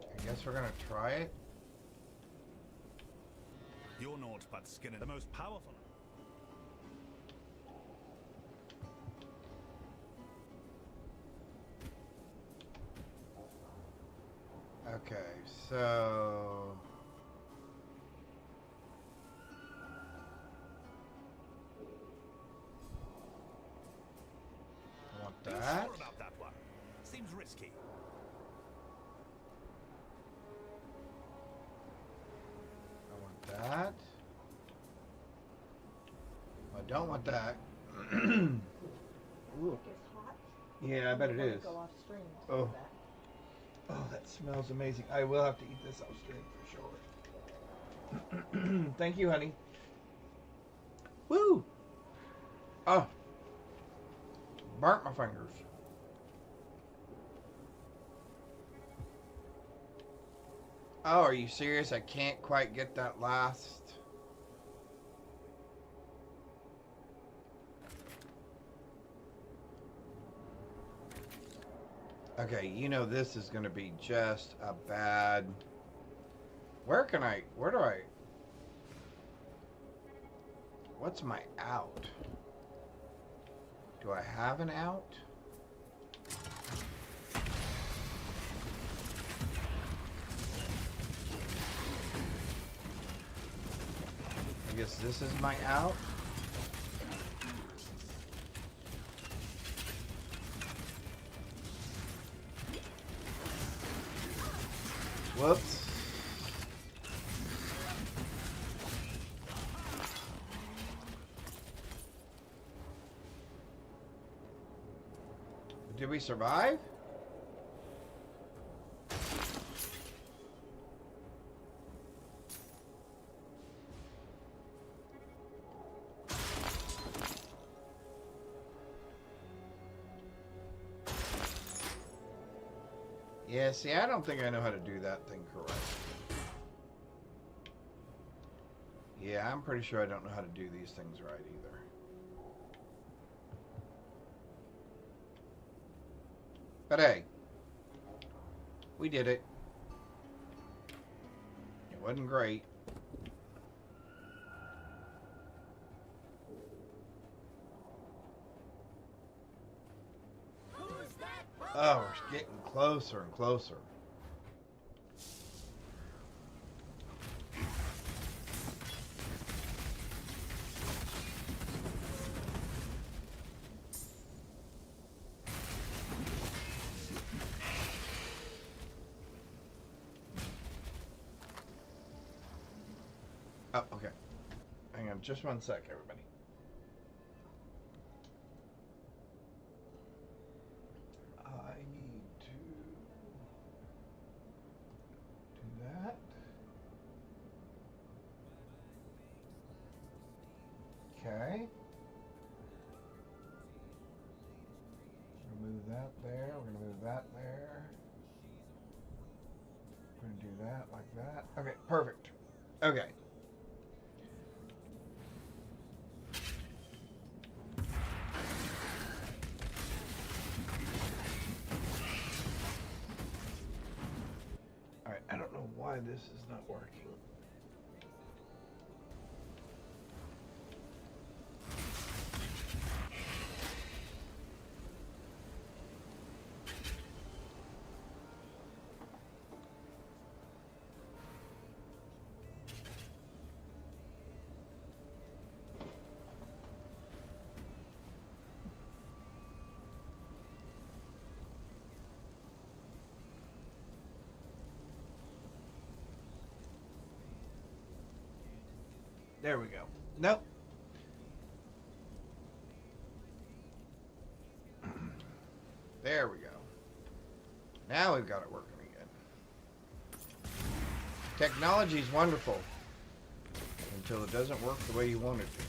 I guess we're gonna try it. You're naught but Skinner, the most powerful. Okay, so I want Are you that. sure about that one? Seems risky. I want that. I don't want that. Ooh. It's hot. Yeah, I bet it Before we is. Go off stream. to Oh. do that. Oh, that smells amazing. I will have to eat this off stream for sure. Thank you, honey. Woo! Oh. Burnt my fingers. Oh, are you serious? I can't quite get that last. Okay, you know this is going to be just a bad... Where do I... What's my out? Do I have an out? I guess this is my out. Whoops. Did we survive? Yeah, see, I don't think I know how to do that thing correct. Yeah, I'm pretty sure I don't know how to do these things right either. But hey, we did it. It wasn't great. Oh, we're getting closer and closer. Oh, okay. Hang on just one sec, everybody. I need to do that. Okay. We're gonna move that there. We're gonna move that there. We're gonna do that like that. Okay, perfect. Okay. Alright, I don't know why this is not working. There we go. Nope. There we go. Now we've got it working again. Technology's wonderful until it doesn't work the way you want it to.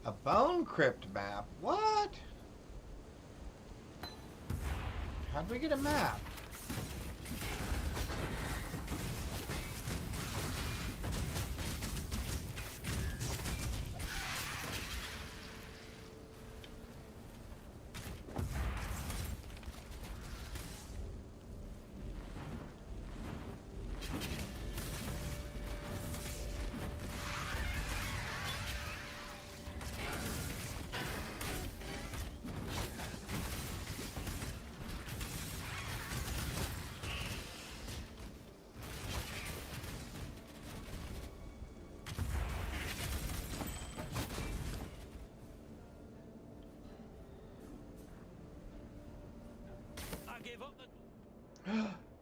A bone crypt map? What? How'd we get a map?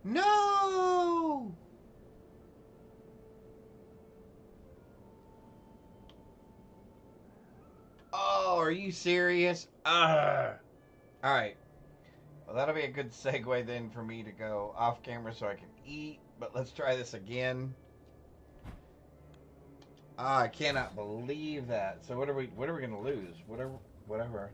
No! Oh, are you serious? Ugh. Alright. Well, that'll be a good segue then for me to go off camera so I can eat. But let's try this again. Ah, I cannot believe that. So what are we gonna lose? Whatever.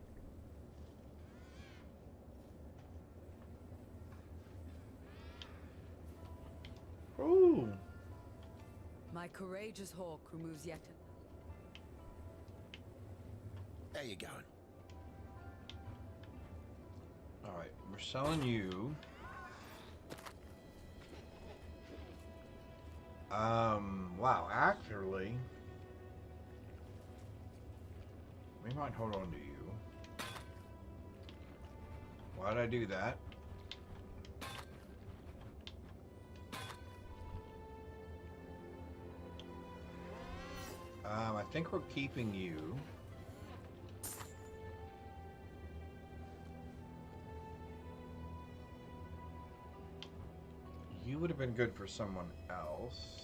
Ooh. My courageous hawk removes yet. There you going. Alright, we're selling you. Wow, actually, we might hold on to you. Why'd I do that? I think we're keeping you. You would have been good for someone else.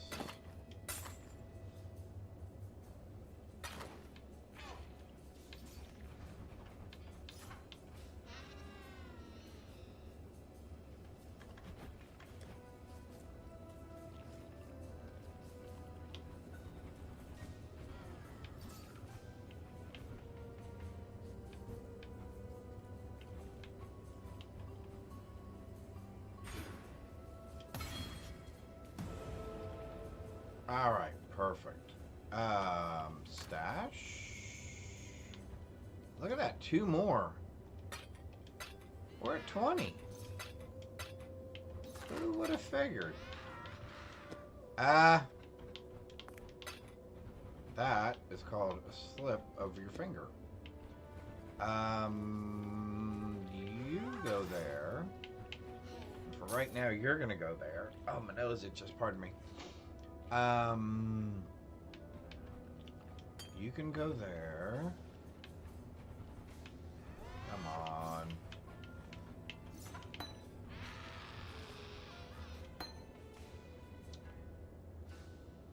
All right, perfect. Stash. Look at that, 2 more. We're at 20. Who would have figured? That is called a slip of your finger. You go there. For right now, you're gonna go there. Oh, my nose itches, pardon me. You can go there. Come on.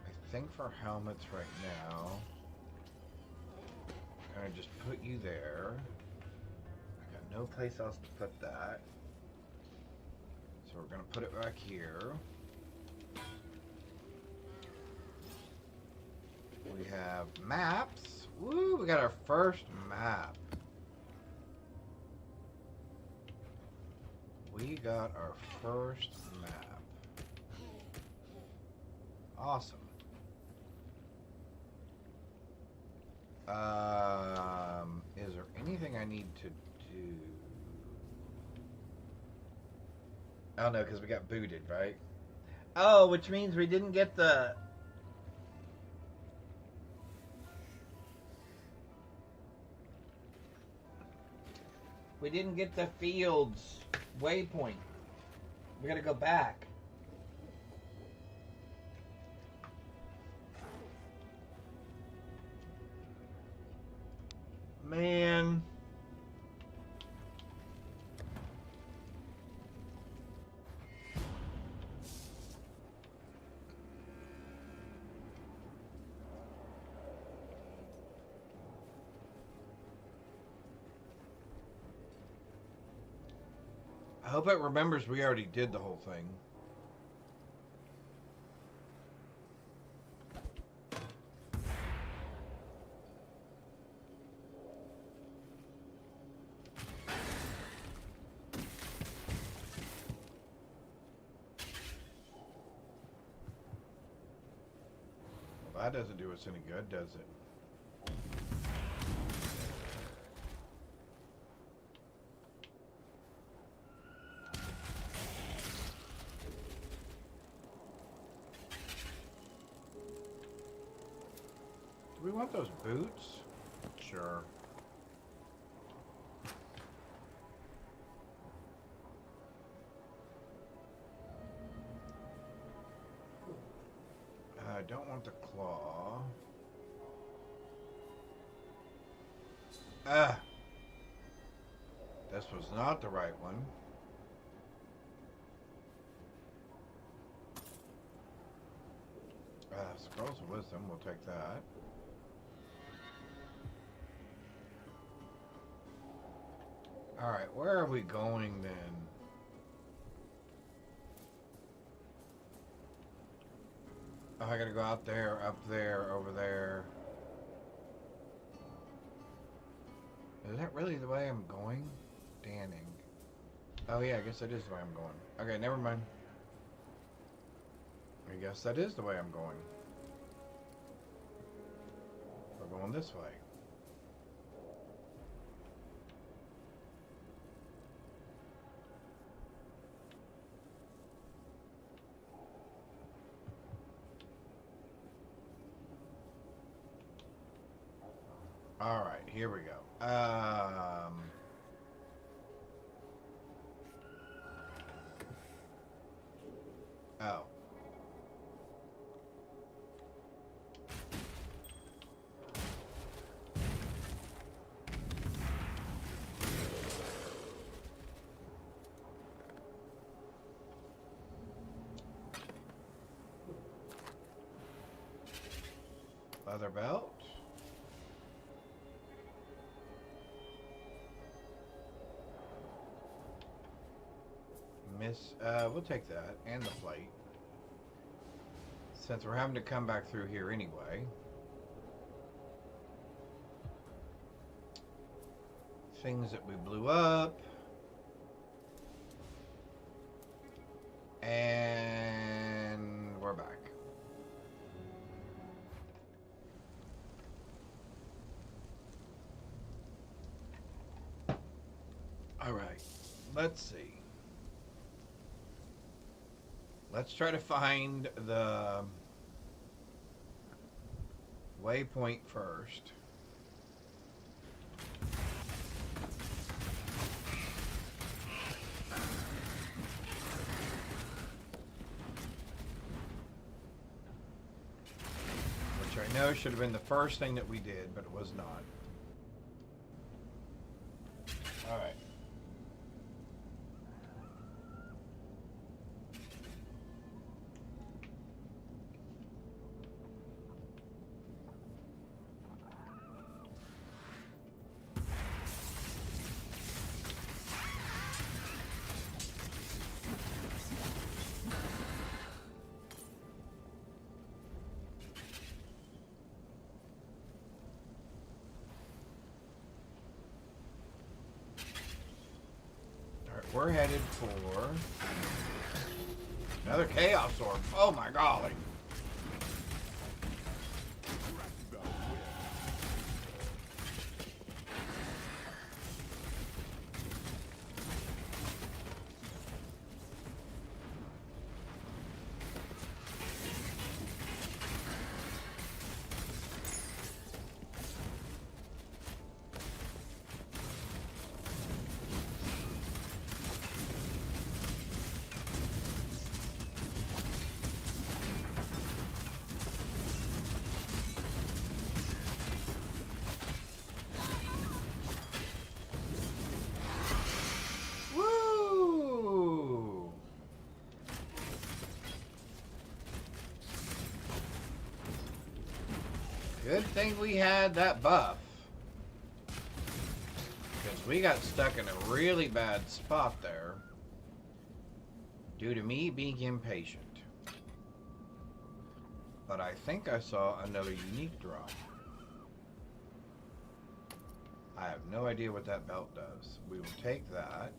I think for helmets right now, I'm gonna just put you there. I got no place else to put that. So we're gonna put it back here. We have maps. Woo, we got our first map. We got our first map. Awesome. Is there anything I need to do? Oh no, because we got booted, right? Oh, which means we didn't get the... We didn't get the fields waypoint. We gotta go back. Man. I hope it remembers we already did the whole thing. that doesn't do us any good, does it? Do we want those boots? Sure. I don't want the claw. Ah! This was not the right one. Scrolls of Wisdom, we'll take that. Alright, where are we going then? Oh, I gotta go out there, up there, over there. Is that really the way I'm going? Danning. Oh yeah, I guess that is the way I'm going. Okay, never mind. I guess that is the way I'm going. We're going this way. All right, here we go. Oh. Leather belt. We'll take that and the plate. Since we're having to come back through here anyway. Things that we blew up. And we're back. All right, let's see. Let's try to find the waypoint first. Which I know should have been the first thing that we did, but it was not. All right. We're headed for another Chaos Orb. Oh my golly. Good thing we had that buff. Because we got stuck in a really bad spot there. Due to me being impatient. But I think I saw another unique drop. I have no idea what that belt does. We will take that.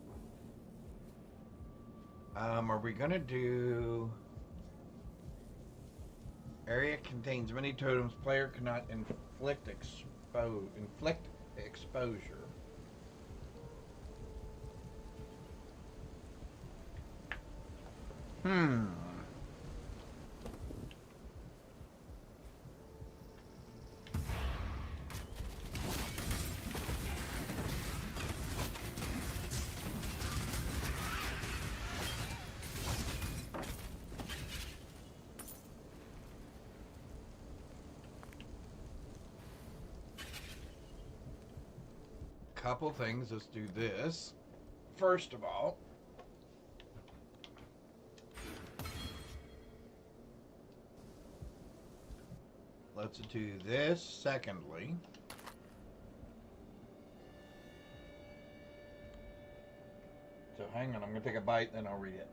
Are we going to do Area contains many totems. Player cannot inflict exposure. Couple things. Let's do this. First of all, let's do this. Secondly, so hang on, I'm going to take a bite, then I'll read it.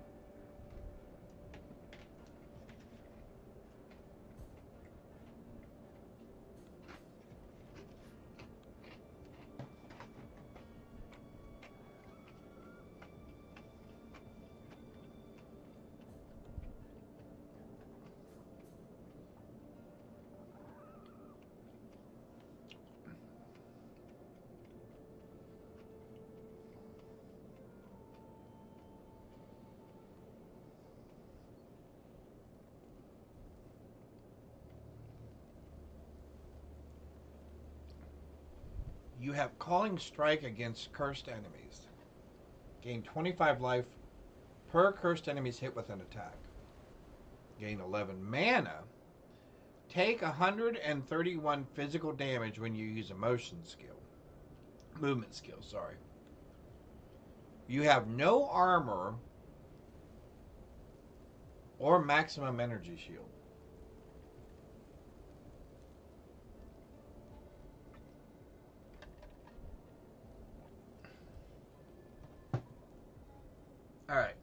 You have Calling Strike against cursed enemies. Gain 25 life per cursed enemy's hit with an attack. Gain 11 mana. Take 131 physical damage when you use a movement skill, sorry. You have no armor or maximum energy shield. Alright.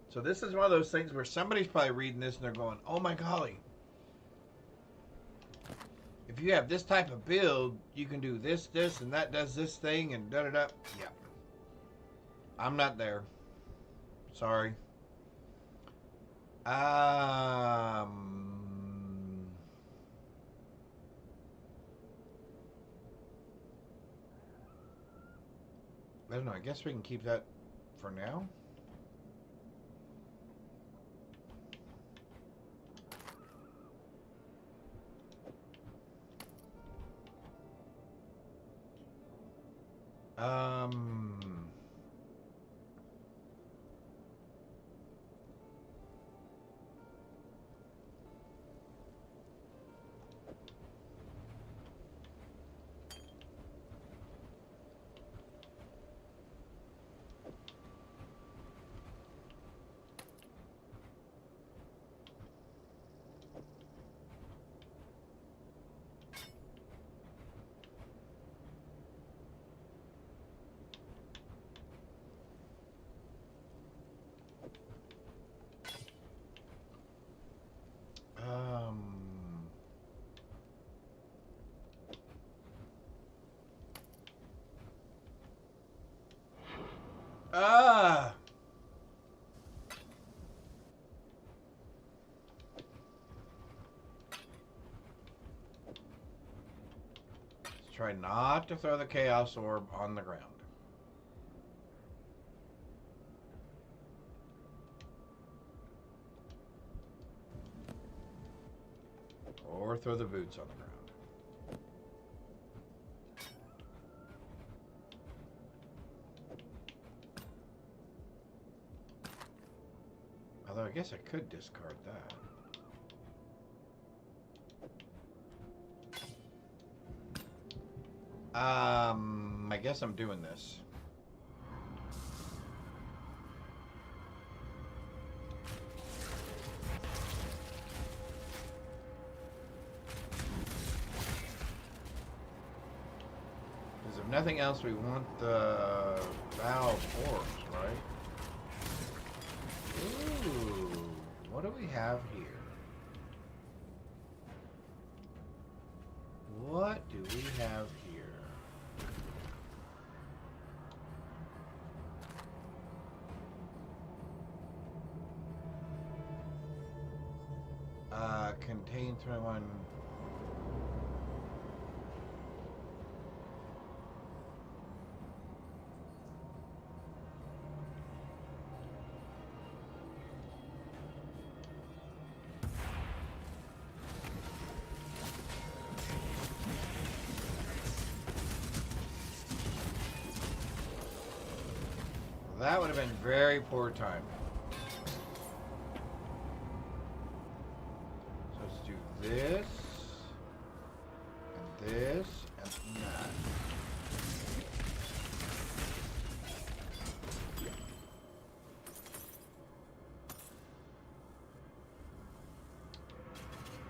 So this is one of those things where somebody's probably reading this and they're going, oh my golly. If you have this type of build, you can do this, and that does this thing, and da-da-da. Yeah. I'm not there. Sorry. I don't know. I guess we can keep that for now. Let's try not to throw the Chaos Orb on the ground. Or throw the boots on the ground. Although I guess I could discard that. I guess I'm doing this. Because if nothing else, we want the Valve orbs, right? Ooh, what do we have here? What do we have here? contained through one. That would have been very poor timing. So let's do this, and this, and that.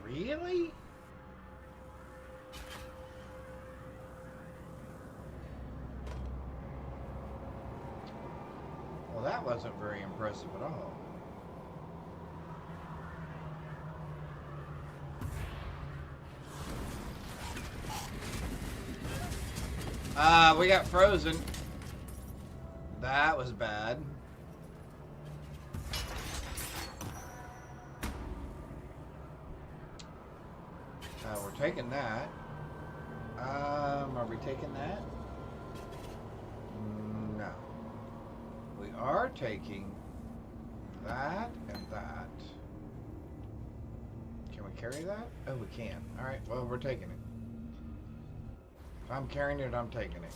Really? Well, that wasn't very impressive at all. We got frozen. That was bad. We're taking that. Are we taking that? No. We are taking that and that. Can we carry that? Oh, we can. Alright, well, we're taking it. If I'm carrying it, I'm taking it.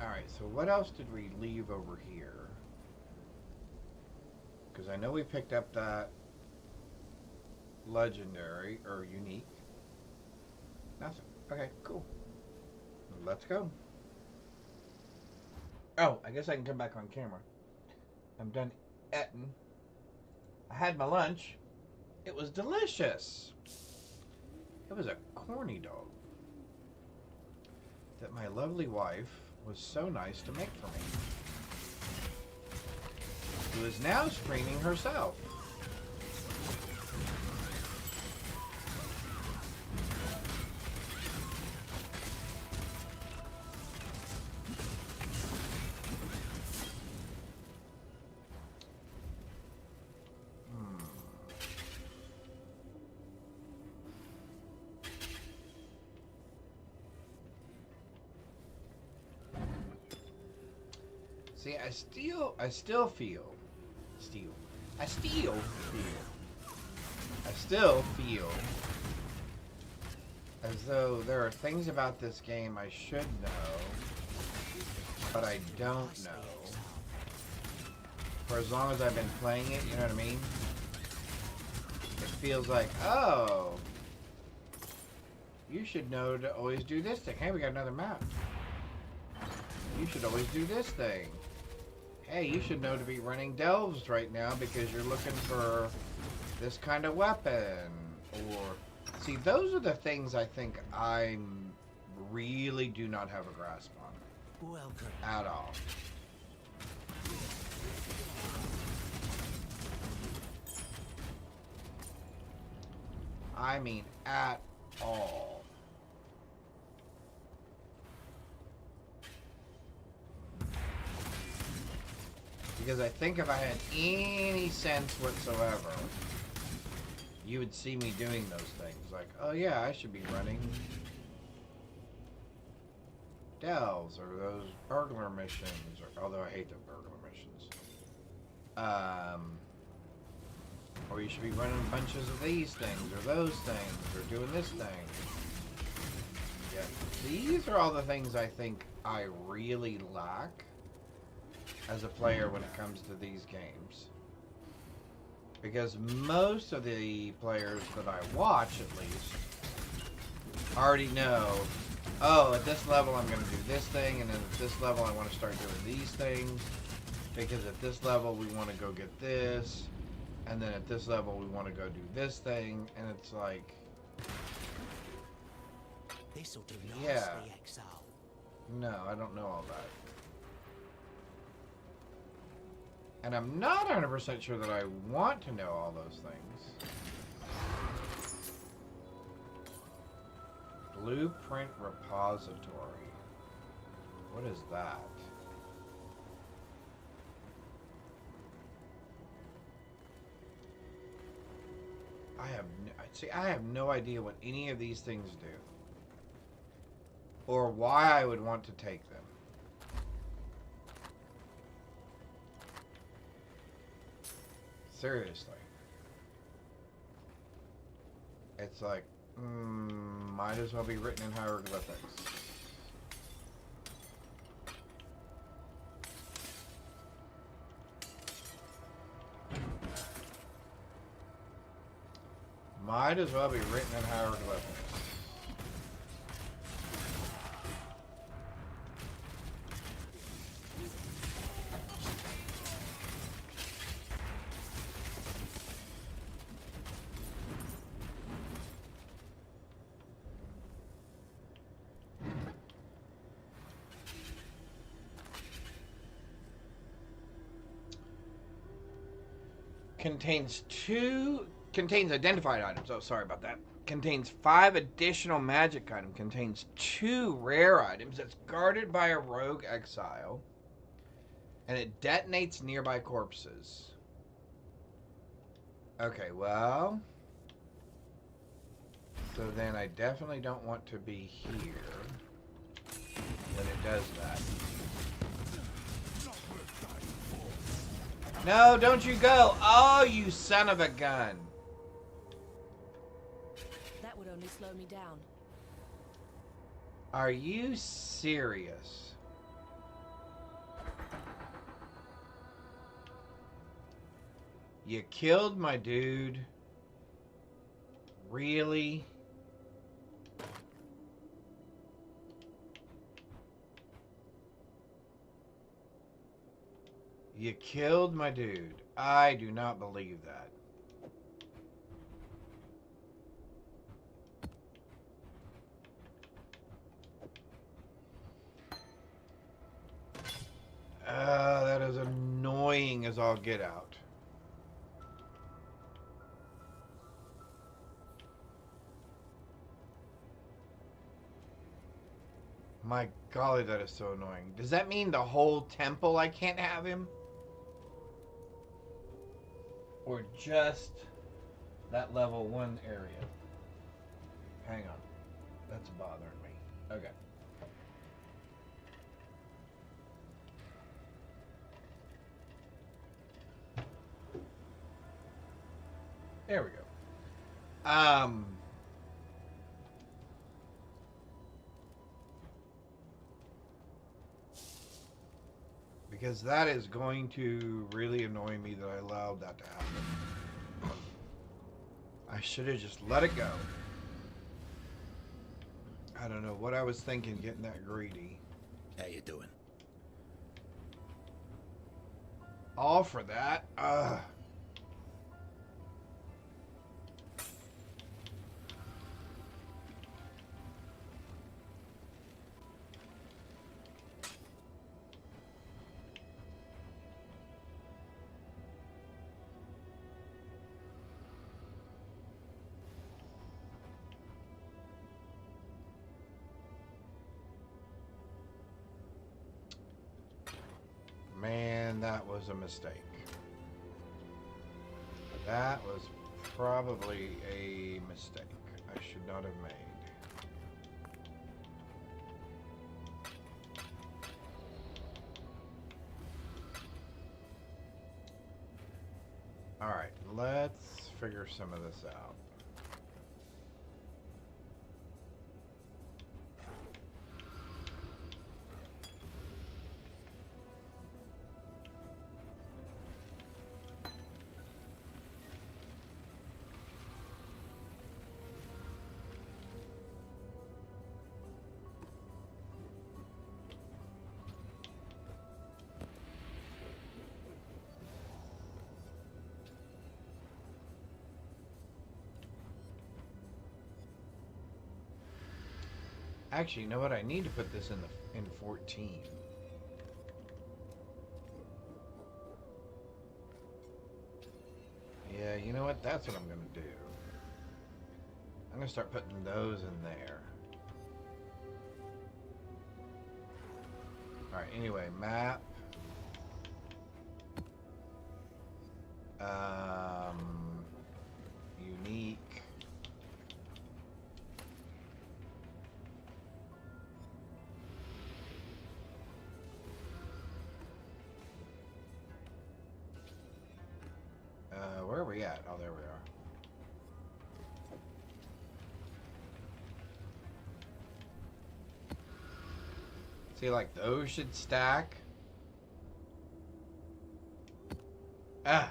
Alright, so what else did we leave over here? Because I know we picked up that legendary, or unique. Nothing. Okay, cool. Let's go. Oh, I guess I can come back on camera. I'm done eating. I had my lunch. It was delicious. It was a corny dog that my lovely wife was so nice to make for me, who is now screening herself. See, I still feel as though there are things about this game I should know, but I don't know. For as long as I've been playing it, you know what I mean? It feels like, oh, you should know to always do this thing. Hey, we got another map. You should always do this thing. Hey, you should know to be running delves right now because you're looking for this kind of weapon. Or, see, those are the things I think I really do not have a grasp on. Welcome. At all. I mean, at all. Because I think if I had any sense whatsoever, you would see me doing those things. Like, oh yeah, I should be running delves or those burglar missions. Or, although I hate the burglar missions. Or you should be running bunches of these things or those things or doing this thing. Yeah, these are all the things I think I really lack as a player when it comes to these games. Because most of the players that I watch, at least, already know, oh, at this level I'm going to do this thing, and then at this level I want to start doing these things, because at this level we want to go get this, and then at this level we want to go do this thing, and it's like, This'll do nicely, yeah. Exile. No, I don't know all that. And I'm not 100% sure that I want to know all those things. Blueprint repository. What is that? I have no idea what any of these things do. Or why I would want to take them. Seriously. It's like, might as well be written in hieroglyphics. Might as well be written in hieroglyphics. Contains identified items. Oh, sorry about that. Contains 5 additional magic items. Contains 2 rare items. That's guarded by a rogue exile. And it detonates nearby corpses. Okay, well. So then I definitely don't want to be here when it does that. No, don't you go. Oh, you son of a gun. That would only slow me down. Are you serious? You killed my dude? Really? You killed my dude. I do not believe that. That is annoying as all get out. My golly, that is so annoying. Does that mean the whole temple I can't have him? Or just that level 1 area? Hang on. That's bothering me. Okay. There we go. Because that is going to really annoy me that I allowed that to happen. I should have just let it go. I don't know what I was thinking getting that greedy. How you doing? All for that. Man, that was a mistake. That was probably a mistake I should not have made. Alright, let's figure some of this out. Actually, you know what? I need to put this in 14. Yeah, you know what? That's what I'm going to do. I'm going to start putting those in there. Alright, anyway, map. Unique. we at? Oh, there we are. See, like, those should stack. Ah!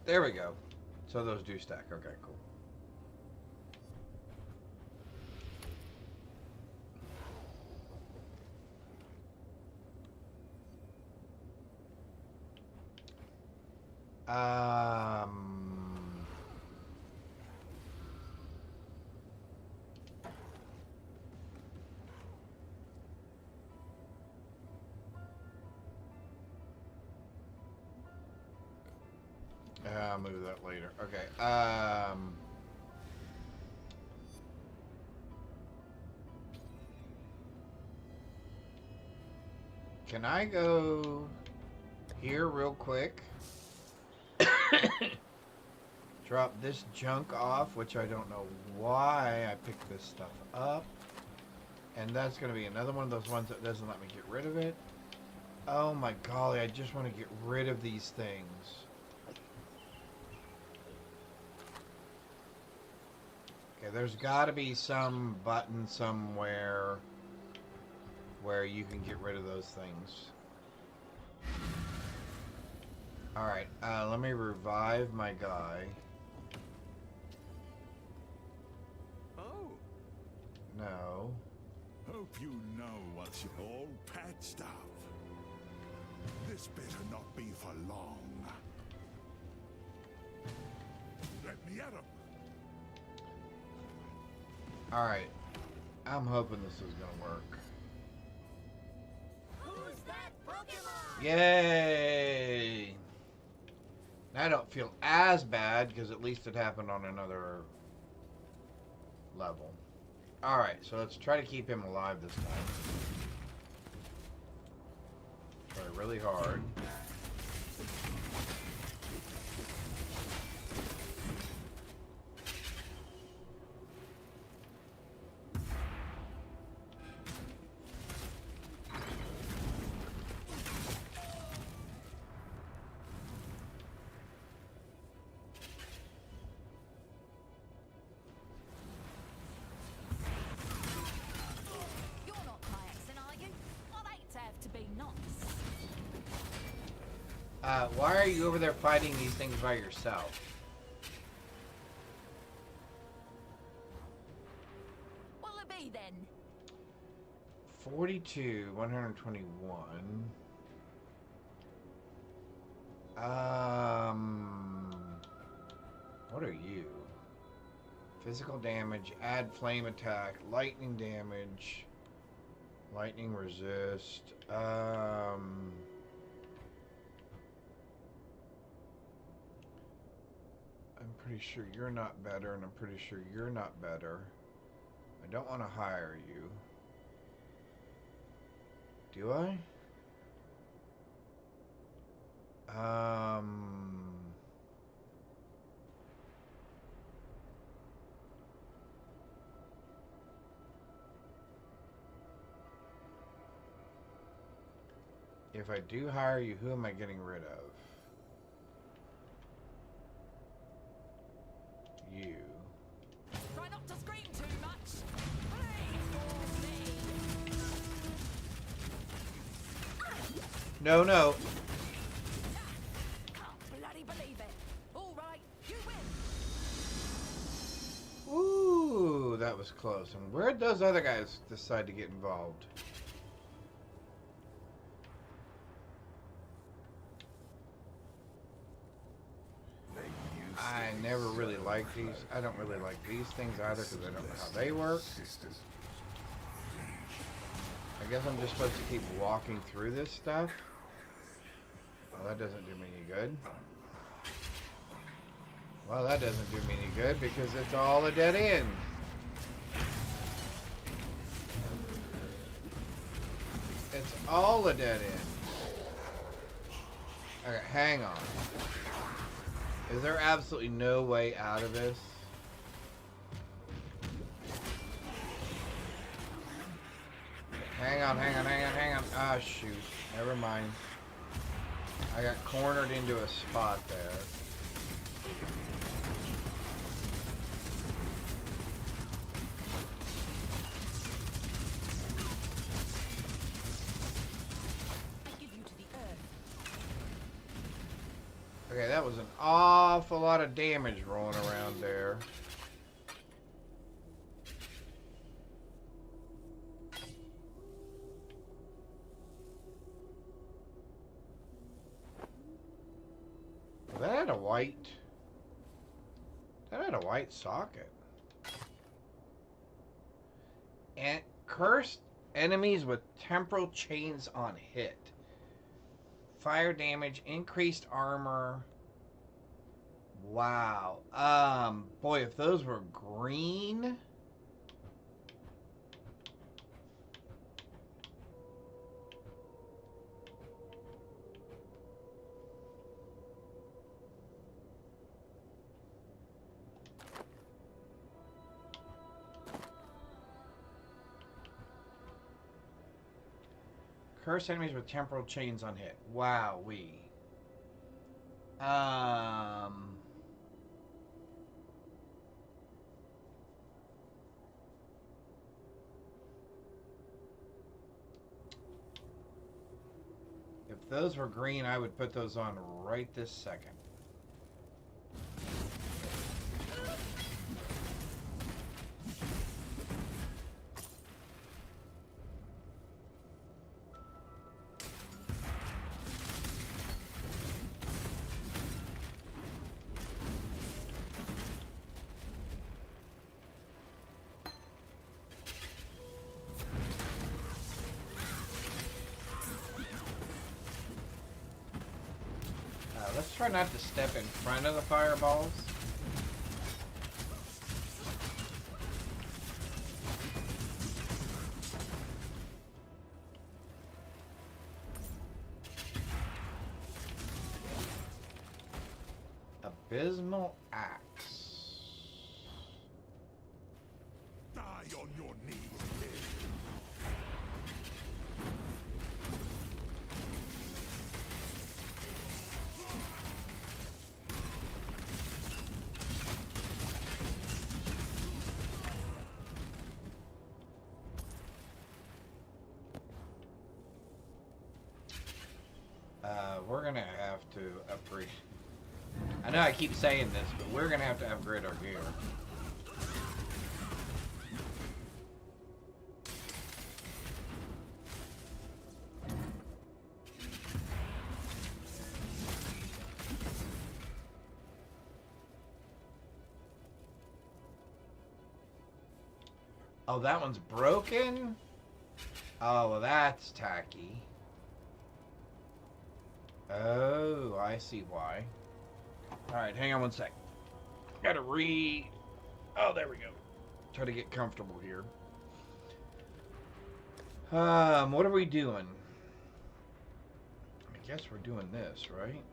There we go. So those do stack. Okay, cool. I'll move that later. Okay. Can I go here real quick? Drop this junk off, which I don't know why I picked this stuff up. And that's going to be another one of those ones that doesn't let me get rid of it. Oh my golly, I just want to get rid of these things. Okay, there's got to be some button somewhere where you can get rid of those things. Alright, let me revive my guy. Oh. No. Hope you know what's all patched up. This better not be for long. Let me at him. Alright. I'm hoping this is gonna work. Who's that Pokemon? Yay! I don't feel as bad because at least it happened on another level. Alright, so let's try to keep him alive this time. Try really hard. Why are you over there fighting these things by yourself? What'll it be then? 42, 121. What are you? Physical damage, add flame attack, lightning damage, lightning resist. I'm pretty sure you're not better, and I'm pretty sure you're not better. I don't want to hire you. Do I? If I do hire you, who am I getting rid of? You. Try not to scream too much. Please for me. No, no. Can't bloody believe it. All right, you win. Ooh, that was close. And where'd those other guys decide to get involved? I never really liked these. I don't really like these things either because I don't know how they work. I guess I'm just supposed to keep walking through this stuff. Well, that doesn't do me any good. Well, that doesn't do me any good because it's all a dead end. It's all a dead end. Okay, hang on. Is there absolutely no way out of this? Hang on, hang on, hang on, hang on. Ah, shoot. Never mind. I got cornered into a spot there. Okay, that was an awful lot of damage rolling around there. That had a white socket. And cursed enemies with temporal chains on hit. Fire damage, increased armor. Wow. Boy, if those were green. Curse enemies with temporal chains on hit. Wow, if those were green, I would put those on right this second. Let's try not to step in front of the fireballs. Abysmal axe. Die on your knees. We're gonna have to upgrade. I know I keep saying this, but we're gonna have to upgrade our gear. Oh, that one's broken? Oh, well, that's tacky. Oh, I see why. Alright, hang on one sec. Gotta Oh, there we go. Try to get comfortable here. What are we doing? I guess we're doing this, right?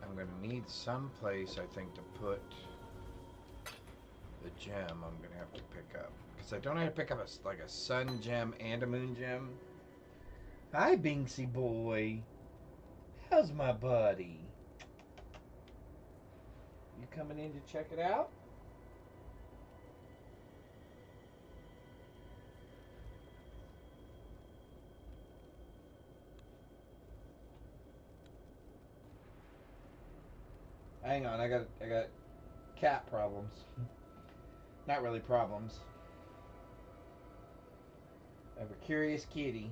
I'm gonna need some place, I think, to put the gem I'm gonna have to pick up. Because I don't have to pick up like a sun gem and a moon gem. Hi, Binksy boy. How's my buddy? You coming in to check it out? Hang on, I got cat problems. Not really problems. I have a curious kitty.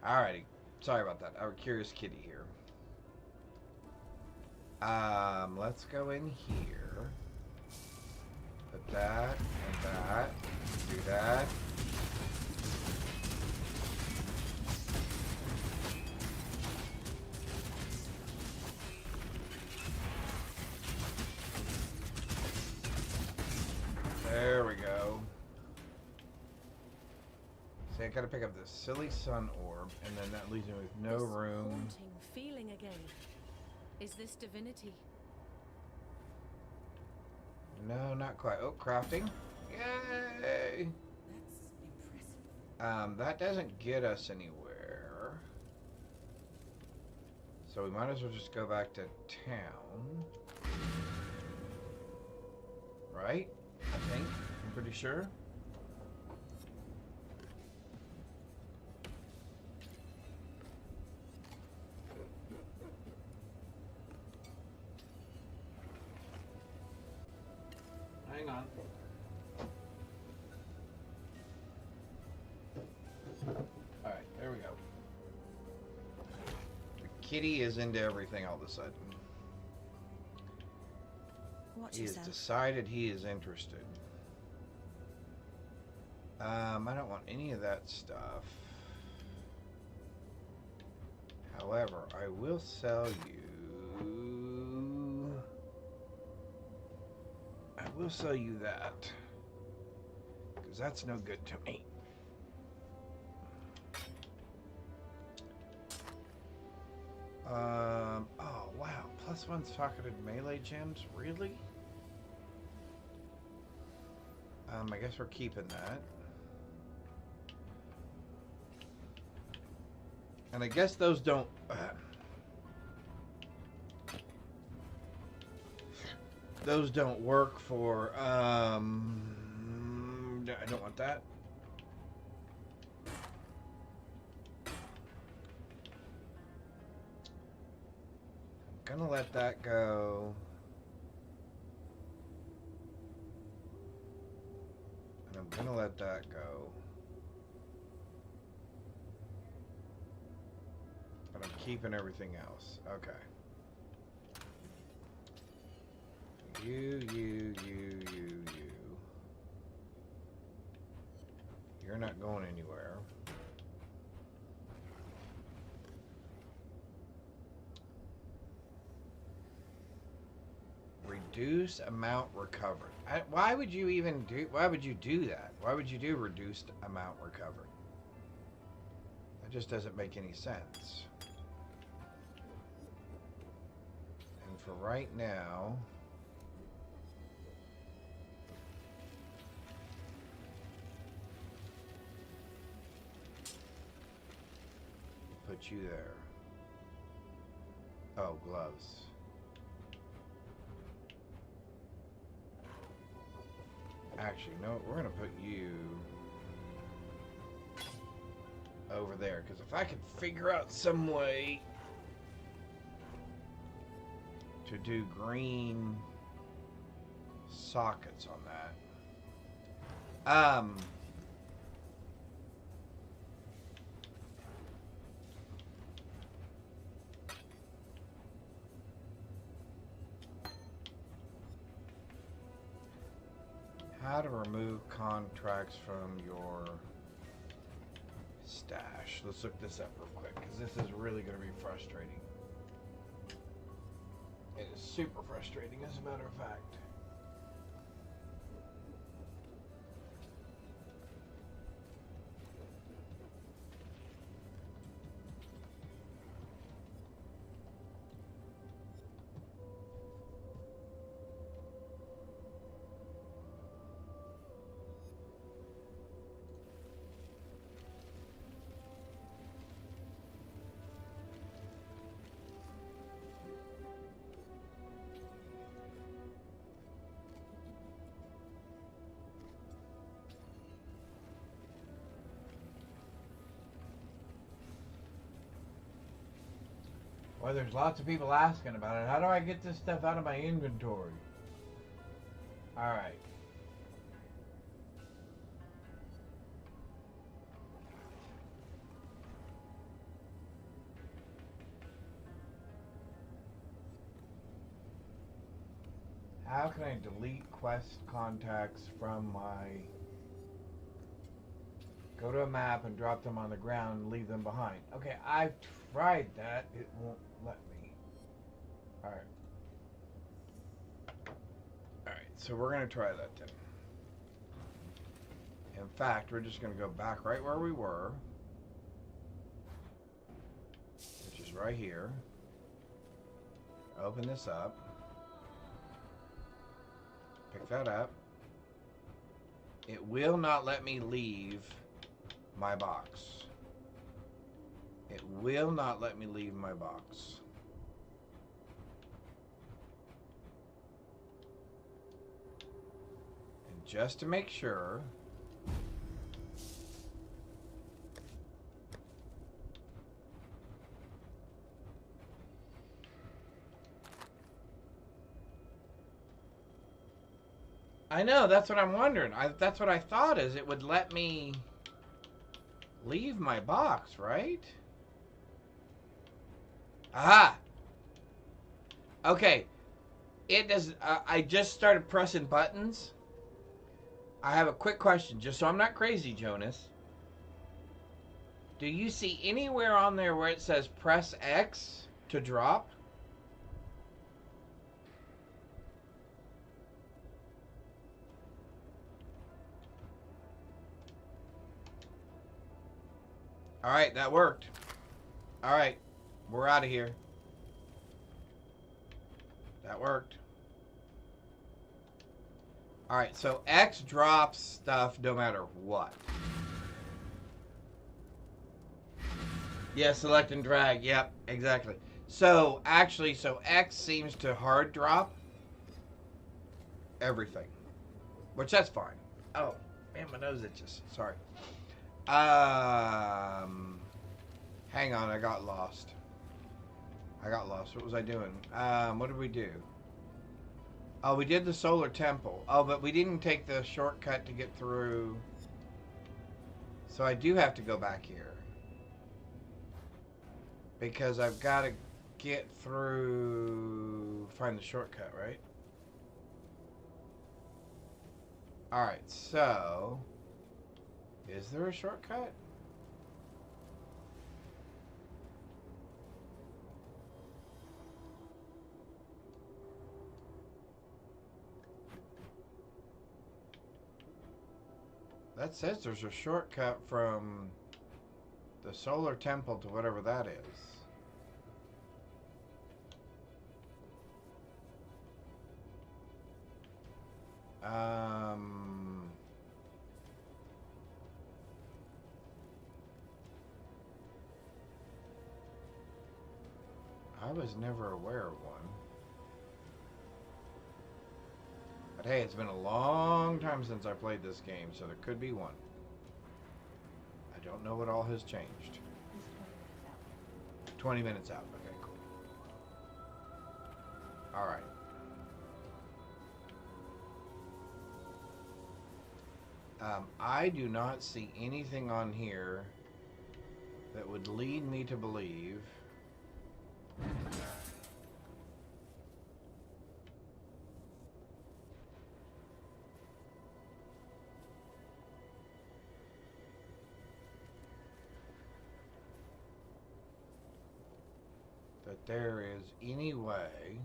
Alrighty. Sorry about that. I have a curious kitty here. Let's go in here. Put that and that. Do that. There we go. See, I gotta pick up this silly sun orb, and then that leaves me with no room. Haunting feeling again. Is this divinity? No, not quite. Oh, crafting. Yay! That's impressive. That doesn't get us anywhere. So we might as well just go back to town. Right? I think. I'm pretty sure. Hang on. Alright, there we go. The kitty is into everything all of a sudden. Watch He has yourself. decided he is interested. I don't want any of that stuff. However, I will sell you... I will sell you that. Because that's no good to me. Oh wow, +1 socketed melee gems, really? I guess we're keeping that. And I guess those don't... those don't work for... I don't want that. I'm gonna let that go. And I'm gonna let that go. But I'm keeping everything else. Okay. You. You're not going anywhere. Reduce amount recovered. Why would you even do... Why would you do that? Why would you do reduced amount recovered? That just doesn't make any sense. And for right now... put you there. Oh, gloves. Actually, no, we're gonna put you over there, because if I could figure out some way to do green sockets on that. How to remove contracts from your stash. Let's look this up real quick, because this is really going to be frustrating. It is super frustrating, as a matter of fact. Well, there's lots of people asking about it. How do I get this stuff out of my inventory? Alright. How can I delete quest contacts from my... Go to a map and drop them on the ground and leave them behind. Okay, I've tried that. It won't let me. Alright. Alright, so we're going to try that then. In fact, we're just going to go back right where we were. Which is right here. open this up. Pick that up. It will not let me leave my box. It will not let me leave my box. And just to make sure, I know, that's what I'm wondering. That's what I thought, is it would let me leave my box, right? Aha! Okay. It does. I just started pressing buttons. I have a quick question, just so I'm not crazy, Jonas. Do you see anywhere on there where it says press X to drop? All right, that worked. All right, we're out of here. That worked. All right, so X drops stuff no matter what. Yeah, select and drag. Yep, exactly. So, actually, X seems to hard drop everything. Which, that's fine. Oh, man, my nose itches. Sorry. Hang on, I got lost. What was I doing? What did we do? Oh, we did the solar temple. Oh, but we didn't take the shortcut to get through. So I do have to go back here. Because I've got to get through... Find the shortcut, right? Alright, so... Is there a shortcut? That says there's a shortcut from the solar temple to whatever that is. I was never aware of one. But hey, it's been a long time since I played this game, so there could be one. I don't know what all has changed. 20 minutes out. Okay, cool. Alright. I do not see anything on here that would lead me to believe that there is any way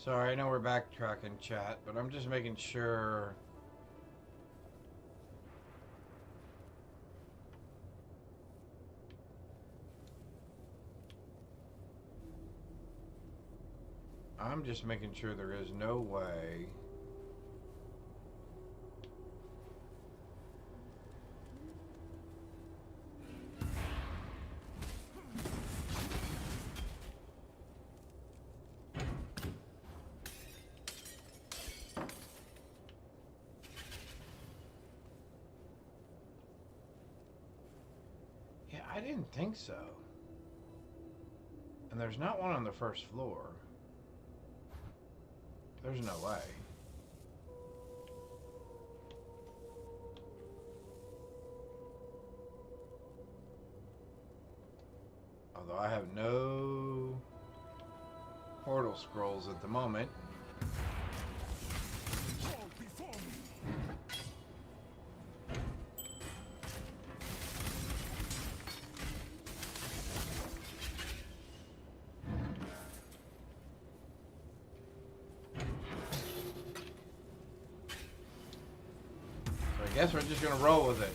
Sorry, I know we're backtracking, chat, but I'm just making sure. I'm just making sure there is no way. Yeah, I didn't think so. And there's not one on the first floor. There's no way. Although I have no portal scrolls at the moment. I guess we're just gonna roll with it.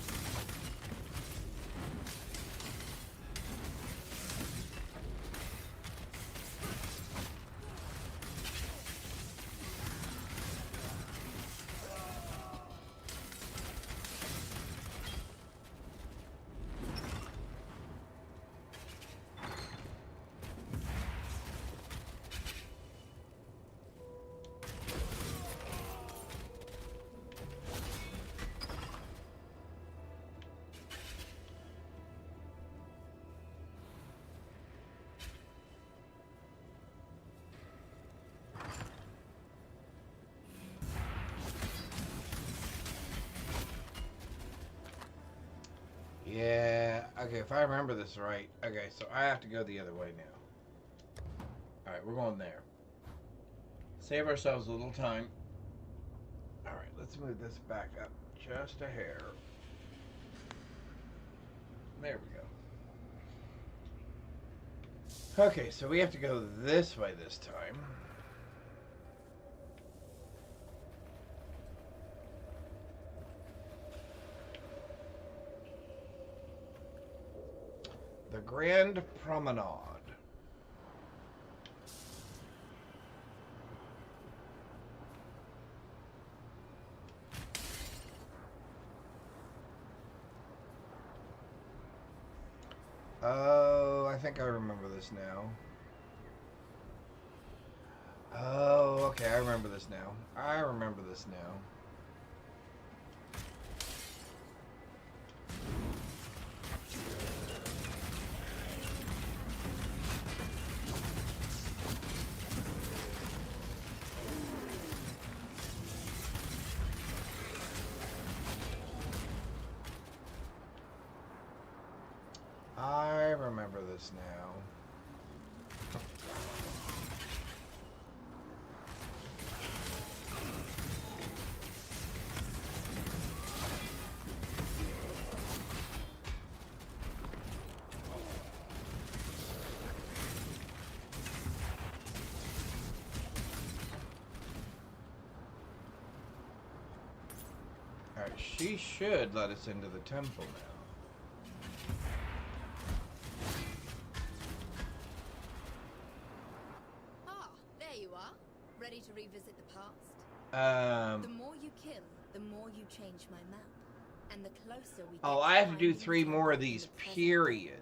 Yeah, okay, if I remember this right. Okay, so I have to go the other way now. Alright, we're going there. Save ourselves a little time. Alright, let's move this back up just a hair. There we go. Okay, so we have to go this way this time. The Grand Promenade. Oh, I think I remember this now. Oh, okay, I remember this now. I remember this now. I remember this now. Alright, she should let us into the temple now. Ready to revisit the past? The more you kill, the more you change my map. And the closer we get I have to do 3 more of these, period.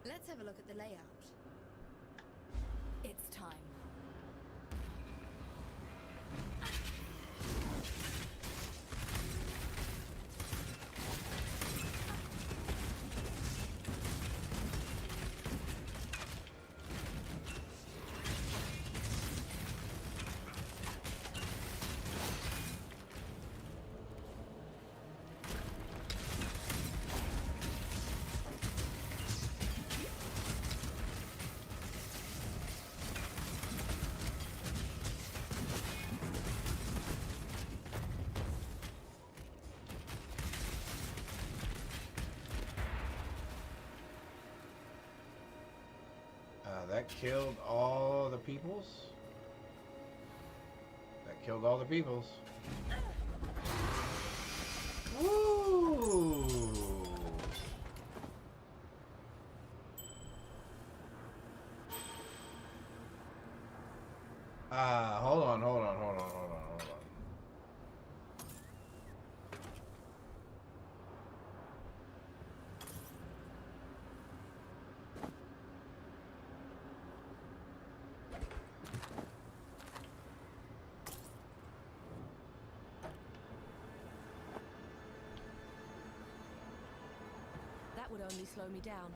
Let's have a look at the layout. It's time. That killed all the peoples. That killed all the peoples. Woo! Hold on. That would only slow me down.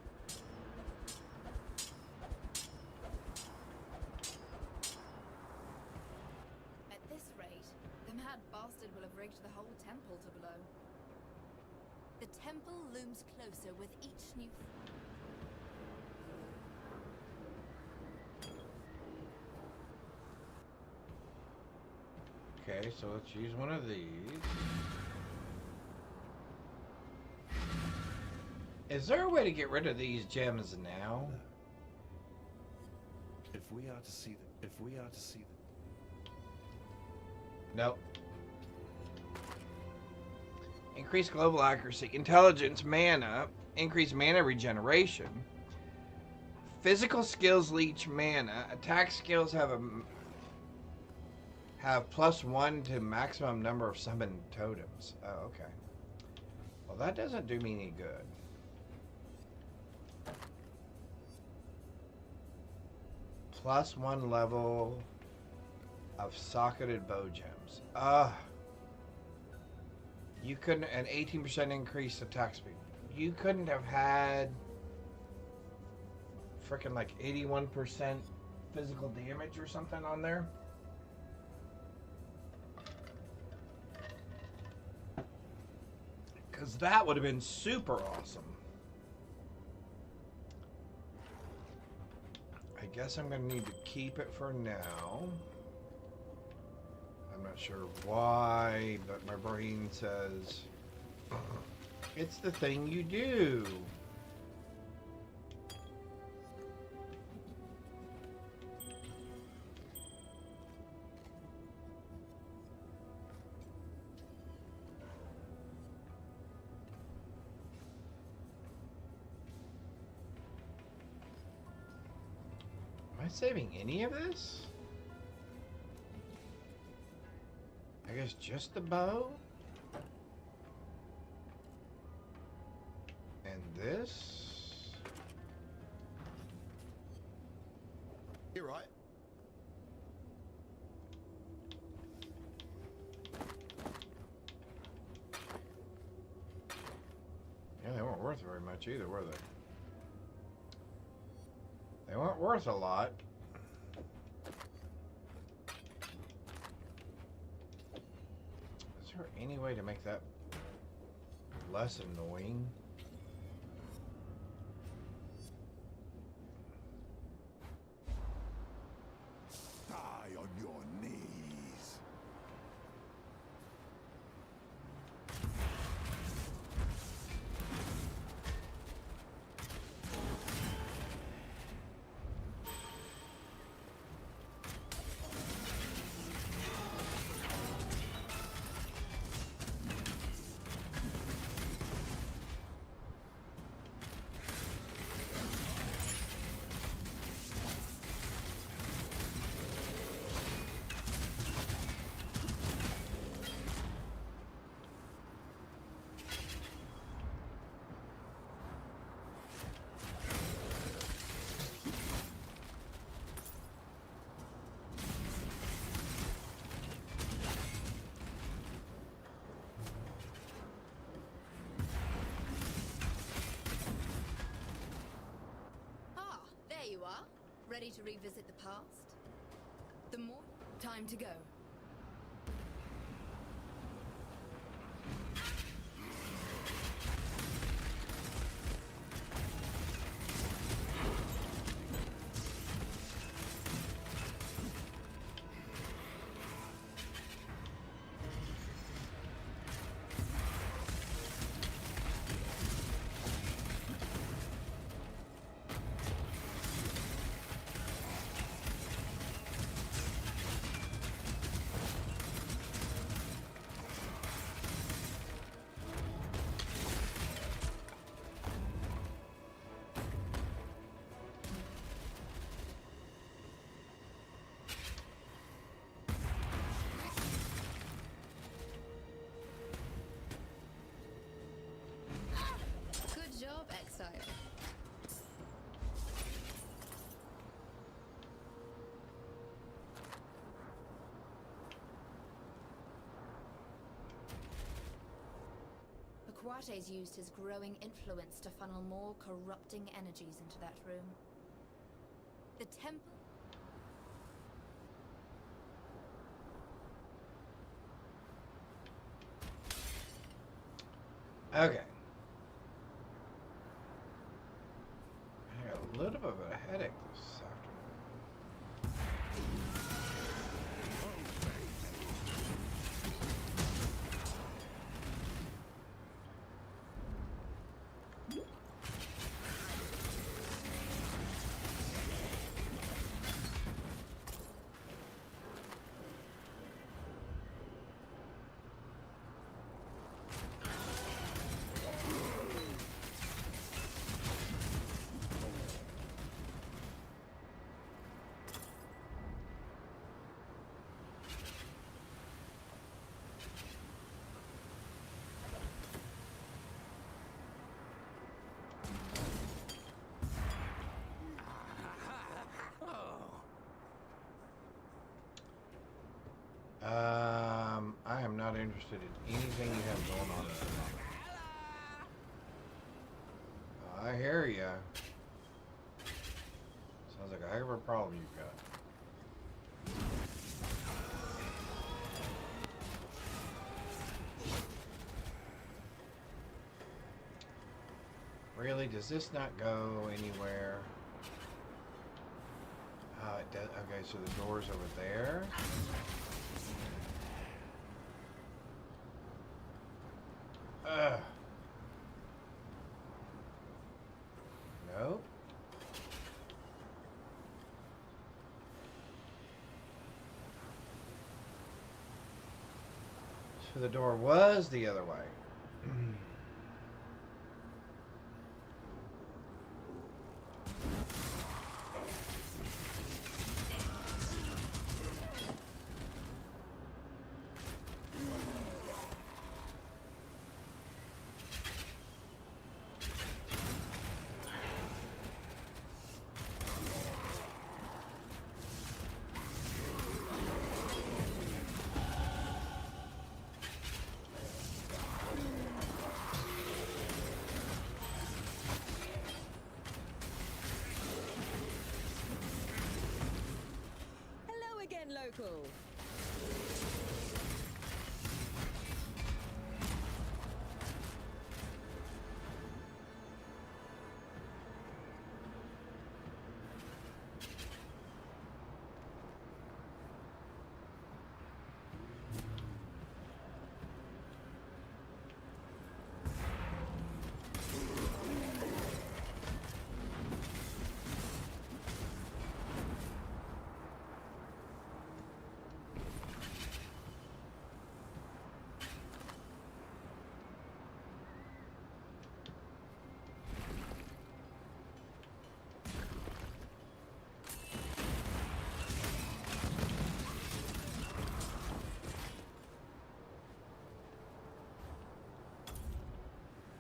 At this rate, the mad bastard will have rigged the whole temple to blow. The temple looms closer with each new... Okay, so let's use one of these. Is there a way to get rid of these gems now? If we are to see them, Nope. Increase global accuracy. Intelligence, mana. Increase mana regeneration. Physical skills leech mana. Attack skills have +1 to maximum number of summoned totems. Oh, okay. Well, that doesn't do me any good. +1 level of socketed bow gems. You couldn't, an 18% increase attack speed. You couldn't have had freaking like 81% physical damage or something on there. Because that would have been super awesome. I guess I'm going to need to keep it for now. I'm not sure why, but my brain says it's the thing you do. Am I saving any of this? I guess just the bow? And this? You're right. Yeah, they weren't worth very much either, were they? They weren't worth a lot. Is there any way to make that less annoying? Die on your knees. There you are. Ready to revisit the past? The more time to go. Good job, Exile. Aquate's used his growing influence to funnel more corrupting energies into that room. The temple... Okay. I got a little bit of a headache this afternoon. I am not interested in anything you have going on at the moment. I hear ya. Sounds like a heck of a problem you've got. Really? Does this not go anywhere? It does. Okay, so the door's over there. Ugh. Nope. So the door was the other way. Local.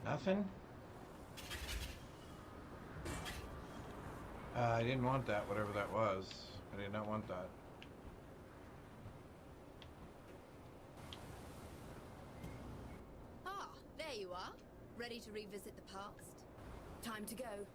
Nothing? I didn't want that, whatever that was. I did not want that. Ah, there you are. Ready to revisit the past? Time to go.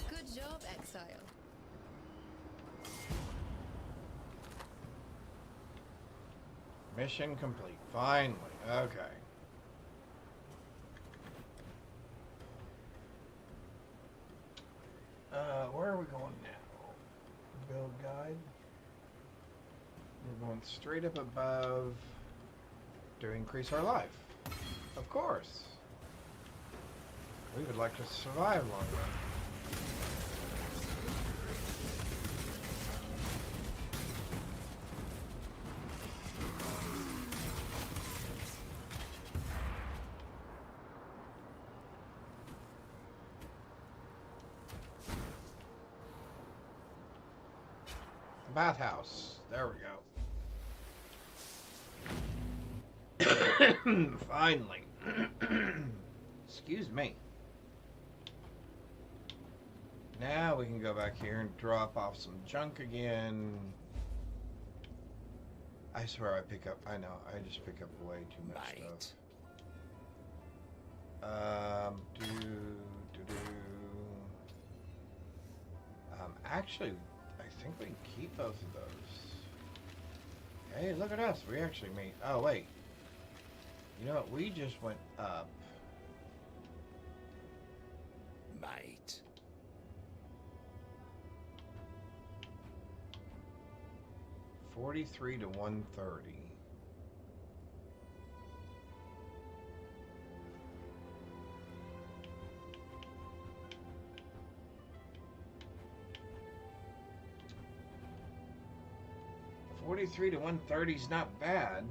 Good job, Exile. Mission complete. Finally. Okay. Where are we going now? Build guide. We're going straight up above to increase our life. Of course. We would like to survive longer. Bathhouse. There we go. Finally. Excuse me. Now we can go back here and drop off some junk again. I swear I know, I just pick up way too much stuff. Actually, I think we can keep both of those. Hey, look at us. We actually made... Oh, wait. You know what? We just went up. Mate. $43 to $130. 43 to 130 is not bad.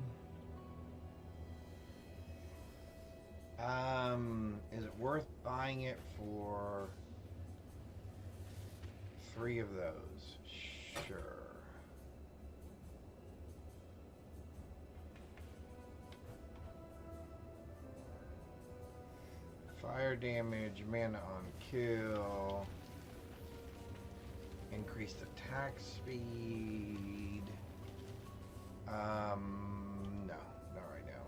Is it worth buying it for 3 of those? Sure. Fire damage, mana on kill, increased attack speed. No, not right now.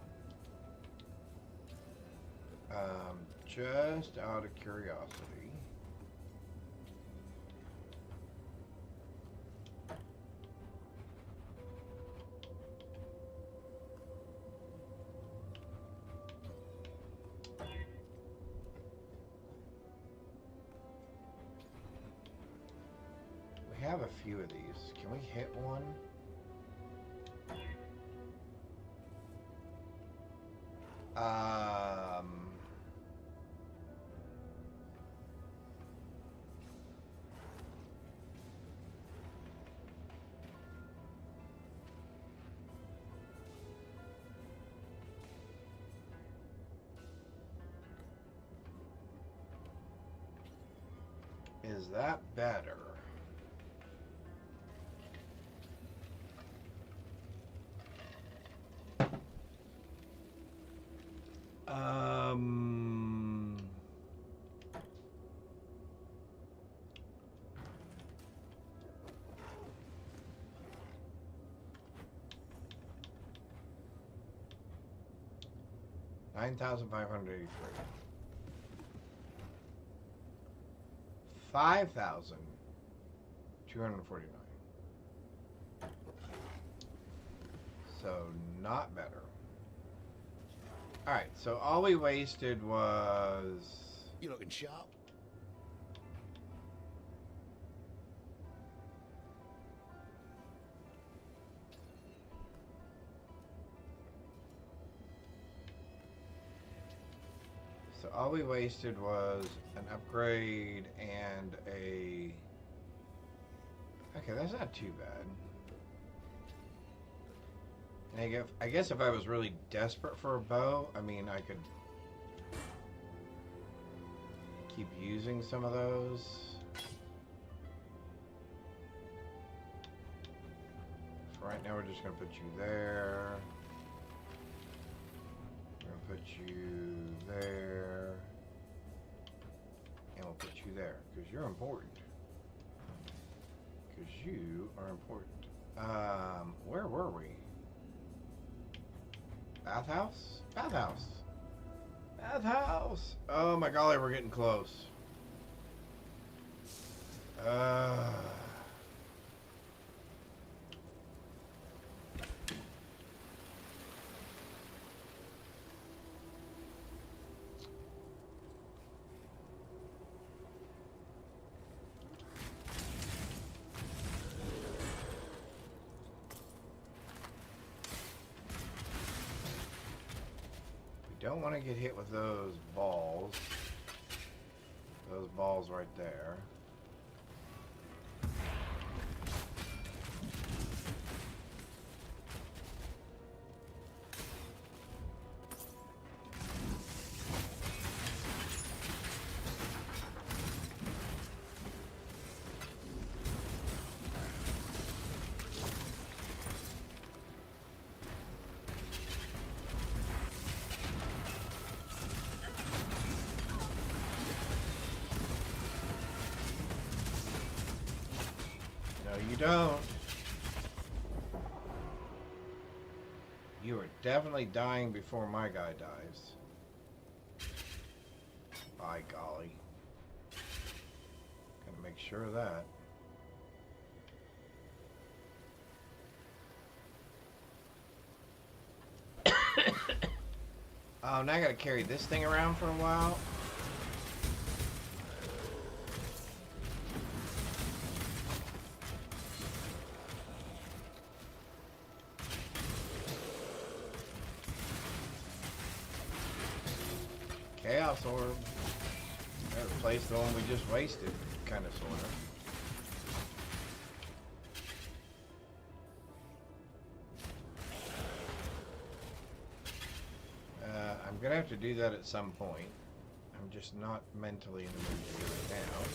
Just out of curiosity. We have a few of these. Can we hit one? Is that better? Um... 9,583. 5,249. So not better. All right. So all we wasted was. You looking sharp? So all we wasted was an upgrade and a... Okay, that's not too bad. And I guess if I was really desperate for a bow, I mean, I could keep using some of those. For right now, we're just going to put you there. We're going to put you there. And we'll put you there, because you're important. Because you are important. Where were we? Bathhouse? Bathhouse! Bathhouse! Oh my golly, we're getting close. Don't want to get hit with those balls. Those balls right there. You don't. You are definitely dying before my guy dies. By golly. Gotta make sure of that. Oh, now I gotta carry this thing around for a while. Chaos Orb. That replaced the one we just wasted, kind of, sort of. I'm gonna have to do that at some point. I'm just not mentally in the mood to do it now.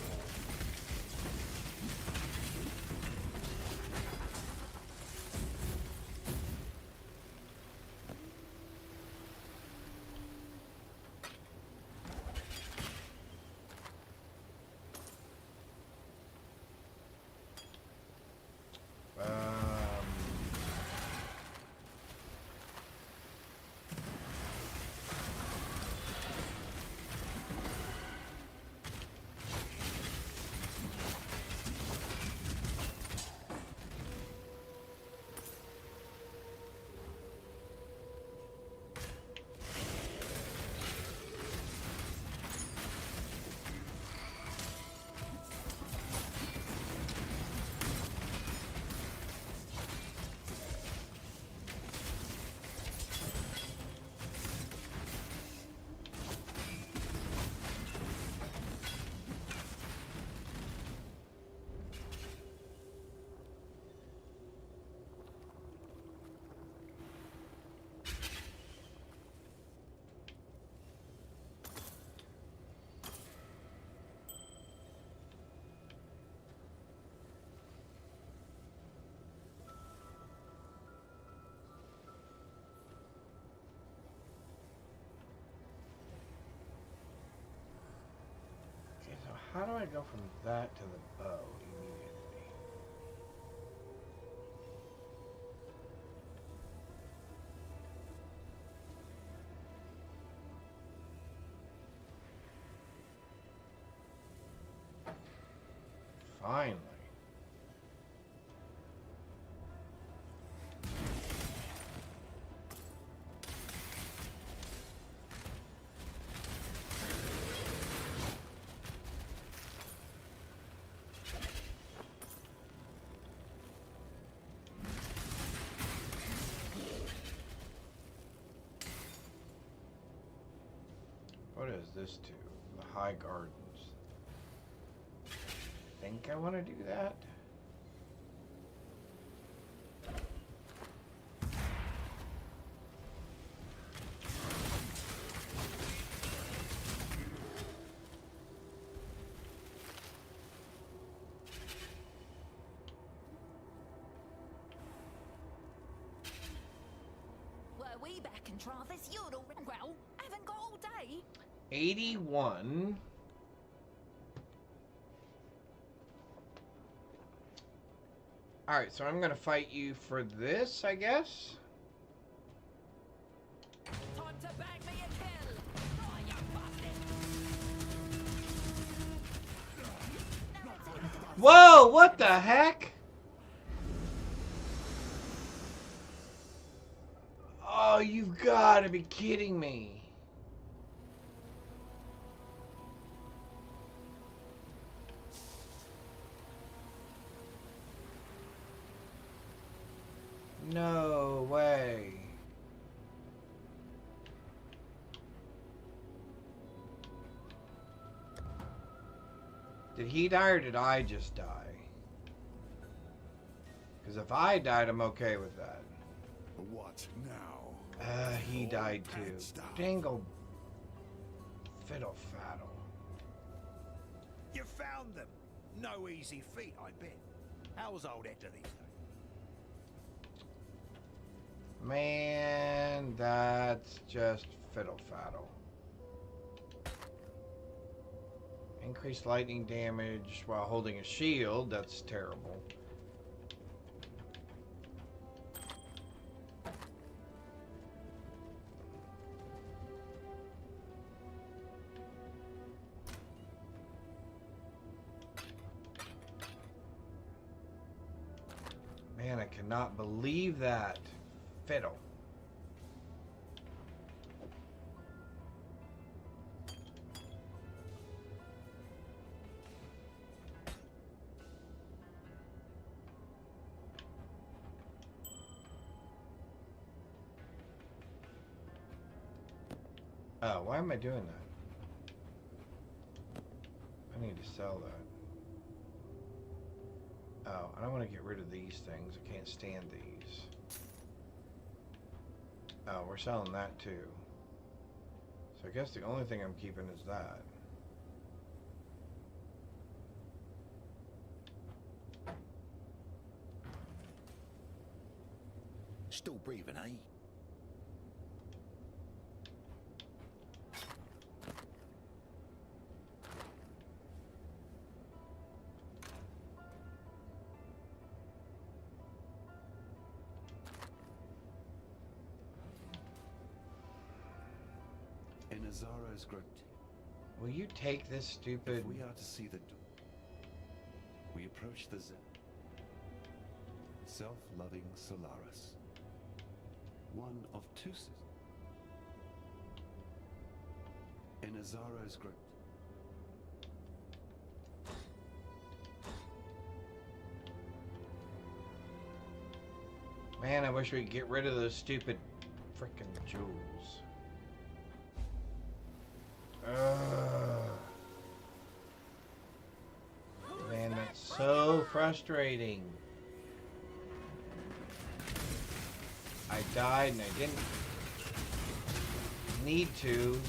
How do I go from that to the bow immediately? Finally. What is this to? The High Gardens. Think I want to do that? Were we back in Travis? You'd all well, haven't got all day. 81. Alright, so I'm going to fight you for this, I guess? Time to bag me a kill. Oh, you bastard. Whoa, what the heck? Oh, you've got to be kidding me. No way. Did he die or did I just die? Because if I died, I'm okay with that. What now? He died too. Dangle fiddle faddle. You found them. No easy feat, I bet. How's old Hector these days? Man, that's just fiddle faddle. Increased lightning damage while holding a shield. That's terrible. Man, I cannot believe that. Fiddle. Oh, why am I doing that? I need to sell that. Oh, I don't want to get rid of these things. I can't stand these. Oh, we're selling that too. So I guess the only thing I'm keeping is that. Still breathing, eh? In Azara's grot, Will you take this stupid... if we are to see the door, we approach the self-loving Solaris. One of two sisters. In Azara's grot, Man, I wish we could get rid of those stupid frickin' jewels. Man, that's so frustrating. I died and I didn't need to,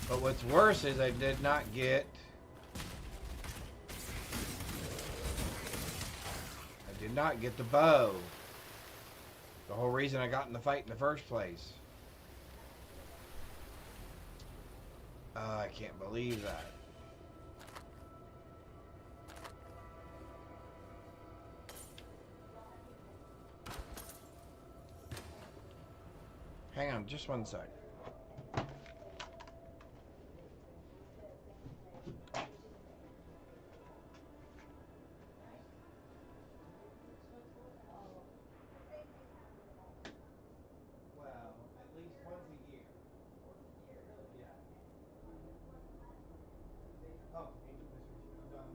but what's worse is I did not get... I did not get the bow. The whole reason I got in the fight in the first place. I can't believe that. Hang on, just one sec. Well, at least once a year. Once a year? Yeah. Oh, Angel Mysteries. I'm done.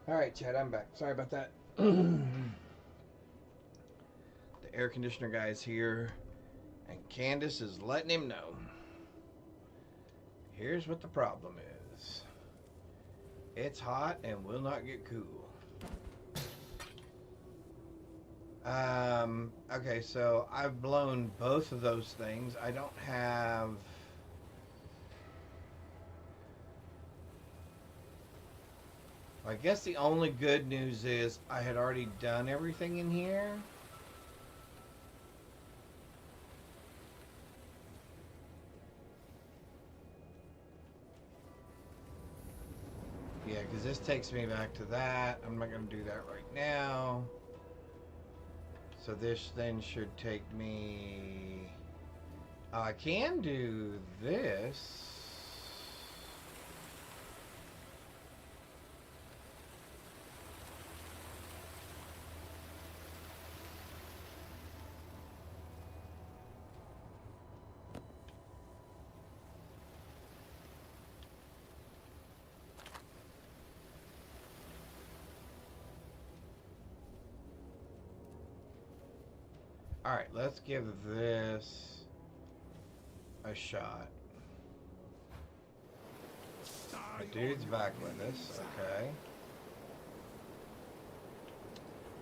Alright, Chad, I'm back. Sorry about that. The air conditioner guy is here, and Candace is letting him know. Here's what the problem is. It's hot and will not get cool. Okay, so I've blown both of those things. I don't have... I guess the only good news is I had already done everything in here. Yeah, because this takes me back to that. I'm not going to do that right now. So this then should take me... I can do this. Alright, let's give this a shot. The dude's back with us, okay.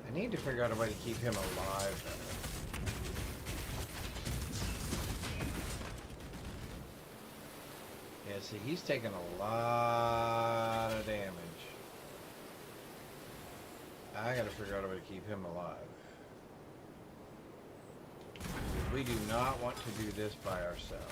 I need to figure out a way to keep him alive better. Yeah, see, he's taking a lot of damage. I gotta figure out a way to keep him alive. We do not want to do this by ourselves.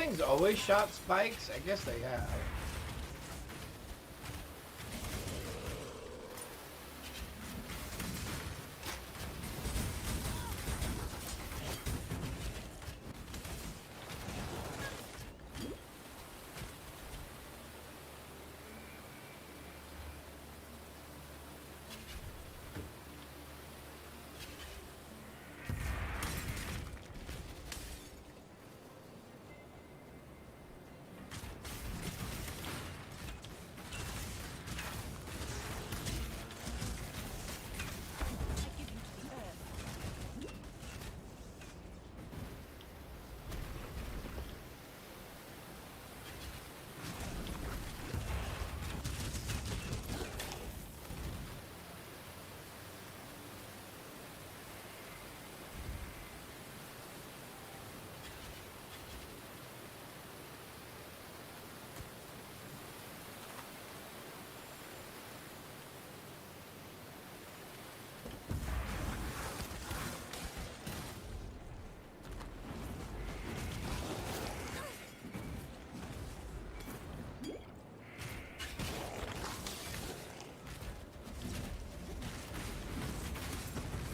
things always shot spikes? I guess they have.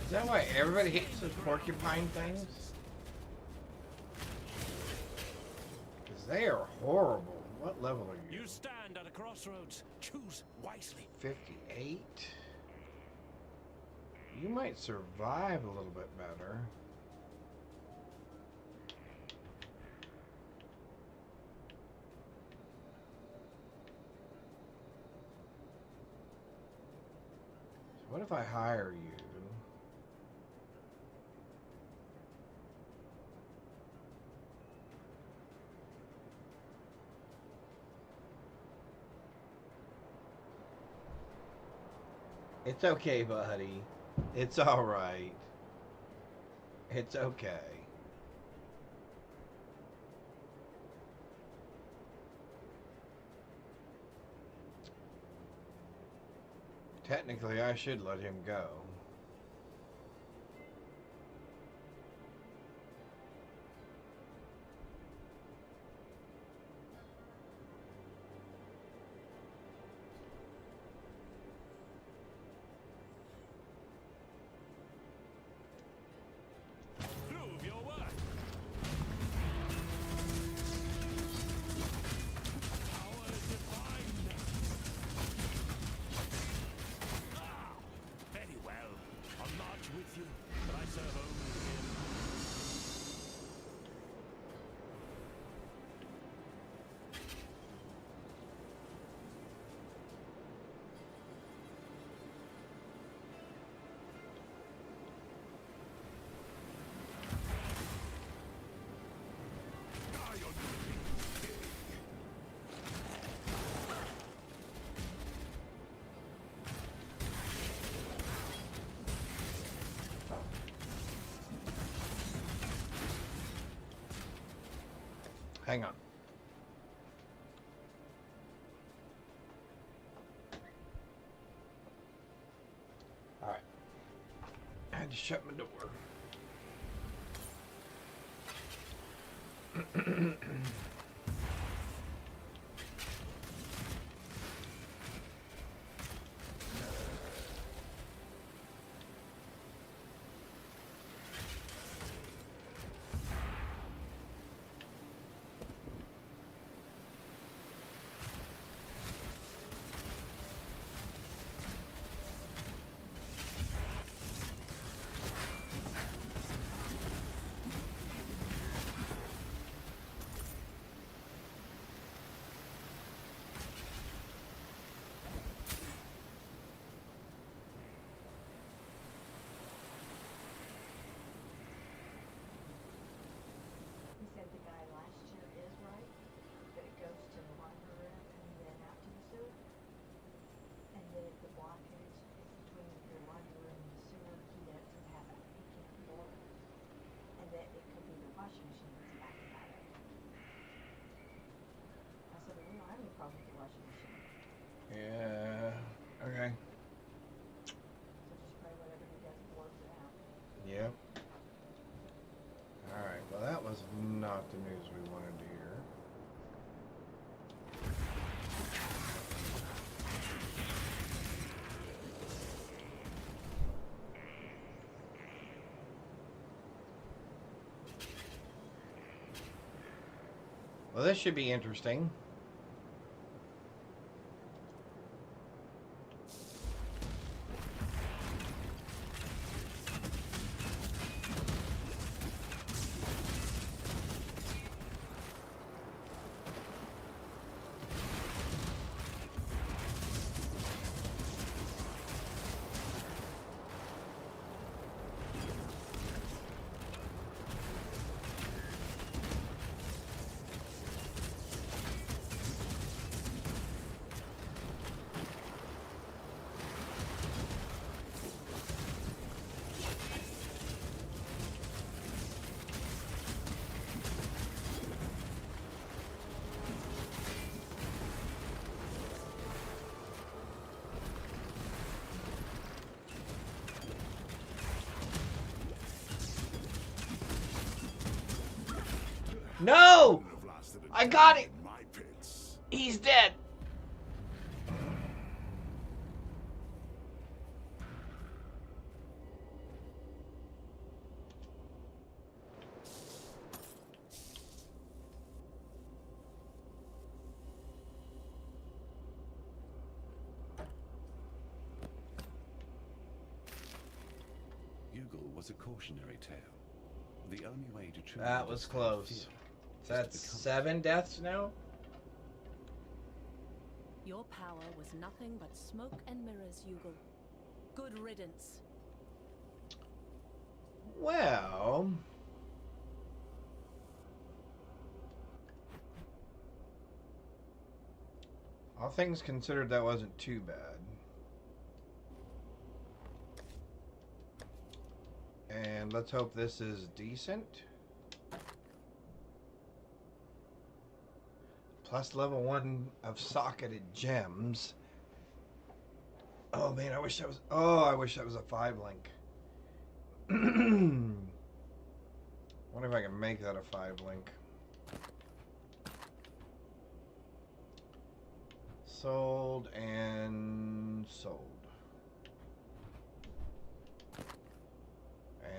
Is that why everybody hates those porcupine things? Because they are horrible. What level are you? You stand at a crossroads. Choose wisely. 58? You might survive a little bit better. So what if I hire you? It's okay, buddy. It's alright. It's okay. Technically, I should let him go. Prove your worth. Power is divine. Ah, very well. I'll march with you, but I serve only him. Hang on. Alright. I had to shut my door. Well, this should be interesting. No! I got it! He's dead! Yugal was a cautionary tale. The only way to truly That was close. That's 7 deaths now? Your power was nothing but smoke and mirrors, Yugal. Good riddance. Well... all things considered, that wasn't too bad. And let's hope this is decent. Plus level 1 of socketed gems. Oh man, I wish that was... oh, I wish that was a 5 link. Wonder if I can make that a 5 link. Sold and sold.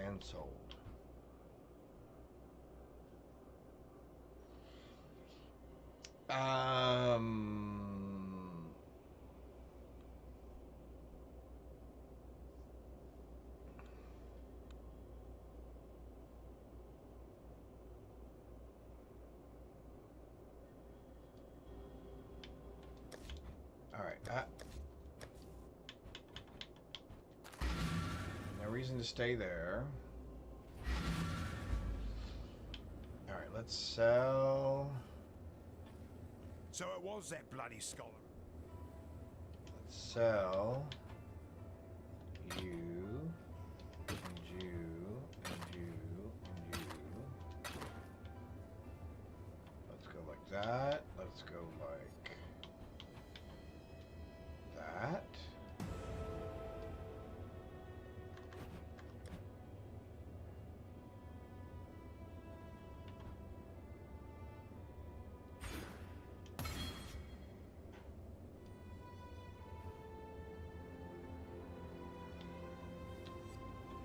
And sold. All right. No reason to stay there. All right, let's sell. So it was that bloody scholar. Let's sell you and you and you and you. Let's go like that. Let's go like that.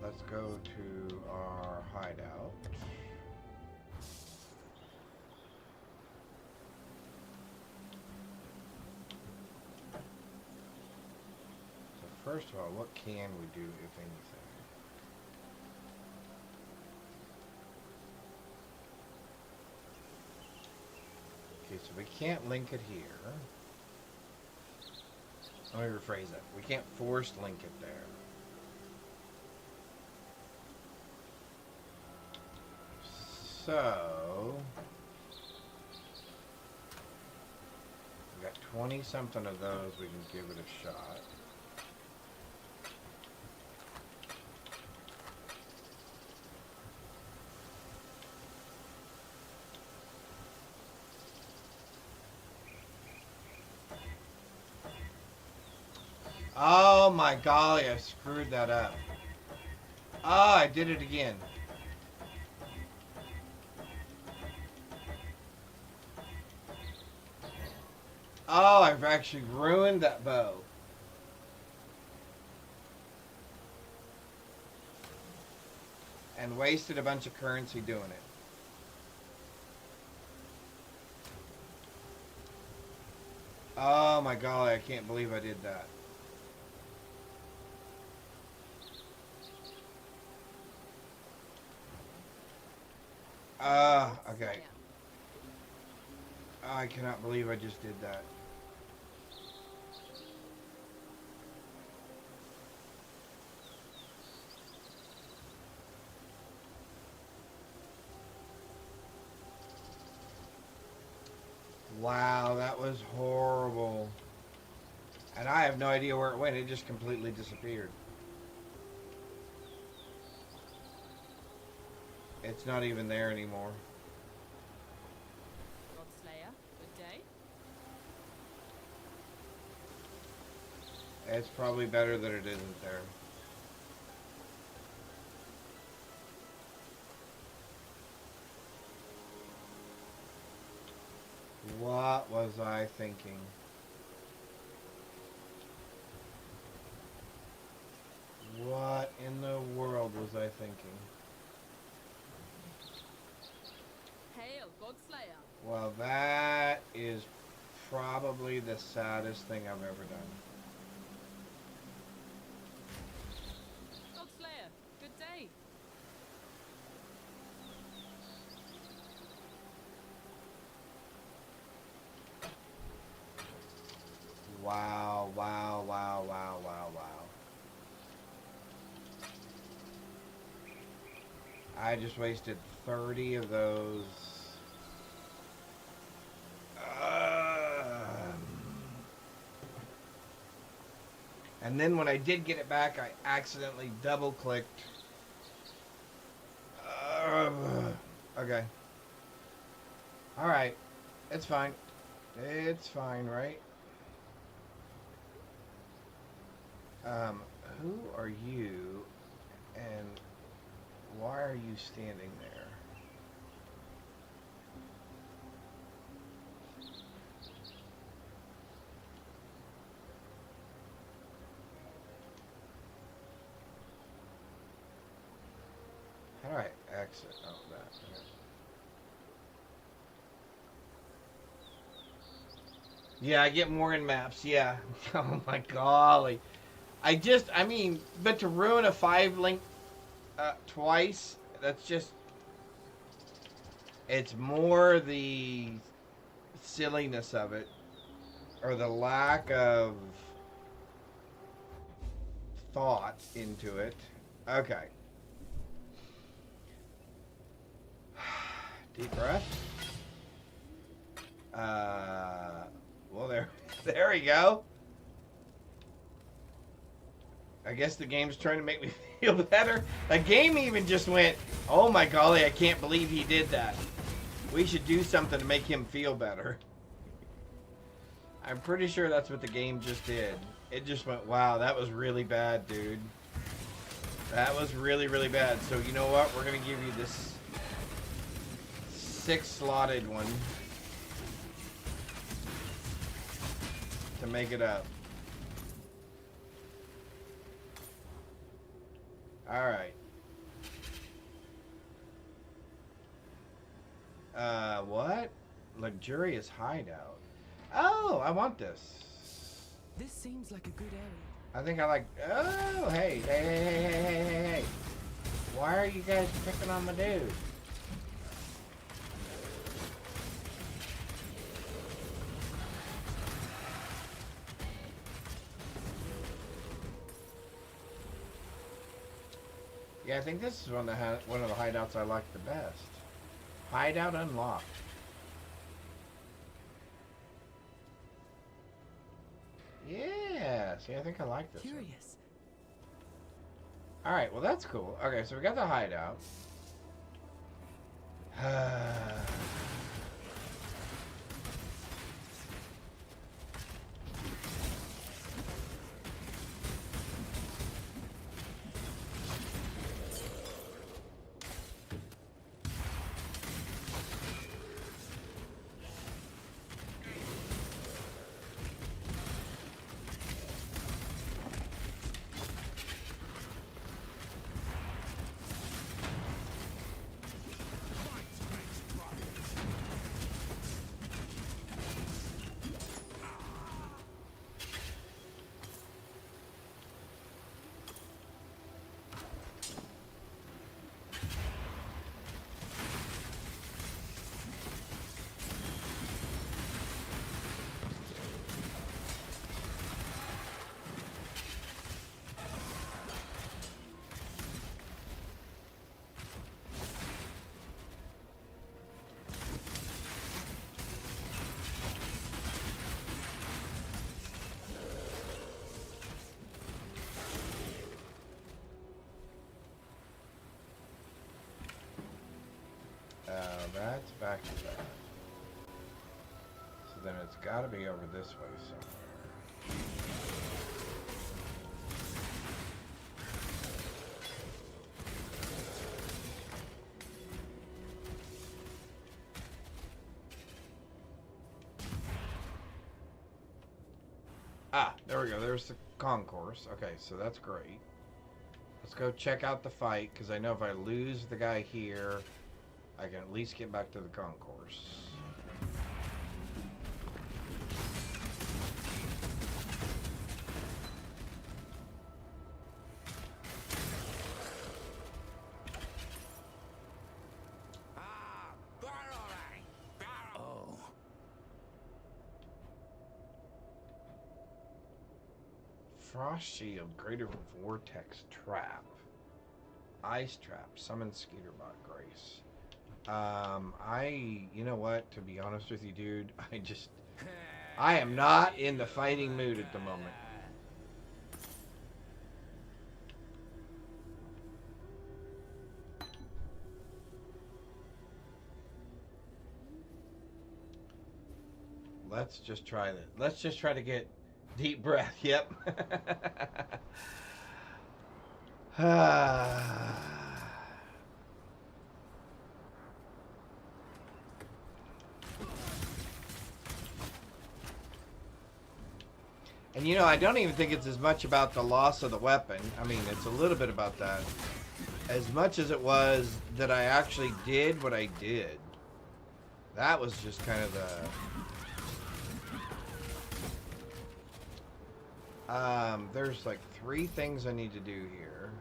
Let's go to our hideout. So first of all, what can we do, if anything? Okay, so we can't link it here. Let me rephrase that. We can't force link it there. So, we got 20 something of those. We can give it a shot. Oh my golly, I screwed that up. Oh, I did it again. Oh, I've actually ruined that bow. And wasted a bunch of currency doing it. Oh my golly, I can't believe I did that. Okay. I cannot believe I just did that. Wow, that was horrible. And I have no idea where it went. It just completely disappeared. It's not even there anymore. Godslayer, good day. It's probably better that it isn't there. What was I thinking? What in the world was I thinking? Hail, Godslayer. Well, that is probably the saddest thing I've ever done. Godslayer, good day. Wow, wow, wow, wow, wow, wow. I just wasted 30 of those. And then when I did get it back, I accidentally double-clicked. Okay. Alright. It's fine. It's fine, right? Who are you? And why are you standing there? How do I exit? Oh, that. Okay. Yeah, I get more in maps. Yeah. Oh my golly. I mean, but to ruin a 5-link twice, that's just, it's more the silliness of it, or the lack of thought into it. Okay. Deep breath. Well, there we go. I guess the game's trying to make me feel better. The game even just went, oh my golly, I can't believe he did that. We should do something to make him feel better. I'm pretty sure that's what the game just did. It just went, wow, that was really bad, dude. That was really, really bad. So you know what? We're going to give you this 6-slotted one to make it up. Alright. What? Luxurious hideout. Oh, I want this. This seems like a good area. I think I like... Oh, hey. Why are you guys picking on my dude? Yeah, I think this is one of the hideouts I like the best. Hideout unlocked. Yeah, see, I think I like this Curious. one. Alright, well that's cool. Okay, so we got the hideout. that's back to that. So then it's got to be over this way somewhere. Ah, there we go. There's the concourse. Okay, so that's great. Let's go check out the fight, because I know if I lose the guy here, I can at least get back to the concourse. Oh. Frost Shield, Greater Vortex Trap, Ice Trap, Summon Skeeterbot Grace. You know what, to be honest with you, dude, I am not in the fighting mood at the moment. Let's just try that. Let's just try to get deep breath. Yep. And you know, I don't even think it's as much about the loss of the weapon. I mean, it's a little bit about that. As much as it was that I actually did what I did. That was just kind of the... there's like 3 things I need to do here.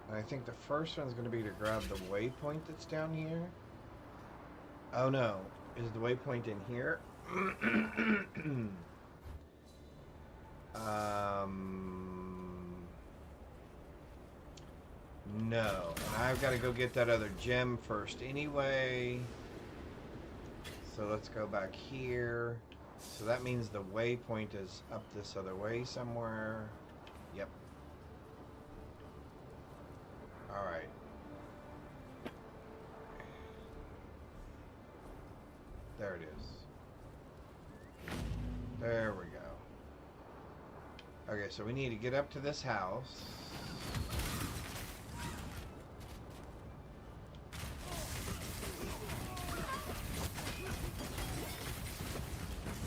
And I think the first one's going to be to grab the waypoint that's down here. Oh no, is the waypoint in here? No. And I've got to go get that other gem first anyway. So let's go back here. So that means the waypoint is up this other way somewhere. Yep. Alright. There it is. There we go. Okay, so we need to get up to this house.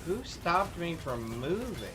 Who stopped me from moving?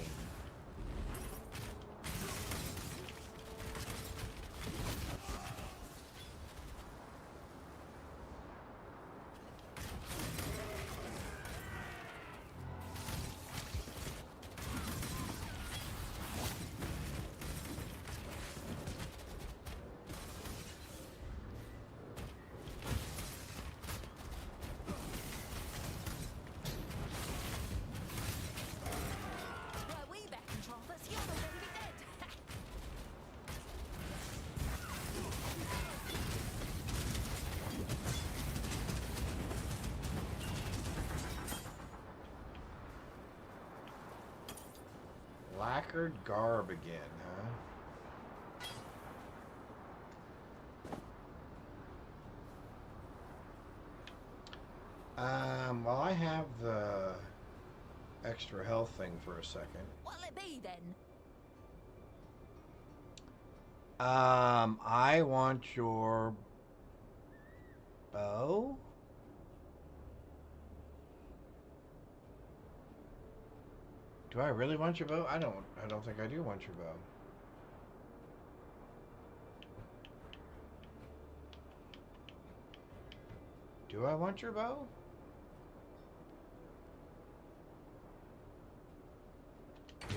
Lacquered garb again, huh? Well, I have the extra health thing for a second. What'll it be then? I want your bow. Do I really want your bow? I don't think I do want your bow. Do I want your bow?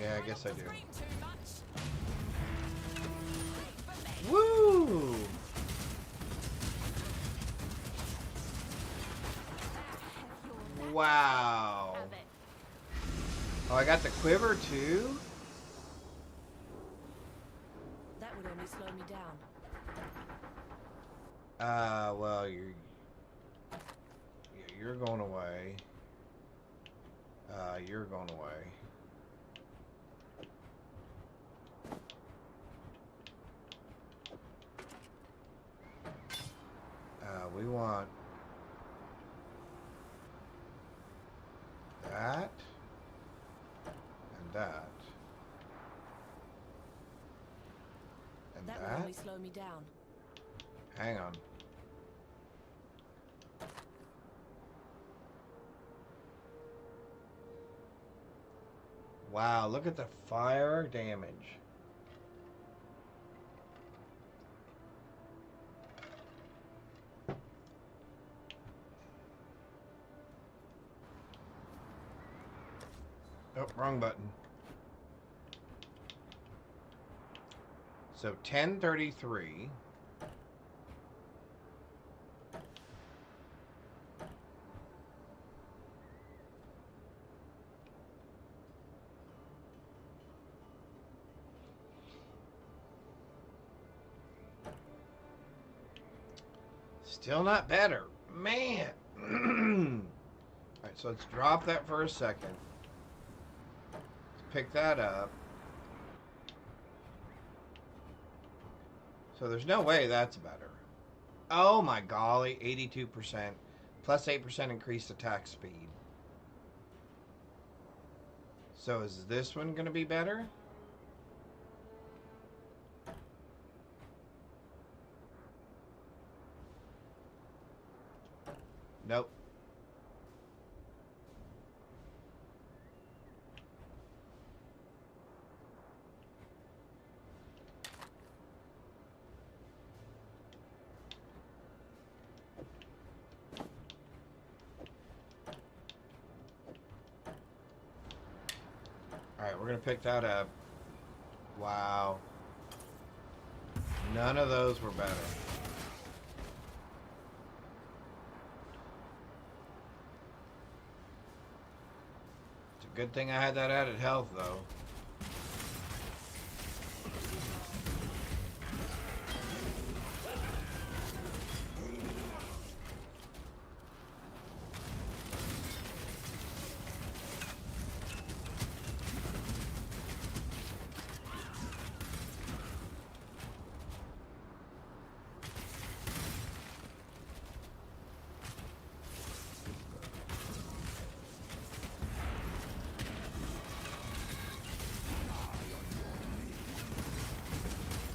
Yeah, I guess I do. Woo! Wow. Oh, I got the quiver too? That would only slow me down. Well, you're going away. You're going away. We want that. And that. And That will only slow me down. Hang on. Wow, look at the fire damage. Oh, wrong button. So 1033. Still not better. Man. Alright, so let's drop that for a second. Let's pick that up. So there's no way that's better. Oh my golly, 82%. Plus 8% increased attack speed. So is this one going to be better? Nope. Alright, we're going to pick that up. Wow. None of those were better. It's a good thing I had that added health, though.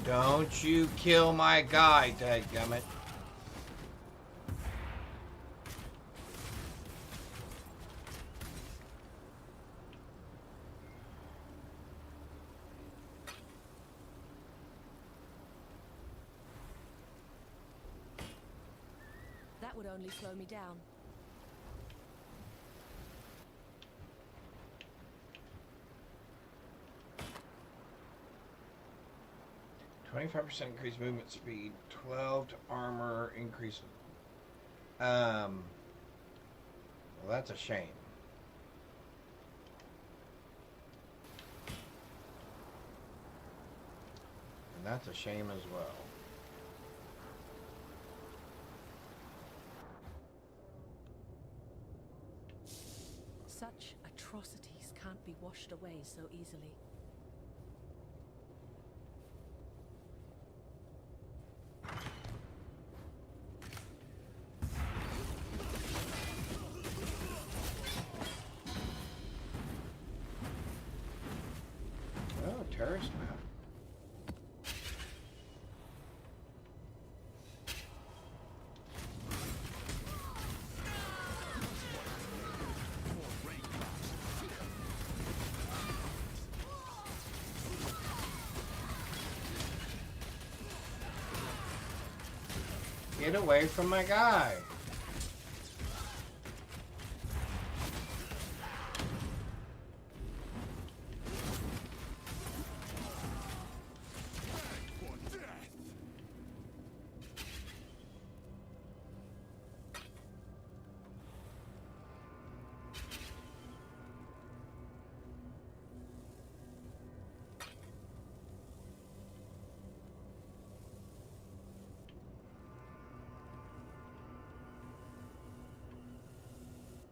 Don't you kill my guy, dadgummit. That would only slow me down. 25% increased movement speed, 12 to armor increase. Well, that's a shame. And that's a shame as well. Such atrocities can't be washed away so easily. Oh, terrorist map. Get away from my guy.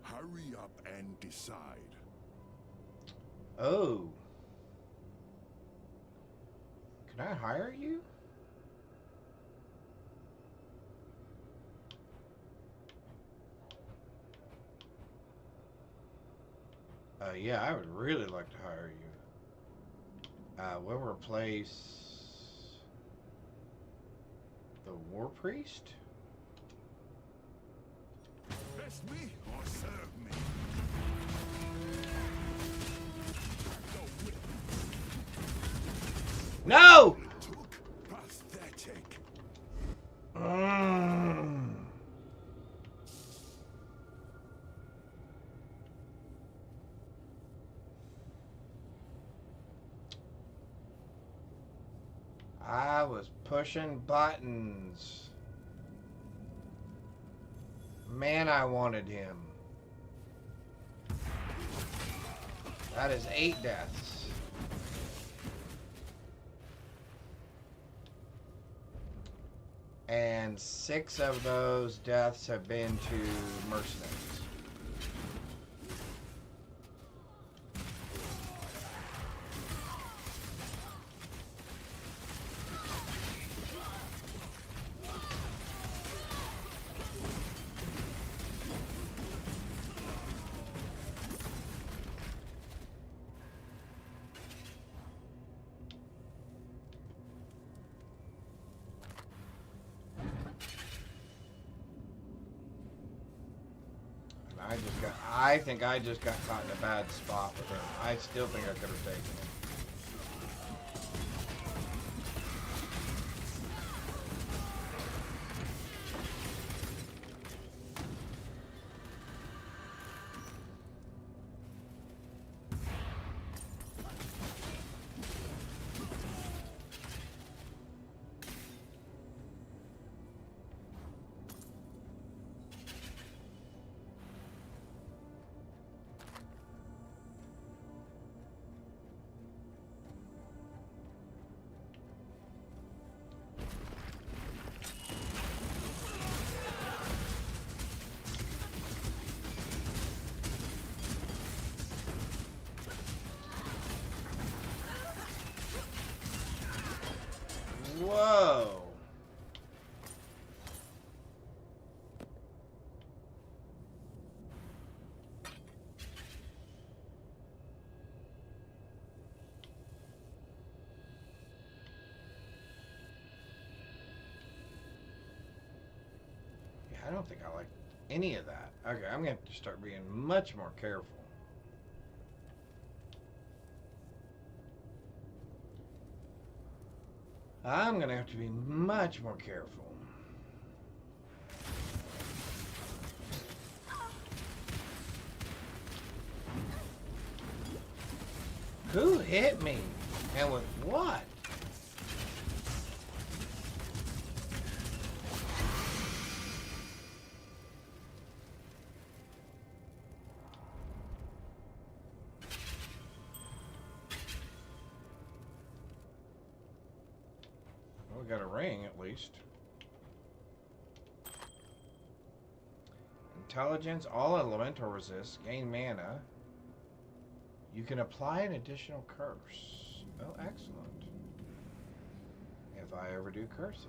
Hurry up and decide. Oh. Can I hire you? Yeah, I would really like to hire you. We'll replace the War Priest. Best me or serve me? No! Pathetic. I was pushing buttons. Man, I wanted him. That is 8 deaths. And 6 of those deaths have been to mercenaries. I think I just got caught in a bad spot with him. I still think I could have taken him. Whoa. Yeah, I don't think I like any of that. Okay, I'm going to have to start being much more careful. I'm going to have to be much more careful. Who hit me? And with what? We got a ring, at least. Intelligence, all elemental resists, gain mana. You can apply an additional curse. Oh, excellent. If I ever do curses.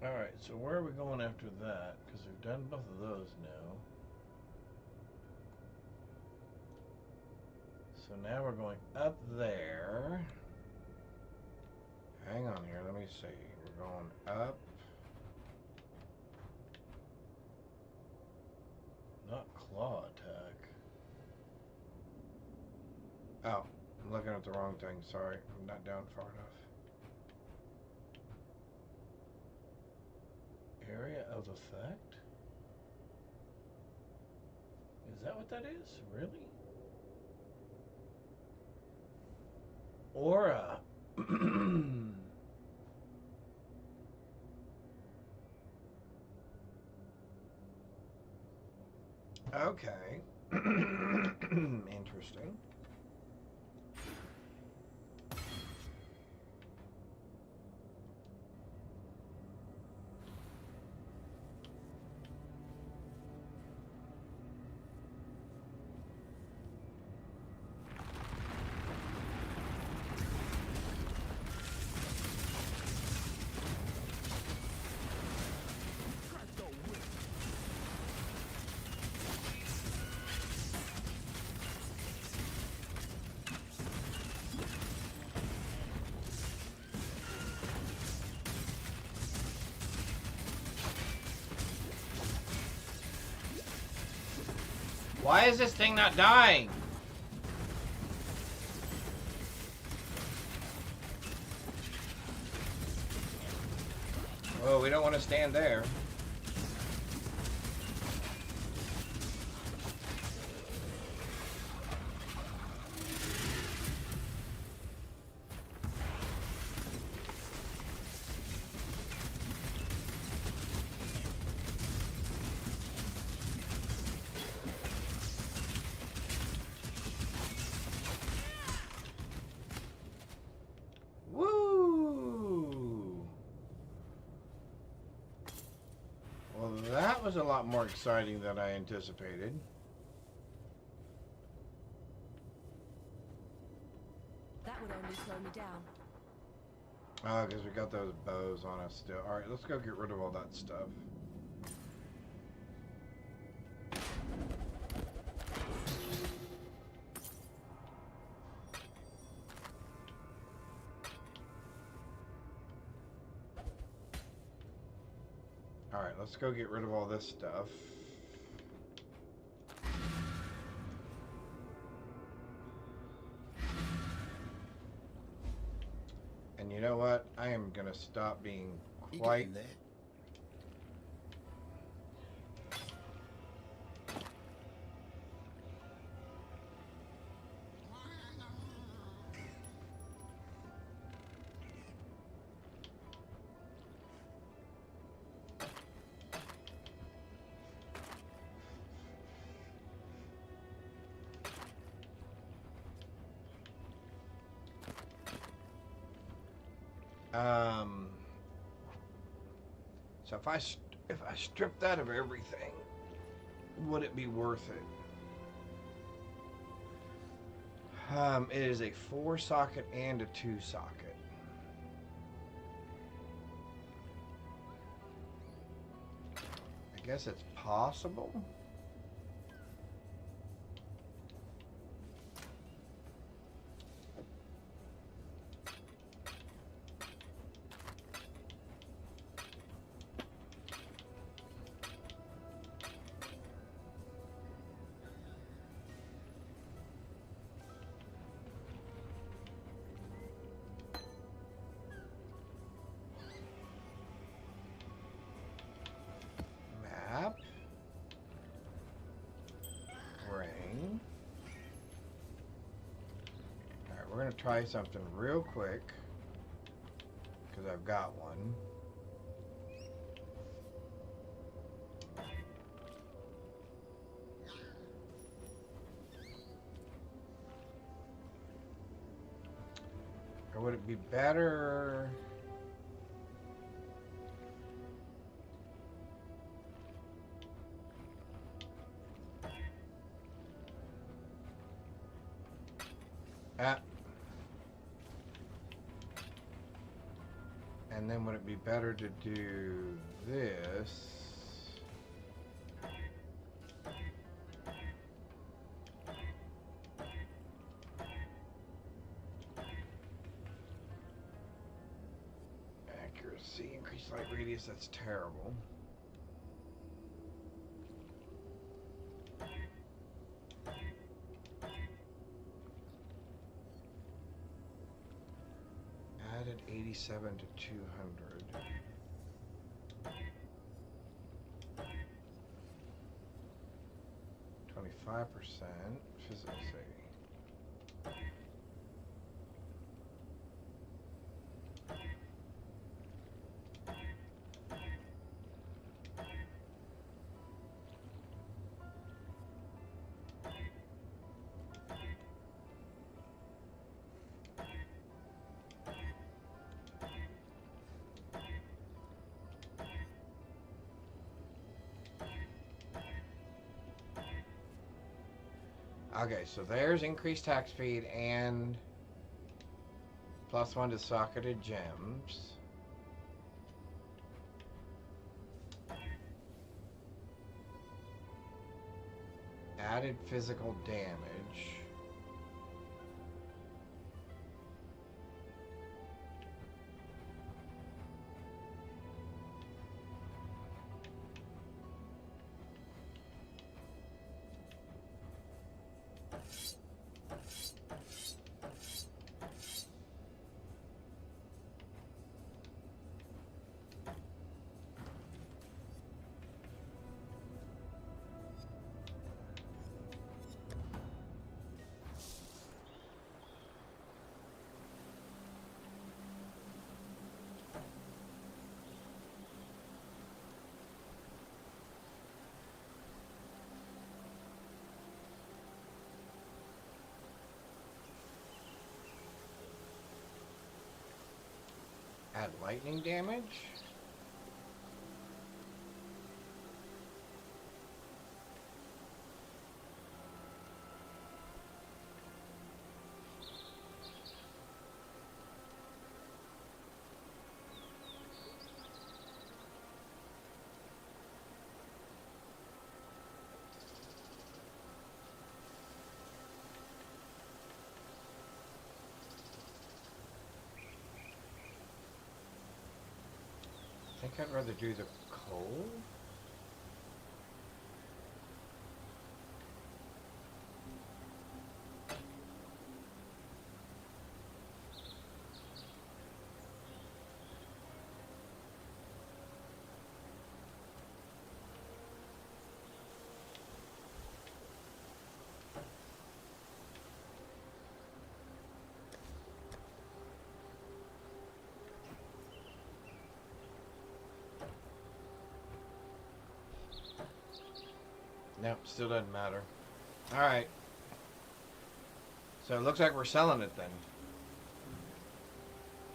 Alright, so where are we going after that? Because we've done both of those now. So now we're going up there. Hang on here, let me see. We're going up. Not claw attack. Oh, I'm looking at the wrong thing. Sorry, I'm not down far enough. Area of effect? Is that what that is? Really? Aura. Okay. Interesting. Why is this thing not dying? Oh, we don't want to stand there. That was a lot more exciting than I anticipated. That would only slow me down. Oh, because we got those bows on us still. Alright, let's go get rid of all that stuff. Alright, let's go get rid of all this stuff. And you know what? I am going to stop being quite... So if I strip that of everything, would it be worth it? It is a 4-socket and a 2-socket. I guess it's possible. We're going to try something real quick, because I've got one. Or would it be better... And then would it be better to do this? Accuracy, increase light radius, that's terrible. Added 87 to 200. 5% physical saving. Okay, so there's increased tax speed and +1 to socketed gems. Added physical damage. Add lightning damage? I think I'd rather do the coal. Nope, still doesn't matter. Alright. So it looks like we're selling it then.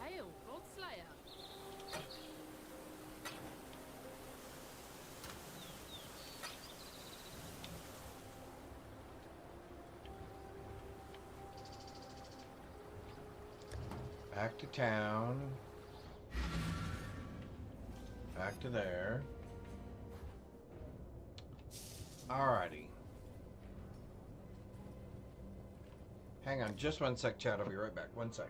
Hail, Godslayer. Back to town. Back to there. Alrighty. Hang on just one sec, chat. I'll be right back. One sec.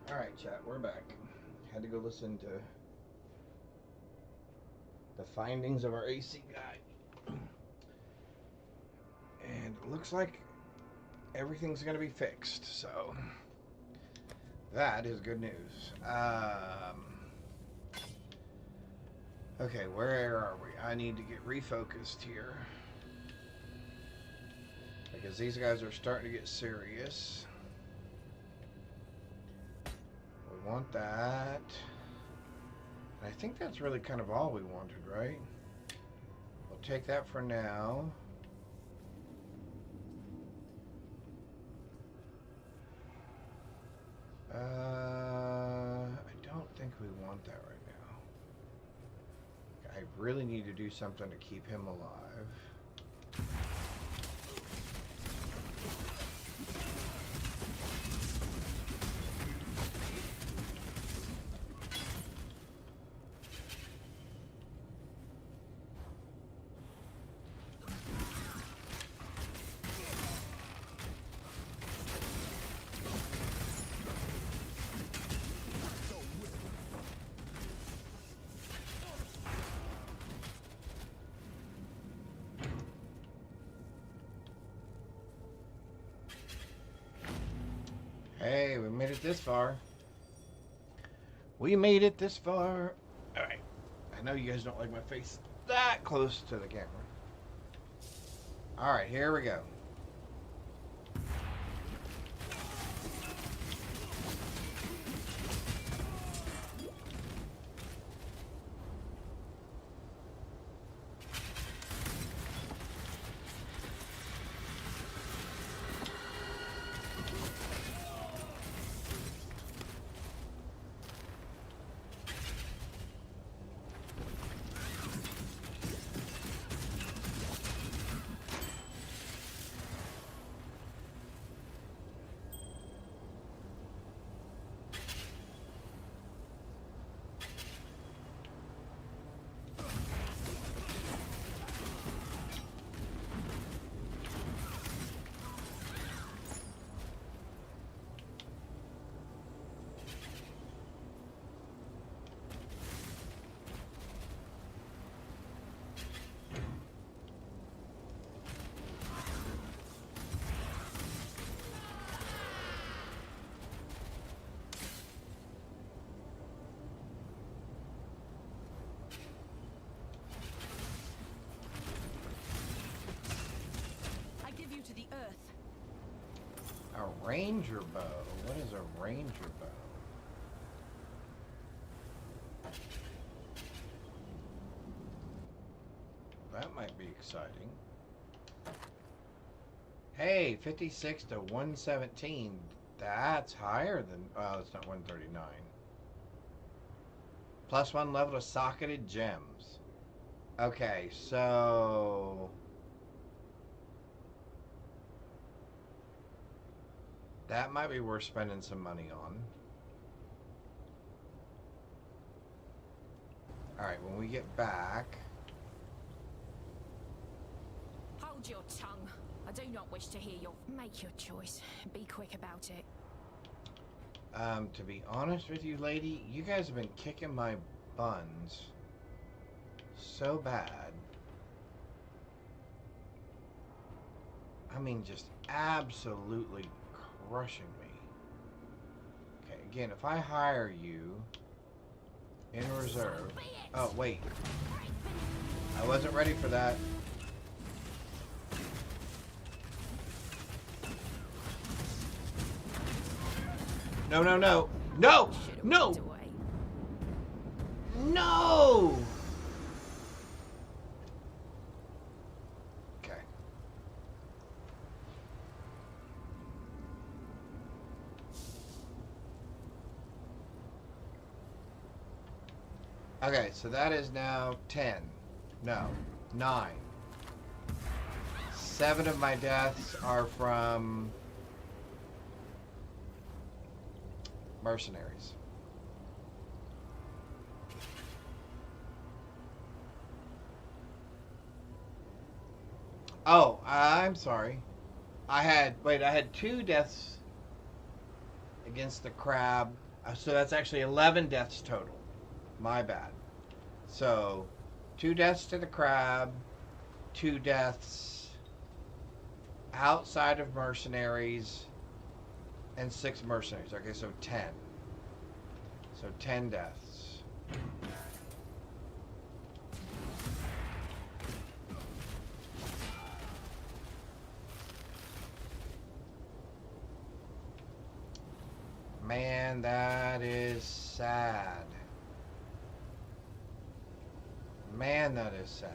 Alright, chat, we're back. Had to go listen to the findings of our AC guy. And it looks like everything's going to be fixed, so that is good news. Okay, where are we? I need to get refocused here. Because these guys are starting to get serious. We want that. I think that's really kind of all we wanted, right? We'll take that for now. I don't think we want that right now. I really need to do something to keep him alive. Hey, we made it this far. We made it this far. Alright. I know you guys don't like my face that close to the camera. Alright, here we go. A ranger bow. What is a ranger bow? That might be exciting. Hey, 56 to 117. That's higher than... Oh, it's not 139. +1 level to socketed gems. Okay, so... that might be worth spending some money on. Alright, when we get back... Hold your tongue. I do not wish to hear your... Make your choice. Be quick about it. To be honest with you, lady, you guys have been kicking my buns so bad. I mean, just absolutely crushing me. Okay, again, if I hire you in reserve... Oh, wait. I wasn't ready for that. No, no, no. No! No! No! Okay. Okay, so that is now 10. No, 9. 7 of my deaths are from mercenaries. Oh, I'm sorry. I had 2 deaths against the crab. So that's actually 11 deaths total. My bad. So 2 deaths to the crab, 2 deaths outside of mercenaries, and 6 mercenaries. Okay, so 10. So 10 deaths. Man, that is sad. Man, that is sad.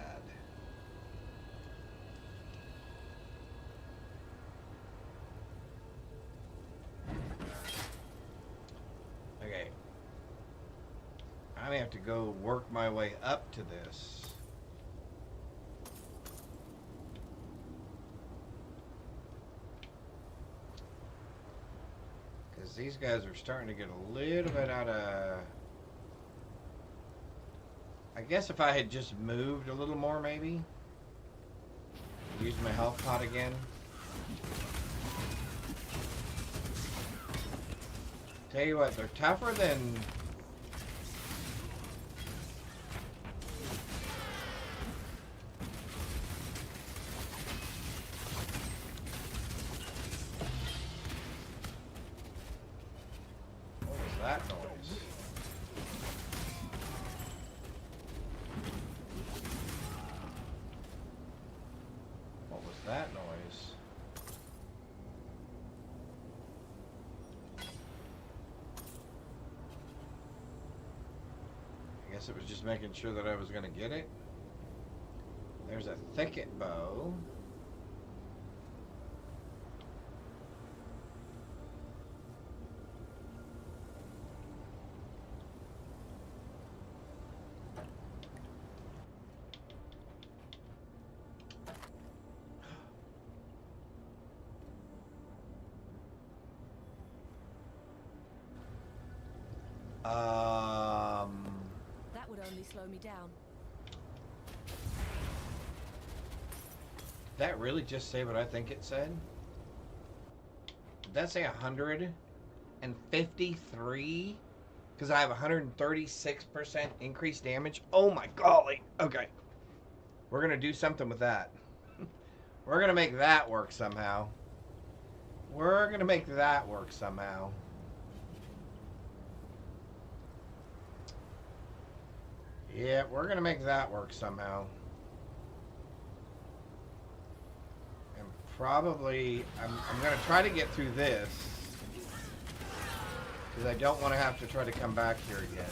Okay. I may have to go work my way up to this. Because these guys are starting to get a little bit out of... I guess if I had just moved a little more, maybe. Use my health pot again. Tell you what, they're tougher than... What was that noise? What was that noise? I guess it was just making sure that I was going to get it. There's a thicket bow. That would only slow me down. Did that really just say what I think it said? Did that say 153? Because I have 136% increased damage? Oh my golly. Okay. We're going to do something with that. We're going to make that work somehow. We're going to make that work somehow. Yeah, we're going to make that work somehow. And probably, I'm going to try to get through this. Because I don't want to have to try to come back here again.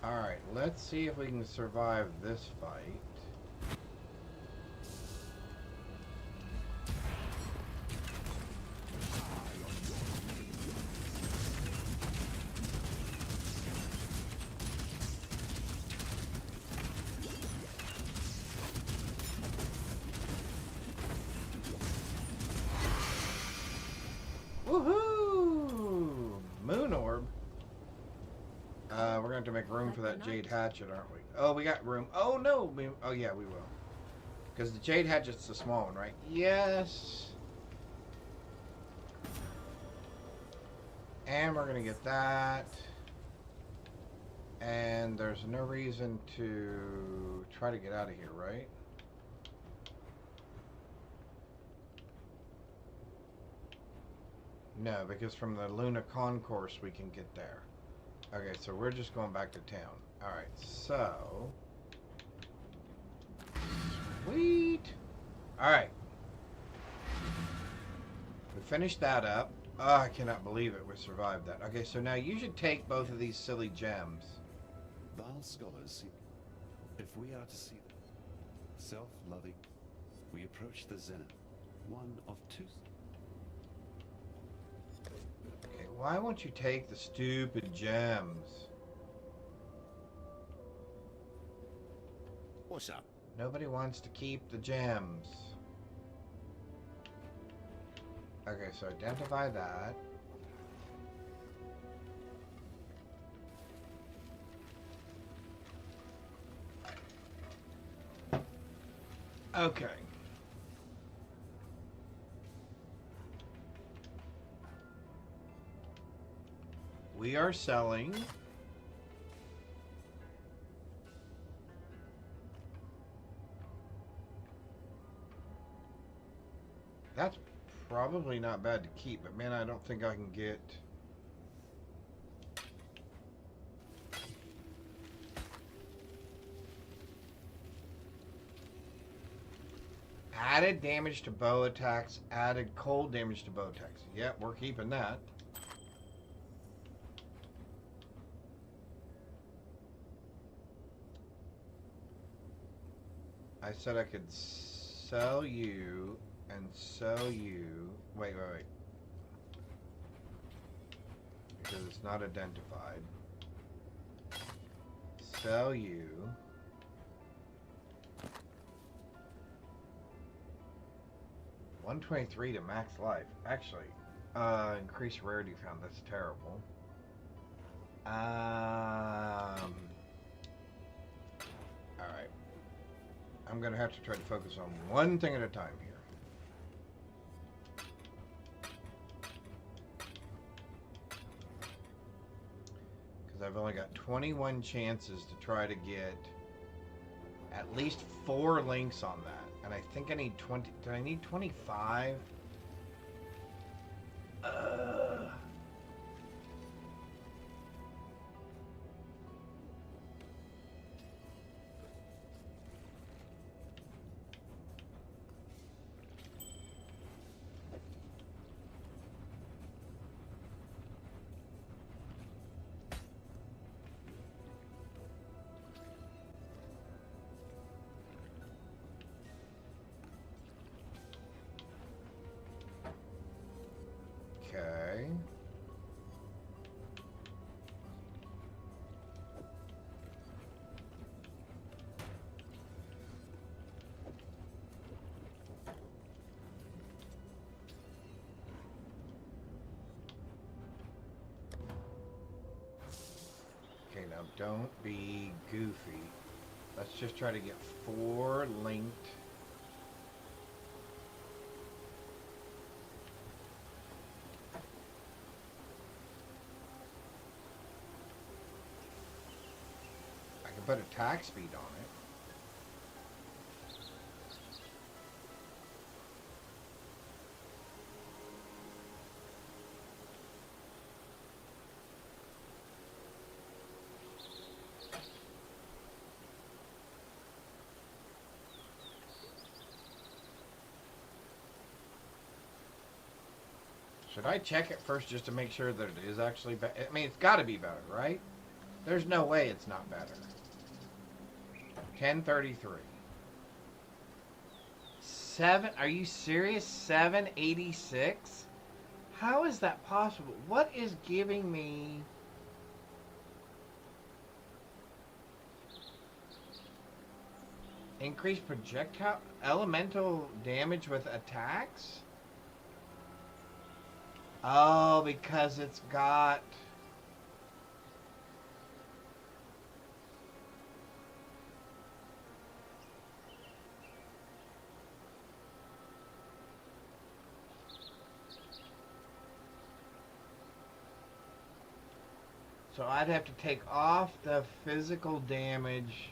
Alright, let's see if we can survive this fight. Woohoo! Moon orb. We're going to have to make room for that jade hatchet, aren't we? Oh, we got room. Oh, no. Oh, yeah, we will. Because the jade hatchet's the small one, right? Yes. And we're going to get that. And there's no reason to try to get out of here, right? No, because from the Luna Concourse we can get there. Okay, so we're just going back to town. Alright, so... Sweet! Alright. We finished that up. Oh, I cannot believe it. We survived that. Okay, so now you should take both of these silly gems. Vile scholars, if we are to see them self-loving, we approach the zenith, one of two. Okay, why won't you take the stupid gems? What's up? Nobody wants to keep the gems. Okay, so identify that. Okay. We are selling that's probably not bad to keep, but man, I don't think I can get added damage to bow attacks, added cold damage to bow attacks. Yep, we're keeping that. I said I could sell you and sell you. Wait. Because it's not identified. Sell you. $123 to max life. Actually, increased rarity found. That's terrible. Alright. I'm going to have to try to focus on one thing at a time here. Because I've only got 21 chances to try to get at least 4 links on that. And I think I need 20. Did I need 25? Okay. Okay, now don't be goofy. Let's just try to get 4 linked. I can put attack speed on it. Should I check it first just to make sure that it is actually better? I mean, it's got to be better, right? There's no way it's not better. 1033. 7? Are you serious? 786? How is that possible? What is giving me... increased projectile elemental damage with attacks? Oh, because it's got... So I'd have to take off the physical damage.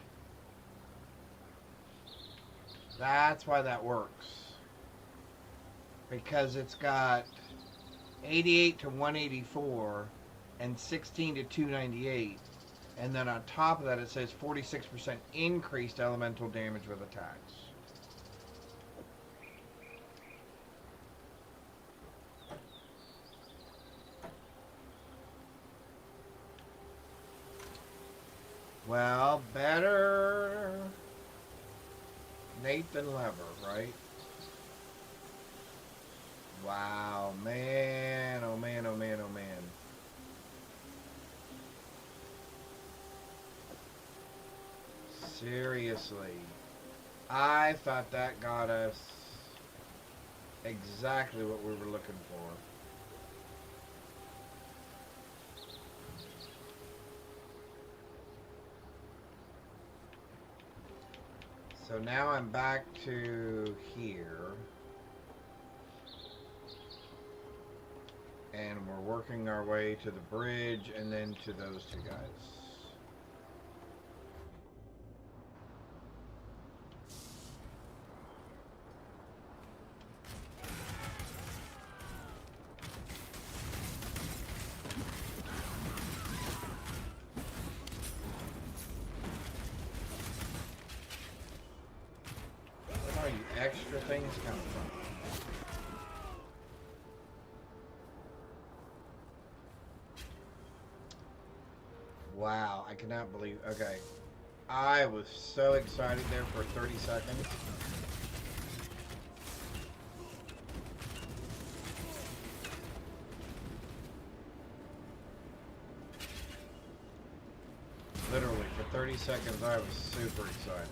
That's why that works. Because it's got 88 to 184 and 16 to 298. And then on top of that, it says 46% increased elemental damage with attacks. Well, better Nate than Lever, right? Wow, man, oh man, oh man, oh man. Seriously. I thought that got us exactly what we were looking for. So now I'm back to here. And we're working our way to the bridge and then to those two guys. Where are you extra things coming from? Wow, I cannot believe. Okay. I was so excited there for 30 seconds. Literally, for 30 seconds, I was super excited.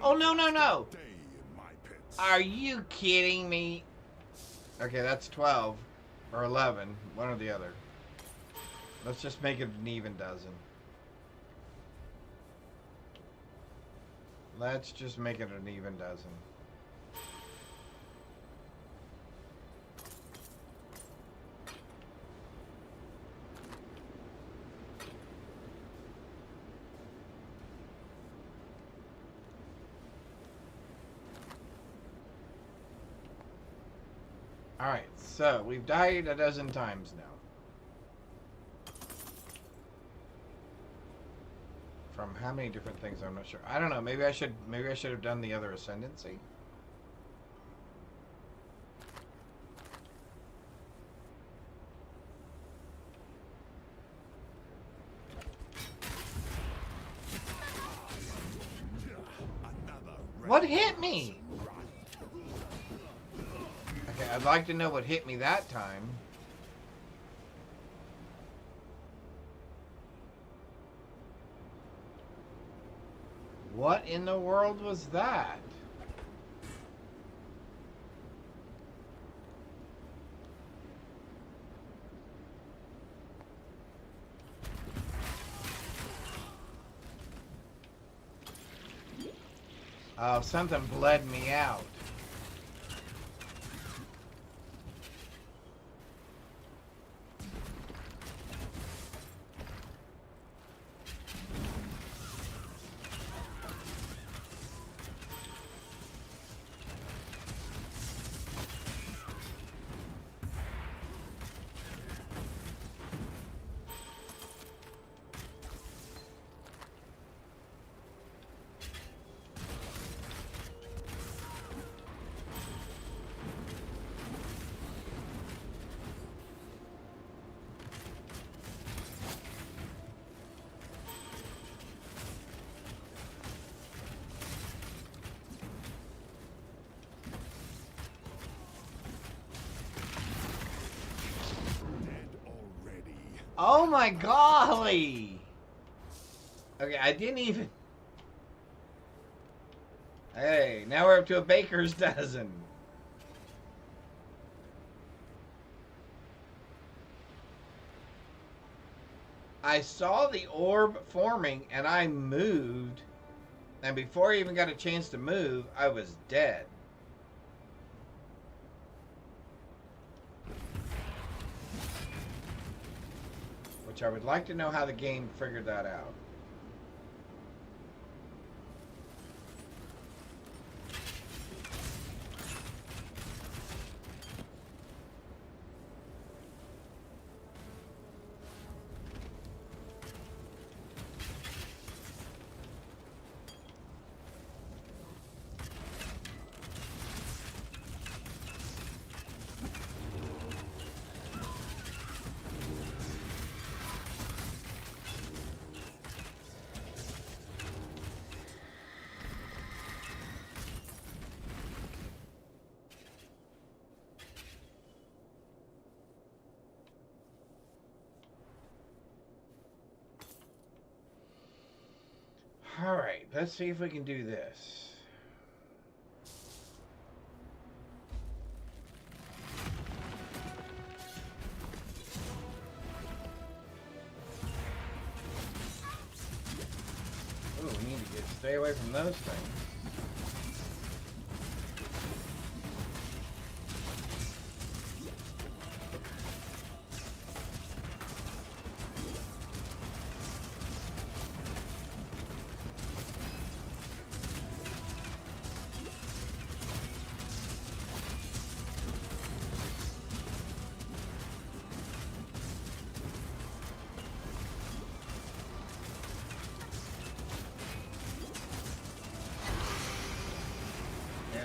Oh, no, no, no! Are you kidding me? Okay, that's 12. Or 11. One or the other. Let's just make it an even dozen. Let's just make it an even dozen. Alright, so we've died a dozen times now. From how many different things, I'm not sure. I don't know, maybe I should have done the other ascendancy. What hit me? Okay, I'd like to know what hit me that time. What in the world was that? Oh, something bled me out. Oh my golly! Okay, I didn't even... Hey, now we're up to a baker's dozen. I saw the orb forming and I moved. And before I even got a chance to move, I was dead. Which I would like to know how the game figured that out. Alright, let's see if we can do this. Ooh, we need to stay away from those things.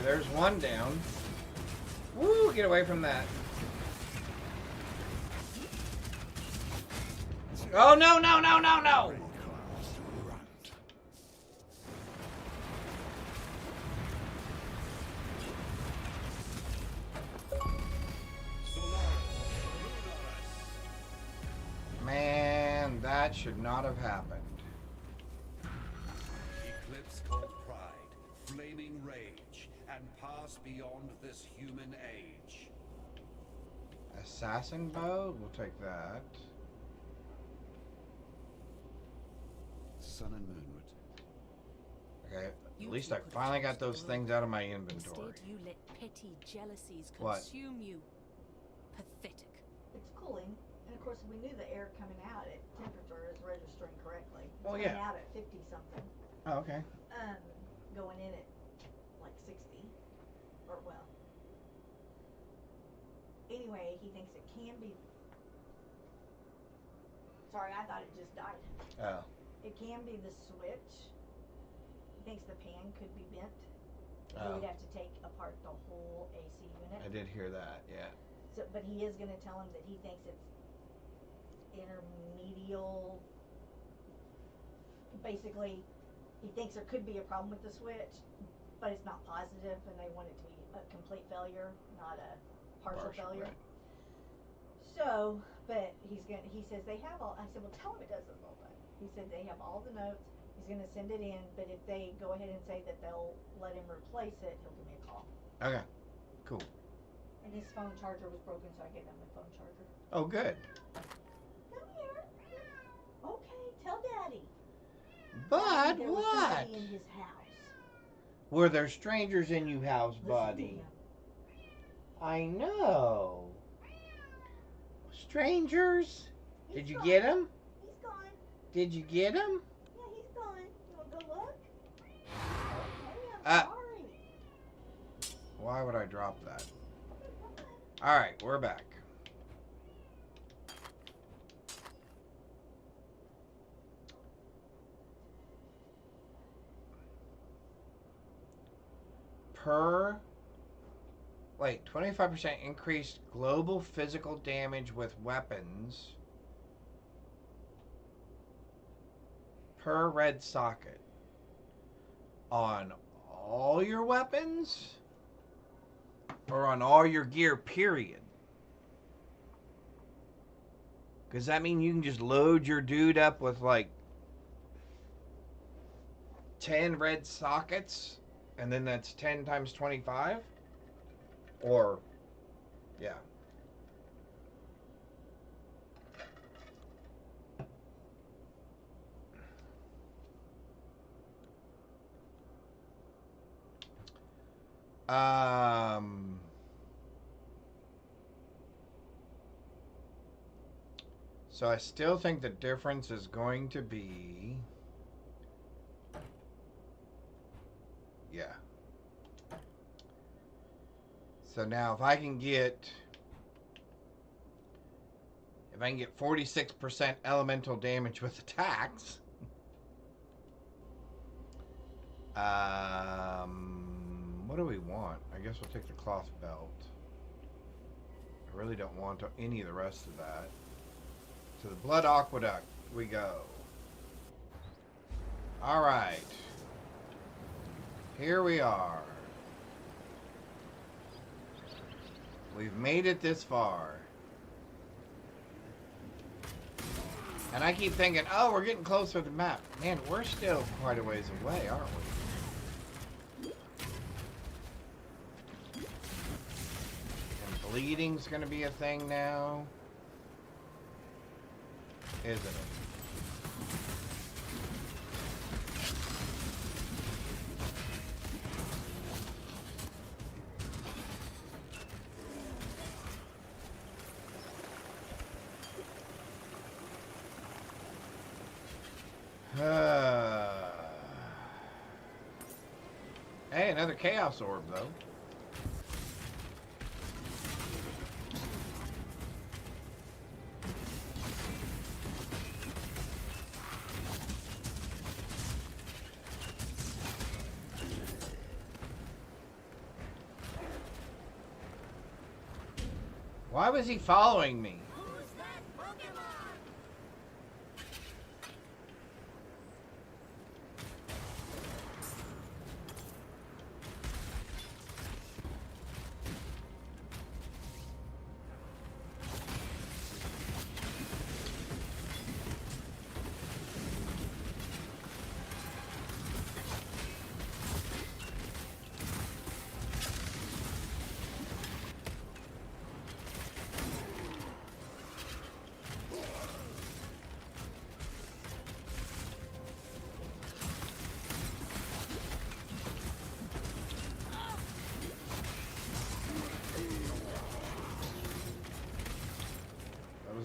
There's one down. Woo, get away from that. Oh, no, no, no, no, no! Man, that should not have happened. Eclipse called pride, flaming rage, and pass beyond this human age. Assassin bow? We'll take that. Sun and moonward. Okay, at least I finally got those things out of my inventory. Instead, you let petty jealousies What? consume you. Pathetic. It's cooling, and of course we knew the air coming out at temperature is registering correctly. It's Well, coming yeah. out at 50 something. Oh, okay. Going in at like 60, or well. Anyway, he thinks it can be. Sorry, I thought it just died. Oh. It can be the switch. He thinks the pan could be bent. He Oh. would have to take apart the whole AC unit. I did hear that, yeah. So, but he is going to tell him that he thinks it's intermedial. Basically, he thinks there could be a problem with the switch, but it's not positive, and they want it to be a complete failure, not a partial failure. Right. So, but he says they have all. I said, well, tell him it does this all day. He said they have all the notes. He's going to send it in, but if they go ahead and say that they'll let him replace it, he'll give me a call. Okay, cool. And his phone charger was broken, so I gave him a phone charger. Oh, good. Come here. Okay, tell Daddy. But there was what? somebody in his house. Were there strangers in your house, Listen to buddy? him. I know. Strangers? Did He's you gone. get him? He's gone. Did you get him? Yeah, he's gone. You want to go look? Okay, I'm sorry. Why would I drop that? Alright, we're back. Wait, 25% increased global physical damage with weapons per red socket on all your weapons or on all your gear, period? Does that mean you can just load your dude up with like 10 red sockets and then that's 10 times 25? Or, yeah. So I still think the difference is going to be, yeah. So now if I can get 46% elemental damage with attacks, what do we want? I guess we'll take the cloth belt. I really don't want any of the rest of that. To the blood aqueduct we go. All right. Here we are. We've made it this far. And I keep thinking, oh, we're getting closer to the map. Man, we're still quite a ways away, aren't we? And bleeding's going to be a thing now. Isn't it? Hey, another chaos orb, though. Why was he following me?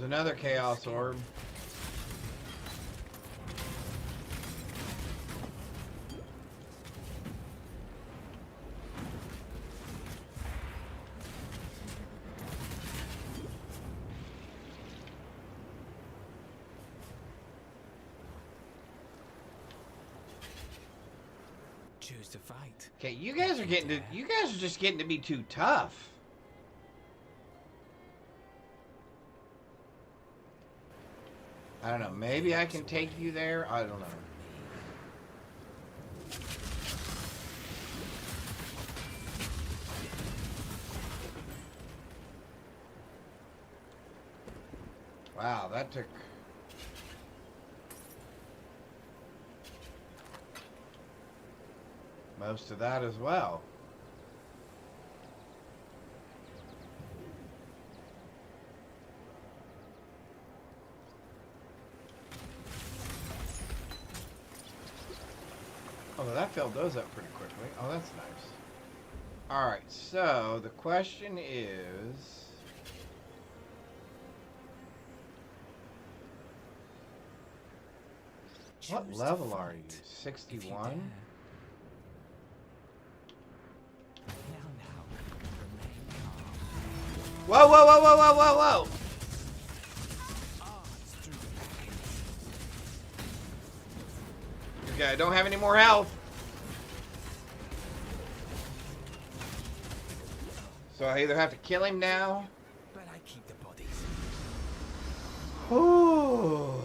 Another chaos orb. Choose to fight. Okay, you guys are just getting to be too tough. I don't know. Maybe I can take you there. I don't know. Wow, that took... most of that as well. Oh, that filled those up pretty quickly. Oh, that's nice. Alright, so the question is... what level are you? 61? Whoa, whoa, whoa, whoa, whoa, whoa, whoa! Okay, I don't have any more health. So I either have to kill him now. But I keep the bodies. Ooh.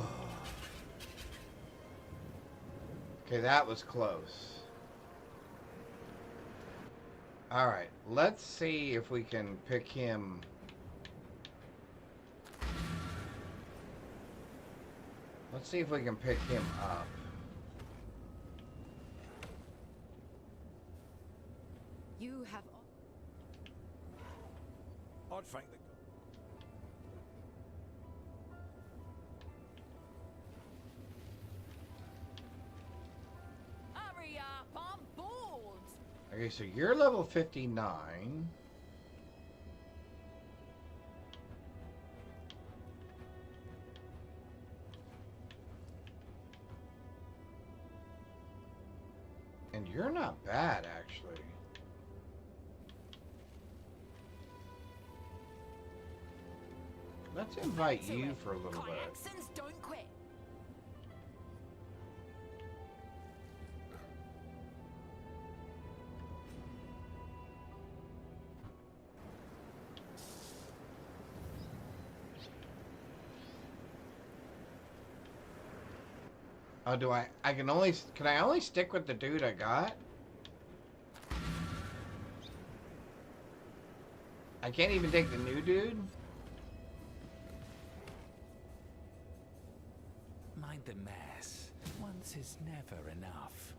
Okay, that was close. Alright, let's see if we can pick him. Let's see if we can pick him up. You have. I'd thank the Hurry up! I'm bored. Okay, so you're level 59. And you're not bad, actually. Let's invite you for a little bit. Kyaxons don't quit. Oh, can I only stick with the dude I got? I can't even take the new dude? Mind the mess. Once is never enough.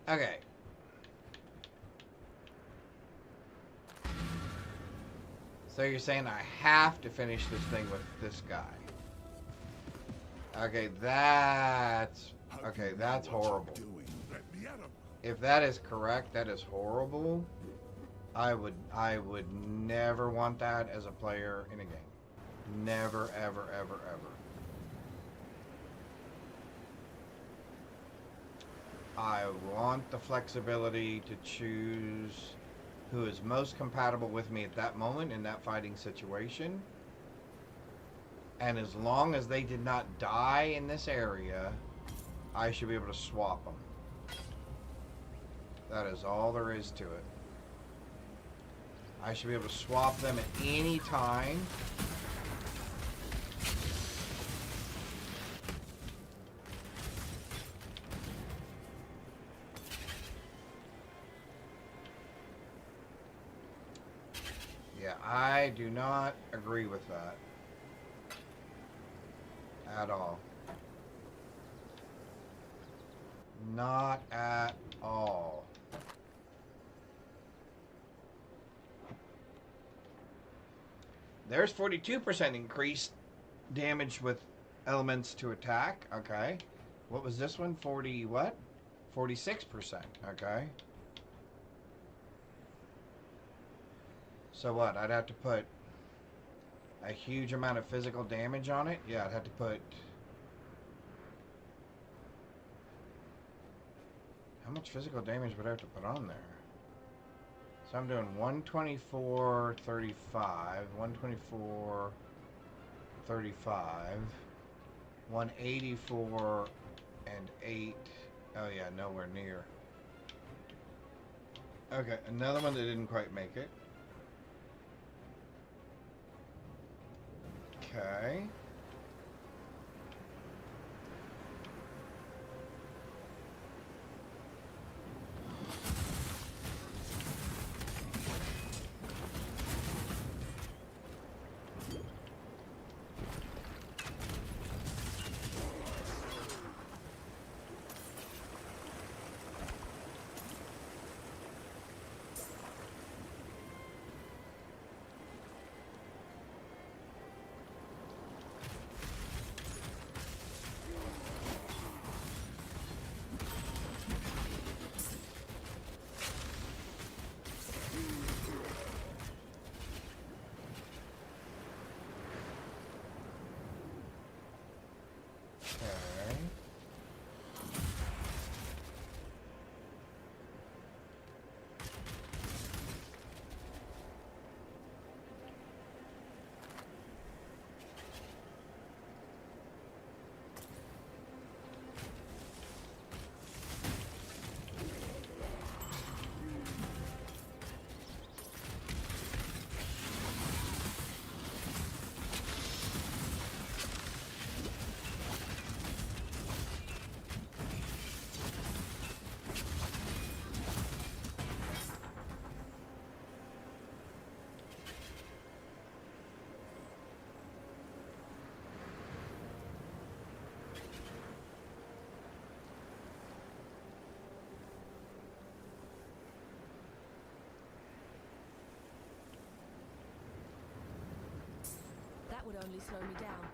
Okay. So you're saying I have to finish this thing with this guy. Okay, that's horrible. If that is correct, that is horrible. I would never want that as a player in a game. Never, ever, ever, ever. I want the flexibility to choose who is most compatible with me at that moment in that fighting situation. And as long as they did not die in this area, I should be able to swap them. That is all there is to it. I should be able to swap them at any time. Yeah, I do not agree with that. At all. Not at all. There's 42% increased damage with elements to attack. Okay. What was this one? 40 what? 46%. Okay. So what? I'd have to put a huge amount of physical damage on it? Yeah, I'd have to put... How much physical damage would I have to put on there? So I'm doing 124, 35, 124, 35, 184, and 8. Oh yeah, nowhere near. Okay, another one that didn't quite make it. Okay. That would only slow me down.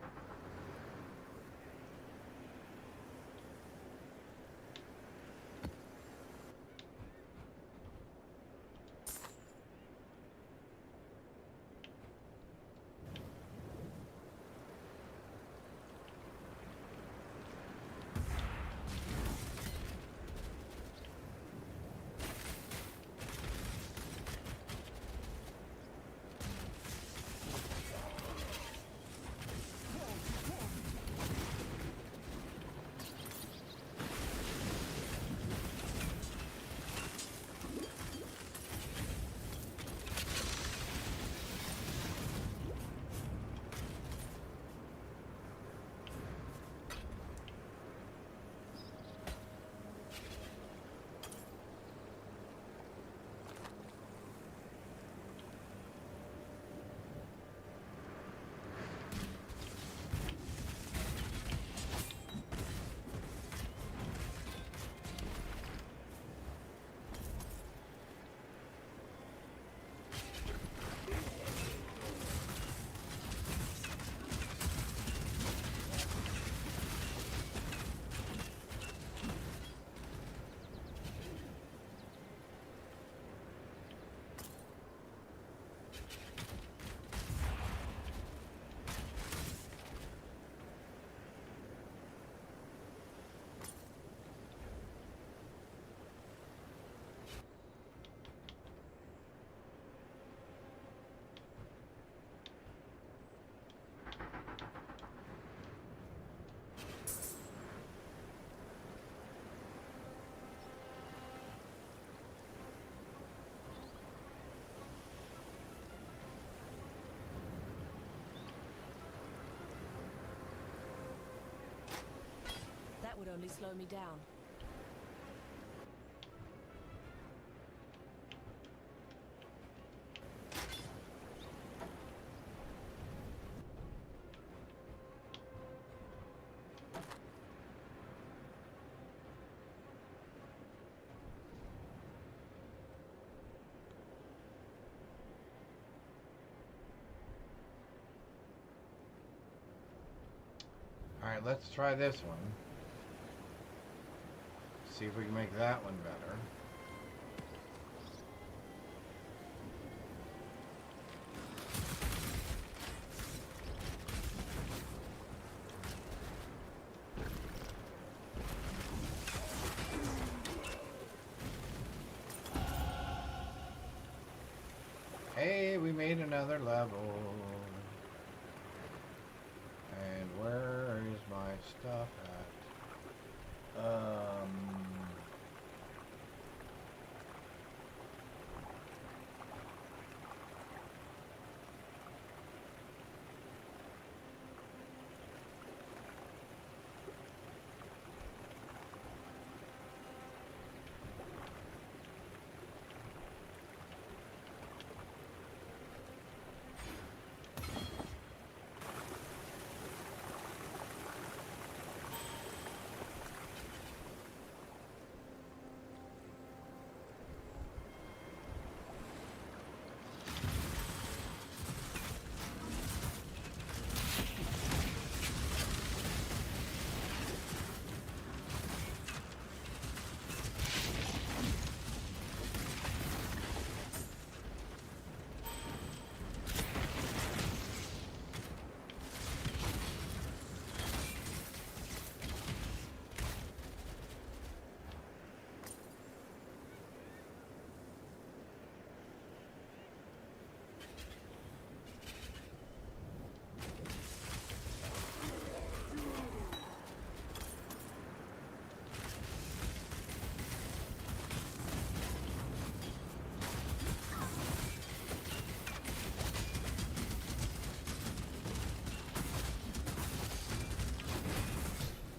That would only slow me down. Alright, let's try this one. See if we can make that one better. Hey, we made another level. And where is my stuff at?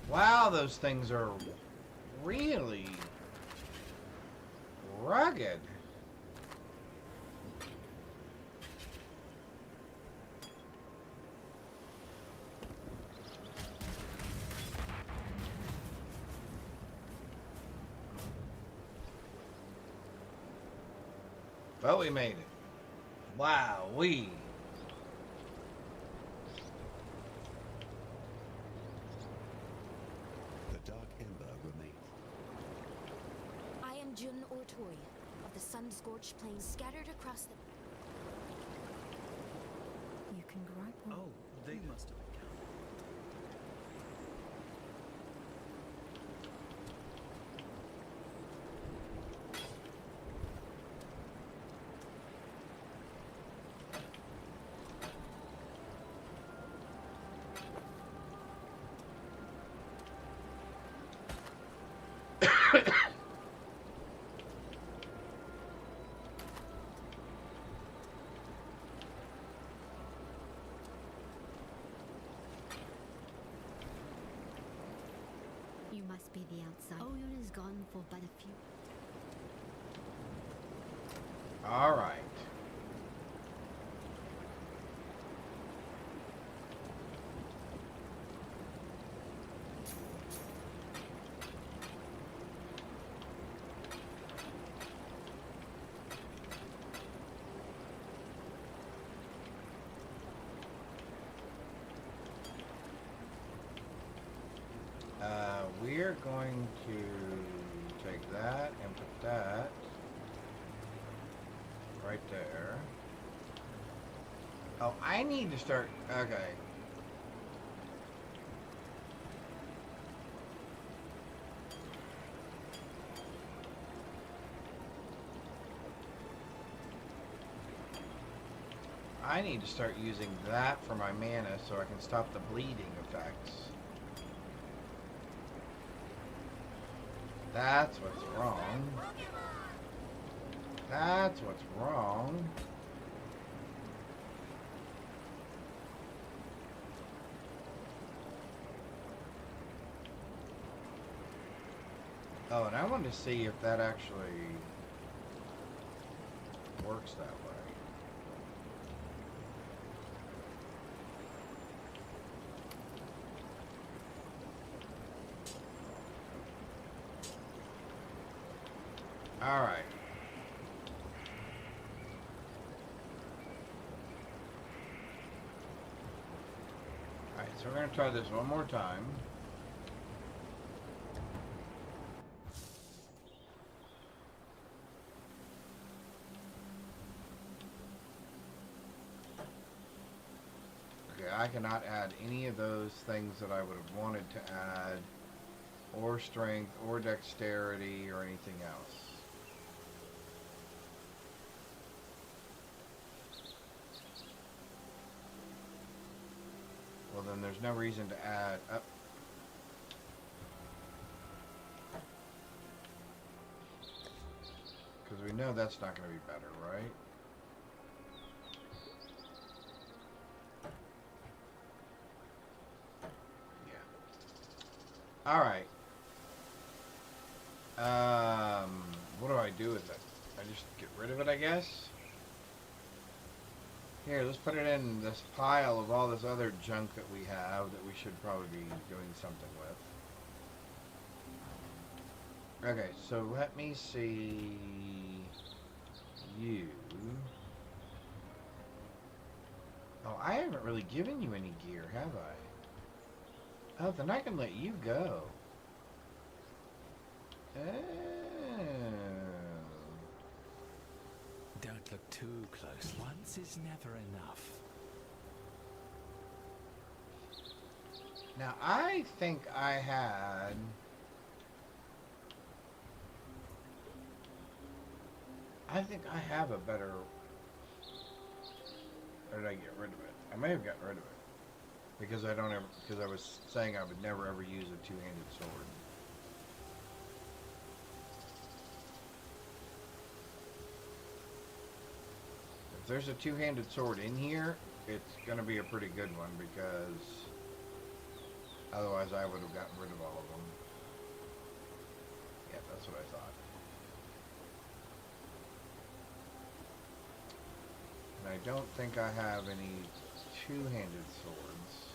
Wow, those things are really rugged. But we made it. Wow, sun-scorched plains scattered across the... You can gripe on. Oh, they must have been counted. You must be the outside. Orion is gone for but a few. All right. We're going to take that and put that right there. Oh, I need to start. Okay. I need to start using that for my mana so I can stop the bleeding effects. That's what's wrong. That's what's wrong. Oh, and I wanted to see if that actually works that way. All right. All right, so we're going to try this one more time. Okay, I cannot add any of those things that I would have wanted to add, or strength, or dexterity, or anything else. Well, then there's no reason to add up. Because we know that's not going to be better, right? Yeah. Alright. What do I do with it? I just get rid of it, I guess? Here, let's put it in this pile of all this other junk that we have that we should probably be doing something with. Okay, so let me see you. Oh, I haven't really given you any gear, have I? Oh, then I can let you go. Oh. Don't look too close. Once is never enough. Now, I think I had... I think I have a better... Or did I get rid of it? I may have gotten rid of it. Because I don't ever... Because I was saying I would never ever use a two-handed sword. If there's a two-handed sword in here, it's going to be a pretty good one because otherwise I would have gotten rid of all of them. Yeah, that's what I thought. And I don't think I have any two-handed swords.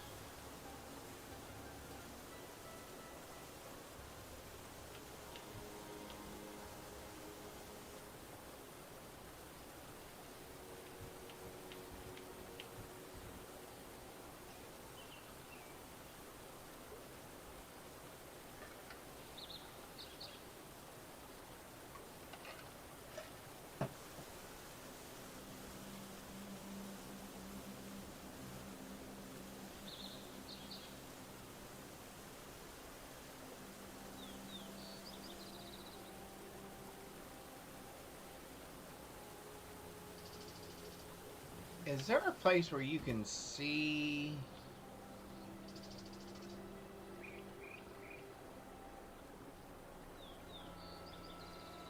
Is there a place where you can see...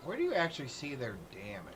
Where do you actually see their damage?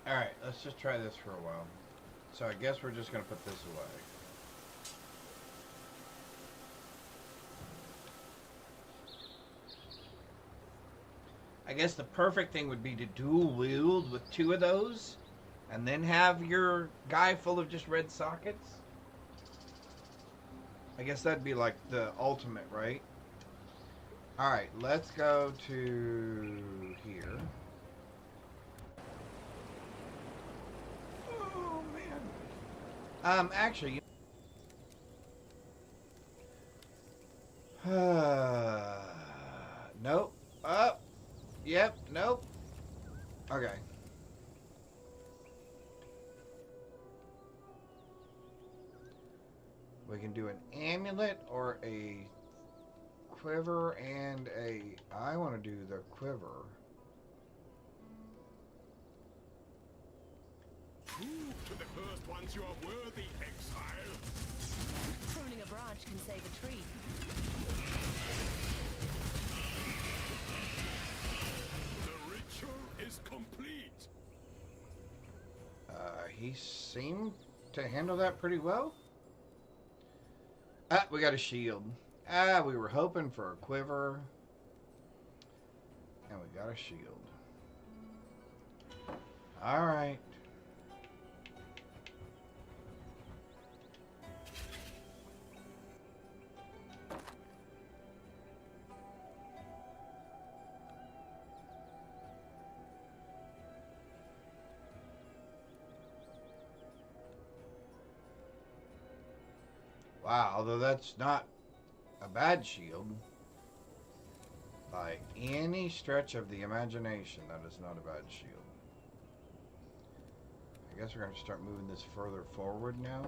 Alright, let's just try this for a while. So I guess we're just going to put this away. I guess the perfect thing would be to dual wield with two of those and then have your guy full of just red sockets. I guess that'd be like the ultimate, right? Alright, let's go to here. Oh, man. Actually... Nope. Up. Yep. Nope. Okay. We can do an amulet or a quiver and a... I want to do the quiver. Prove to the cursed ones you are worthy, exile. Pruning a branch can save a tree. The ritual is complete. He seemed to handle that pretty well. Ah, we got a shield. Ah, we were hoping for a quiver. And we got a shield. Alright. Wow, although that's not a bad shield. By any stretch of the imagination, that is not a bad shield. I guess we're going to start moving this further forward now.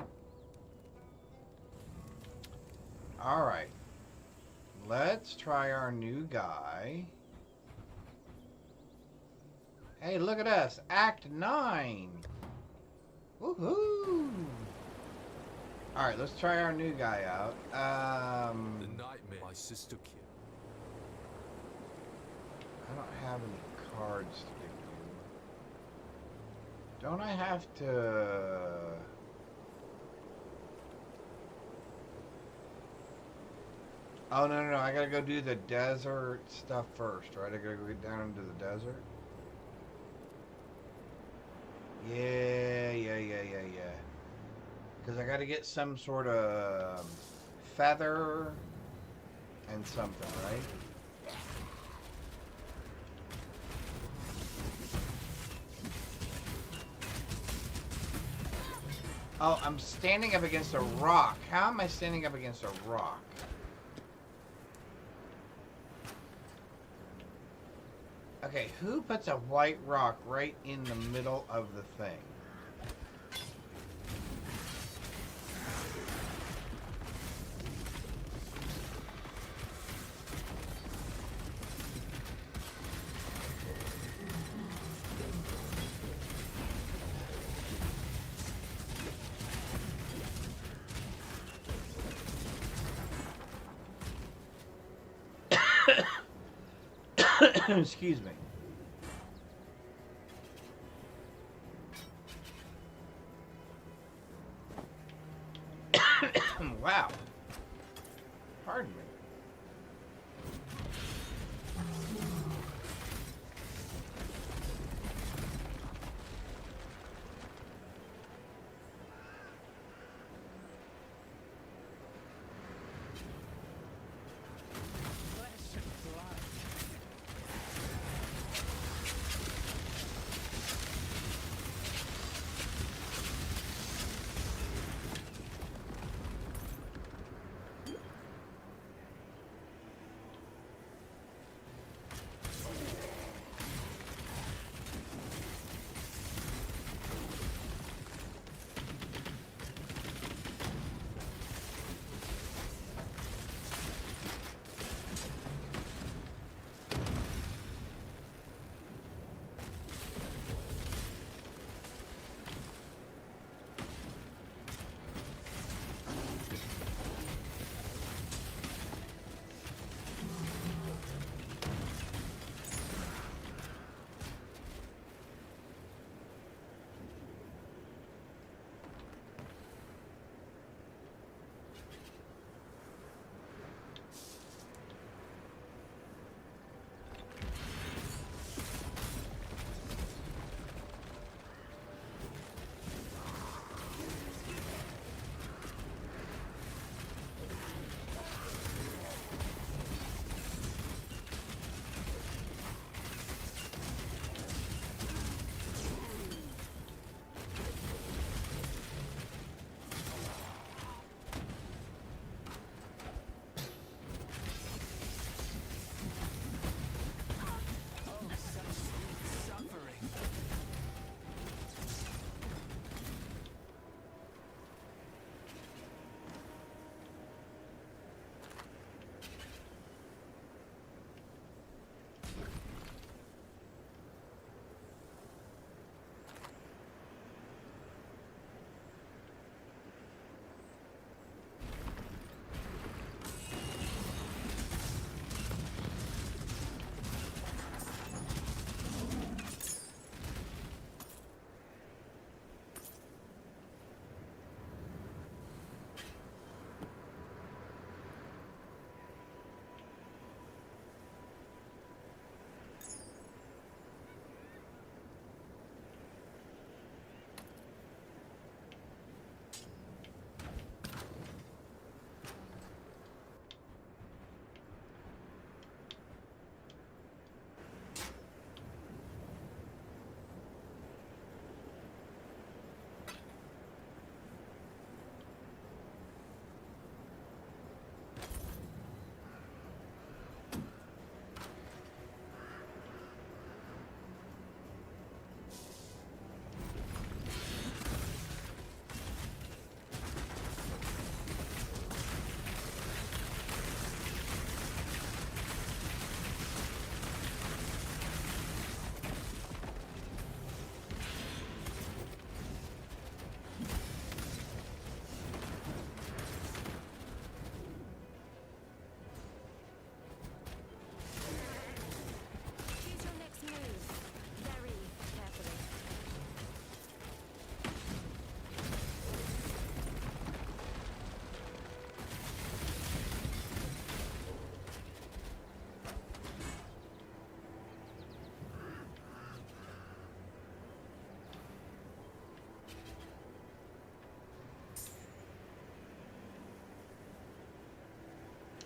Alright. Let's try our new guy. Hey, look at us. Act 9. Woohoo! Alright, let's try our new guy out. The nightmare my sister killed. I don't have any cards to give you. Don't I have to... Oh, no. I gotta go do the desert stuff first, right? I gotta go get down into the desert. Yeah. Because I gotta get some sort of feather and something, right? Oh, I'm standing up against a rock. How am I standing up against a rock? Okay, who puts a white rock right in the middle of the thing? Excuse me. Wow. Pardon me.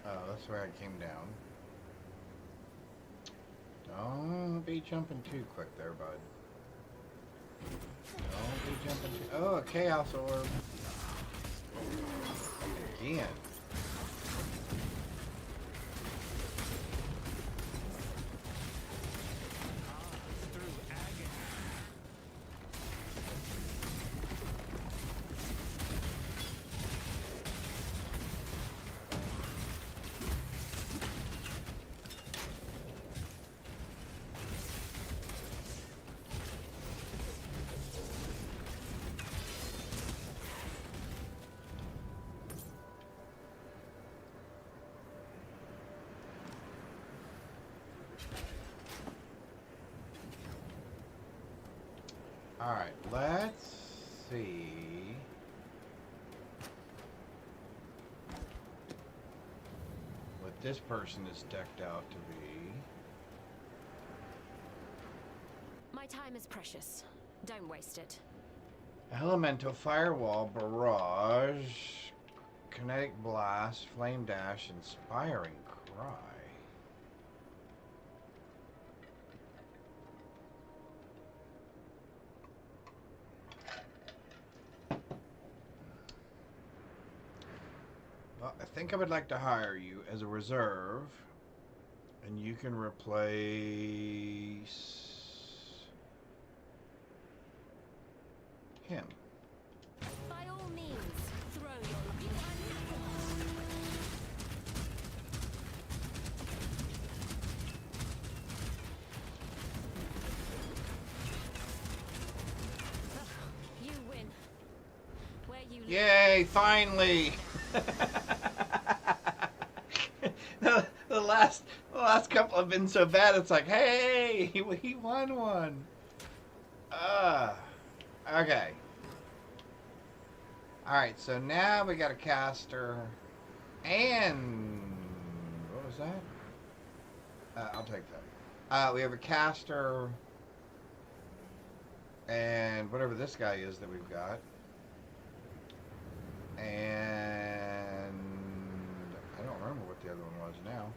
Oh, that's where I came down. Don't be jumping too quick there, bud. Don't be jumping too... Oh, a Chaos Orb. Again. Alright, let's see. What this person is decked out to be. My time is precious. Don't waste it. Elemental, Firewall, Barrage, Kinetic Blast, Flame Dash, Inspiring Cry. Well, I think I would like to hire you as a reserve, and you can replace him. By all means, throw your You win. Where you live. Yay, finally! the last couple have been so bad, it's like, hey, he won one. Okay. Alright, so now we got a caster. And what was that? I'll take that. We have a caster. And whatever this guy is that we've got. And I don't remember what the other one was now.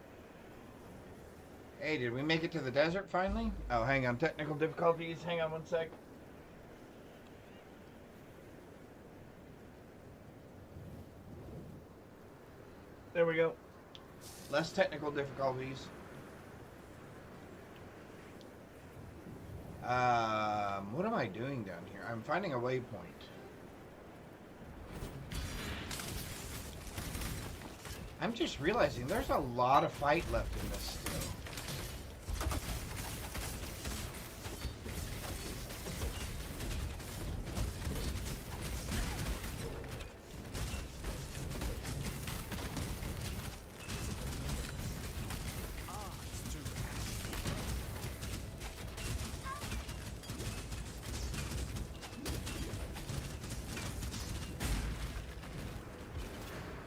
Hey, did we make it to the desert finally? Oh, hang on. Technical difficulties. Hang on one sec. There we go. Less technical difficulties. What am I doing down here? I'm finding a waypoint. I'm just realizing there's a lot of fight left in this still.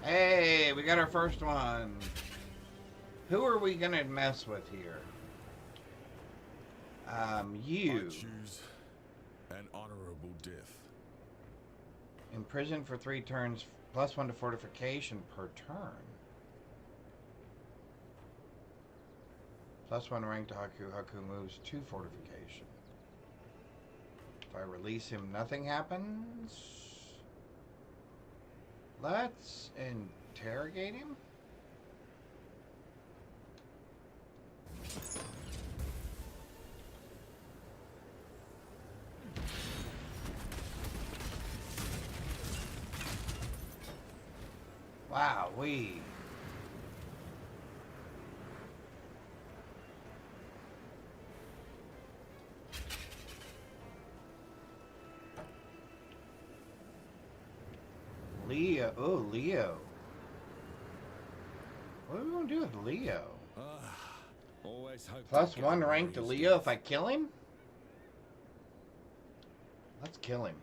Hey, we got our first one. Who are we gonna mess with here? You. I choose an honorable death. Imprisoned for 3 turns, +1 to fortification per turn. +1 rank to Haku. Haku moves to fortification. If I release him, nothing happens. Let's interrogate him. Wow, we. Leo. Oh, Leo. What are we going to do with Leo? Always hope +1 rank to Leo if I kill him? Let's kill him.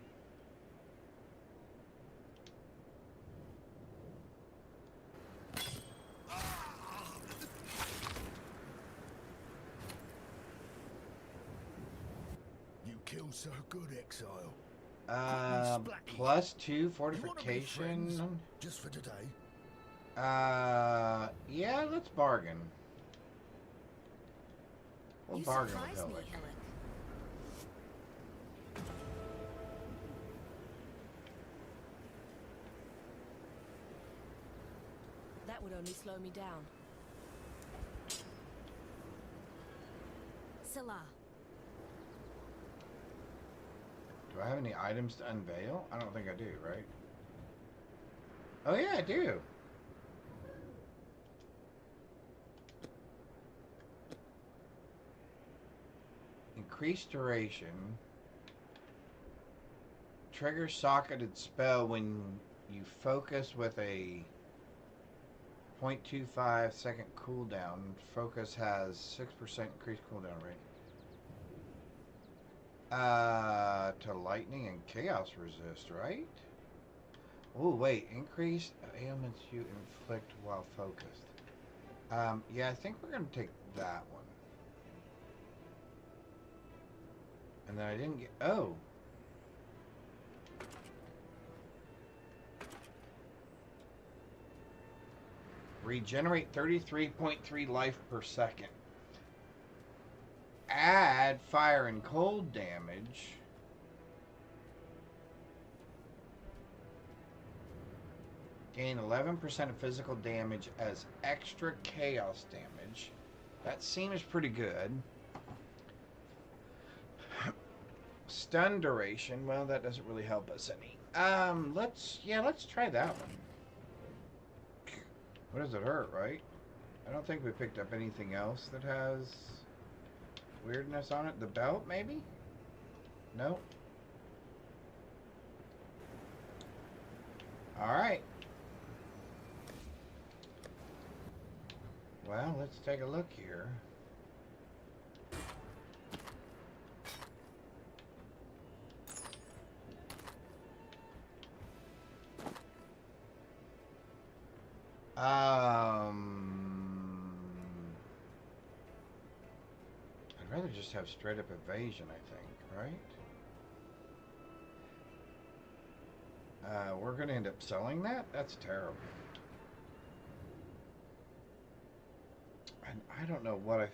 You killed so good, exile. +2 fortification. Just for today. Yeah, let's bargain. We'll bargain with surprise me, Hillick. Hillick. That would only slow me down. Salah. Do I have any items to unveil? I don't think I do, right? Oh yeah, I do. Increased duration. Trigger socketed spell when you focus with a 0.25 second cooldown. Focus has 6% increased cooldown rate. To lightning and chaos resist, right? Oh, wait. Increased ailments you inflict while focused. Yeah, I think we're going to take that one. And then I didn't get... Oh. Regenerate 33.3 life per second. Add fire and cold damage. Gain 11% of physical damage as extra chaos damage. That seems pretty good. Stun duration. Well, that doesn't really help us any. Let's try that one. What does it hurt, right? I don't think we picked up anything else that has weirdness on it. The belt, maybe? Nope. Alright. Well, let's take a look here. I'd rather just have straight up evasion, I think, right? We're going to end up selling that? That's terrible. And I don't know what I...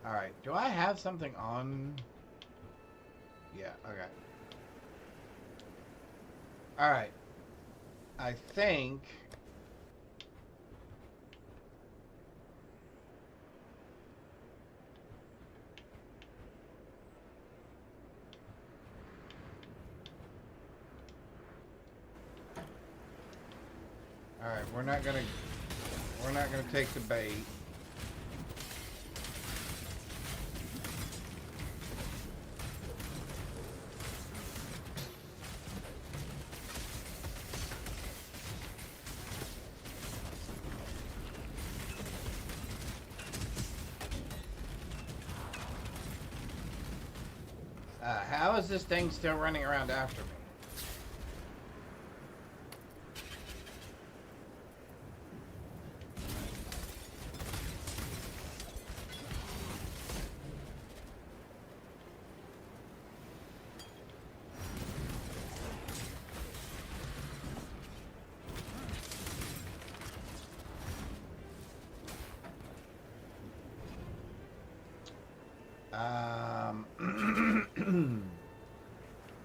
Alright, do I have something on? Yeah, okay. Alright. I think... Alright, we're not gonna take the bait. How is this thing still running around after me?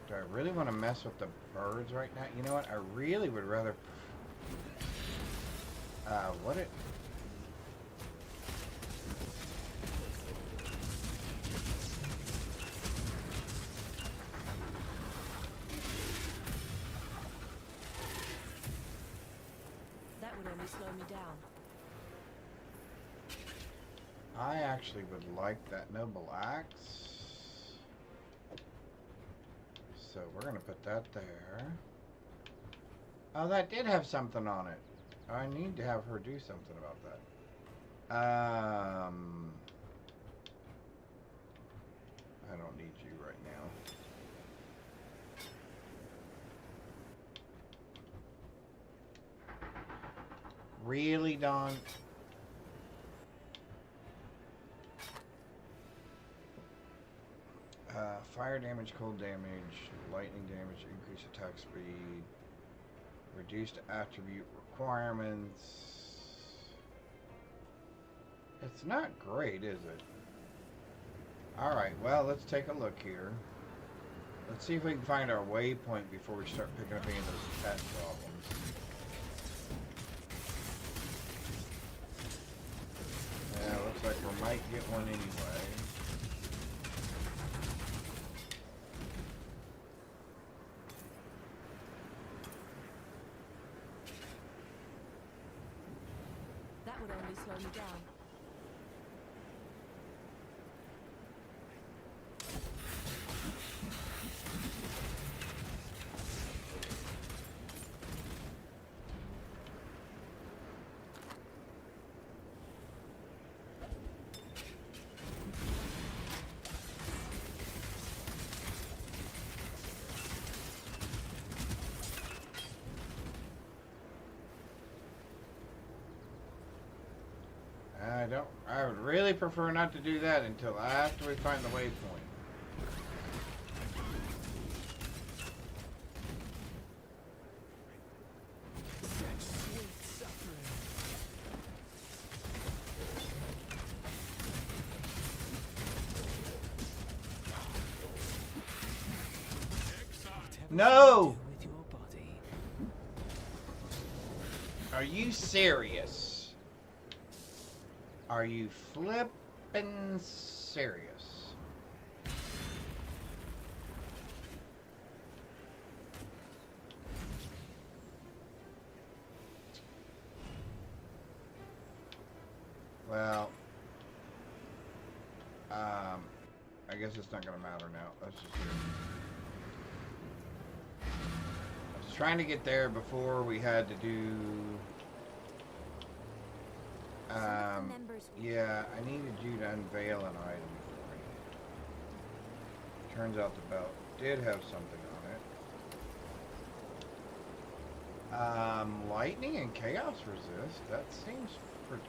Do I really want to mess with the birds right now? You know what? I really would rather... what it... That would only slow me down. I actually would like that noble axe. So we're going to put that there. Oh, that did have something on it. I need to have her do something about that. I don't need you right now. Really, Don? Fire damage, cold damage, lightning damage, increase attack speed, reduced attribute requirements. It's not great, is it? Alright, well, let's take a look here. Let's see if we can find our waypoint before we start picking up any of those pet problems. Yeah, looks like we might get one anyway. That would only slow me down. I would really prefer not to do that until after we find the waypoint. No! Are you serious? Are you flippin' serious? Well, I guess it's not gonna matter now. Let's just do it. I was trying to get there before we had to do. Yeah, I needed you to unveil an item for me. Turns out the belt did have something on it. Lightning and chaos resist. That seems pretty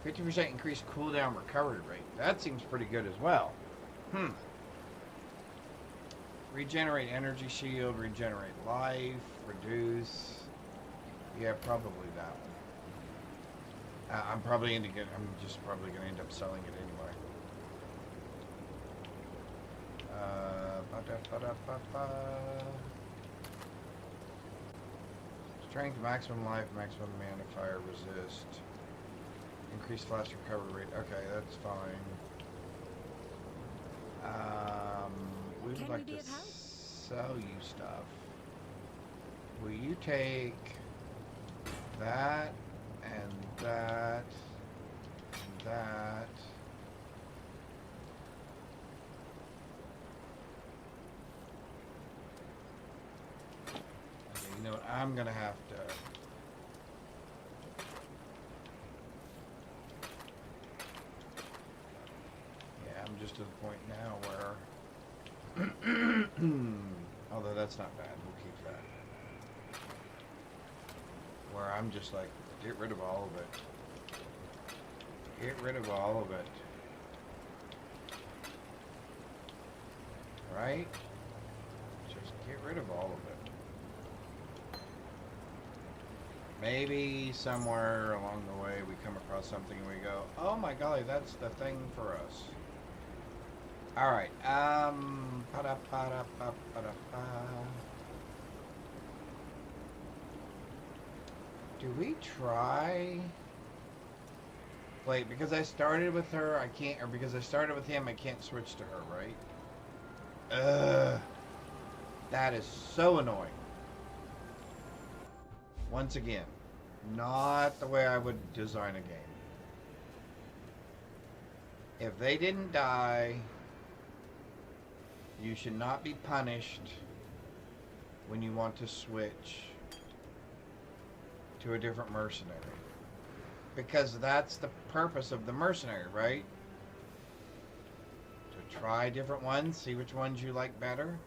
good. 50% increased cooldown recovery rate. That seems pretty good as well. Regenerate energy shield, regenerate life, reduce. Yeah, probably that one. I'm just probably gonna end up selling it anyway. Strength, maximum life, maximum mana, fire resist, increased flash recovery rate. Okay, that's fine. We would like to sell you stuff. Will you take that and that and that? Okay, you know what? I'm gonna have to. Yeah, I'm just to the point now where. Although that's not bad, we'll keep that. Where I'm just like, get rid of all of it. Get rid of all of it. Right? Just get rid of all of it. Maybe somewhere along the way we come across something and we go, oh my golly, that's the thing for us. Alright, do we try? Wait, because I started with her, I can't, or because I started with him, I can't switch to her, right? Ugh. That is so annoying. Once again, not the way I would design a game. If they didn't die, you should not be punished when you want to switch to a different mercenary. Because that's the purpose of the mercenary, right? To try different ones, see which ones you like better.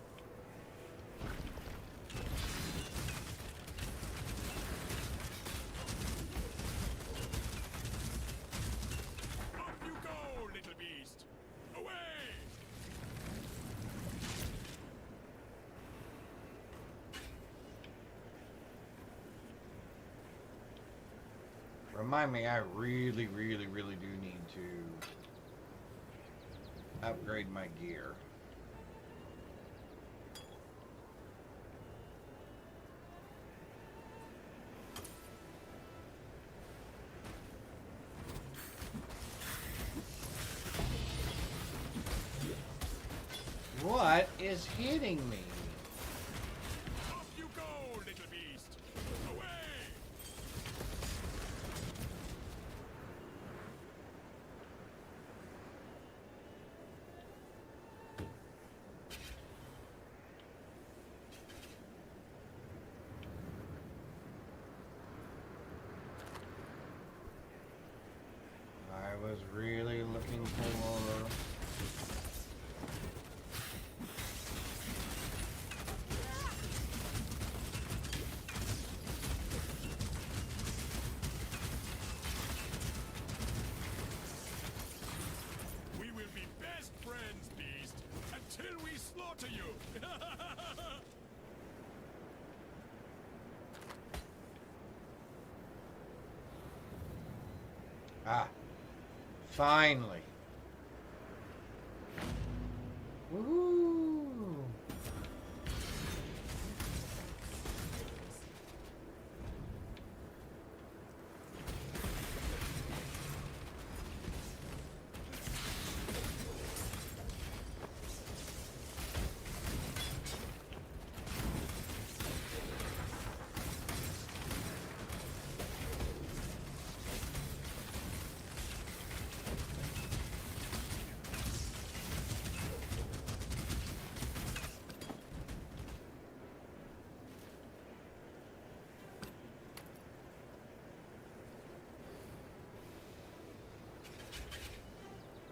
Remind me, I really, really, really do need to upgrade my gear. What is hitting me? Off you go, little beast! Away! I was really looking for... We will be best friends, beast, until we slaughter you! Ah. Finally. Woohoo!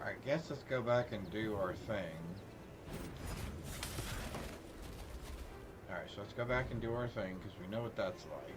I guess let's go back and do our thing. Alright, so let's go back and do our thing, because we know what that's like.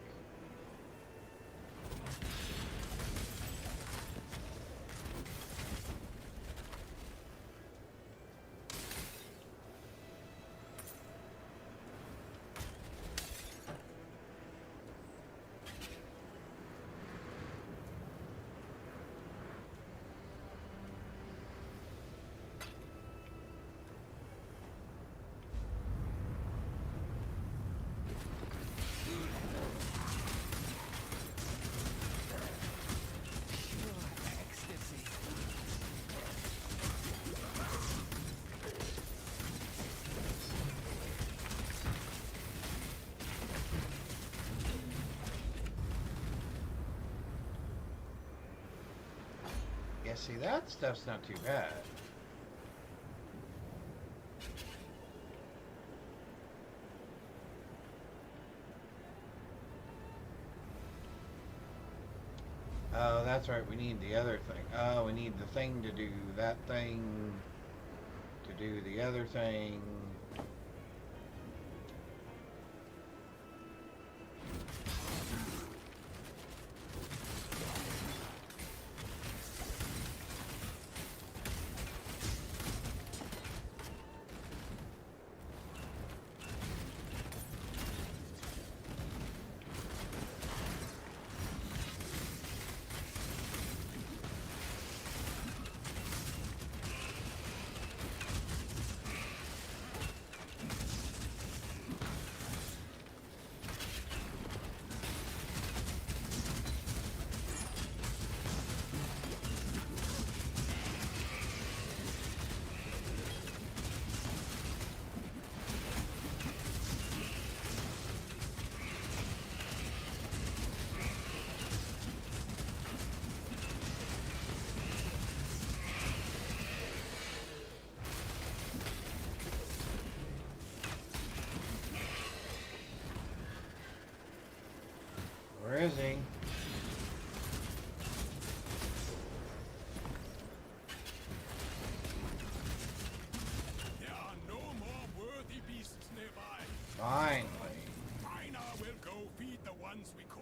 Yeah, see, that stuff's not too bad. Oh, that's right, we need the other thing. Oh, we need the thing to do that thing, to do the other thing. Where is he? There are no more worthy beasts nearby. Finally. Mine will go feed the ones we caught.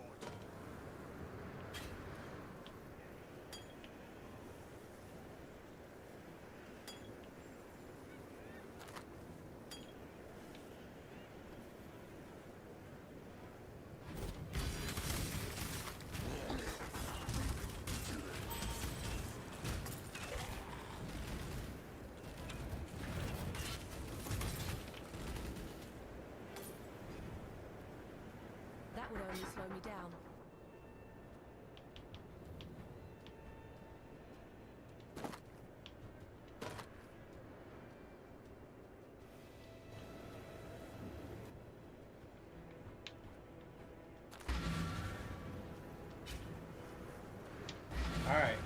That would only slow me down. Alright.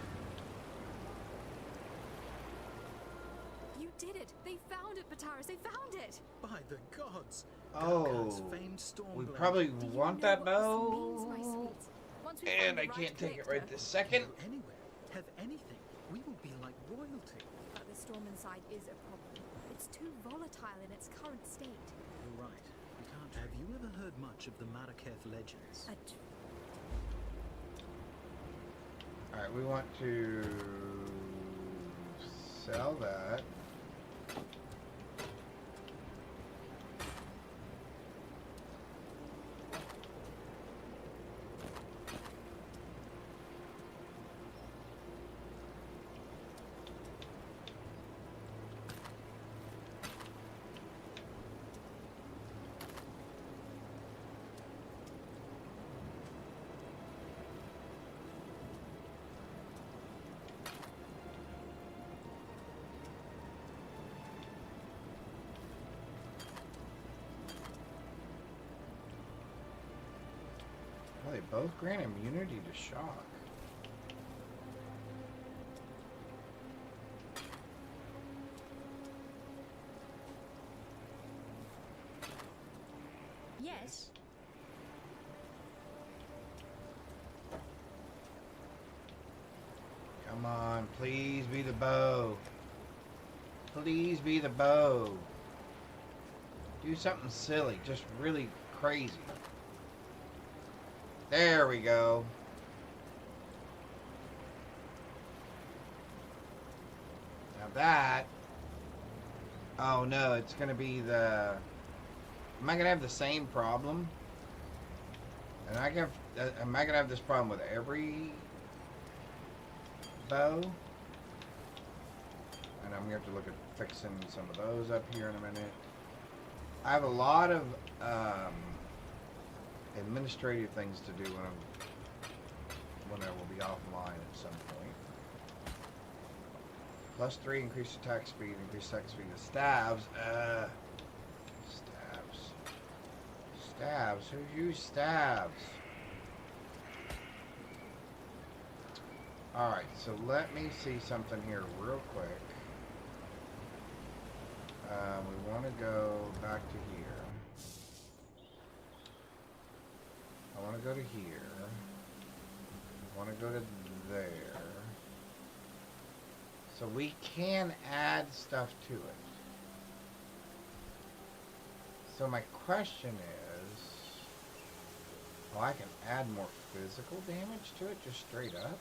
You did it! They found it, Pataris! They found it! By the gods! Oh, famed storm we blade. probably Do you want know that what this means, bow. my sweet? Once we And find I the can't take it collector, right this second. Go anywhere, have anything. We will be like royalty. But the storm inside is a problem. It's too volatile in its current state. You're right. We can't. Have you ever heard much of the Marraketh legends? Alright, we want to sell that. Well, they both grant immunity to shock. Yes. Come on, please be the bow. Please be the bow. Do something silly, just really crazy. There we go. Now that... Oh no, it's gonna be the... Am I gonna have the same problem? And am I gonna have this problem with every bow? And I'm gonna have to look at fixing some of those up here in a minute. I have a lot of administrative things to do when I will be offline at some point. +3, increase attack speed, increase attack speed of stabs. Stabs. Who used stabs? Alright, so let me see something here real quick. We want to go back to here. I want to go to here. I want to go to there. So we can add stuff to it. So my question is, I can add more physical damage to it, just straight up?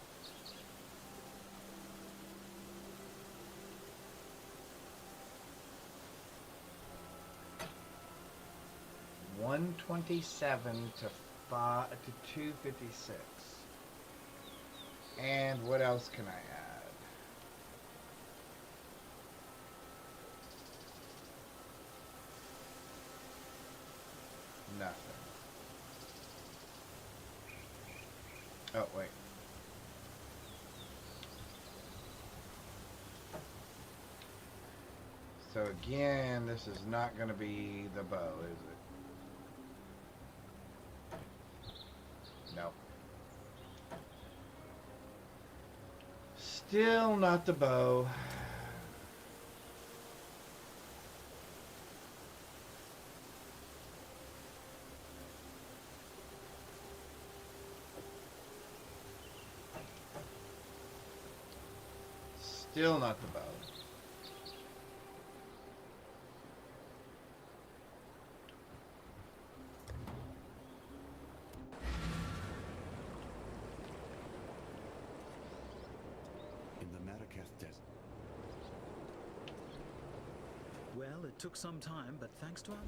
$127 to 256. And what else can I add? Nothing. Oh, wait. So again, this is not going to be the bow, is it? No. Still not the bow. Still not the bow. In the Marraketh desert. Well, it took some time, but thanks to our...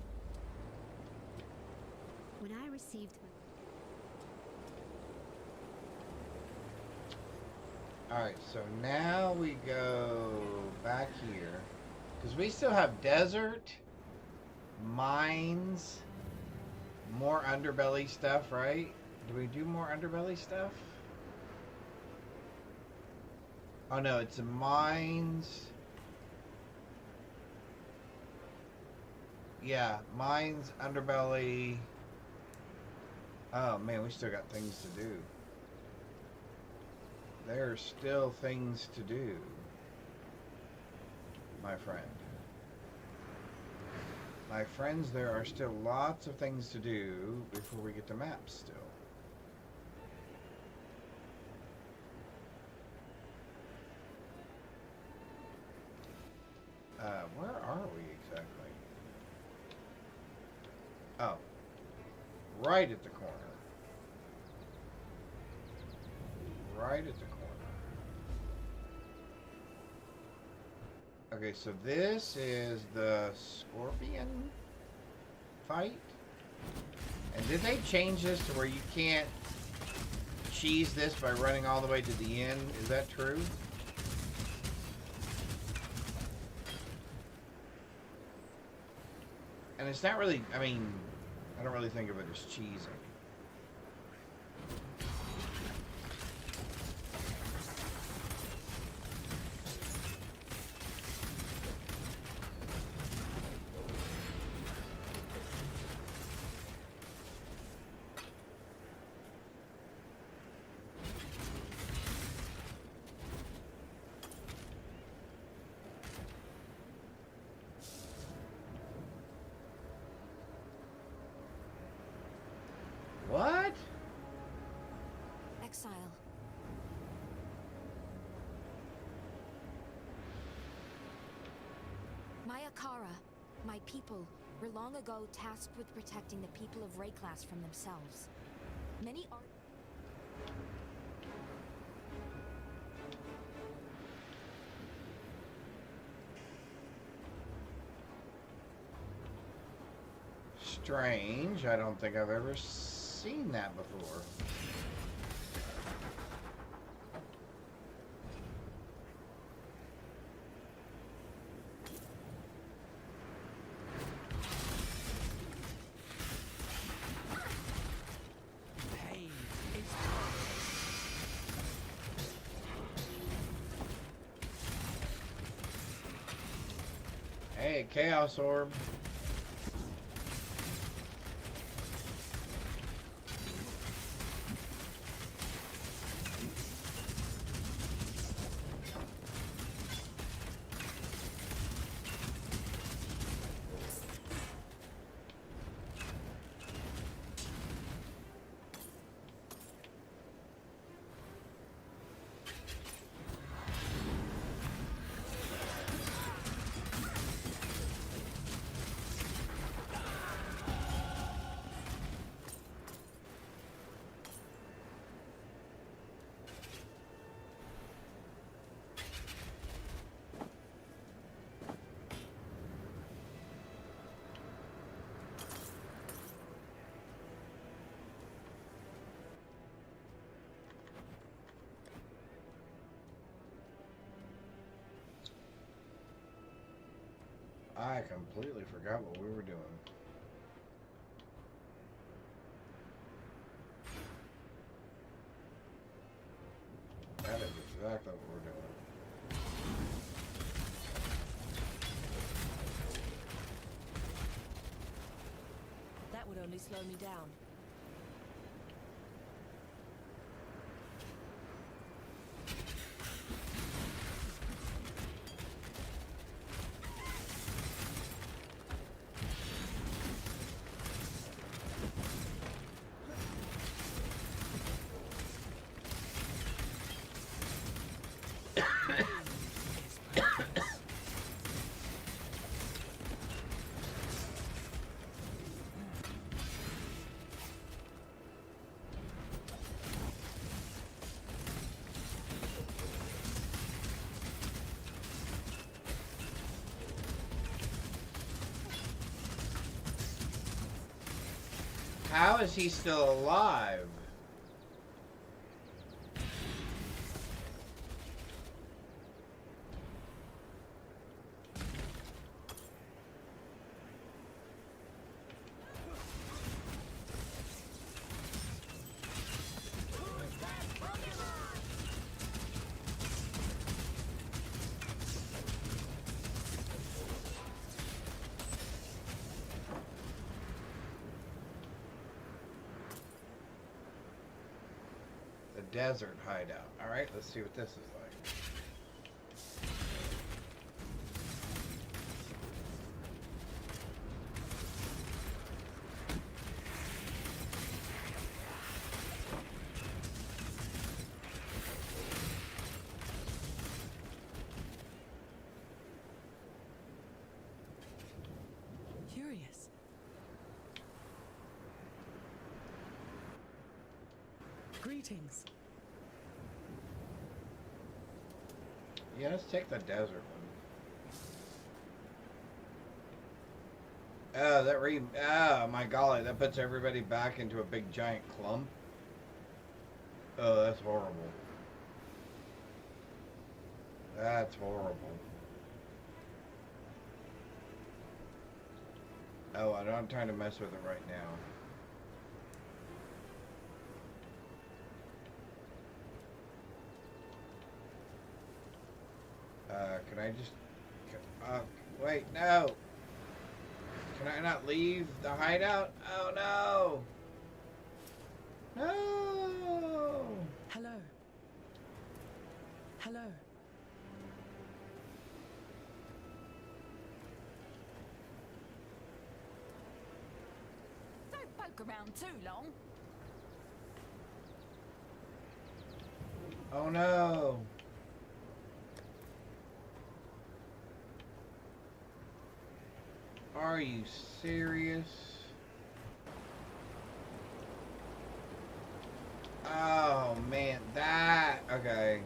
When I received... Alright, so now we go back here. Because we still have desert, mines, More underbelly stuff, right? Do we do more underbelly stuff? Oh no, it's mines. Yeah, mines, underbelly. Oh man, we still got things to do. There's still things to do, my friend. My friends, there are still lots of things to do before we get to maps still. Where are we exactly? Oh, right at the corner. Right at the corner. Okay, so this is the scorpion fight. And did they change this to where you can't cheese this by running all the way to the end? Is that true? And it's not really, I mean, I don't really think of it as cheesing. What? Exile. My Akara, my people, were long ago tasked with protecting the people of Rayclass from themselves. Many are... Strange. I don't think I've ever seen that before. Pain is Hey, Chaos Orb. I completely forgot what we were doing. That is exactly what we're doing. That would only slow me down. How is he still alive? The desert hideout. Alright, let's see what this is like. Curious. Greetings. Yeah, let's take the desert one. Oh, oh my golly, that puts everybody back into a big giant clump. Oh, that's horrible. That's horrible. Oh, I'm not trying to mess with it right now. Can I just... wait, no! Can I not leave the hideout? Oh, no! No! Hello. Hello. Don't poke around too long. Oh, no! Are you serious? Oh man, okay.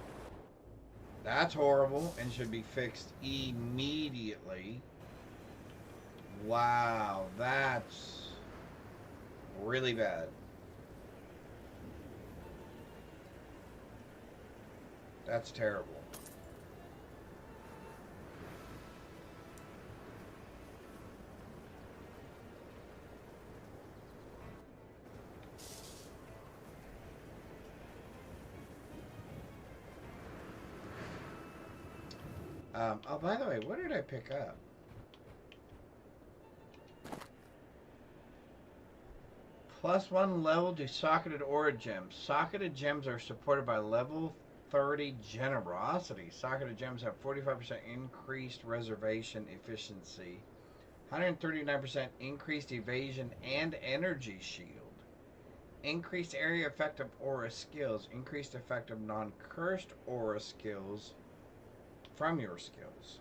That's horrible and should be fixed immediately. Wow, that's really bad. That's terrible. Oh, by the way, what did I pick up? +1 level to socketed aura gems. Socketed gems are supported by level 30 generosity. Socketed gems have 45% increased reservation efficiency, 139% increased evasion and energy shield, increased area effect of aura skills, increased effect of non-cursed aura skills from your skills.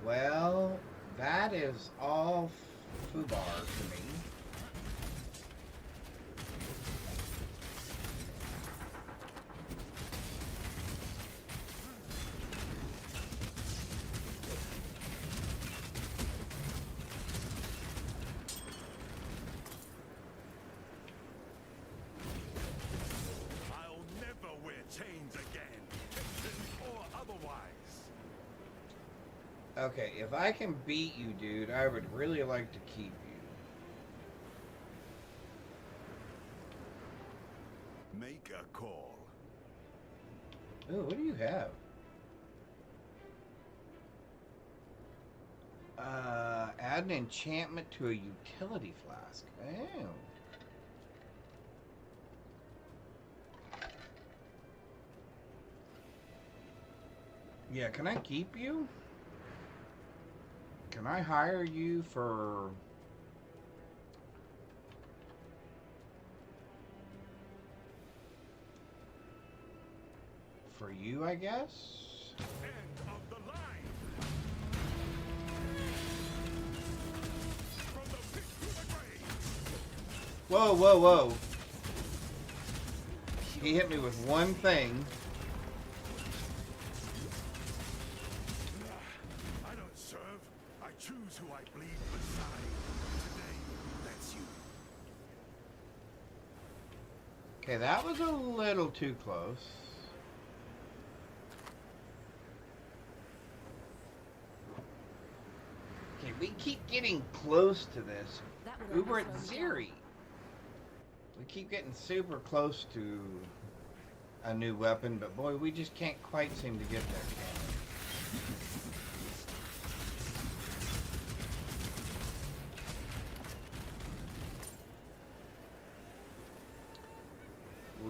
Well, that is all foobar to me. I'll never wear chains again, Captain or otherwise. Okay, if I can beat you, dude, I would really like to keep you. Make a call. Ooh, what do you have? Add an enchantment to a utility flask. Oh. Yeah, can I keep you? Can I hire you for... For you, I guess? End of the line. From the pit to the grave. Whoa, whoa, whoa. He hit me with one thing. I don't serve. I choose who I bleed beside. Today, that's you. Okay, that was a little too close. we keep getting close to this. That would Uber only at slow me down. Ziri. We keep getting super close to a new weapon, but boy, we just can't quite seem to get there, can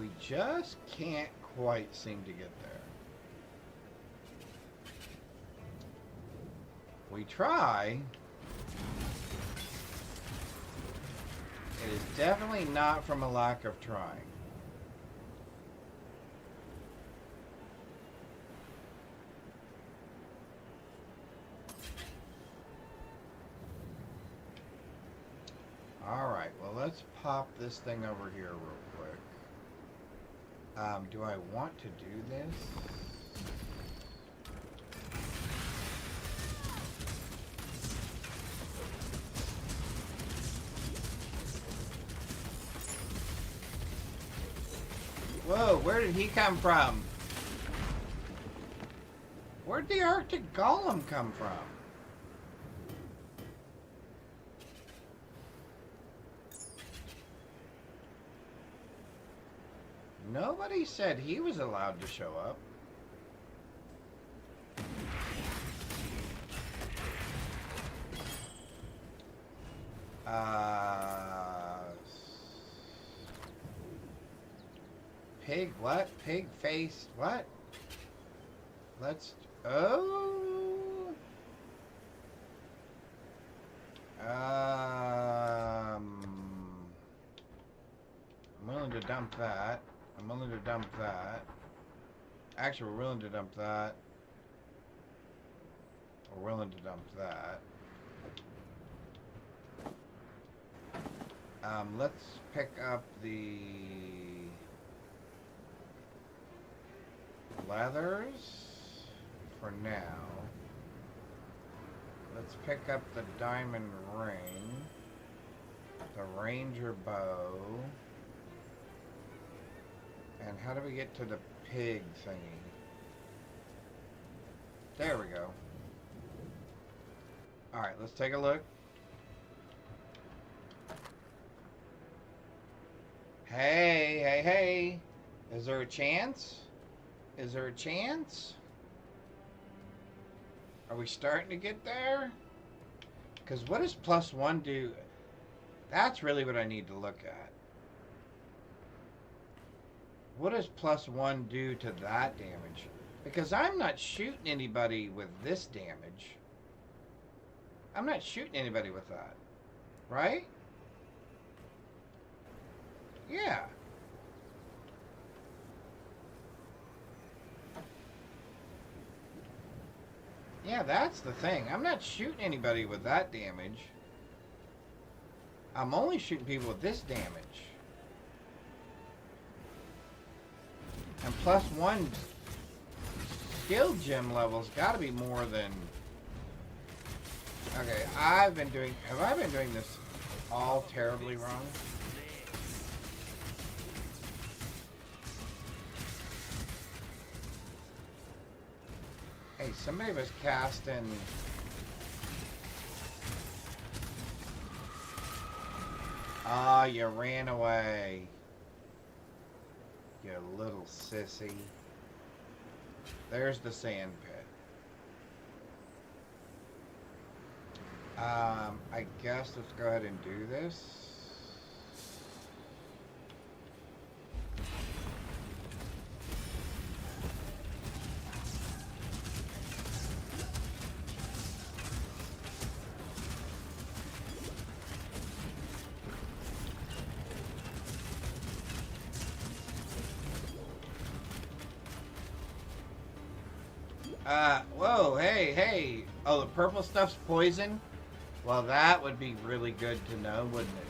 we? We just can't quite seem to get there. We try. It is definitely not from a lack of trying. Alright, well let's pop this thing over here real quick. Do I want to do this? Whoa, where did he come from? Where'd the Arctic Golem come from? Nobody said he was allowed to show up. Pig, what? Pig face, what? Let's, oh. I'm willing to dump that. I'm willing to dump that. Actually, we're willing to dump that. We're willing to dump that. Let's pick up the leathers for now. Let's pick up the diamond ring, the ranger bow, and how do we get to the pig thingy? There we go. Alright, let's take a look. Hey, hey, hey. Is there a chance? Is there a chance? Are we starting to get there? Because what does +1 do? That's really what I need to look at. What does +1 do to that damage? Because I'm not shooting anybody with this damage. I'm not shooting anybody with that. Right? Yeah. Yeah, that's the thing. I'm not shooting anybody with that damage. I'm only shooting people with this damage. And +1 skill gem level's got to be more than... Okay, have I been doing this all terribly wrong? Hey, somebody was casting... Ah, you ran away. You little sissy. There's the sand pit. I guess let's go ahead and do this. Whoa, hey, hey. Oh, the purple stuff's poison? Well, that would be really good to know, wouldn't it?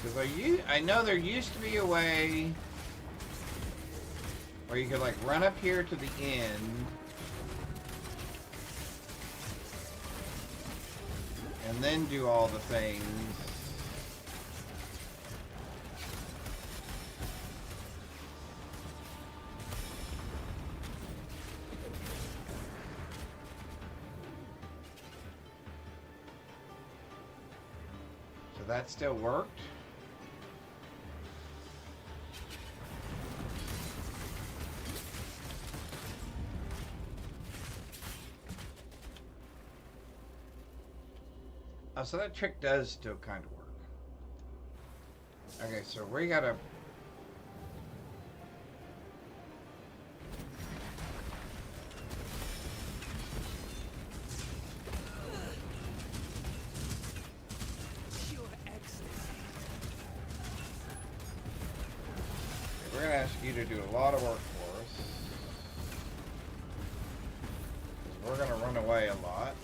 Because I know there used to be a way where you could like run up here to the end and then do all the things. So that still worked. Oh, so that trick does still kind of work. Okay, so we gotta... We're gonna ask you to do a lot of work for us. 'Cause we're gonna run away a lot.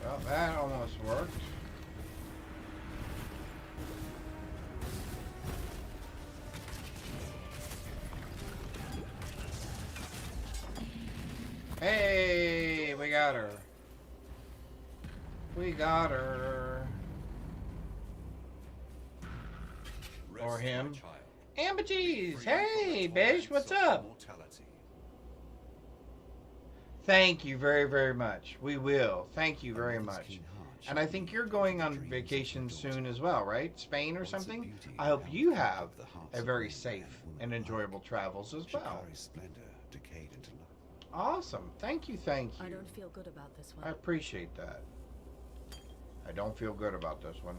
Well, that almost worked. Hey, we got her. We got her. Or him. Amberjeez! Hey, Bish, what's up? Thank you very, very much. We will. Thank you very much. And I think you're going on vacation soon as well, right? Spain or something? I hope you have a very safe and enjoyable travels as well. Awesome. Thank you, thank you. I don't feel good about this one. I appreciate that. I don't feel good about this one.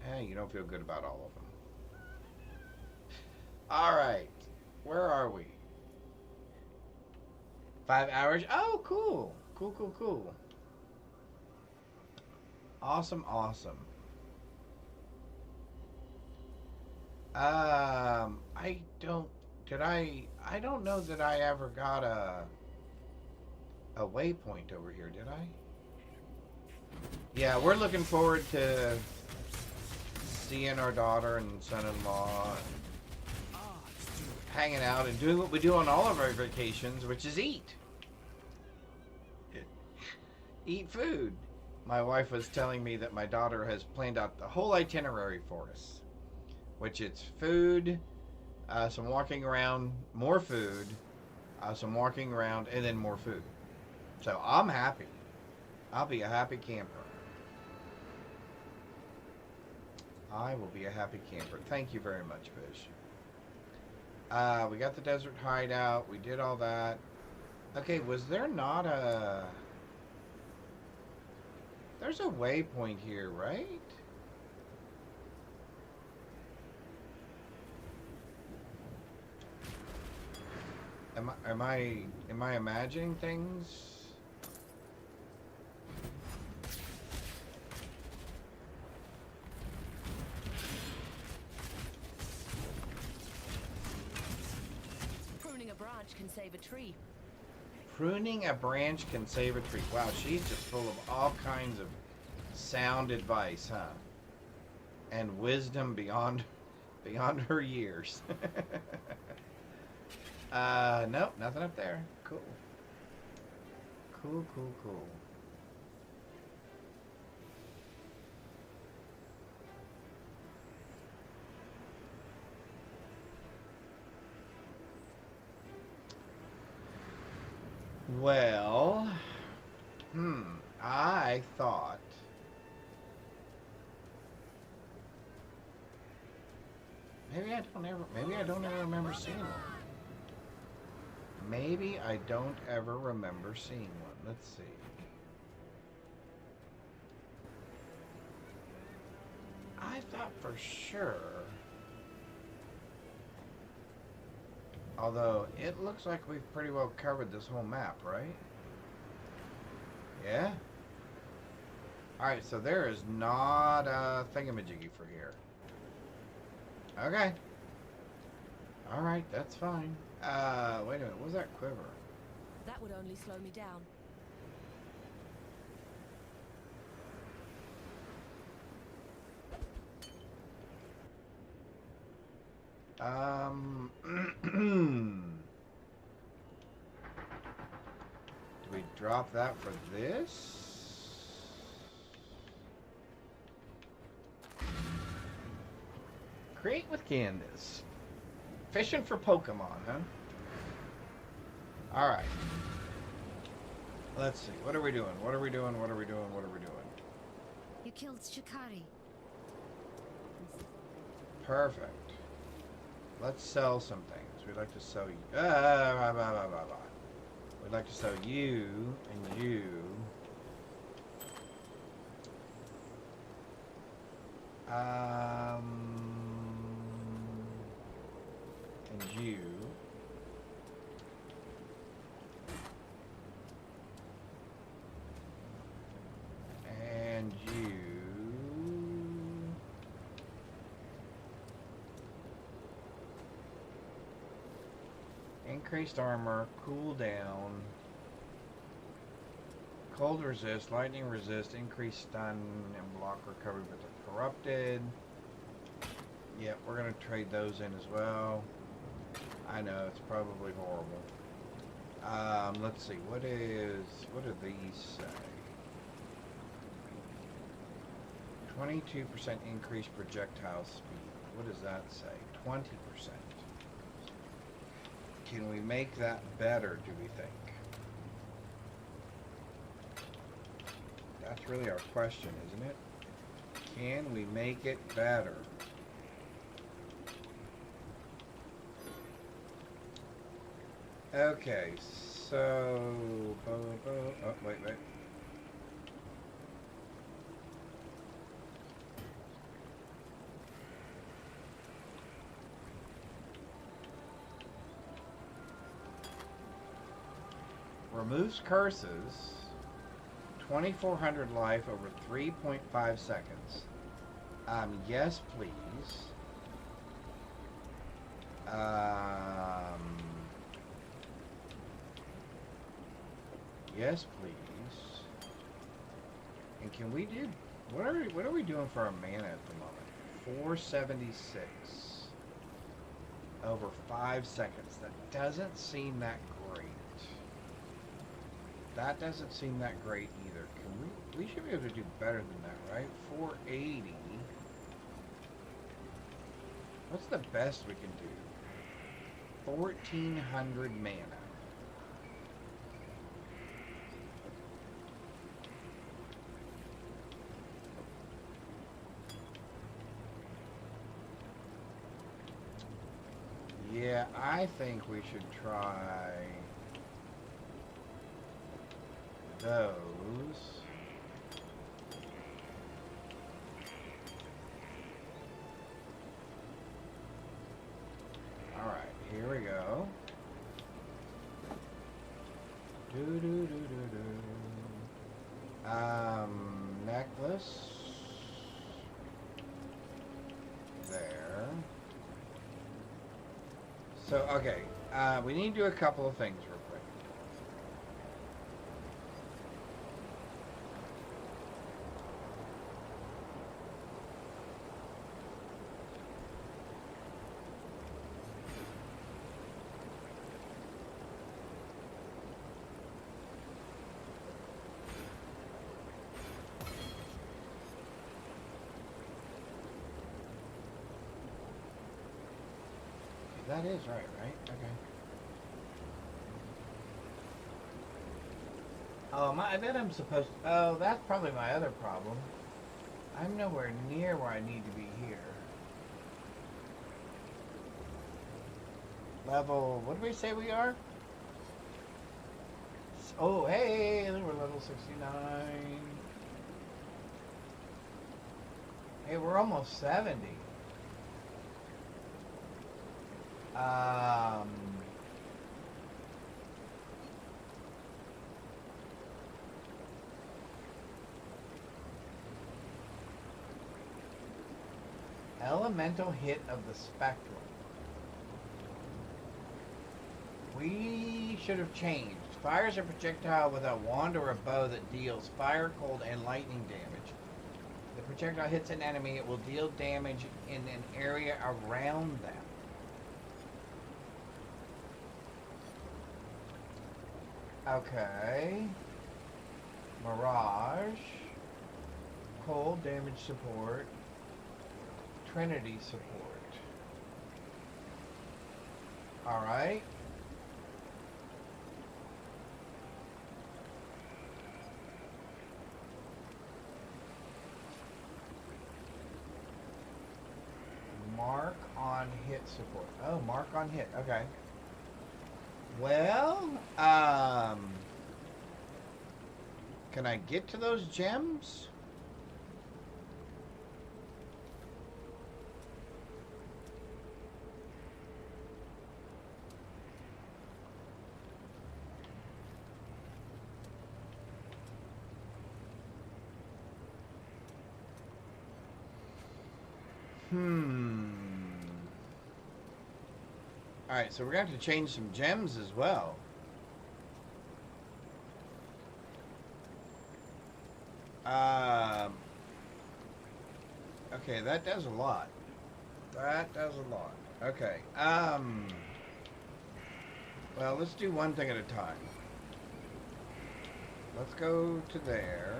Hey, you don't feel good about all of them. All right. Where are we? 5 hours? Oh, cool. Cool, cool, cool. Awesome, awesome. I don't know that I ever got a waypoint over here, did I? Yeah, we're looking forward to seeing our daughter and son-in-law and hanging out and doing what we do on all of our vacations, which is eat. Eat food. My wife was telling me that my daughter has planned out the whole itinerary for us, which it's food, some walking around, more food, some walking around, and then more food. So I'm happy. I'll be a happy camper. I will be a happy camper. Thank you very much, Fish. We got the desert hideout. We did all that. Okay, was there not a... There's a waypoint here, right? Am I imagining things? Pruning a branch can save a tree. Pruning a branch can save a tree. Wow, she's just full of all kinds of sound advice, huh? And wisdom beyond her years. Nope, nothing up there. Cool. Cool, cool, cool. Well, I thought maybe I don't ever remember seeing one. Maybe I don't ever remember seeing one. Let's see. I thought for sure. Although, it looks like we've pretty well covered this whole map, right? Yeah? Alright, so there is not a thingamajiggy for here. Okay. Alright, that's fine. Wait a minute, what was that quiver? That would only slow me down. Do we drop that for this? Create with Candace. Fishing for Pokemon, huh? Alright. Let's see. What are we doing? What are we doing? What are we doing? What are we doing? You killed Shikari. Perfect. Let's sell some things. We'd like to sell you. We'd like to sell you and you. And you. And you. Increased armor, cooldown, cold resist, lightning resist, increased stun, and block recovery with the corrupted. Yep, we're going to trade those in as well. I know, it's probably horrible. Let's see, what do these say? 22% increased projectile speed. What does that say? 20%. Can we make that better, do we think? That's really our question, isn't it? Can we make it better? Okay, so... Oh, wait. Removes curses, 2,400 life over 3.5 seconds. Yes, please. Yes, please. And can we do... What are we doing for our mana at the moment? 476 over 5 seconds. That doesn't seem that great. That doesn't seem that great either. We should be able to do better than that, right? 480. What's the best we can do? 1,400 mana. Yeah, I think we should try those. Alright, here we go. Necklace. There. So, okay. We need to do a couple of things real quick. That is right? Okay. Oh, I bet I'm supposed to... Oh, that's probably my other problem. I'm nowhere near where I need to be here. Level... What do we say we are? Oh, hey! We're level 69. Hey, we're almost 70. Elemental hit of the spectrum. We should have changed. Fires a projectile with a wand or a bow that deals fire, cold, and lightning damage. The projectile hits an enemy, it will deal damage in an area around them. Okay. Mirage. Cold damage support. Trinity support. Alright. Mark on hit support. Oh, mark on hit. Okay. Well, can I get to those gems? Alright, so we're going to have to change some gems as well. Okay, that does a lot. That does a lot. Okay, well, let's do one thing at a time. Let's go to there.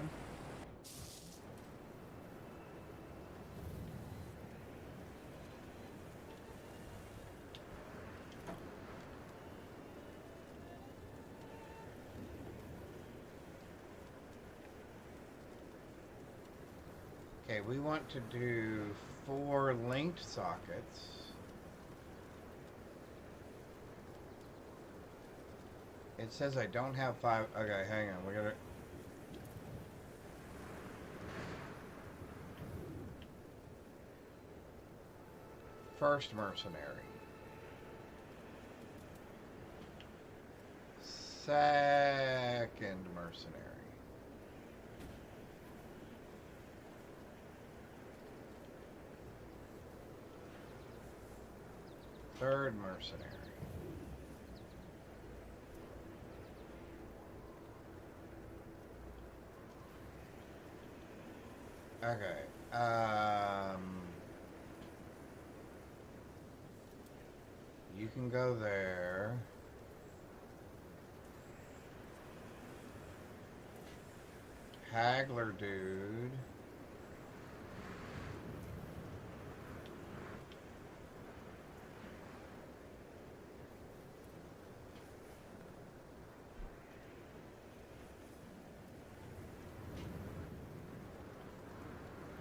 Okay, we want to do 4 linked sockets. It says I don't have 5. Okay, hang on. We gotta. First mercenary. Second mercenary. Third mercenary. Okay. You can go there. Haggler dude.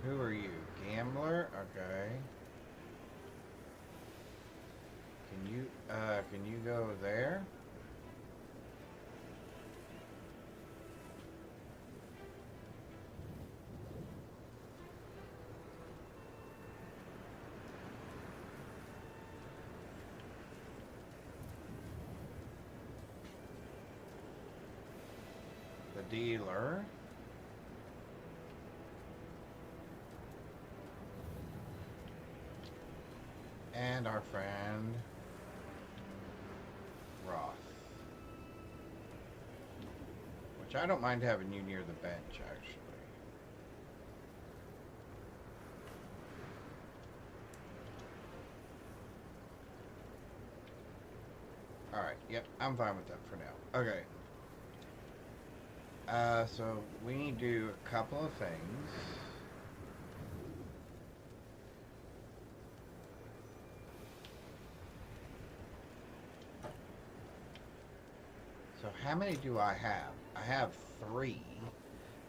Who are you? Gambler? Okay. Can you go there? The dealer. And our friend Roth. Which I don't mind having you near the bench, actually. Alright, yep, I'm fine with that for now. Okay. So we need to do a couple of things. So how many do I have? I have 3.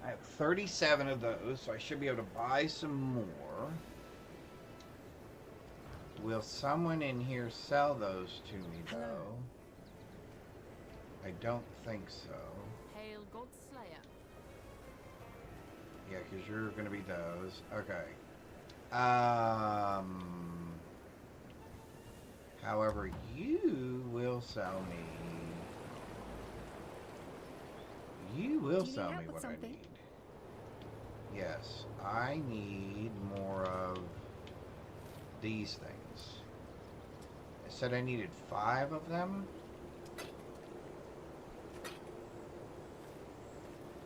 I have 37 of those, so I should be able to buy some more. Will someone in here sell those to me, though? I don't think so. Hail Godslayer. Yeah, because you're going to be those. Okay. However, you will sell me... You will sell me what I need. Yes, I need more of these things. It said I needed 5 of them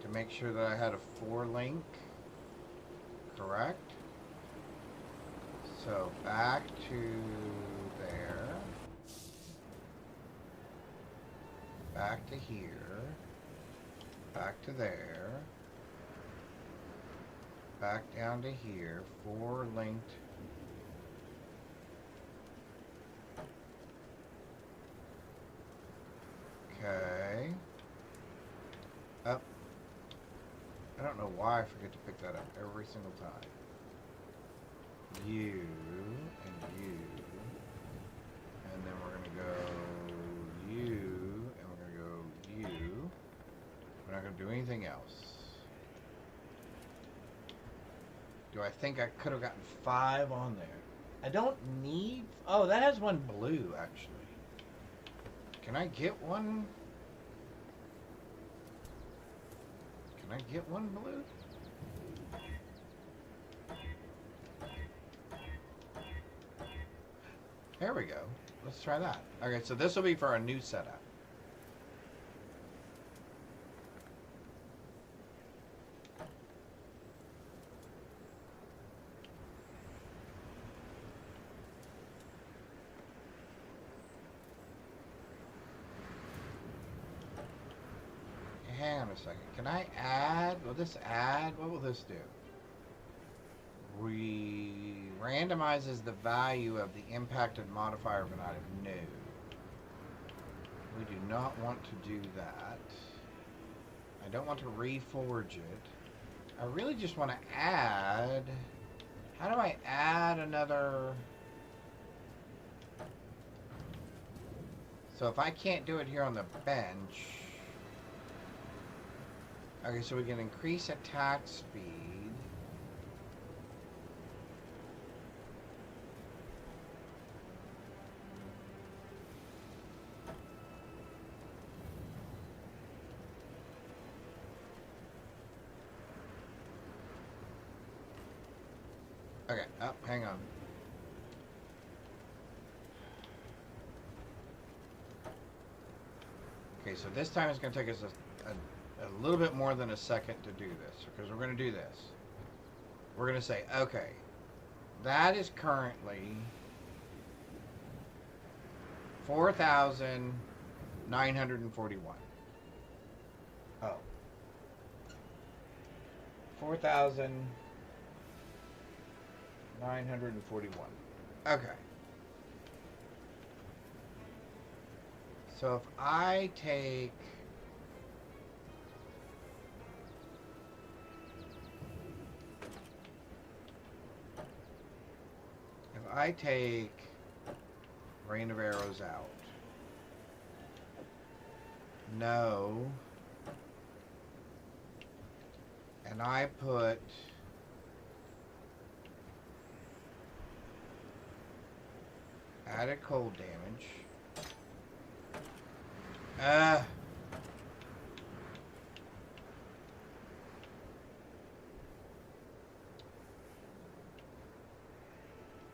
to make sure that I had a 4 link. Correct? So back to there. Back to here. Back to there. Back down to here. 4 linked. Okay. Up. I don't know why I forget to pick that up every single time. You and you. And then we're going to go you. And we're going to go you. We're not going to do anything else. Do I think I could have gotten 5 on there? I don't need... Oh, that has 1 blue, actually. Can I get 1? Can I get 1 blue? There we go. Let's try that. Okay, so this will be for our new setup. Hang on a second. Can I add? Will this add? What will this do? Randomizes the value of the impacted modifier of an item. No. We do not want to do that. I don't want to reforge it. I really just want to add... How do I add another... So if I can't do it here on the bench... Okay, so we can increase attack speed. Okay, hang on. Okay, so this time it's going to take us a little bit more than a second to do this, because we're going to do this. We're going to say, okay, that is currently 4,941. Oh. 4,941. Okay. So if I take... I take Rain of Arrows out. No. And I put added cold damage.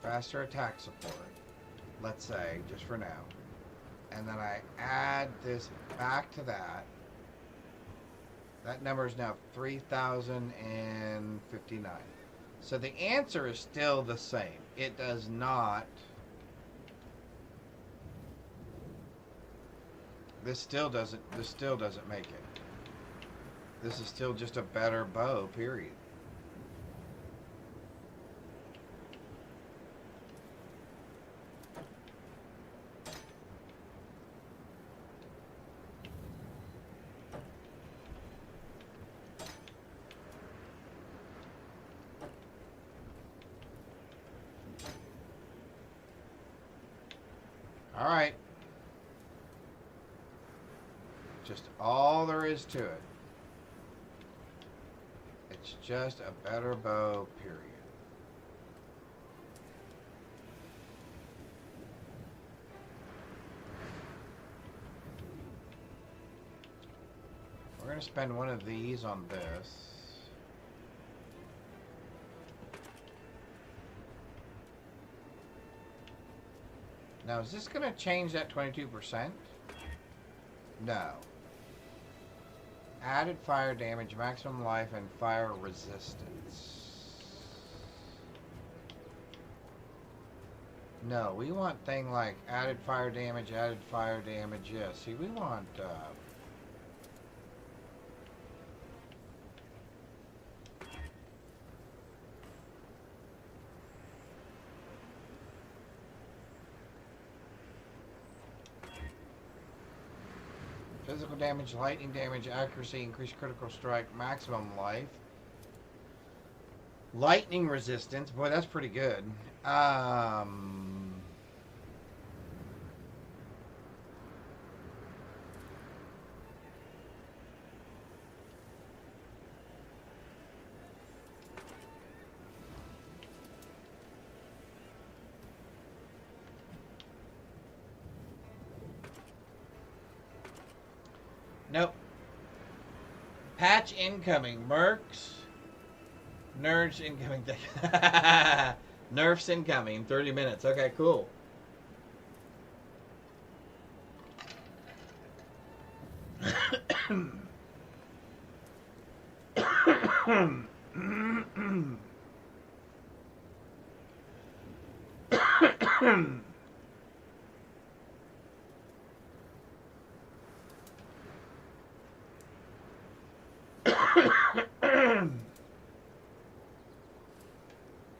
Faster attack support, let's say, just for now. And then I add this back to that. That number is now 3,059. So the answer is still the same. It does not... This still doesn't make it. This is still just a better bow, period. All right. Just all there is to it. It's just a better bow, period. We're going to spend one of these on this. Now, is this going to change that 22%? No. Added fire damage, maximum life, and fire resistance. No, we want thing like added fire damage, yeah. See, we want, physical damage, lightning damage, accuracy, increased critical strike, maximum life. Lightning resistance. Boy, that's pretty good. Nope. Patch incoming. Mercs. Nerds incoming. Nerfs incoming. 30 minutes. Okay, cool.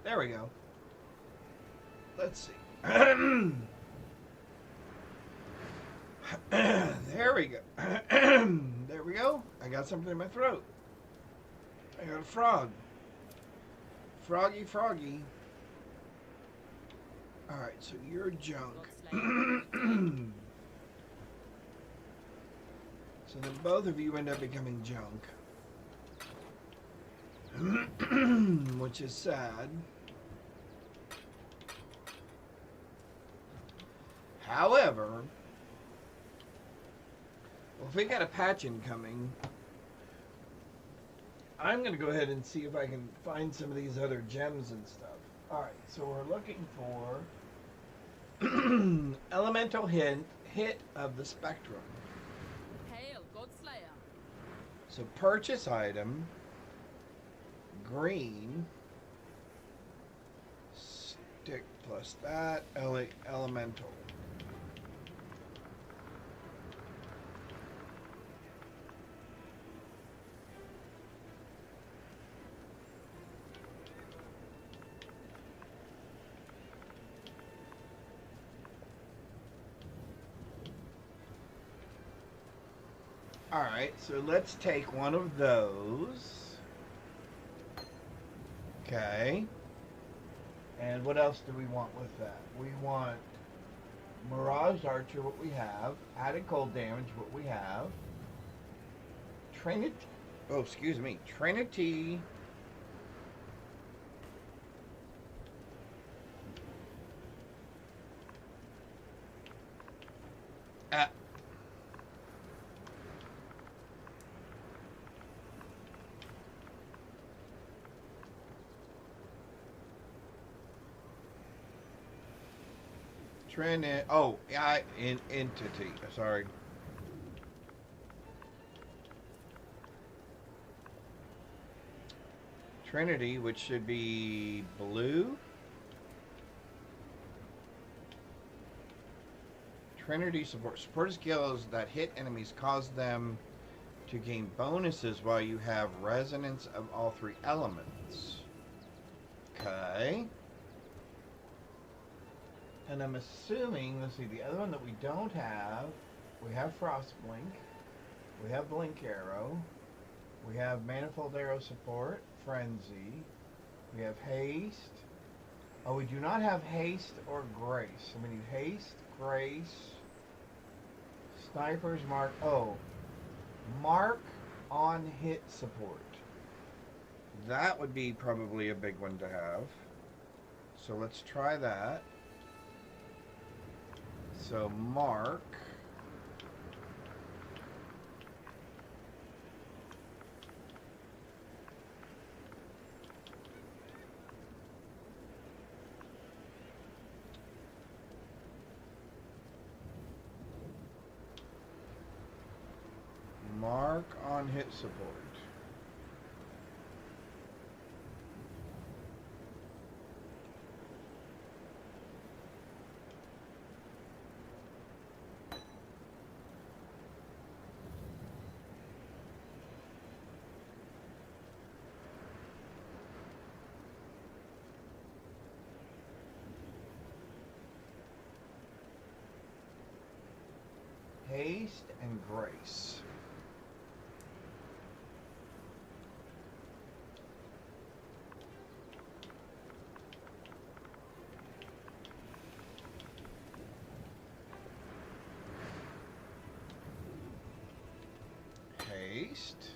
There we go. Let's see. There we go. There we go. I got something in my throat. I got a frog. Froggy, froggy. Alright, so you're junk. So then both of you end up becoming junk. Which is sad. However, well, if we got a patch incoming, I'm going to go ahead and see if I can find some of these other gems and stuff. Alright, so we're looking for elemental hit of the spectrum. Hail, Godslayer. So purchase item, green, stick plus that, elemental. Alright, so let's take one of those. Okay. And what else do we want with that? We want Mirage Archer, what we have. Added cold damage, what we have. Trinity. Oh, excuse me. Trinity. Entity. Sorry. Trinity, which should be blue. Trinity support. Support skills that hit enemies cause them to gain bonuses while you have resonance of all three elements. Okay. And I'm assuming, let's see, the other one that we don't have, we have Frost Blink, we have Blink Arrow, we have Manifold Arrow support, Frenzy, we have Haste. Oh, we do not have Haste or Grace. So we need Haste, Grace, Sniper's Mark, Mark on Hit support. That would be probably a big one to have. So let's try that. So Mark. Mark on hit support. Haste and grace. Haste.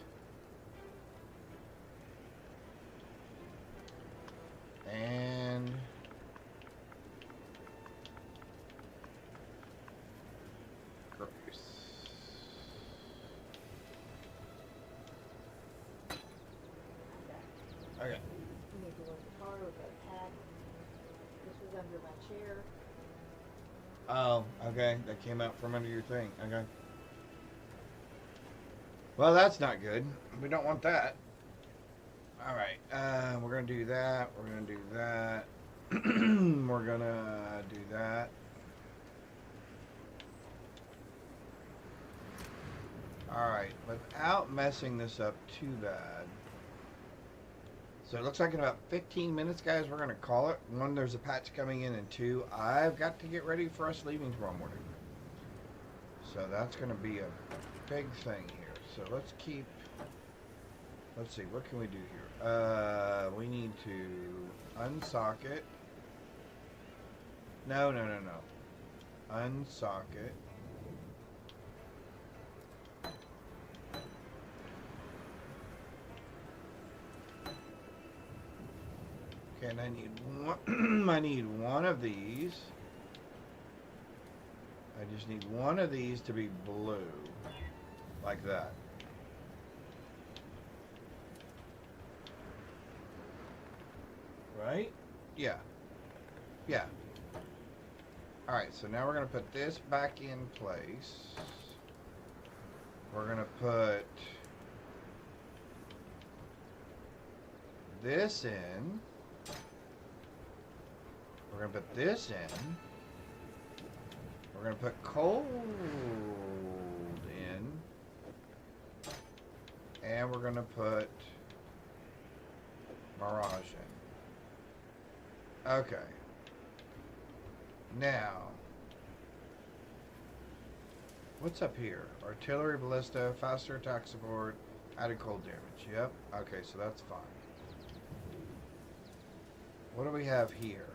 And grace. Okay. You need to look the car with a pad. This was under my chair. Oh, okay. That came out from under your thing. Okay. Well, that's not good. We don't want that. All right. We're going to do that. We're going to do that. We're going to do that. All right. Without messing this up too bad. So it looks like in about 15 minutes, guys, we're going to call it. One, there's a patch coming in, and two, I've got to get ready for us leaving tomorrow morning. So that's going to be a big thing here. So let's see, what can we do here? We need to unsocket. No. Unsocket. Okay, and I need one, I need one of these. I just need one of these to be blue. Like that. Right? Yeah. Yeah. Alright, so now we're going to put this back in place. We're going to put this in. We're going to put this in. We're going to put cold in. And we're going to put Mirage in. Okay. Now, what's up here? Artillery, ballista, faster attack support, added cold damage. Yep. Okay, so that's fine. What do we have here?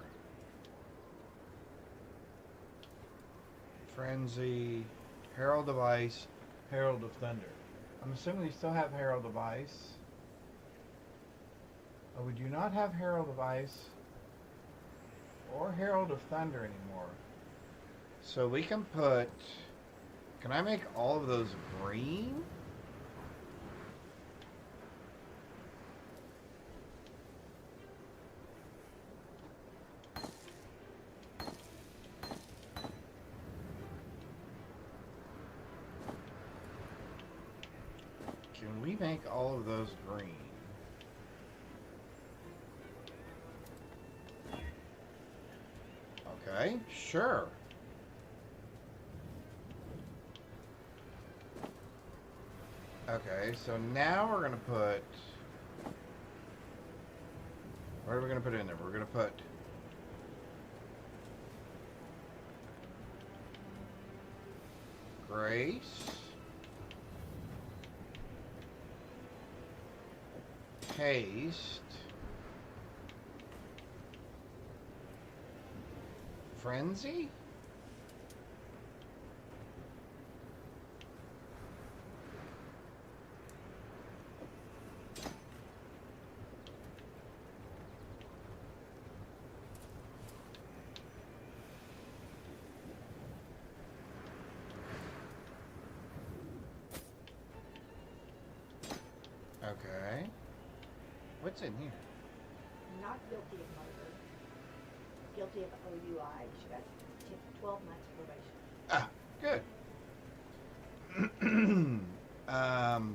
Frenzy, Herald of Ice, Herald of Thunder. I'm assuming we still have Herald of Ice. Oh, we do not have Herald of Ice or Herald of Thunder anymore. So we can put... Can I make all of those green? Can we make all of those green? Okay, sure. Okay, so now we're going to put... What are we going to put in there? We're going to put... Grace. Haste. Frenzy? Okay. What's in here? Not guilty of murder. Guilty of OUI. She got 12 months probation. Ah, good.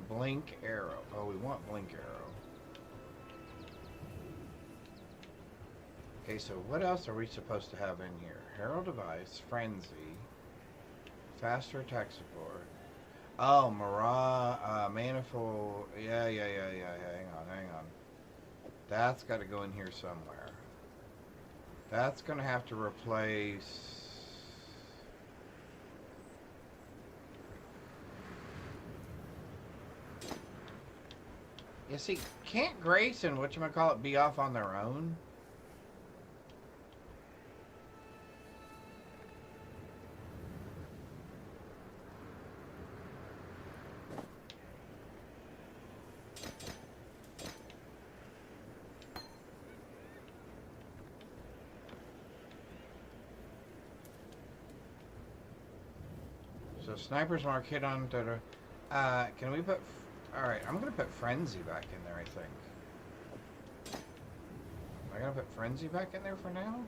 Blink arrow. Oh, we want blink arrow. Okay, so what else are we supposed to have in here? Herald device, frenzy, faster attack support. Oh, manifold. Yeah. Hang on. That's got to go in here somewhere. That's going to have to replace. You see, can't Grace and whatchamacallit be off on their own? So snipers mark hit on. Can we put? All right, I'm gonna put frenzy back in there. I think. Am I gonna put frenzy back in there for now?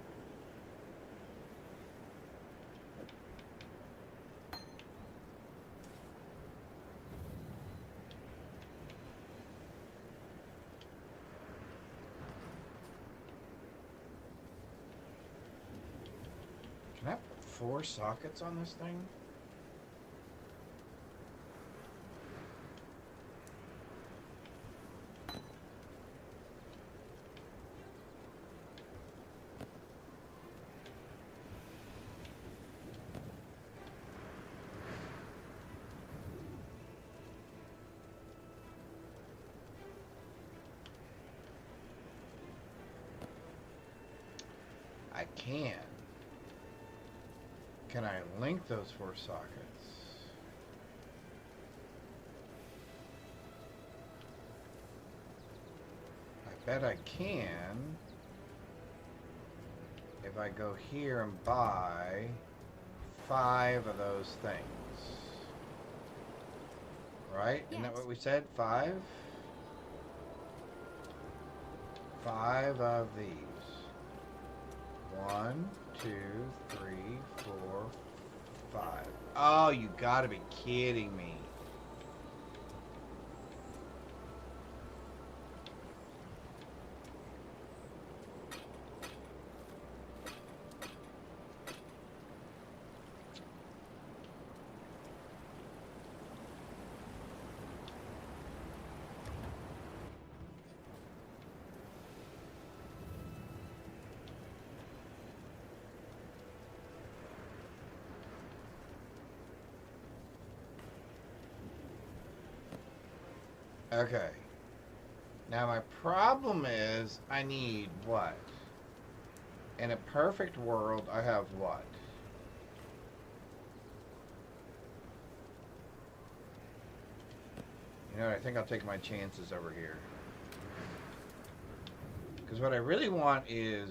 Can I put 4 sockets on this thing? I can. Can I link those 4 sockets? I bet I can if I go here and buy 5 of those things. Right? Isn't that what we said? 5? 5 of these. 1, 2, 3, 4, 5. Oh, you gotta be kidding me. Okay. Now my problem is I need what? In a perfect world, I have what? You know what? I think I'll take my chances over here. Because what I really want is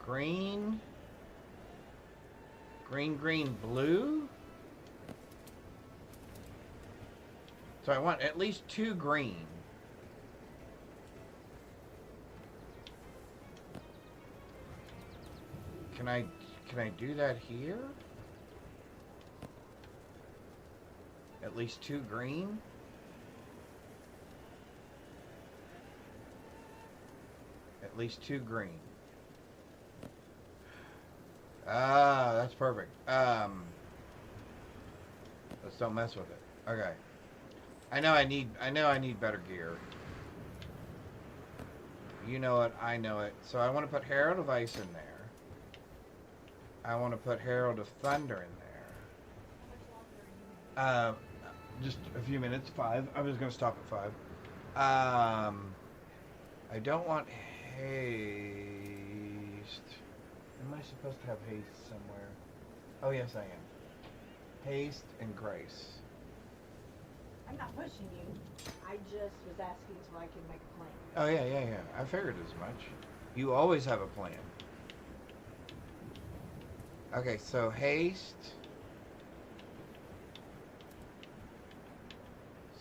green, blue. So I want at least 2 green. Can I do that here? At least 2 green? At least 2 green. Ah, that's perfect. Let's don't mess with it. Okay. I know I need better gear. You know it, I know it. So I want to put Herald of Ice in there. I want to put Herald of Thunder in there. Just a few minutes, 5. I was going to stop at 5. I don't want haste. Am I supposed to have haste somewhere? Oh, yes, I am. Haste and grace. I'm not pushing you. I just was asking so I could make a plan. Oh, yeah. I figured as much. You always have a plan. Okay, so haste.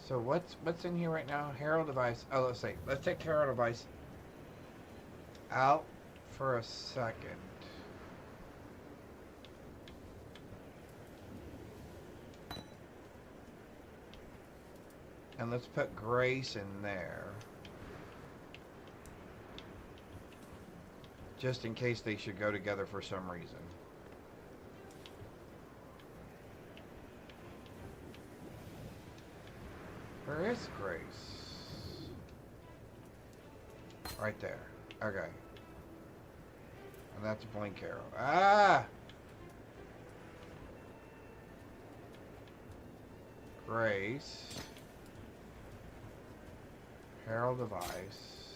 So what's in here right now? Herald of Ice. Oh, let's take Herald of Ice out for a second. And let's put Grace in there. Just in case they should go together for some reason. Where is Grace? Right there. Okay. And that's a blink arrow. Ah! Grace. Herald of Ice.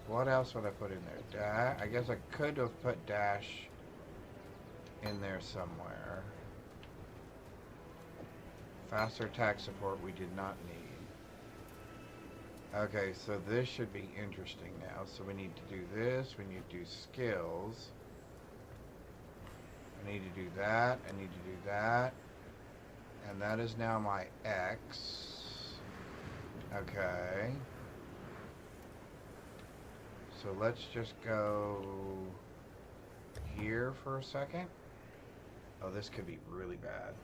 What else would I put in there? I guess I could have put Dash in there somewhere. Faster attack support we did not need. Okay, so this should be interesting now. So we need to do this. We need to do skills. I need to do that. I need to do that. And that is now my X. Okay. So let's just go here for a second. Oh, this could be really bad.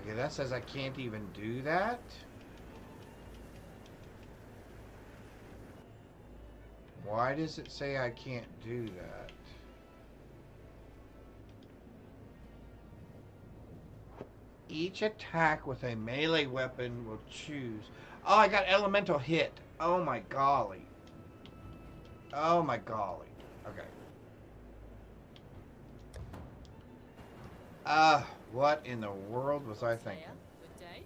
Okay, that says I can't even do that. Why does it say I can't do that? Each attack with a melee weapon will choose. Oh, I got elemental hit. Oh my golly. Oh my golly. Okay. What in the world was I thinking? Good day.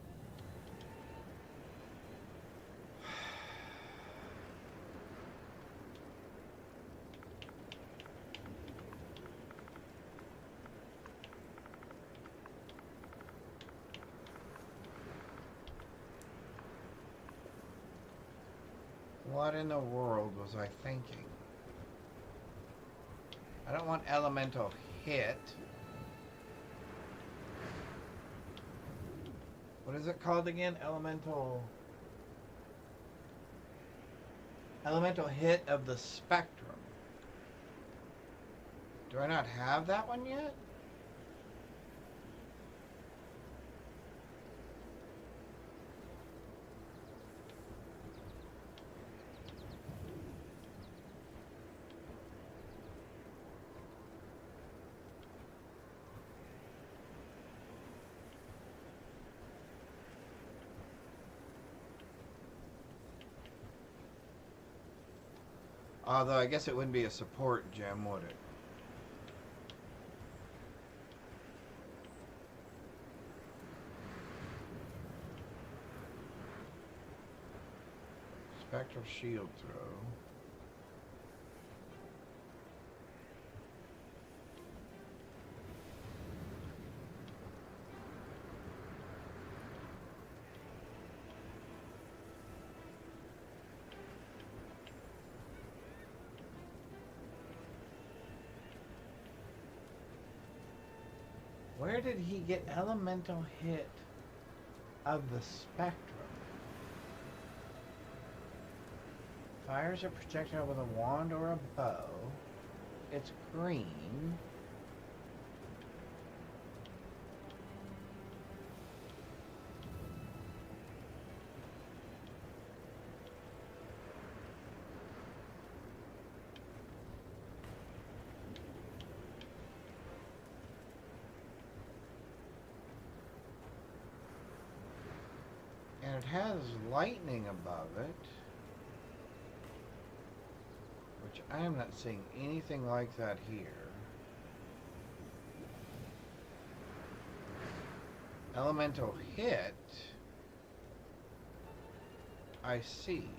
What in the world was I thinking? I don't want elemental hit. What is it called again? Elemental hit of the spectrum. Do I not have that one yet? Although I guess it wouldn't be a support gem, would it? Spectral shield throw. Where did he get elemental hit of the spectrum? Fires a projectile with a wand or a bow. It's green. And it has lightning above it, which I am not seeing anything like that here. Elemental hit, I see.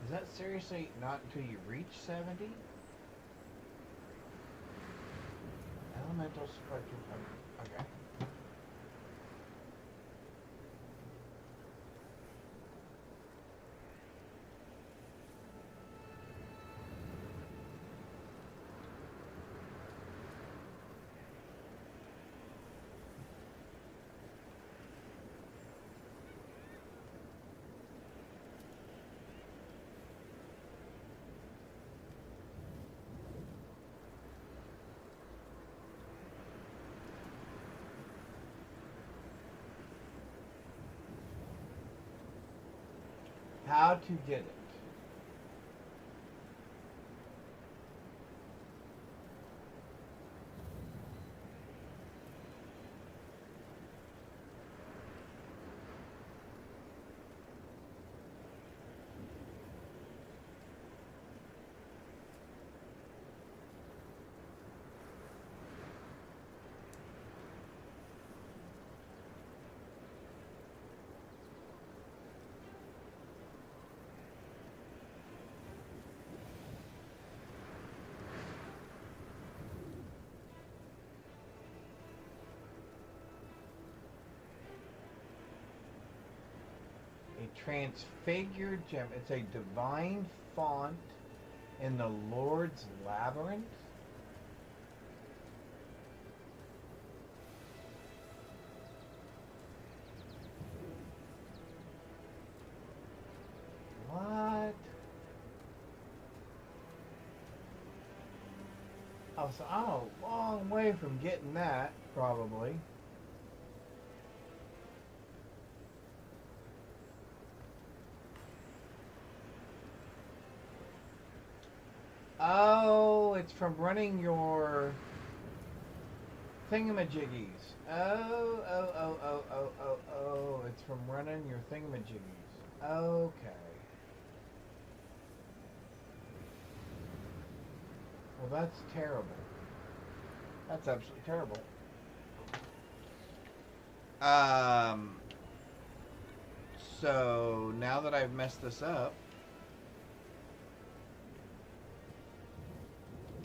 Is that seriously not until you reach 70? Elemental spectrum. Okay. How to get it. A transfigured gem. It's a divine font in the Lord's Labyrinth. What? Oh, so I'm a long way from getting that, probably. Oh, it's from running your thingamajiggies. Oh, it's from running your thingamajiggies. Okay. Well, that's terrible. That's absolutely terrible. So now that I've messed this up,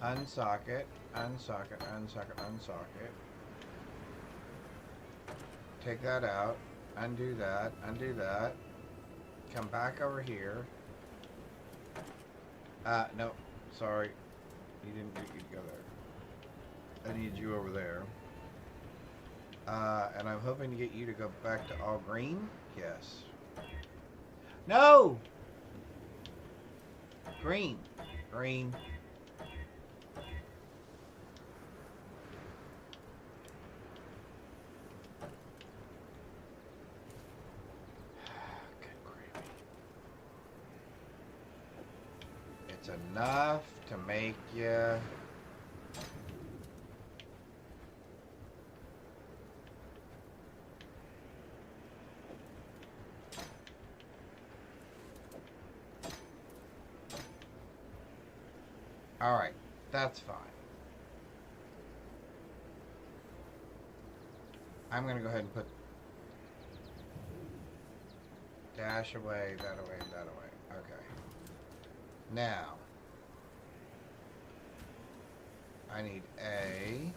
unsocket, unsocket, unsocket, unsocket. Take that out. Undo that. Undo that. Come back over here. No. Sorry. You didn't get you to go there. I need you over there. And I'm hoping to get you to go back to all green. Yes. No! Green. Green. It's enough to make you... Alright, that's fine. I'm going to go ahead and put dash away, that away, that away. Okay. Now, I need A,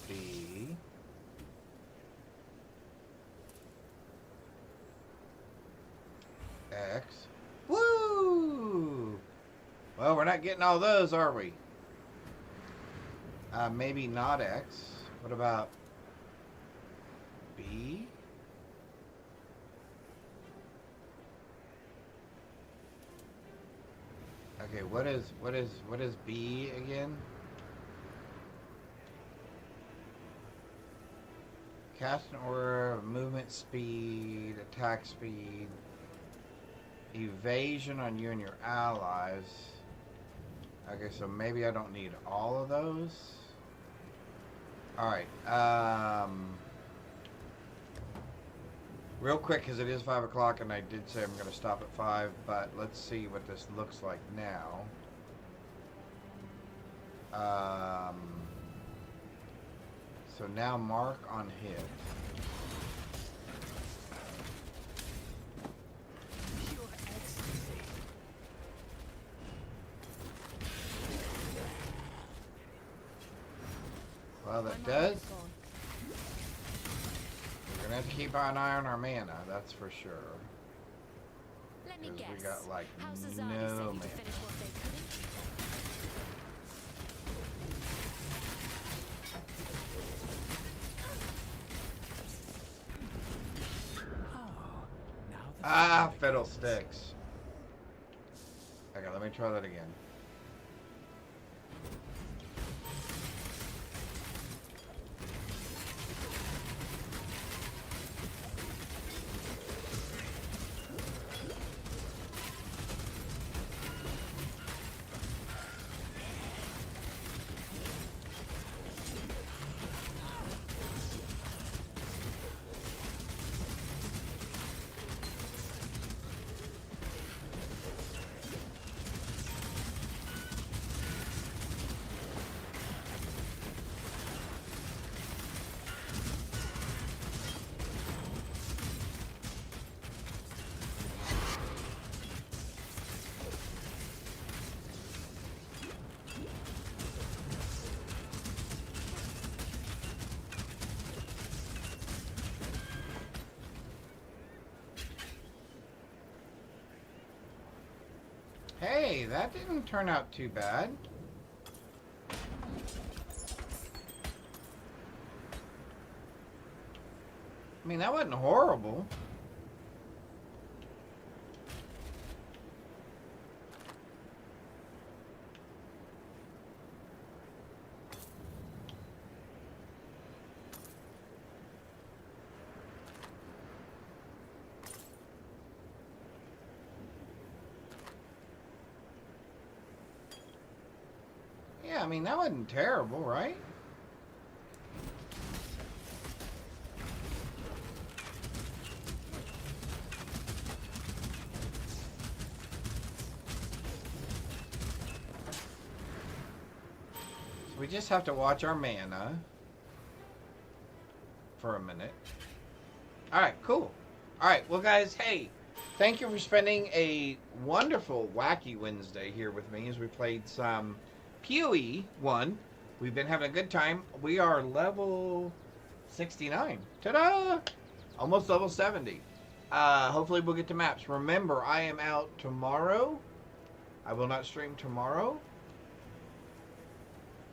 B, X. Woo! Well, we're not getting all those, are we? Maybe not X. What about B? Okay, what is B again? Cast an aura, movement speed, attack speed, evasion on you and your allies. Okay, so maybe I don't need all of those. Alright, real quick, because it is 5 o'clock and I did say I'm going to stop at 5, but let's see what this looks like now. So now mark on hit. Well, that does. We're gonna have to keep an eye on our mana, that's for sure. Let me guess. We got like House no Azadi mana. sent you to finish what they couldn't. Ah, fiddlesticks. Okay, let me try that again. Hey, that didn't turn out too bad. I mean, that wasn't horrible. Yeah, I mean, that wasn't terrible, right? So we just have to watch our mana for a minute. Alright, cool. Alright, well guys, hey, thank you for spending a wonderful Wacky Wednesday here with me as we played some PoE 1. We've been having a good time. We are level 69. Ta-da! Almost level 70. Hopefully we'll get to maps. Remember, I am out tomorrow. I will not stream tomorrow.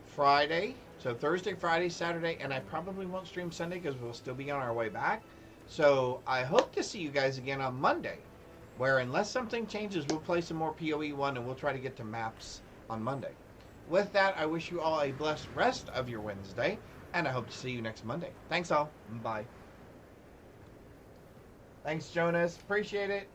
Friday. So Thursday, Friday, Saturday, and I probably won't stream Sunday because we'll still be on our way back. So I hope to see you guys again on Monday, where unless something changes, we'll play some more PoE 1 and we'll try to get to maps on Monday. With that, I wish you all a blessed rest of your Wednesday, and I hope to see you next Monday. Thanks all. Bye. Thanks, Jonas. Appreciate it.